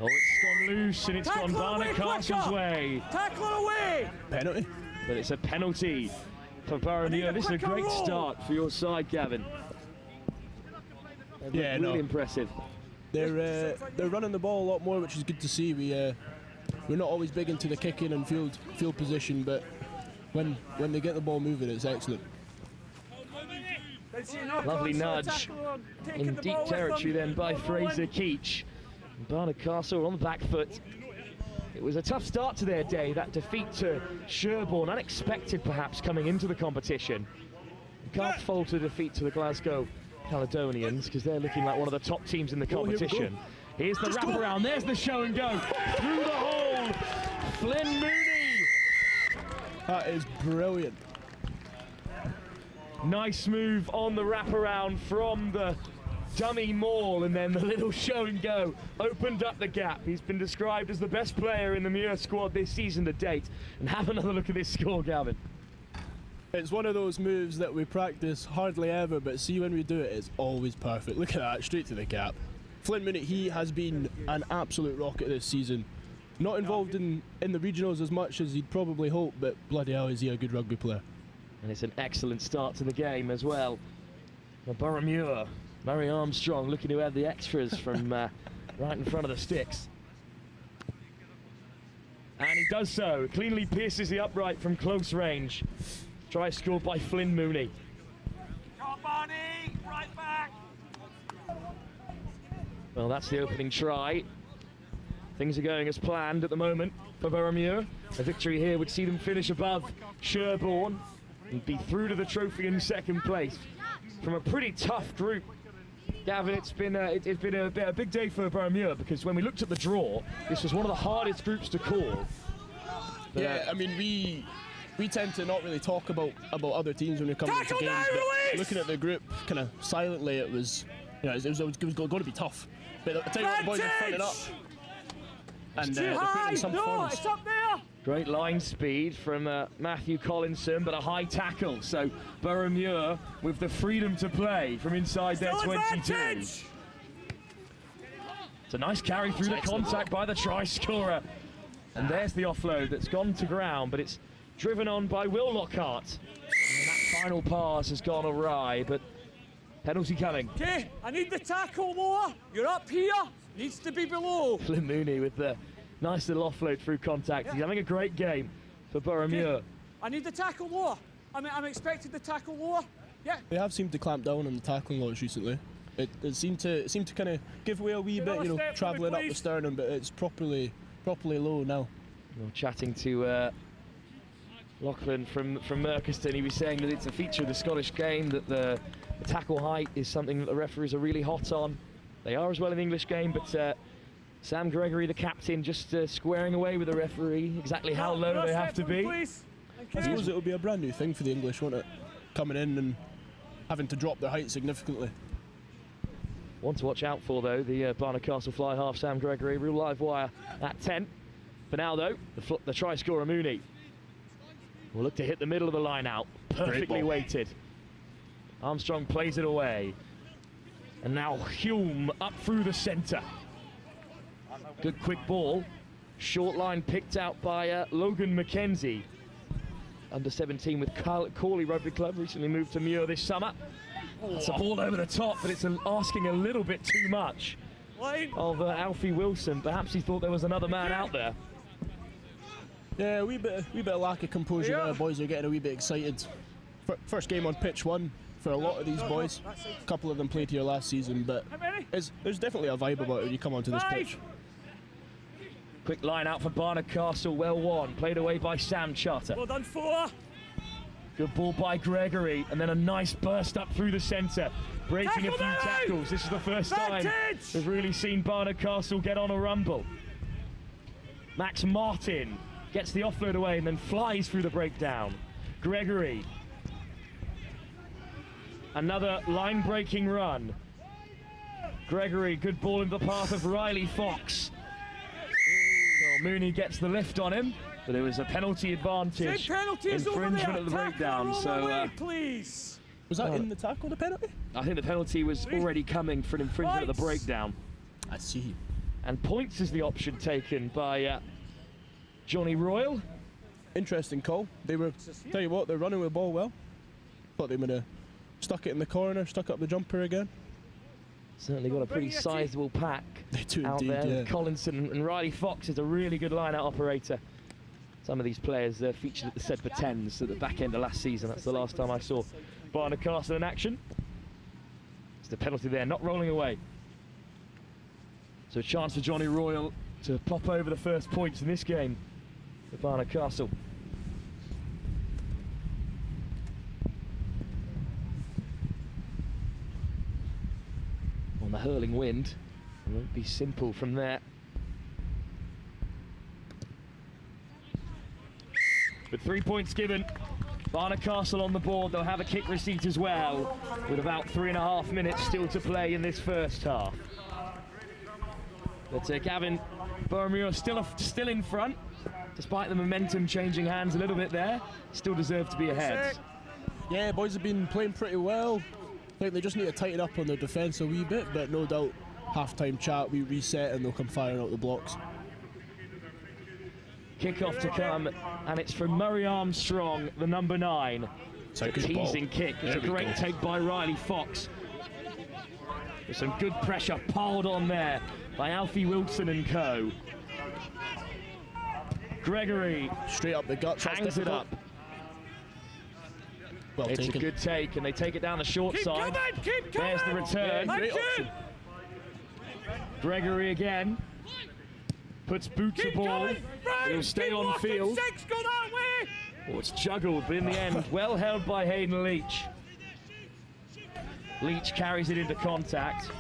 Oh, it's gone loose and it's Tackle gone Barnard Castle's quicker. way. Tackle away. Penalty. But it's a penalty for Boroughmuir. This is a great start for your side, Gavin. Yeah, really impressive. They're running the ball a lot more, which is good to see. We're not always big into the kicking and field position, but when they get the ball moving, it's excellent. Lovely nudge in deep territory then by Fraser Keach. Barnard Castle on the back foot. It was a tough start to their day, that defeat to Sherborne, unexpected perhaps coming into the competition. You can't fault a defeat to the Glasgow Caledonians because they're looking like one of the top teams in the competition. Here's the wraparound, there's the show and go, through the hole, Flynn Mooney. That is brilliant. Nice move on the wraparound from the dummy maul, and then the little show and go opened up the gap. He's been described as the best player in the Muir squad this season to date. And have another look at this score, Gavin. It's one of those moves that we practice hardly ever, but see when we do it, it's always perfect. Look at that, straight to the gap. Flynn Mooney, he has been an absolute rocket this season. Not involved in the regionals as much as he'd probably hope, but bloody hell is he a good rugby player. And it's an excellent start to the game as well. Boroughmuir, Murray Armstrong looking to add the extras from right in front of the sticks. And he does so, cleanly pierces the upright from close range. Try scored by Flynn Mooney. Come on, Barney, right back. Well, that's the opening try. Things are going as planned at the moment for Boroughmuir. A victory here would see them finish above Sherborne and be through to the trophy in second place from a pretty tough group. Gavin, it's been a big day for Boroughmuir because when we looked at the draw, this was one of the hardest groups to call. But, yeah, I mean, we tend to not really talk about other teams when we come into games, but looking at the group kind of silently, it was going to be tough. But I tell you what, the boys are fronting up. And they're putting in some performance. It's up there. Great line speed from Matthew Collinson, but a high tackle. So Boroughmuir with the freedom to play from inside their 22. It's a nice carry through the contact by the try scorer. And there's the offload that's gone to ground, but it's driven on by Will Lockhart. And that final pass has gone awry, but penalty coming. Okay, I need the tackle lower. You're up here. Needs to be below. Flynn Mooney with the nice little offload through contact. He's having a great game for Boroughmuir. I need the tackle lower. I'm expecting the tackle lower. Yeah. They have seemed to clamp down on the tackling laws recently. It seemed to kind of give way a wee bit, travelling up the sternum, but it's properly low now. Well, chatting to Lachlan from Merkon, he was saying that it's a feature of the Scottish game that the tackle height is something that the referees are really hot on. They are as well in the English game, but Sam Gregory, the captain, just squaring away with the referee exactly how low they have to be. I suppose it will be a brand new thing for the English, won't it? Coming in and having to drop their height significantly. One to watch out for, though, the Barnard Castle fly half, Sam Gregory, real live wire at 10. For now, though, the try scorer Mooney will look to hit the middle of the line out, perfectly weighted. Armstrong plays it away. And now Hume up through the centre. Good quick ball. Short line picked out by Logan McKenzie. Under 17 with Cawley Rugby Club, recently moved to Muir this summer. It's a ball over the top, but it's asking a little bit too much of Alfie Wilson. Perhaps he thought there was another man out there. Yeah, a wee bit of lack of composure there. The boys are getting a wee bit excited. First game on pitch one for a lot of these boys. A couple of them played here last season, but there's definitely a vibe about it when you come onto this pitch. Quick line out for Barnard Castle, well won. Played away by Sam Charter. Well done, 4. Good ball by Gregory, and then a nice burst up through the centre. Breaking a few tackles. This is the first time we've really seen Barnard Castle get on a rumble. Max Martin gets the offload away and then flies through the breakdown. Gregory. Another line-breaking run. Gregory, good ball into the path of Riley Fox. Well, Mooney gets the lift on him, but it was a penalty advantage. Infringement of the breakdown. So, please. Was that in the tackle, the penalty? I think the penalty was already coming for an infringement of the breakdown. I see. And points is the option taken by Johnny Royal. Interesting call. They were, tell you what, they're running with the ball well. Thought they would have stuck it in the corner, stuck up the jumper again. Certainly got a pretty sizable pack out indeed, there. yeah. Collinson and Riley Fox is a really good line-out operator. Some of these players featured at the Sedbergh 10s at the back end of last season. That's the last time I saw Barnard Castle in action. It's the penalty there, not rolling away. So a chance for Johnny Royal to pop over the first points in this game for Barnard Castle. On the hurling wind, it won't be simple from there. With 3 points given, Barnard Castle on the board. They'll have a kick receipt as well, with about 3.5 minutes still to play in this first half. But Gavin Boroughmuir still in front, despite the momentum changing hands a little bit there. Still deserve to be ahead. Yeah, boys have been playing pretty well. I think they just need to tighten up on their defence a wee bit, but no doubt half-time chat, we reset and they'll come firing out the blocks. Kick-off to come, and it's from Murray Armstrong, the number 9. It's a teasing kick. It's a great take by Riley Fox. There's some good pressure piled on there by Alfie Wilson and co. Gregory straight up the guts, hangs it up. Well It's taken. a good take, and they take it down the short side. There's the return. Yeah, great option. Gregory again puts boot to ball. He'll stay on field. Oh, it's juggled, but in the end, well held by Hayden Leach. Leach carries it into contact.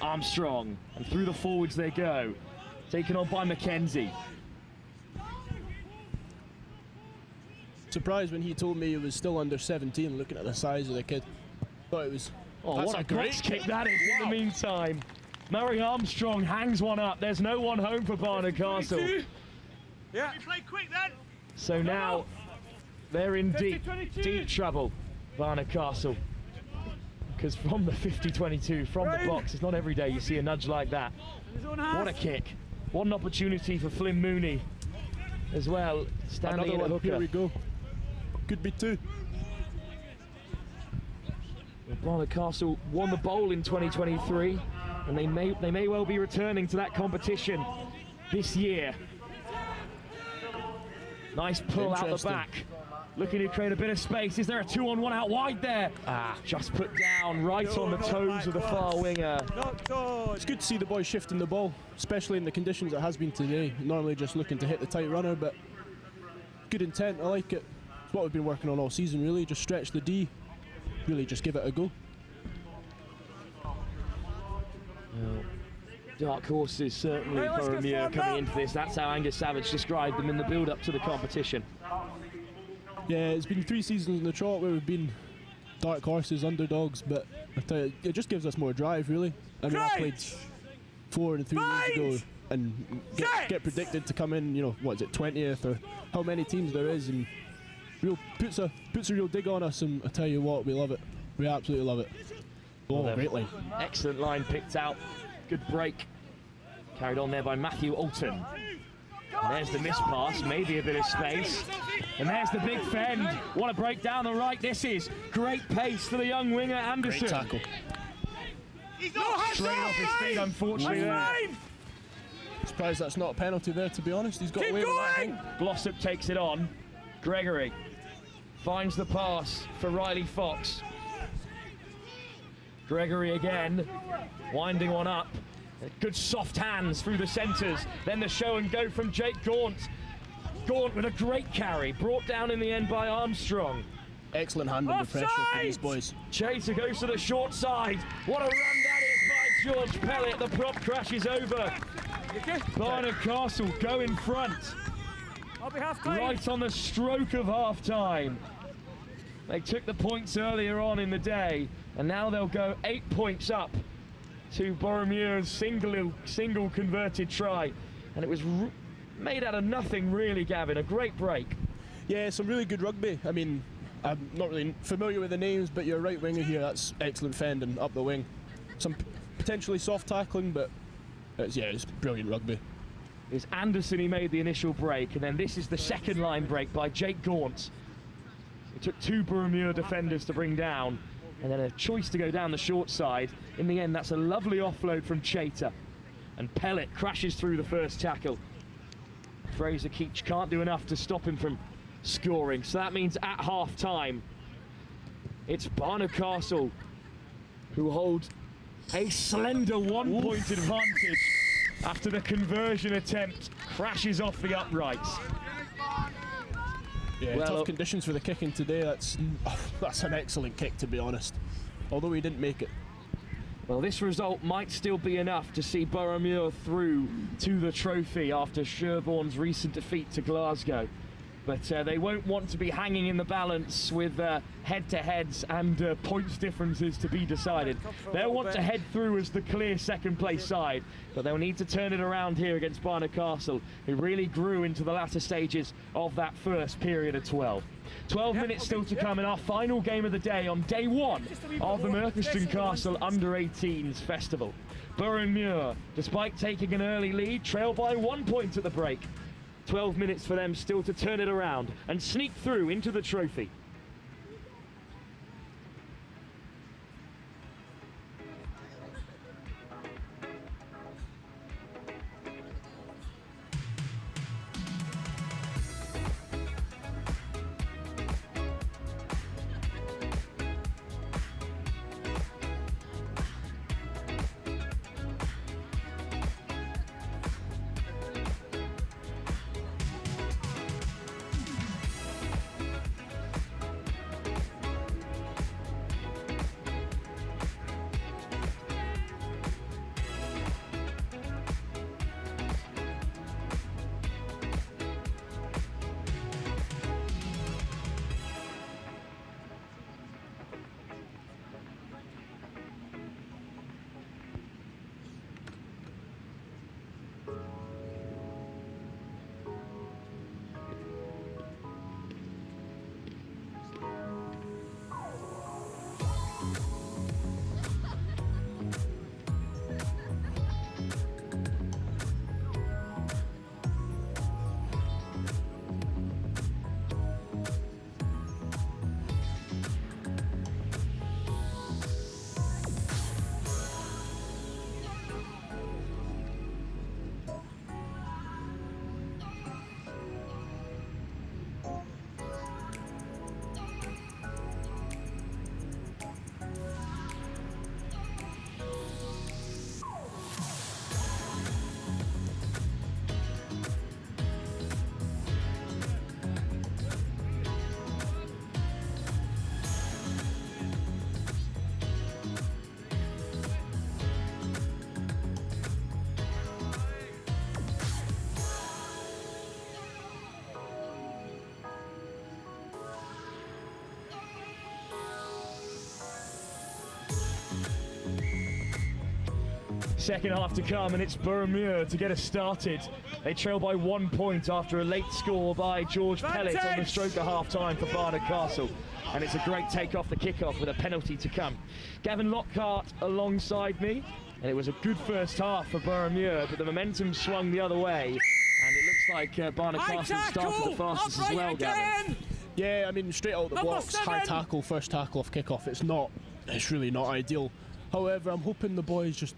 Armstrong, and through the forwards they go. Taken on by Mackenzie. Surprised when he told me he was still under 17, looking at the size of the kid. Thought it was... Oh, that's what a great kick that is in the meantime. Murray Armstrong hangs one up. There's no one home for Barnard Castle. Yeah. Play quick then. So now they're in deep trouble, Barnard Castle. Because from the 50-22, from the box, it's not every day you see a nudge like that. What a kick. What an opportunity for Flynn Mooney as well, standing in at hooker. Here we go. Could be 2. Barnard Castle won the bowl in 2023, and they may well be returning to that competition this year. Nice pull out the back. Looking to create a bit of space. Is there a 2-on-1 out wide there? Just put down right on the toes of the far winger. It's good to see the boys shifting the ball, especially in the conditions it has been today. Normally just looking to hit the tight runner, but good intent, I like it. It's what we've been working on all season, really. Just stretch the D, really just give it a go. Well, dark horses, certainly, Boroughmuir coming into this. That's how Angus Savage described them in the build-up to the competition. Yeah, it's been 3 seasons in the trot where we've been dark horses, underdogs, but I tell you, it just gives us more drive, really. I mean, I played 4 and 3 years ago and get predicted to come in, you know, what is it, 20th or how many teams there is, and puts a real dig on us, and I tell you what, we love it. We absolutely love it. Oh, great line. Excellent line picked out. Good break. Carried on there by Matthew Alton. And there's the miss pass, maybe a bit of space. And there's the big fend. What a break down the right this is. Great pace for the young winger Anderson. Great tackle. Straight off his feet, unfortunately. There. Surprised that's not a penalty there, to be honest. He's got away with that. Glossop takes it on. Gregory finds the pass for Riley Fox. Gregory again, winding one up. Good soft hands through the centres. Then the show and go from Jake Gaunt. Gaunt with a great carry, brought down in the end by Armstrong. Excellent hand under pressure from these boys. Chaser goes to the short side. What a run that is by George Pellet. The prop crashes over. Barnard Castle go in front. Right on the stroke of half-time. They took the points earlier on in the day, and now they'll go 8 points up to Boroughmuir's single converted try. And it was made out of nothing, really, Gavin. A great break. Yeah, some really good rugby. I mean, I'm not really familiar with the names, but your right winger here, that's excellent fending up the wing. Some potentially soft tackling, but it's brilliant rugby. It's Anderson who made the initial break, and then this is the second line break by Jake Gaunt. It took 2 Boroughmuir defenders to bring down, and then a choice to go down the short side. In the end, that's a lovely offload from Chater, and Pellet crashes through the first tackle. Fraser Keach can't do enough to stop him from scoring, so that means at half-time, it's Barnard Castle who hold a slender 1 point advantage after the conversion attempt crashes off the uprights. Yeah, tough conditions for the kicking today. That's an excellent kick, to be honest, although he didn't make it. Well, this result might still be enough to see Boroughmuir through to the trophy after Sherborne's recent defeat to Glasgow. But they won't want to be hanging in the balance with head-to-heads and points differences to be decided. They'll want to head through as the clear second-place side, but they'll need to turn it around here against Barnard Castle, who really grew into the latter stages of that first period of 12. 12 minutes still to come in our final game of the day on day 1 of the Merkon Castle Under-18s Festival. Boroughmuir, despite taking an early lead, trail by 1 point at the break. 12 minutes for them still to turn it around and sneak through into the trophy. Second half to come, and it's Boroughmuir to get us started. They trail by 1 point after a late score by George Pellet on the stroke at half-time for Barnard Castle. And it's a great take off the kickoff with a penalty to come. Gavin Lockhart alongside me, and it was a good first half for Boroughmuir, but the momentum swung the other way, and it looks like Barnard Castle started the fastest as well, Gavin. Yeah, I mean, straight out the blocks, high tackle, first tackle off kickoff. It's really not ideal. However, I'm hoping the boys just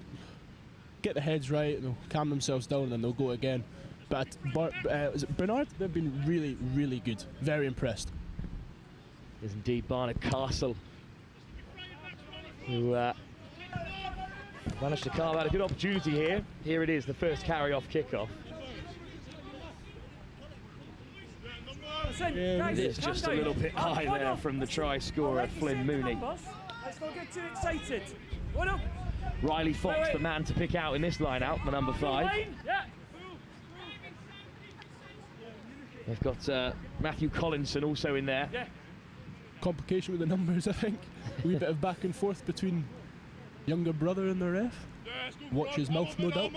get the heads right, and they'll calm themselves down, and then they'll go again. But is it Barnard? They've been really, really good. Very impressed. It is indeed Barnard Castle, who managed to carve out a good opportunity here. Here it is, the first carry off kickoff. It is just a little bit high there from the try scorer, Flynn Mooney. Let's not get too excited. Riley Fox, the man to pick out in this line-out, the number 5. They've got Matthew Collinson also in there. complication with the numbers, I think. A wee bit of back and forth between younger brother and the ref. Watch his mouth, no doubt.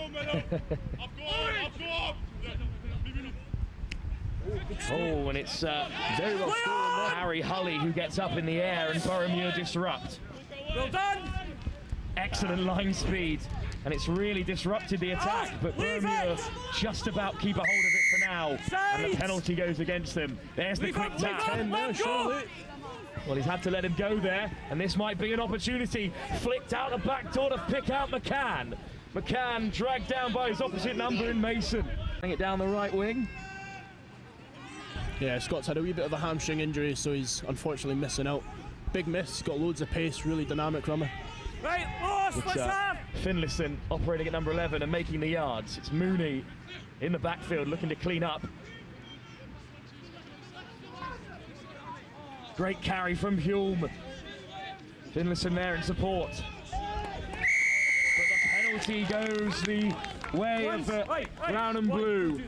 Oh, and it's very well scored. Harry Hulley who gets up in the air and Boroughmuir disrupt. Well done! Excellent line speed, and it's really disrupted the attack, but Boroughmuir just about keep a hold of it for now, and the penalty goes against them. There's the quick tap. Well, he's had to let him go there, and this might be an opportunity. Flicked out the back door to pick out McCann. McCann dragged down by his opposite number in Mason. Bring it down the right wing. Yeah, Scott's had a wee bit of a hamstring injury, so he's unfortunately missing out. Big miss, he's got loads of pace, really dynamic runner. Right, Ross, let's have! Finlayson operating at number 11 and making the yards. It's Mooney in the backfield looking to clean up. Great carry from Hume. Finlayson there in support. But the penalty goes the way of the brown and blue.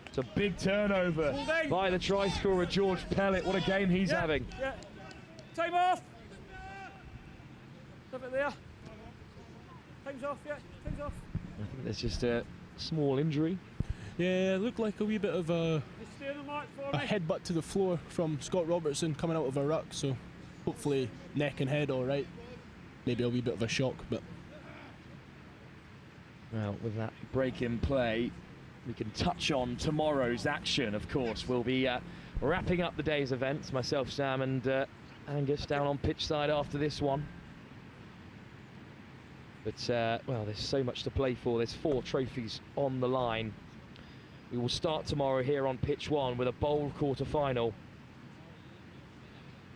It's a big turnover by the try scorer George Pellett. What a game he's having. Yeah. Time off! Leave it there. Time's off, yeah, time's off. I think there's just a small injury. Yeah, it looked like a wee bit of a Just stay on the mark for me. headbutt to the floor from Scott Robertson coming out of a ruck, so hopefully neck and head all right. Maybe a wee bit of a shock, but... Well, with that break in play, we can touch on tomorrow's action, of course. We'll be wrapping up the day's events, myself, Sam and Angus down on pitch side after this one. But, well, there's so much to play for. There's 4 trophies on the line. We will start tomorrow here on pitch 1 with a bowl quarter-final,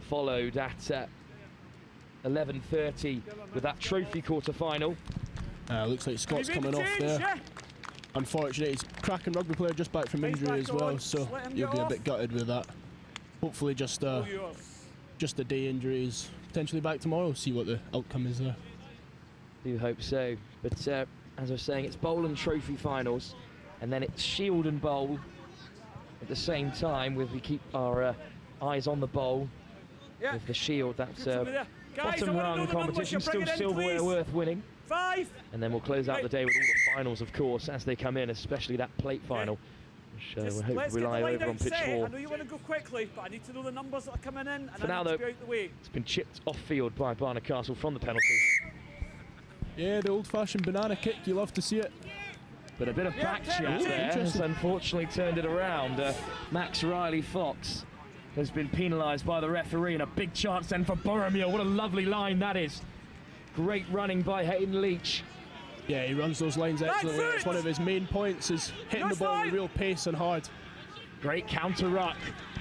followed at 11:30 with that trophy quarter-final. Looks like Scott's coming off there. Unfortunate, he's cracking rugby player just back from injury as well, so he'll be a bit gutted with that. Hopefully just a day injuries, potentially back tomorrow, see what the outcome is there. Do hope so, but as I was saying, it's bowl and trophy finals, and then it's shield and bowl at the same time. We keep our eyes on the bowl with the shield. That's bottom rung competition, still silverware worth winning. 5. And then we'll close out the day with all the finals, of course, as they come in, especially that plate final, which we'll hope to rely over on pitch 4. I know you want to go quickly, but I need to know the numbers that are coming in, and For now, though, out the way. it's been chipped off field by Barnard Castle from the penalty. Yeah, the old-fashioned banana kick, you love to see it. But a bit of back chat there has unfortunately turned it around. Max Riley-Fox has been penalised by the referee, and a big chance then for Boroughmuir. What a lovely line that is. Great running by Hayden Leach. Yeah, he runs those lines excellently. It's one of his main points, is hitting the ball with real pace and hard. Great counter ruck.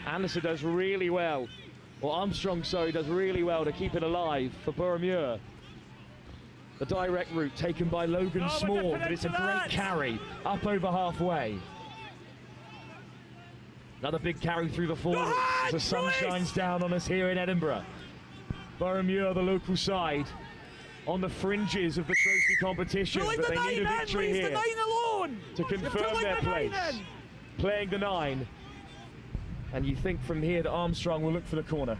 Anderson does really well, or Armstrong, sorry, does really well to keep it alive for Boroughmuir. The direct route taken by Logan Small, but it's a great carry up over halfway. Another big carry through the forward as the sun shines down on us here in Edinburgh. Boroughmuir, the local side, on the fringes of the trophy competition, but they need a victory here to confirm their place. Playing the 9, and you think from here that Armstrong will look for the corner.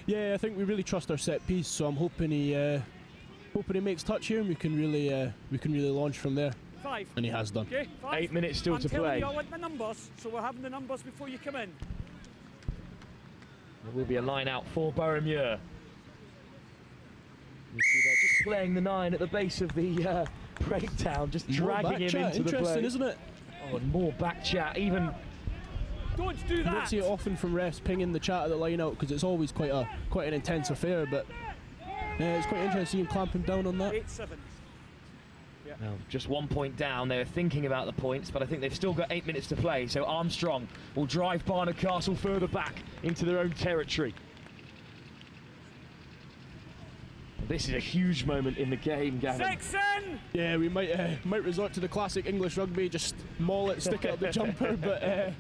Yeah, I think we really trust our set piece, so I'm hoping he makes touch here, and we can really launch from there. 5. And he has done. Okay, 5. 8 minutes still to play. I want the numbers, so we're having the numbers before you come in. There will be a line out for Boroughmuir. You see they're just playing the 9 at the base of the breakdown, just dragging him into the play. Interesting, isn't it? Oh, and more back chat, even. Don't do that. You don't see it often from refs pinging the chat at the line out, because it's always quite an intense affair, but it's quite interesting clamping down on that. 8-7. Yeah. Well, just 1 point down. They're thinking about the points, but I think they've still got 8 minutes to play. So Armstrong will drive Barnard Castle further back into their own territory. This is a huge moment in the game, Gavin. 6 in! Yeah, we might resort to the classic English rugby, just maul it, stick out the jumper, but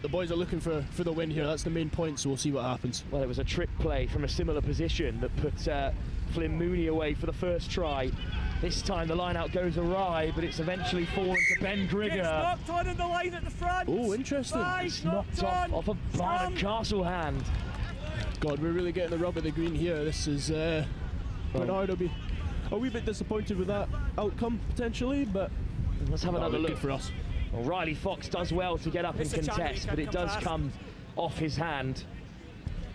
the boys are looking for the win here. That's the main point, so we'll see what happens. Well, it was a trick play from a similar position that put Flynn Mooney away for the first try. This time the line out goes awry, but it's eventually fallen to Ben Grigger. It's knocked on in the line at the front. Oh, interesting. It's knocked off a Barnard Castle hand. God, we're really getting the rub of the green here. This is Barnard will be a wee bit disappointed with that outcome potentially, but let's have another look good for us. Well, Riley Fox does well to get up and contest, but it does come off his hand.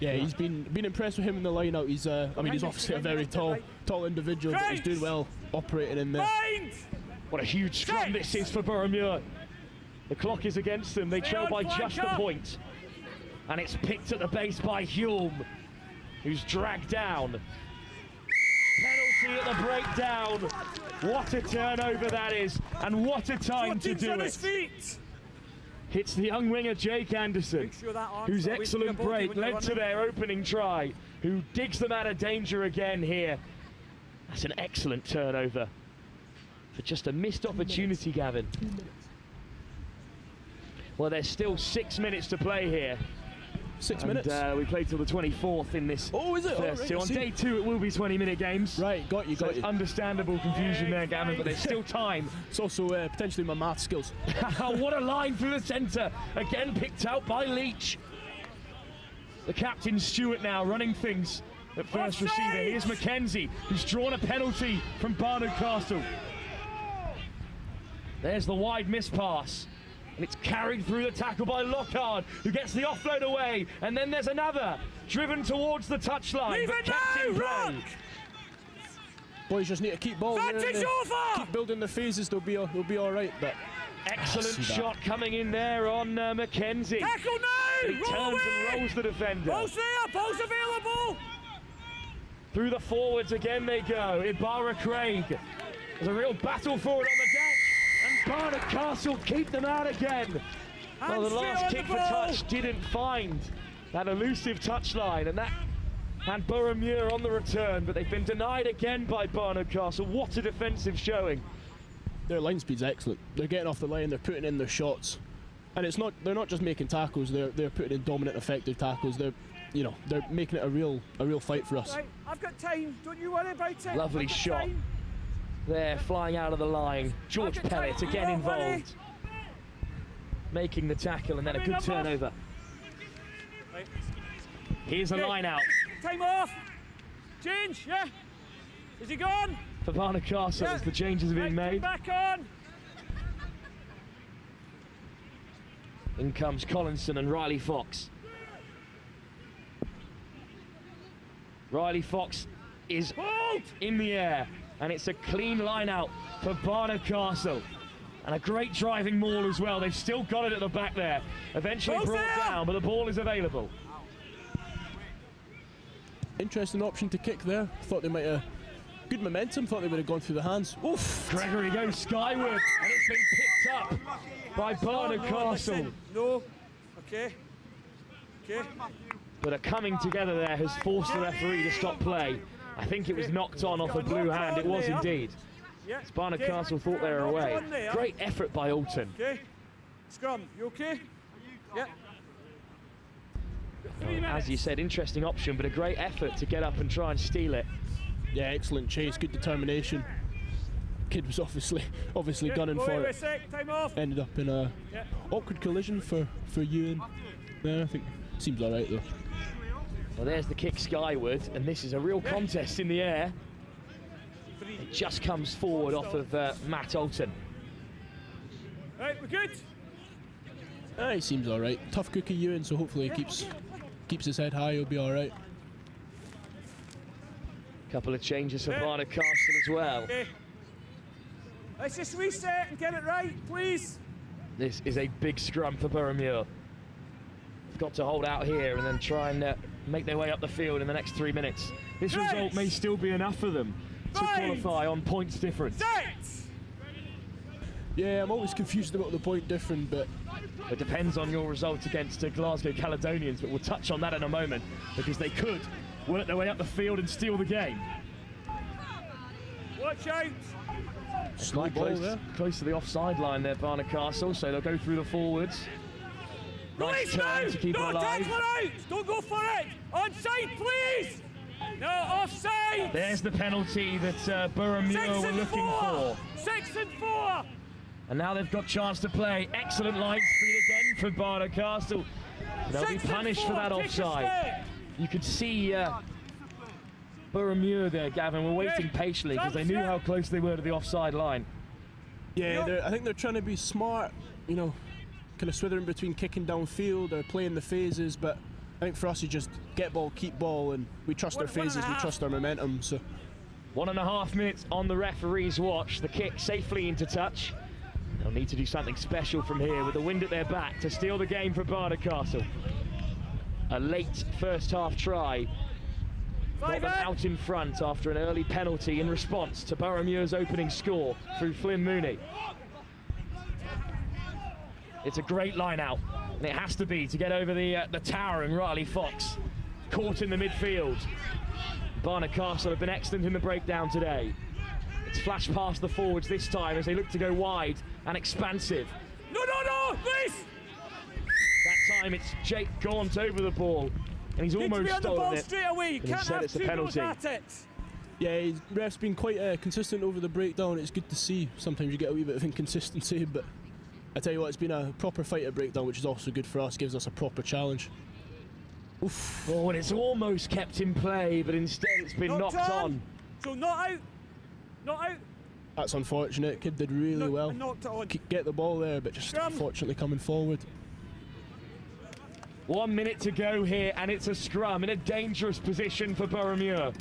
Yeah, he's been impressed with him in the line-out. He's I mean, he's obviously a very tall individual, but he's doing well operating in there. What a huge scrum this is for Boroughmuir. The clock is against them. They trail by just a point. And it's picked at the base by Hulme, who's dragged down. Penalty at the breakdown. What a turnover that is, and what a time to do it. Hits the young winger Jake Anderson, whose excellent break led to their opening try, who digs them out of danger again here. That's an excellent turnover for just a missed opportunity, Gavin. Well, there's still 6 minutes to play here. 6 minutes. We play till the 24th in this. Oh, is it? First two. On day 2, it will be 20-minute games. Right, got you. Understandable confusion there, Gavin, but there's still time. It's also potentially my math skills. What a line through the centre. Again picked out by Leach. The captain, Stewart, now running things at first receiver. Here's Mackenzie, who's drawn a penalty from Barnard Castle. There's the wide miss pass. And it's carried through the tackle by Lockhart, who gets the offload away. And then there's another, driven towards the touchline, but kept in play. Boys just need to keep ball there, keep building the phases. They'll be all right. But excellent shot coming in there on Mackenzie. Tackle now! He turns and rolls the defender. Ball's there, ball's available. Through the forwards again they go. Ibarra Craig. There's a real battle for it on the deck. And Barnard Castle keep them out again. Well, the last kick for touch didn't find that elusive touchline, and that had Boroughmuir on the return, but they've been denied again by Barnard Castle. What a defensive showing. Their line speed's excellent. They're getting off the line, they're putting in their shots. And they're not just making tackles, they're putting in dominant, effective tackles. They're making it a real fight for us. Right, I've got time, don't you worry about it. Lovely shot. Time. There, flying out of the line. George Pellet again involved. Making the tackle and then a good turnover. Right. Here's a line out. Time off. Change, yeah. Is he gone? For Barnard Castle as the changes are being made. Back on. In comes Collinson and Riley Fox. Riley Fox is in the air. And it's a clean line out for Barnard Castle. And a great driving maul as well. They've still got it at the back there. Eventually brought down, but the ball is available. Interesting option to kick there. Thought they might have good momentum. Thought they would have gone through the hands. Oof! Gregory goes skyward, and it's been picked up by Barnard Castle. No. Okay. But a coming together there has forced the referee to stop play. I think it was knocked on off a blue hand. It was indeed. As Barnard Castle thought they were away. Great effort by Alton. Okay. Scrum, you okay? Yeah. As you said, interesting option, but a great effort to get up and try and steal it. Yeah, excellent chase, good determination. Kid was obviously gunning for it. Time off. Ended up in a awkward collision for Ewan. Yeah, I think seems all right though. Well, there's the kick skyward, and this is a real contest in the air. It just comes forward off of Matt Alton. Right, we're good. He seems all right. Tough cookie Ewan, so hopefully he keeps his head high. He'll be all right. Couple of changes for Barnard Castle as well. Okay. Let's just reset and get it right, please. This is a big scrum for Boroughmuir. They've got to hold out here and then try and make their way up the field in the next 3 minutes. This result may still be enough for them to qualify on points difference. Yeah, I'm always confused about the point difference, but it depends on your result against Glasgow Caledonians, but we'll touch on that in a moment because they could work their way up the field and steal the game. Watch out! Quite close to the offside line there, Barnard Castle, so they'll go through the forwards. Nice turn to keep it alive. Tackle out! Don't go for it! Onside, please! No, offside! There's the penalty that Boroughmuir were looking for. 6 and 4! And now they've got chance to play. Excellent line speed again for Barnard Castle. They'll be punished for that offside. You could see Boroughmuir there, Gavin, were waiting patiently because they knew how close they were to the offside line. Yeah, I think they're trying to be smart, you know, kind of swithering between kicking downfield or playing the phases, but I think for us, you just get ball, keep ball, and we trust our phases, we trust our momentum. So 1.5 minutes on the referee's watch. The kick safely into touch. They'll need to do something special from here with the wind at their back to steal the game for Barnard Castle. A late first half try got them out in front after an early penalty in response to Boroughmuir's opening score through Flynn Mooney. It's a great line out, and it has to be to get over the towering Riley Fox. Caught in the midfield. Barnard Castle have been excellent in the breakdown today. It's flashed past the forwards this time as they look to go wide and expansive. No, please! That time it's Jake Gaunt over the ball, and he's almost stolen it. Straight away. You can't have it's a two penalty. goals at it. yeah, ref's been quite consistent over the breakdown. It's good to see. Sometimes you get a wee bit of inconsistency, but I tell you what, it's been a proper fight at breakdown, which is also good for us, gives us a proper challenge. Oof. Oh, and it's almost kept in play, but instead it's been knocked on. So not out. Not out. That's unfortunate. Kid did really well. Knocked it on. Get the ball there, but just unfortunately coming forward. 1 minute to go here, and it's a scrum in a dangerous position for Boroughmuir.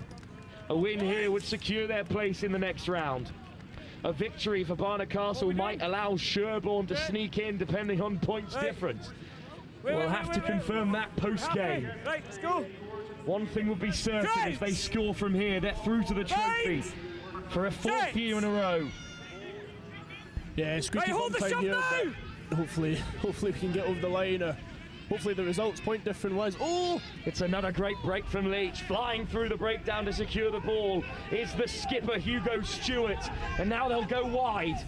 A win here would secure their place in the next round. A victory for Barnard Castle might allow Sherborne to sneak in, depending on points difference. We'll have to confirm that post-game. Right, let's go. One thing will be certain, if they score from here, they're through to the trophy for a fourth year in a row. Yeah, squeaky bum time here, but hopefully we can get over the line. Hopefully the results point different ways. Oh! It's another great break from Leach. Flying through the breakdown to secure the ball is the skipper, Hugo Stewart. And now they'll go wide.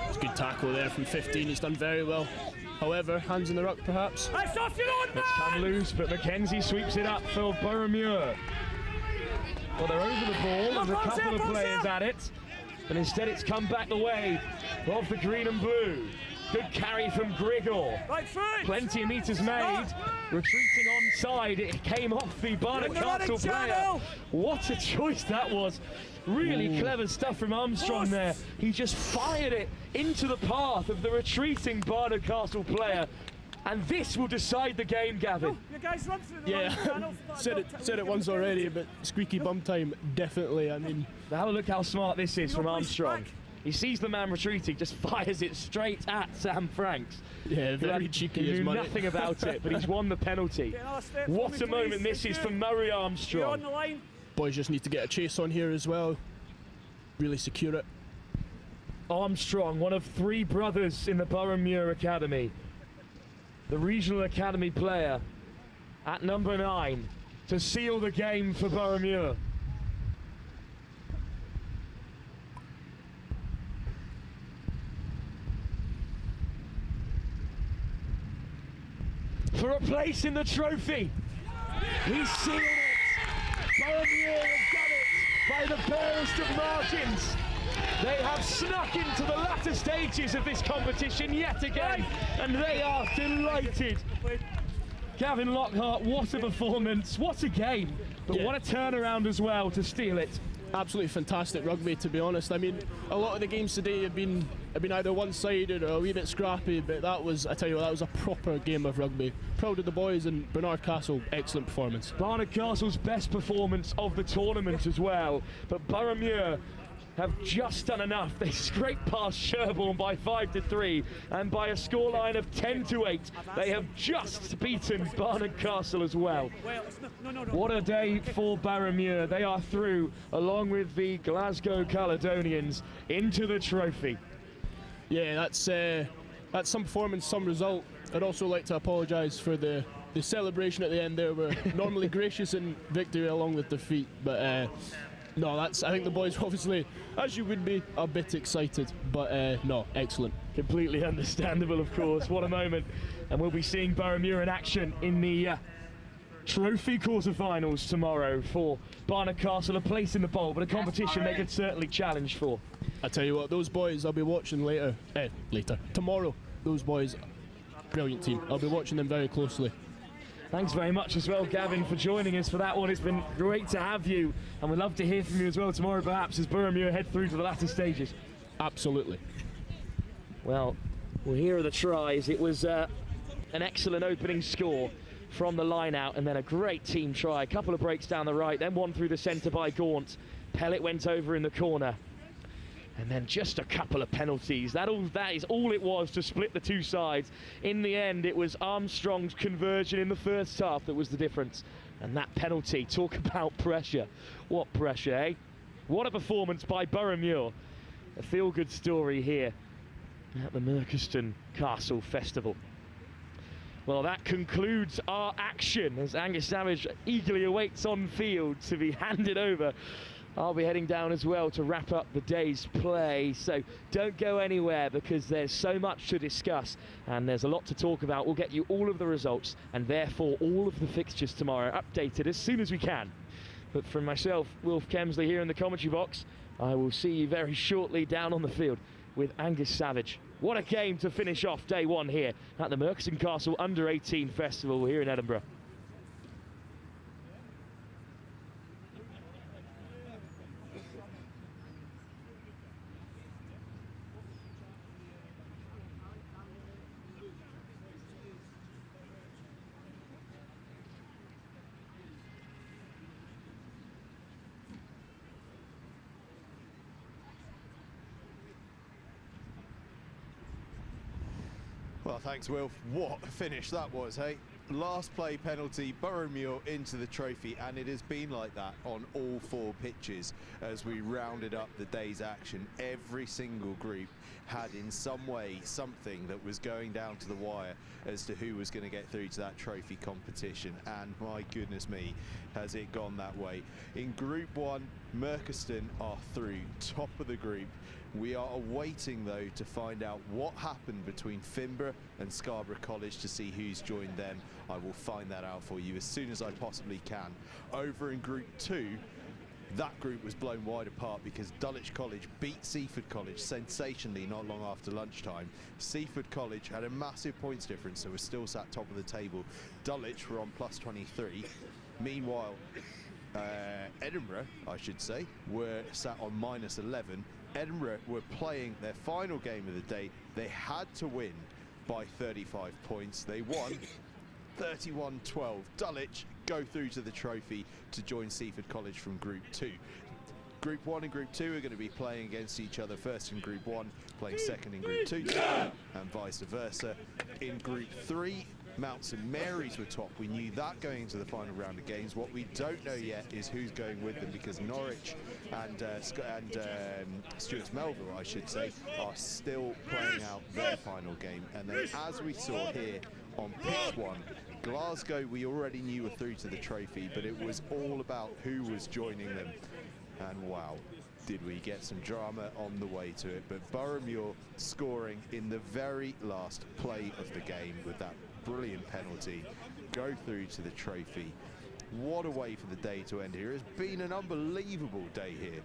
It's a good tackle there from 15. He's done very well. However, hands in the ruck perhaps. It's come loose, but Mackenzie sweeps it up for Boroughmuir. Well, they're over the ball. There's a couple of players at it. But instead it's come back the way of the green and blue. Good carry from Grigor. Plenty of meters made. Retreating onside. It came off the Barnard Castle player. What a choice that was. Really clever stuff from Armstrong there. He just fired it into the path of the retreating Barnard Castle player. And this will decide the game, Gavin. Yeah, said it once already, but squeaky bum time, definitely. I mean, have a look how smart this is from Armstrong. He sees the man retreating, just fires it straight at Sam Franks. Yeah, very cheeky. He knew nothing about it, but he's won the penalty. What a moment this is for Murray Armstrong. Boys just need to get a chase on here as well. Really secure it. Armstrong, one of 3 brothers in the Boroughmuir Academy. The regional academy player at number 9 to seal the game for Boroughmuir. For a place in the trophy. He sealed it. Boroughmuir have done it by the barest of margins. They have snuck into the latter stages of this competition yet again, and they are delighted. Gavin Lockhart, what a performance, what a game, but what a turnaround as well to steal it. Absolutely fantastic rugby, to be honest. I mean, a lot of the games today have been either one-sided or a wee bit scrappy, but that was, I tell you what, that was a proper game of rugby. Proud of the boys, and Barnard Castle, excellent performance. Barnard Castle's best performance of the tournament as well, but Boroughmuir have just done enough. They scraped past Sherborne by 5-3, and by a scoreline of 10-8, they have just beaten Barnard Castle as well. What a day for Boroughmuir. They are through, along with the Glasgow Caledonians, into the trophy. Yeah, that's some performance, some result. I'd also like to apologise for the celebration at the end there. We're normally gracious in victory along with defeat, but no, I think the boys obviously, as you would be, a bit excited, but no, excellent. Completely understandable, of course. What a moment. And we'll be seeing Boroughmuir in action in the trophy quarterfinals tomorrow for Barnard Castle, a place in the bowl, but a competition they could certainly challenge for. I tell you what, those boys I'll be watching tomorrow. Those boys, brilliant team. I'll be watching them very closely. Thanks very much as well, Gavin, for joining us for that one. It's been great to have you, and we'd love to hear from you as well tomorrow, perhaps, as Boroughmuir head through to the latter stages. Absolutely. Well, here are the tries. It was an excellent opening score from the line out, and then a great team try. A couple of breaks down the right, then one through the centre by Gaunt. Pellet went over in the corner. And then just a couple of penalties. That is all it was to split the two sides. In the end, it was Armstrong's conversion in the first half that was the difference. And that penalty, talk about pressure. What pressure, eh? What a performance by Boroughmuir. A feel-good story here at the Merkon Castle Festival. Well, that concludes our action as Angus Savage eagerly awaits on field to be handed over. I'll be heading down as well to wrap up the day's play, so don't go anywhere because there's so much to discuss and there's a lot to talk about. We'll get you all of the results and therefore all of the fixtures tomorrow updated as soon as we can. But from myself, Wilf Kemsley, here in the commentary box, I will see you very shortly down on the field with Angus Savage. What a game to finish off day one here at the Merkon Castle Under-18 Festival here in Edinburgh. Well, thanks, Wilf. What a finish that was, hey? Last play penalty, Boroughmuir into the trophy, and it has been like that on all four pitches as we rounded up the day's action. Every single group had in some way something that was going down to the wire as to who was going to get through to that trophy competition, and my goodness me, has it gone that way. In Group 1, Merkon are through, top of the group. We are awaiting, though, to find out what happened between Finborough and Scarborough College to see who's joined them. I will find that out for you as soon as I possibly can. Over in Group 2, that group was blown wide apart because Dulwich College beat Seaford College sensationally not long after lunchtime. Seaford College had a massive points difference, so we're still sat top of the table. Dulwich were on plus 23. Meanwhile, Edinburgh, I should say, were sat on minus 11. Edinburgh were playing their final game of the day. They had to win by 35 points. They won 31-12. Dulwich go through to the trophy to join Seaford College from Group 2. Group 1 and Group 2 are going to be playing against each other, first in Group 1, playing second in Group 2, and vice versa. In Group 3, Mount St Mary's were top. We knew that going into the final round of games. What we don't know yet is who's going with them, because Norwich and Stuart's Melville, I should say, are still playing out their final game. And then, as we saw here on pitch 1, Glasgow we already knew were through to the trophy, but it was all about who was joining them. And wow, did we get some drama on the way to it. But Boroughmuir scoring in the very last play of the game with that brilliant penalty, go through to the trophy. What a way for the day to end here. It's been an unbelievable day here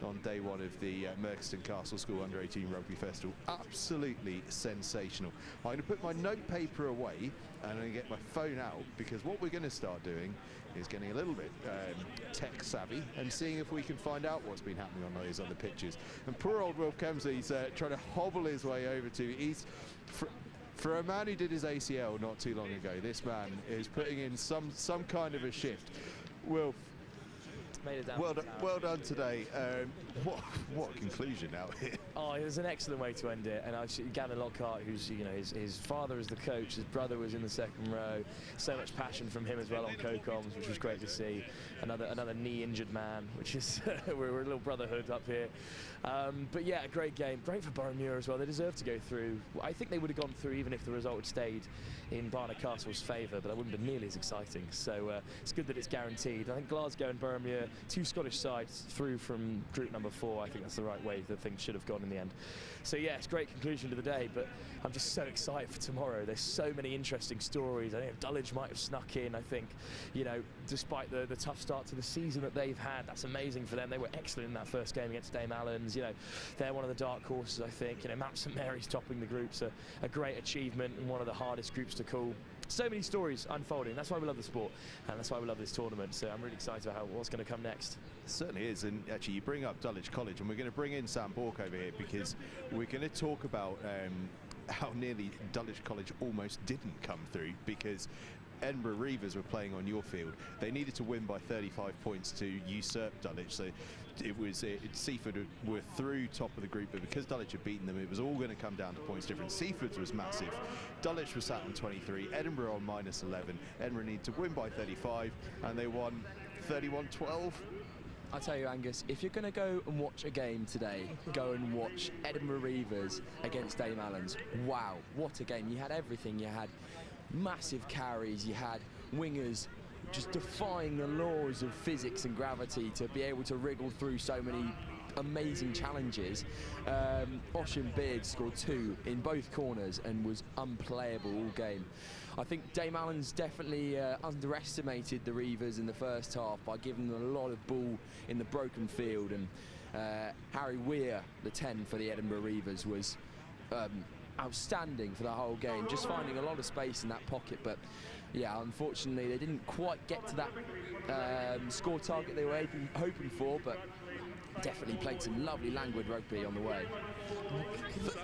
on day one of the Merkon Castle School Under-18 Rugby Festival. Absolutely sensational. I'm going to put my note paper away and I'm going to get my phone out, because what we're going to start doing is getting a little bit tech savvy and seeing if we can find out what's been happening on those other pitches. And poor old Wilf Kemsley's trying to hobble his way over to East. For a man who did his ACL not too long ago, this man is putting in some kind of a shift. Wilf, Made it down well done today. What a conclusion out here. Oh, it was an excellent way to end it. And Gavin Lockhart, who's, you know, his father is the coach, his brother was in the second row. So much passion from him as well on co-coms, which was great to see. Another knee-injured man, which is we're a little brotherhood up here. But yeah, a great game. Great for Boroughmuir as well. They deserve to go through. I think they would have gone through even if the result had stayed in Barnard Castle's favour, but that wouldn't have been nearly as exciting. So it's good that it's guaranteed. I think Glasgow and Boroughmuir, two Scottish sides through from group number 4. I think that's the right way that things should have gone in the end. So yeah, it's a great conclusion to the day, but I'm just so excited for tomorrow. There's so many interesting stories. I think Dulwich might have snuck in. I think, you know, despite the tough start to the season that they've had, that's amazing for them. They were excellent in that first game against Dame Allan's. You know, they're one of the dark horses, I think. You know, Mount St Mary's topping the groups, a great achievement and one of the hardest groups to call. so many stories unfolding. That's why we love the sport, and that's why we love this tournament. So I'm really excited about what's going to come next. It certainly is, and actually you bring up Dulwich College, and we're going to bring in Sam Bork over here because we're going to talk about how nearly Dulwich College almost didn't come through, because Edinburgh Reivers were playing on your field. They needed to win by 35 points to usurp Dulwich, so Seaford were through top of the group, but because Dulwich had beaten them, it was all going to come down to points difference. Seaford's was massive. Dulwich was sat on 23, Edinburgh on -11. Edinburgh needed to win by 35, and they won 31-12. I tell you, Angus, if you're going to go and watch a game today, go and watch Edinburgh Reivers against Dame Allan's. Wow, what a game. You had everything. You had massive carries, you had wingers just defying the laws of physics and gravity to be able to wriggle through so many amazing challenges. Ocean Beard scored 2 in both corners and was unplayable all game. I think Dame Allan's definitely underestimated the Reivers in the first half by giving them a lot of ball in the broken field, and Harry Weir, the 10 for the Edinburgh Reivers, was outstanding for the whole game, just finding a lot of space in that pocket. But yeah, unfortunately they didn't quite get to that score target they were hoping for, but definitely played some lovely languid rugby on the way.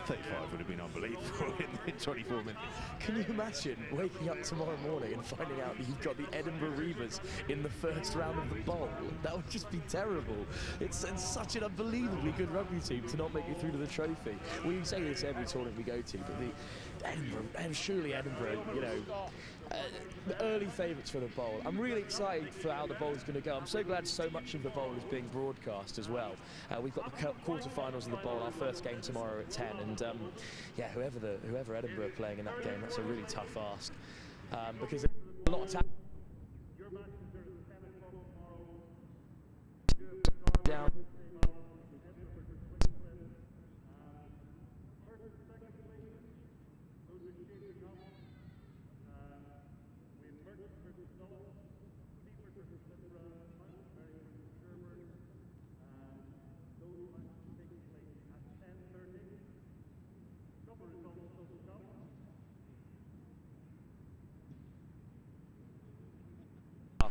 35 would have been unbelievable in 24 minutes. Can you imagine waking up tomorrow morning and finding out that you've got the Edinburgh Reivers in the first round of the bowl? That would just be terrible. It's such an unbelievably good rugby team to not make it through to the trophy. We say this every tournament we go to, but the Edinburgh, and surely Edinburgh, you know, the early favourites for the bowl. I'm really excited for how the bowl is going to go. I'm so glad so much of the bowl is being broadcast as well. We've got the quarterfinals of the bowl, our first game tomorrow at 10, and yeah, whoever Edinburgh are playing in that game, that's a really tough ask, because there's a lot of talent down.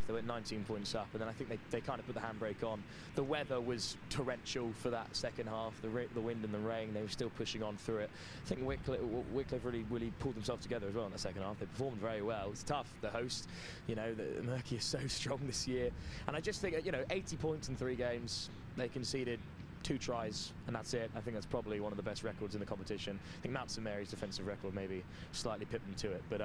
They went 19 points up, and then I think they kind of put the handbrake on. The weather was torrential for that second half, the wind and the rain. They were still pushing on through it. I think Wickliff really pulled themselves together as well in the second half. They performed very well. It's tough, the host, you know, the Merky is so strong this year. And I just think, you know, 80 points in 3 games, they conceded 2 tries, and that's it. I think that's probably one of the best records in the competition. I think Mount St Mary's defensive record maybe slightly pipped them to it, but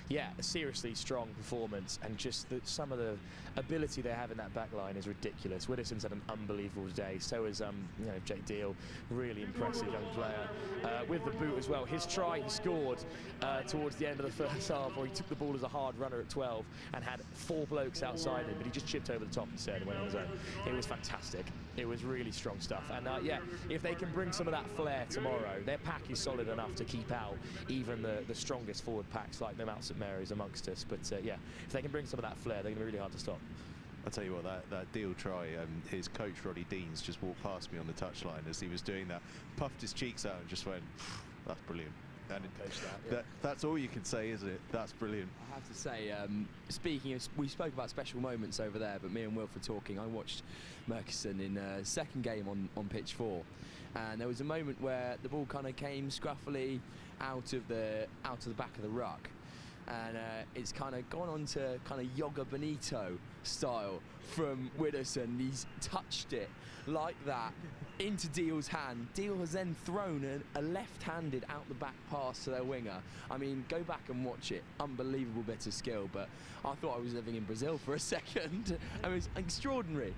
yeah, a seriously strong performance, and just some of the ability they have in that back line is ridiculous. Widdowson's had an unbelievable day, so is you know, Jake Deal, really impressive young player. With the boot as well, his try he scored towards the end of the first half, where he took the ball as a hard runner at 12 and had 4 blokes outside him, but he just chipped over the top instead and went on his own. It was fantastic. It was really strong stuff, and yeah, if they can bring some of that flair tomorrow, their pack is solid enough to keep out even the strongest forward packs like the Mount St Mary's amongst us. But yeah, if they can bring some of that flair, they're going to be really hard to stop. I'll tell you what, that Deal try, his coach Roddy Deans just walked past me on the touchline as he was doing that, puffed his cheeks out and just went, that's brilliant. And that's all you can say, isn't it? That's brilliant. I have to say, speaking of, we spoke about special moments over there, but me and Wilf were talking. I watched Merkon in second game on pitch 4, and there was a moment where the ball kind of came scruffily out of the back of the ruck, and it's kind of gone on to kind of Yoga Benito style from Widdowson. He's touched it like that into Deal's hand. Deal has then thrown a left-handed out the back pass to their winger. I mean, go back and watch it. Unbelievable bit of skill, but I thought I was living in Brazil for a second. I mean, it's extraordinary.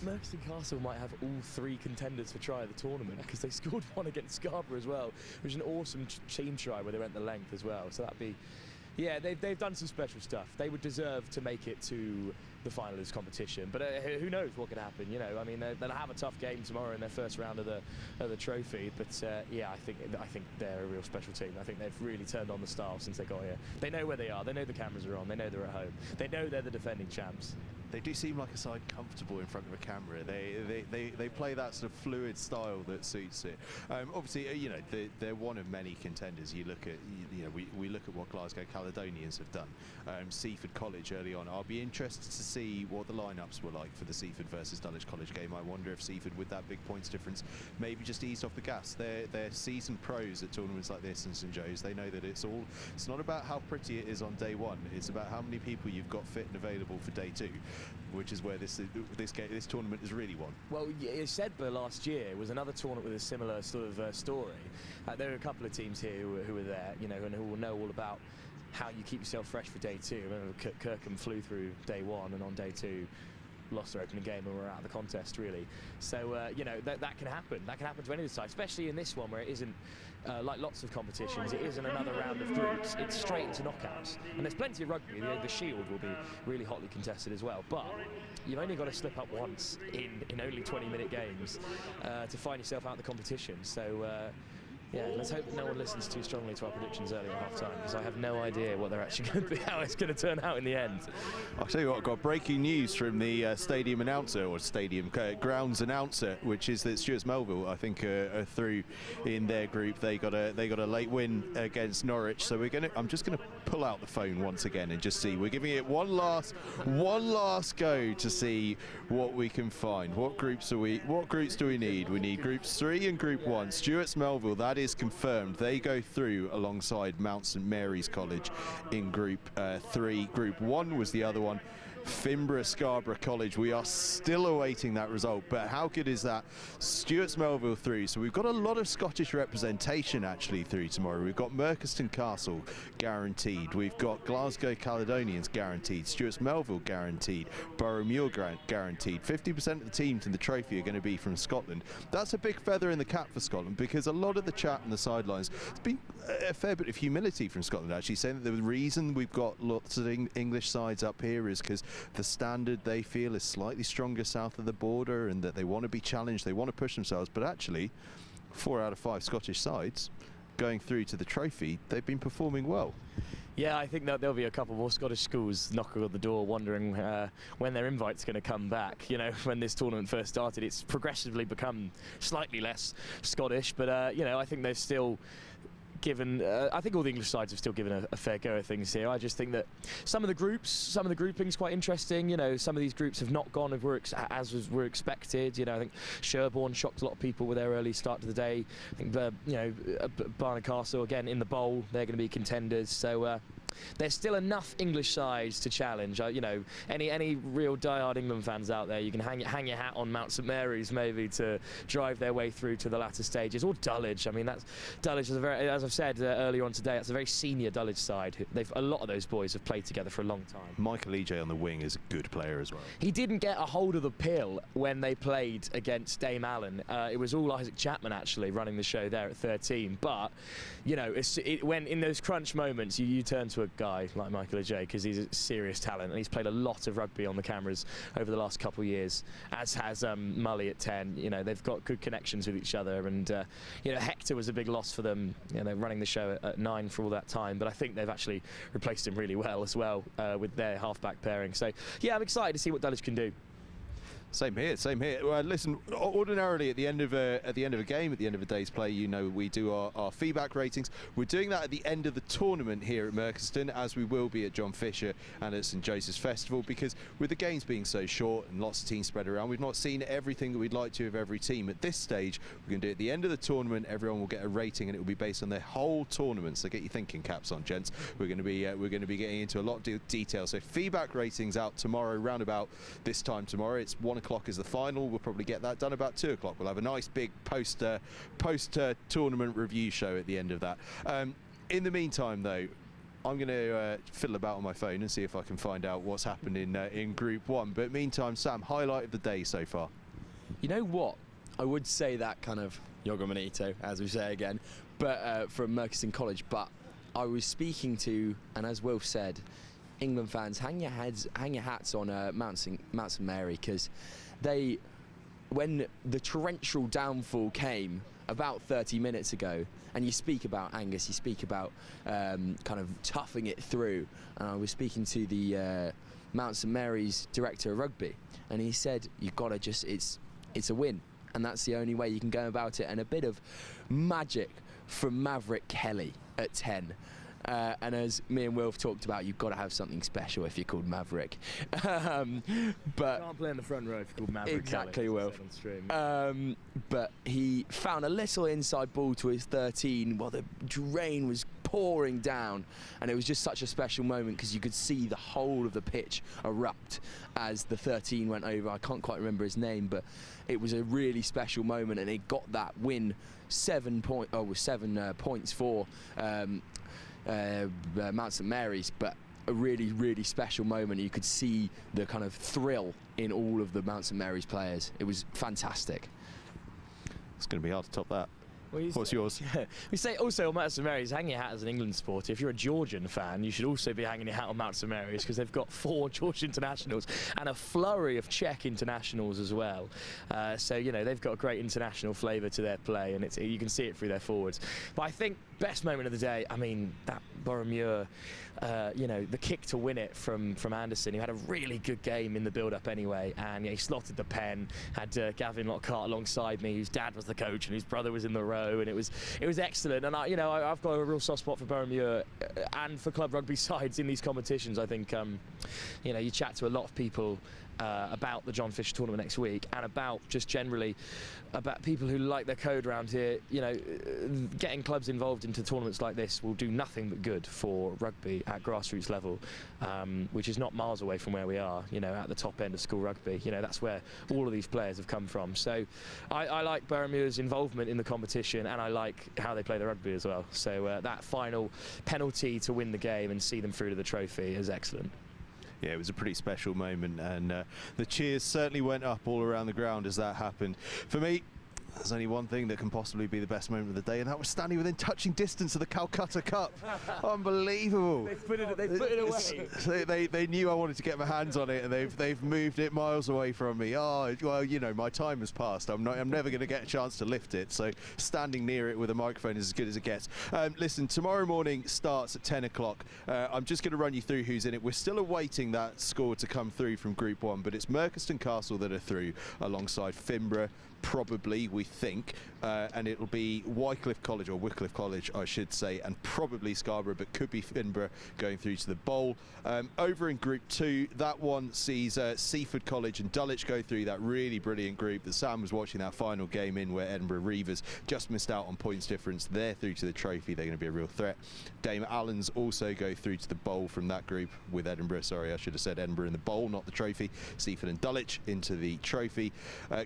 Merkon Castle might have all 3 contenders for try of the tournament, because they scored one against Scarra as well, which is an awesome team try where they went the length as well. So that'd be, yeah, they've done some special stuff. They would deserve to make it to the final of this competition, but who knows what could happen? You know, I mean, they'll have a tough game tomorrow in their first round of the trophy. But yeah, I think they're a real special team. I think they've really turned on the style since they got here. They know where they are. They know the cameras are on. They know they're at home. They know they're the defending champs. they do seem like a side comfortable in front of a camera. They play that sort of fluid style that suits it. Obviously, you know, they're one of many contenders. You look at, you know, we look at what Glasgow Caledonians have done. Seaford College early on. I'll be interested to see what the lineups were like for the Seaford versus Dulwich College game. I wonder if Seaford, with that big points difference, maybe just eased off the gas. They're seasoned pros at tournaments like this in St Joe's. They know that it's not about how pretty it is on day one. It's about how many people you've got fit and available for day two, which is where this tournament is really won. Well, Sedbergh last year was another tournament with a similar sort of story. There are a couple of teams here who were there, you know, and who will know all about how you keep yourself fresh for day two. I remember Kirkham flew through day one, and on day two lost their opening game and were out of the contest, really. So, you know, that can happen. That can happen to any of the sides, especially in this one where it isn't, like lots of competitions, it isn't another round of groups. It's straight into knockouts. And there's plenty of rugby. The Shield will be really hotly contested as well. But you've only got to slip up once in only 20-minute games to find yourself out of the competition. So, yeah, let's hope no one listens too strongly to our predictions early at half-time, because I have no idea what they're actually going to be, how it's going to turn out in the end. I'll tell you what, I've got breaking news from the stadium announcer, or stadium grounds announcer, which is that Stuart's Melville, I think, are through in their group. They got a late win against Norwich, so I'm just gonna pull out the phone once again and just see. We're giving it one last go to see what we can find. What groups do we need? We need groups 3 and group 1. Stuart's Melville, that is confirmed. They go through alongside Mount St Mary's College in group 3. Group 1 was the other one. Finborough Scarborough College. We are still awaiting that result, but how good is that? Stuart's Melville through. So we've got a lot of Scottish representation actually through tomorrow. We've got Merkon Castle guaranteed. We've got Glasgow Caledonians guaranteed. Stuart's Melville guaranteed. Boroughmuir guaranteed. 50% of the teams in the trophy are going to be from Scotland. That's a big feather in the cap for Scotland, because a lot of the chat on the sidelines, there's been a fair bit of humility from Scotland actually, saying that the reason we've got lots of English sides up here is because the standard they feel is slightly stronger south of the border, and that they want to be challenged, they want to push themselves. But actually, 4 out of 5 Scottish sides going through to the trophy, they've been performing well. Yeah, I think that there'll be a couple more Scottish schools knocking on the door, wondering when their invite's going to come back. You know, when this tournament first started, it's progressively become slightly less Scottish, but you know, I think they've still given, I think all the English sides have still given a fair go of things here. I just think that some of the groupings quite interesting. You know, some of these groups have not gone as were expected. You know, I think Sherborne shocked a lot of people with their early start to the day. I think, you know, Barnard Castle again in the bowl, they're going to be contenders. So there's still enough English sides to challenge. You know, any real die-hard England fans out there, you can hang your hat on Mount St Mary's maybe to drive their way through to the latter stages, or Dulwich. I mean, Dulwich is a very, as I've said earlier on today, that's a very senior Dulwich side. A lot of those boys have played together for a long time. Michael EJ on the wing is a good player as well. He didn't get a hold of the pill when they played against Dame Allan. It was all Isaac Chapman actually running the show there at 13. But you know, when in those crunch moments, you turn to a guy like Michael EJ, because he's a serious talent, and he's played a lot of rugby on the cameras over the last couple of years, as has Mully at 10. You know, they've got good connections with each other, and you know, Hector was a big loss for them, you know, running the show at 9 for all that time, but I think they've actually replaced him really well as well with their halfback pairing. So yeah, I'm excited to see what Dulwich can do. Same here, same here. Well, listen, ordinarily at the end of a game, at the end of a day's play, you know, we do our feedback ratings. We're doing that at the end of the tournament here at Merkon, as we will be at John Fisher and at St Joseph's Festival, because with the games being so short and lots of teams spread around, we've not seen everything that we'd like to of every team. At this stage, we're going to do it at the end of the tournament. Everyone will get a rating, and it will be based on their whole tournament. So get your thinking caps on, gents. We're going to be getting into a lot of detail. So feedback ratings out tomorrow, round about this time tomorrow. It's 1 o'clock is the final. We'll probably get that done about 2 o'clock. We'll have a nice big post tournament review show at the end of that. In the meantime, though, I'm going to fiddle about on my phone and see if I can find out what's happened in Group 1. But meantime, Sam, highlight of the day so far. You know what? I would say that kind of Yoga Manito, as we say again, but from Merkon College. But I was speaking to, and as Will said, England fans, hang your hats on Mount St Mary, because when the torrential downfall came about 30 minutes ago, and you speak about Angus, you speak about kind of toughing it through, and I was speaking to the Mount St Mary's director of rugby, and he said, you've got to just, it's a win, and that's the only way you can go about it. And a bit of magic from Maverick Kelly at 10. And as me and Wilf talked about, you've got to have something special if you're called Maverick. But you can't play in the front row if you're called Maverick. Exactly, Wilf. But he found a little inside ball to his 13 while the rain was pouring down, and it was just such a special moment because you could see the whole of the pitch erupt as the 13 went over. I can't quite remember his name, but it was a really special moment, and it got that win. 7 points for Mount St Mary's, but a really, really special moment. You could see the kind of thrill in all of the Mount St Mary's players. It was fantastic. It's going to be hard to top that. Well, what's yours? We say also on Mount St Mary's, hang your hat as an England supporter. If you're a Georgian fan, you should also be hanging your hat on Mount St Mary's because they've got 4 Georgian internationals and a flurry of Czech internationals as well. So, you know, they've got a great international flavour to their play, and you can see it through their forwards. But I think best moment of the day, I mean, that Boroughmuir, you know, the kick to win it from Anderson, who had a really good game in the build-up anyway, and he slotted the pen, had Gavin Lockhart alongside me, whose dad was the coach and whose brother was in the row, and it was excellent. And I've got a real soft spot for Boroughmuir and for club rugby sides in these competitions. I think you know, you chat to a lot of people about the John Fisher tournament next week, and about just generally about people who like their code around here. You know, getting clubs involved into tournaments like this will do nothing but good for rugby at grassroots level, which is not miles away from where we are, you know, at the top end of school rugby. You know, that's where all of these players have come from. So I like Boroughmuir's involvement in the competition, and I like how they play the rugby as well. So that final penalty to win the game and see them through to the trophy is excellent. Yeah, it was a pretty special moment, and the cheers certainly went up all around the ground as that happened. For me, there's only one thing that can possibly be the best moment of the day, and that was standing within touching distance of the Calcutta Cup. Unbelievable. They put it away. They knew I wanted to get my hands on it, and they've moved it miles away from me. Oh, well, you know, my time has passed. I'm never going to get a chance to lift it, so standing near it with a microphone is as good as it gets. Listen, tomorrow morning starts at 10 o'clock. I'm just going to run you through who's in it. We're still awaiting that score to come through from Group 1, but it's Merkon Castle that are through alongside Finborough, probably, we think, and it'll be Wickliff College, I should say, and probably Scarra, but could be Finborough going through to the bowl. Over in Group 2, that one sees Seaford College and Dulwich go through, that really brilliant group that Sam was watching that final game in, where Edinburgh Reivers just missed out on points difference. They're through to the trophy. They're going to be a real threat. Dame Allan's also go through to the bowl from that group with Edinburgh. Sorry, I should have said Edinburgh in the bowl, not the trophy. Seaford and Dulwich into the trophy.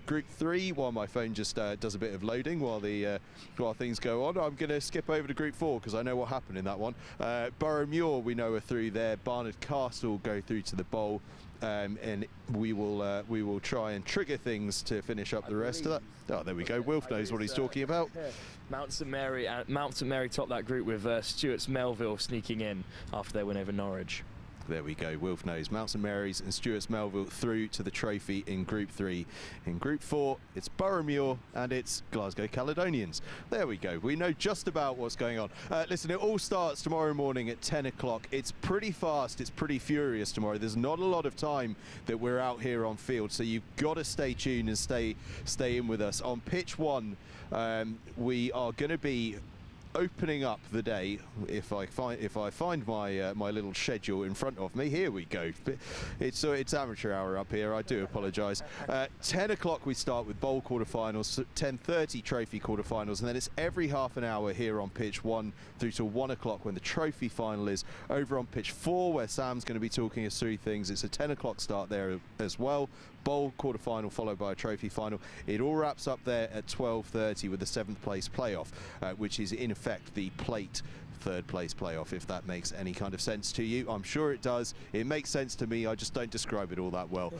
Group 3, while my phone just does a bit of loading while things go on, I'm going to skip over to Group 4 because I know what happened in that one. Boroughmuir, we know, are through there. Barnard Castle go through to the bowl, and we will try and trigger things to finish up the rest of that. Oh, there we go. Wilf knows what he's talking about. Mount St Mary topped that group with Stuart's Melville sneaking in after their win over Norwich. There we go, Wilf knows. Mount St Mary's and Stuart's Melville through to the trophy in Group 3. In Group 4, it's Boroughmuir and it's Glasgow Caledonians. There we go. We know just about what's going on. Listen, it all starts tomorrow morning at 10 o'clock. It's pretty fast. It's pretty furious tomorrow. There's not a lot of time that we're out here on field, so you've got to stay tuned and stay in with us. On pitch 1, we are going to be opening up the day, if I find my my little schedule in front of me. Here we go. It's amateur hour up here. I do apologise. 10 o'clock we start with bowl quarterfinals. 10:30 trophy quarterfinals, and then it's every half an hour here on pitch 1 through to 1 o'clock when the trophy final is. Over on pitch 4, where Sam's going to be talking us through things, it's a 10 o'clock start there as well. Bowl quarterfinal followed by a trophy final. It all wraps up there at 12:30 with the 7th place playoff, which is in effect the plate 3rd place playoff, if that makes any kind of sense to you. I'm sure it does. It makes sense to me. I just don't describe it all that well.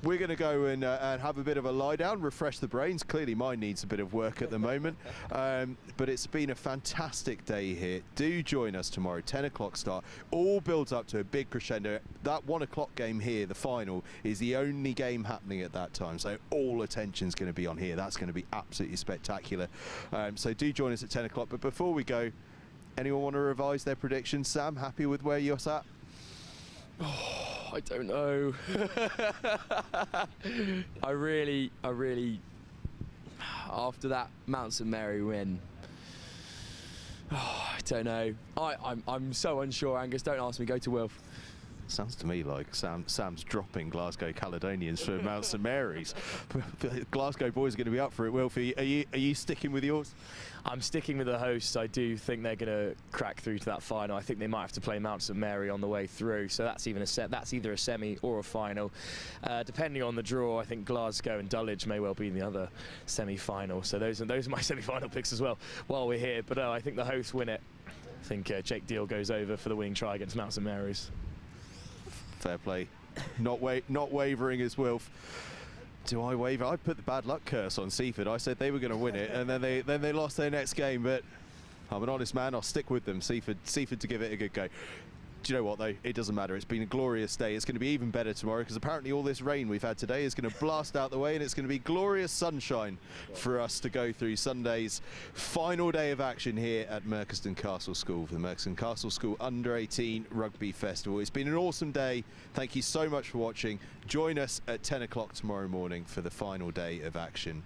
We're going to go and have a bit of a lie down, refresh the brains. Clearly mine needs a bit of work at the moment, but it's been a fantastic day here. Do join us tomorrow, 10 o'clock start. All builds up to a big crescendo. That 1 o'clock game here, the final, is the only game happening at that time, so all attention's going to be on here. That's going to be absolutely spectacular. So do join us at 10 o'clock. But before we go, anyone want to revise their predictions? Sam, happy with where you're at? Oh, I don't know. I really, after that Mount St Mary win, I don't know. I'm so unsure, Angus. Don't ask me. Go to Wilf. Sounds to me like Sam's dropping Glasgow Caledonians for Mount St Mary's. Glasgow boys are going to be up for it. Wilfie, are you sticking with yours? I'm sticking with the hosts. I do think they're going to crack through to that final. I think they might have to play Mount St Mary on the way through, so that's either a semi or a final. Depending on the draw, I think Glasgow and Dulwich may well be in the other semi-final. So those are my semi-final picks as well while we're here. But I think the hosts win it. I think Jake Deal goes over for the winning try against Mount St Mary's. Fair play. Not wavering as Wilf. Do I waver? I put the bad luck curse on Seaford. I said they were going to win it, and then they lost their next game. But I'm an honest man. I'll stick with them. Seaford to give it a good go. Do you know what though? It doesn't matter. It's been a glorious day. It's going to be even better tomorrow because apparently all this rain we've had today is going to blast out the way, and it's going to be glorious sunshine for us to go through Sunday's final day of action here at Merkon Castle School for the Merkon Castle School Under-18 Rugby Festival. It's been an awesome day. Thank you so much for watching. Join us at 10 o'clock tomorrow morning for the final day of action.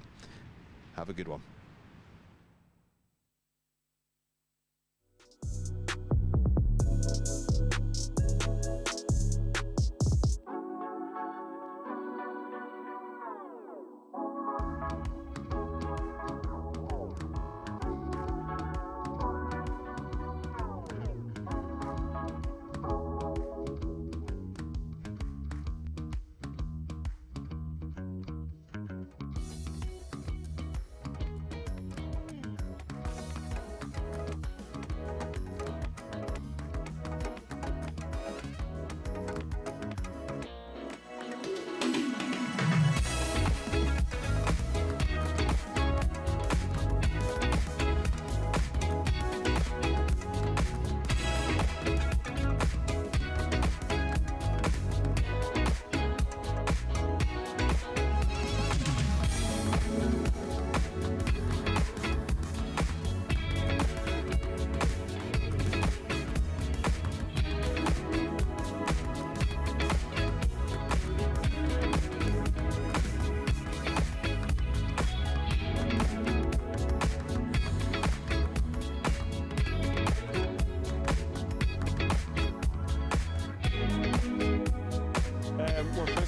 Have a good one.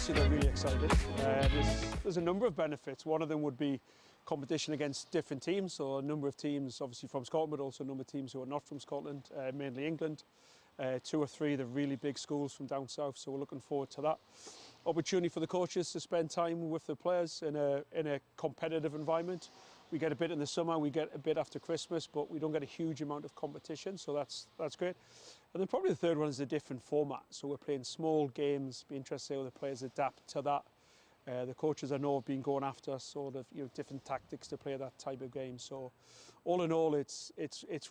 They're really excited. There's a number of benefits. One of them would be competition against different teams, so a number of teams obviously from Scotland, but also a number of teams who are not from Scotland, mainly England. 2 or 3 of the really big schools from down south, so we're looking forward to that. Opportunity for the coaches to spend time with the players in a competitive environment. We get a bit in the summer, we get a bit after Christmas, but we don't get a huge amount of competition, so that's great. And then probably the third one is a different format. So we're playing small games, be interested to see how the players adapt to that. The coaches I know have been going after sort of different tactics to play that type of game. So all in all, it's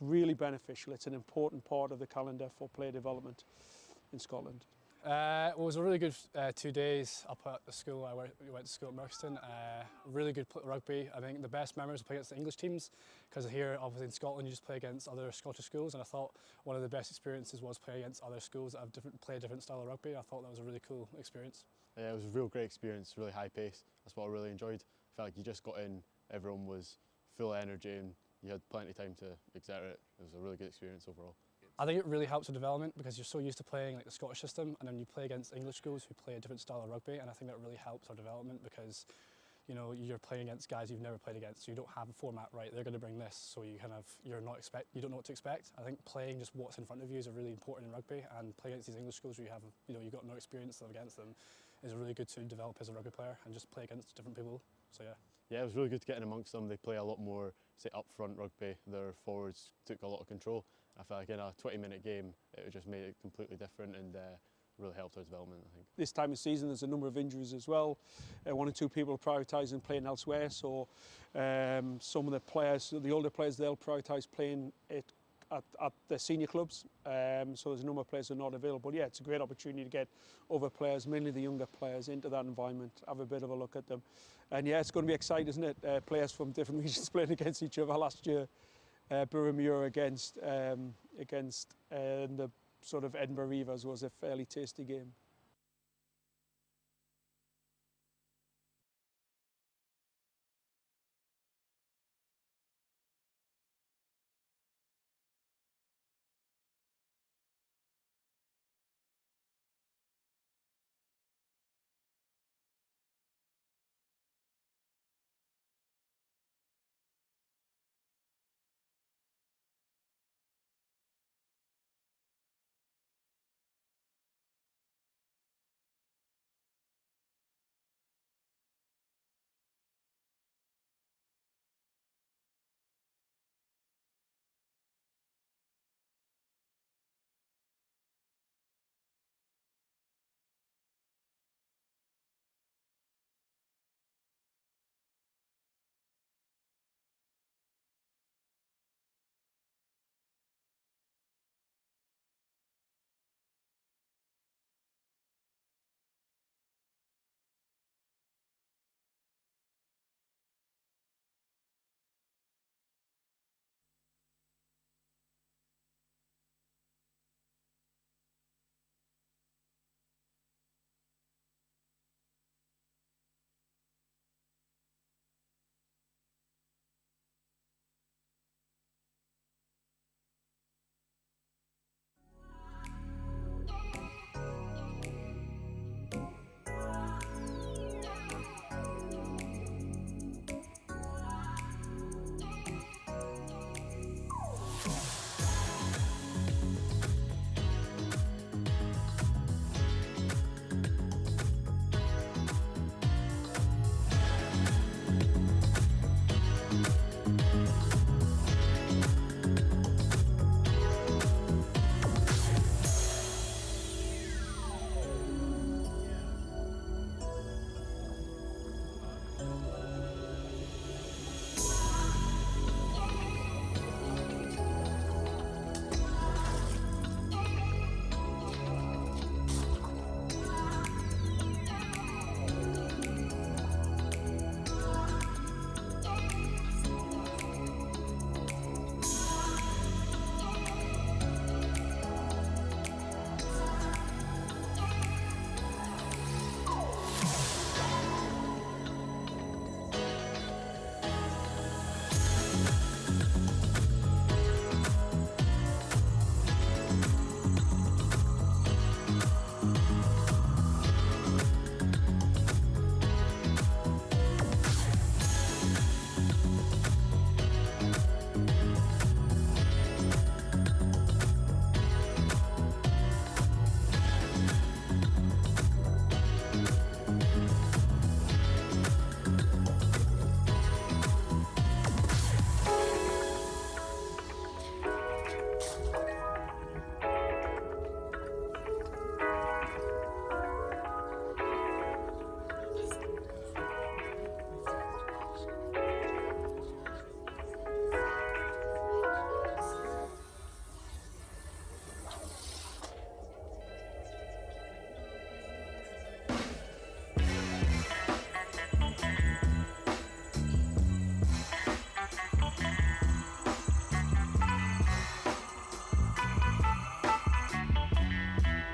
really beneficial. It's an important part of the calendar for player development in Scotland. Well, it was a really good 2 days up at the school. We went to school at Merkon. Really good rugby. I think the best memories were playing against the English teams, because here, obviously in Scotland, you just play against other Scottish schools, and I thought one of the best experiences was playing against other schools that have play a different style of rugby. I thought that was a really cool experience. Yeah, it was a real great experience, really high pace. That's what I really enjoyed. I felt like you just got in, everyone was full of energy, and you had plenty of time to exert it. It was a really good experience overall. I think it really helps with development because you're so used to playing like the Scottish system, and then you play against English schools who play a different style of rugby, and I think that really helps our development because you're playing against guys you've never played against, so you don't have a format right. They're going to bring this, so you don't know what to expect. I think playing just what's in front of you is really important in rugby, and playing against these English schools where you've got no experience against them is really good to develop as a rugby player and just play against different people. So yeah. Yeah, it was really good to get in amongst them. They play a lot more, say, up-front rugby. Their forwards took a lot of control. I felt like in a 20-minute game, it just made it completely different and really helped our development, I think. This time of season, there's a number of injuries as well. 1 or 2 people are prioritising playing elsewhere, so some of the players, the older players, they'll prioritise playing it at the senior clubs. So there's a number of players who are not available. Yeah, it's a great opportunity to get other players, mainly the younger players, into that environment, have a bit of a look at them. And yeah, it's going to be exciting, isn't it? Players from different regions playing against each other. Last year, Boroughmuir against the sort of Edinburgh Reivers was a fairly tasty game.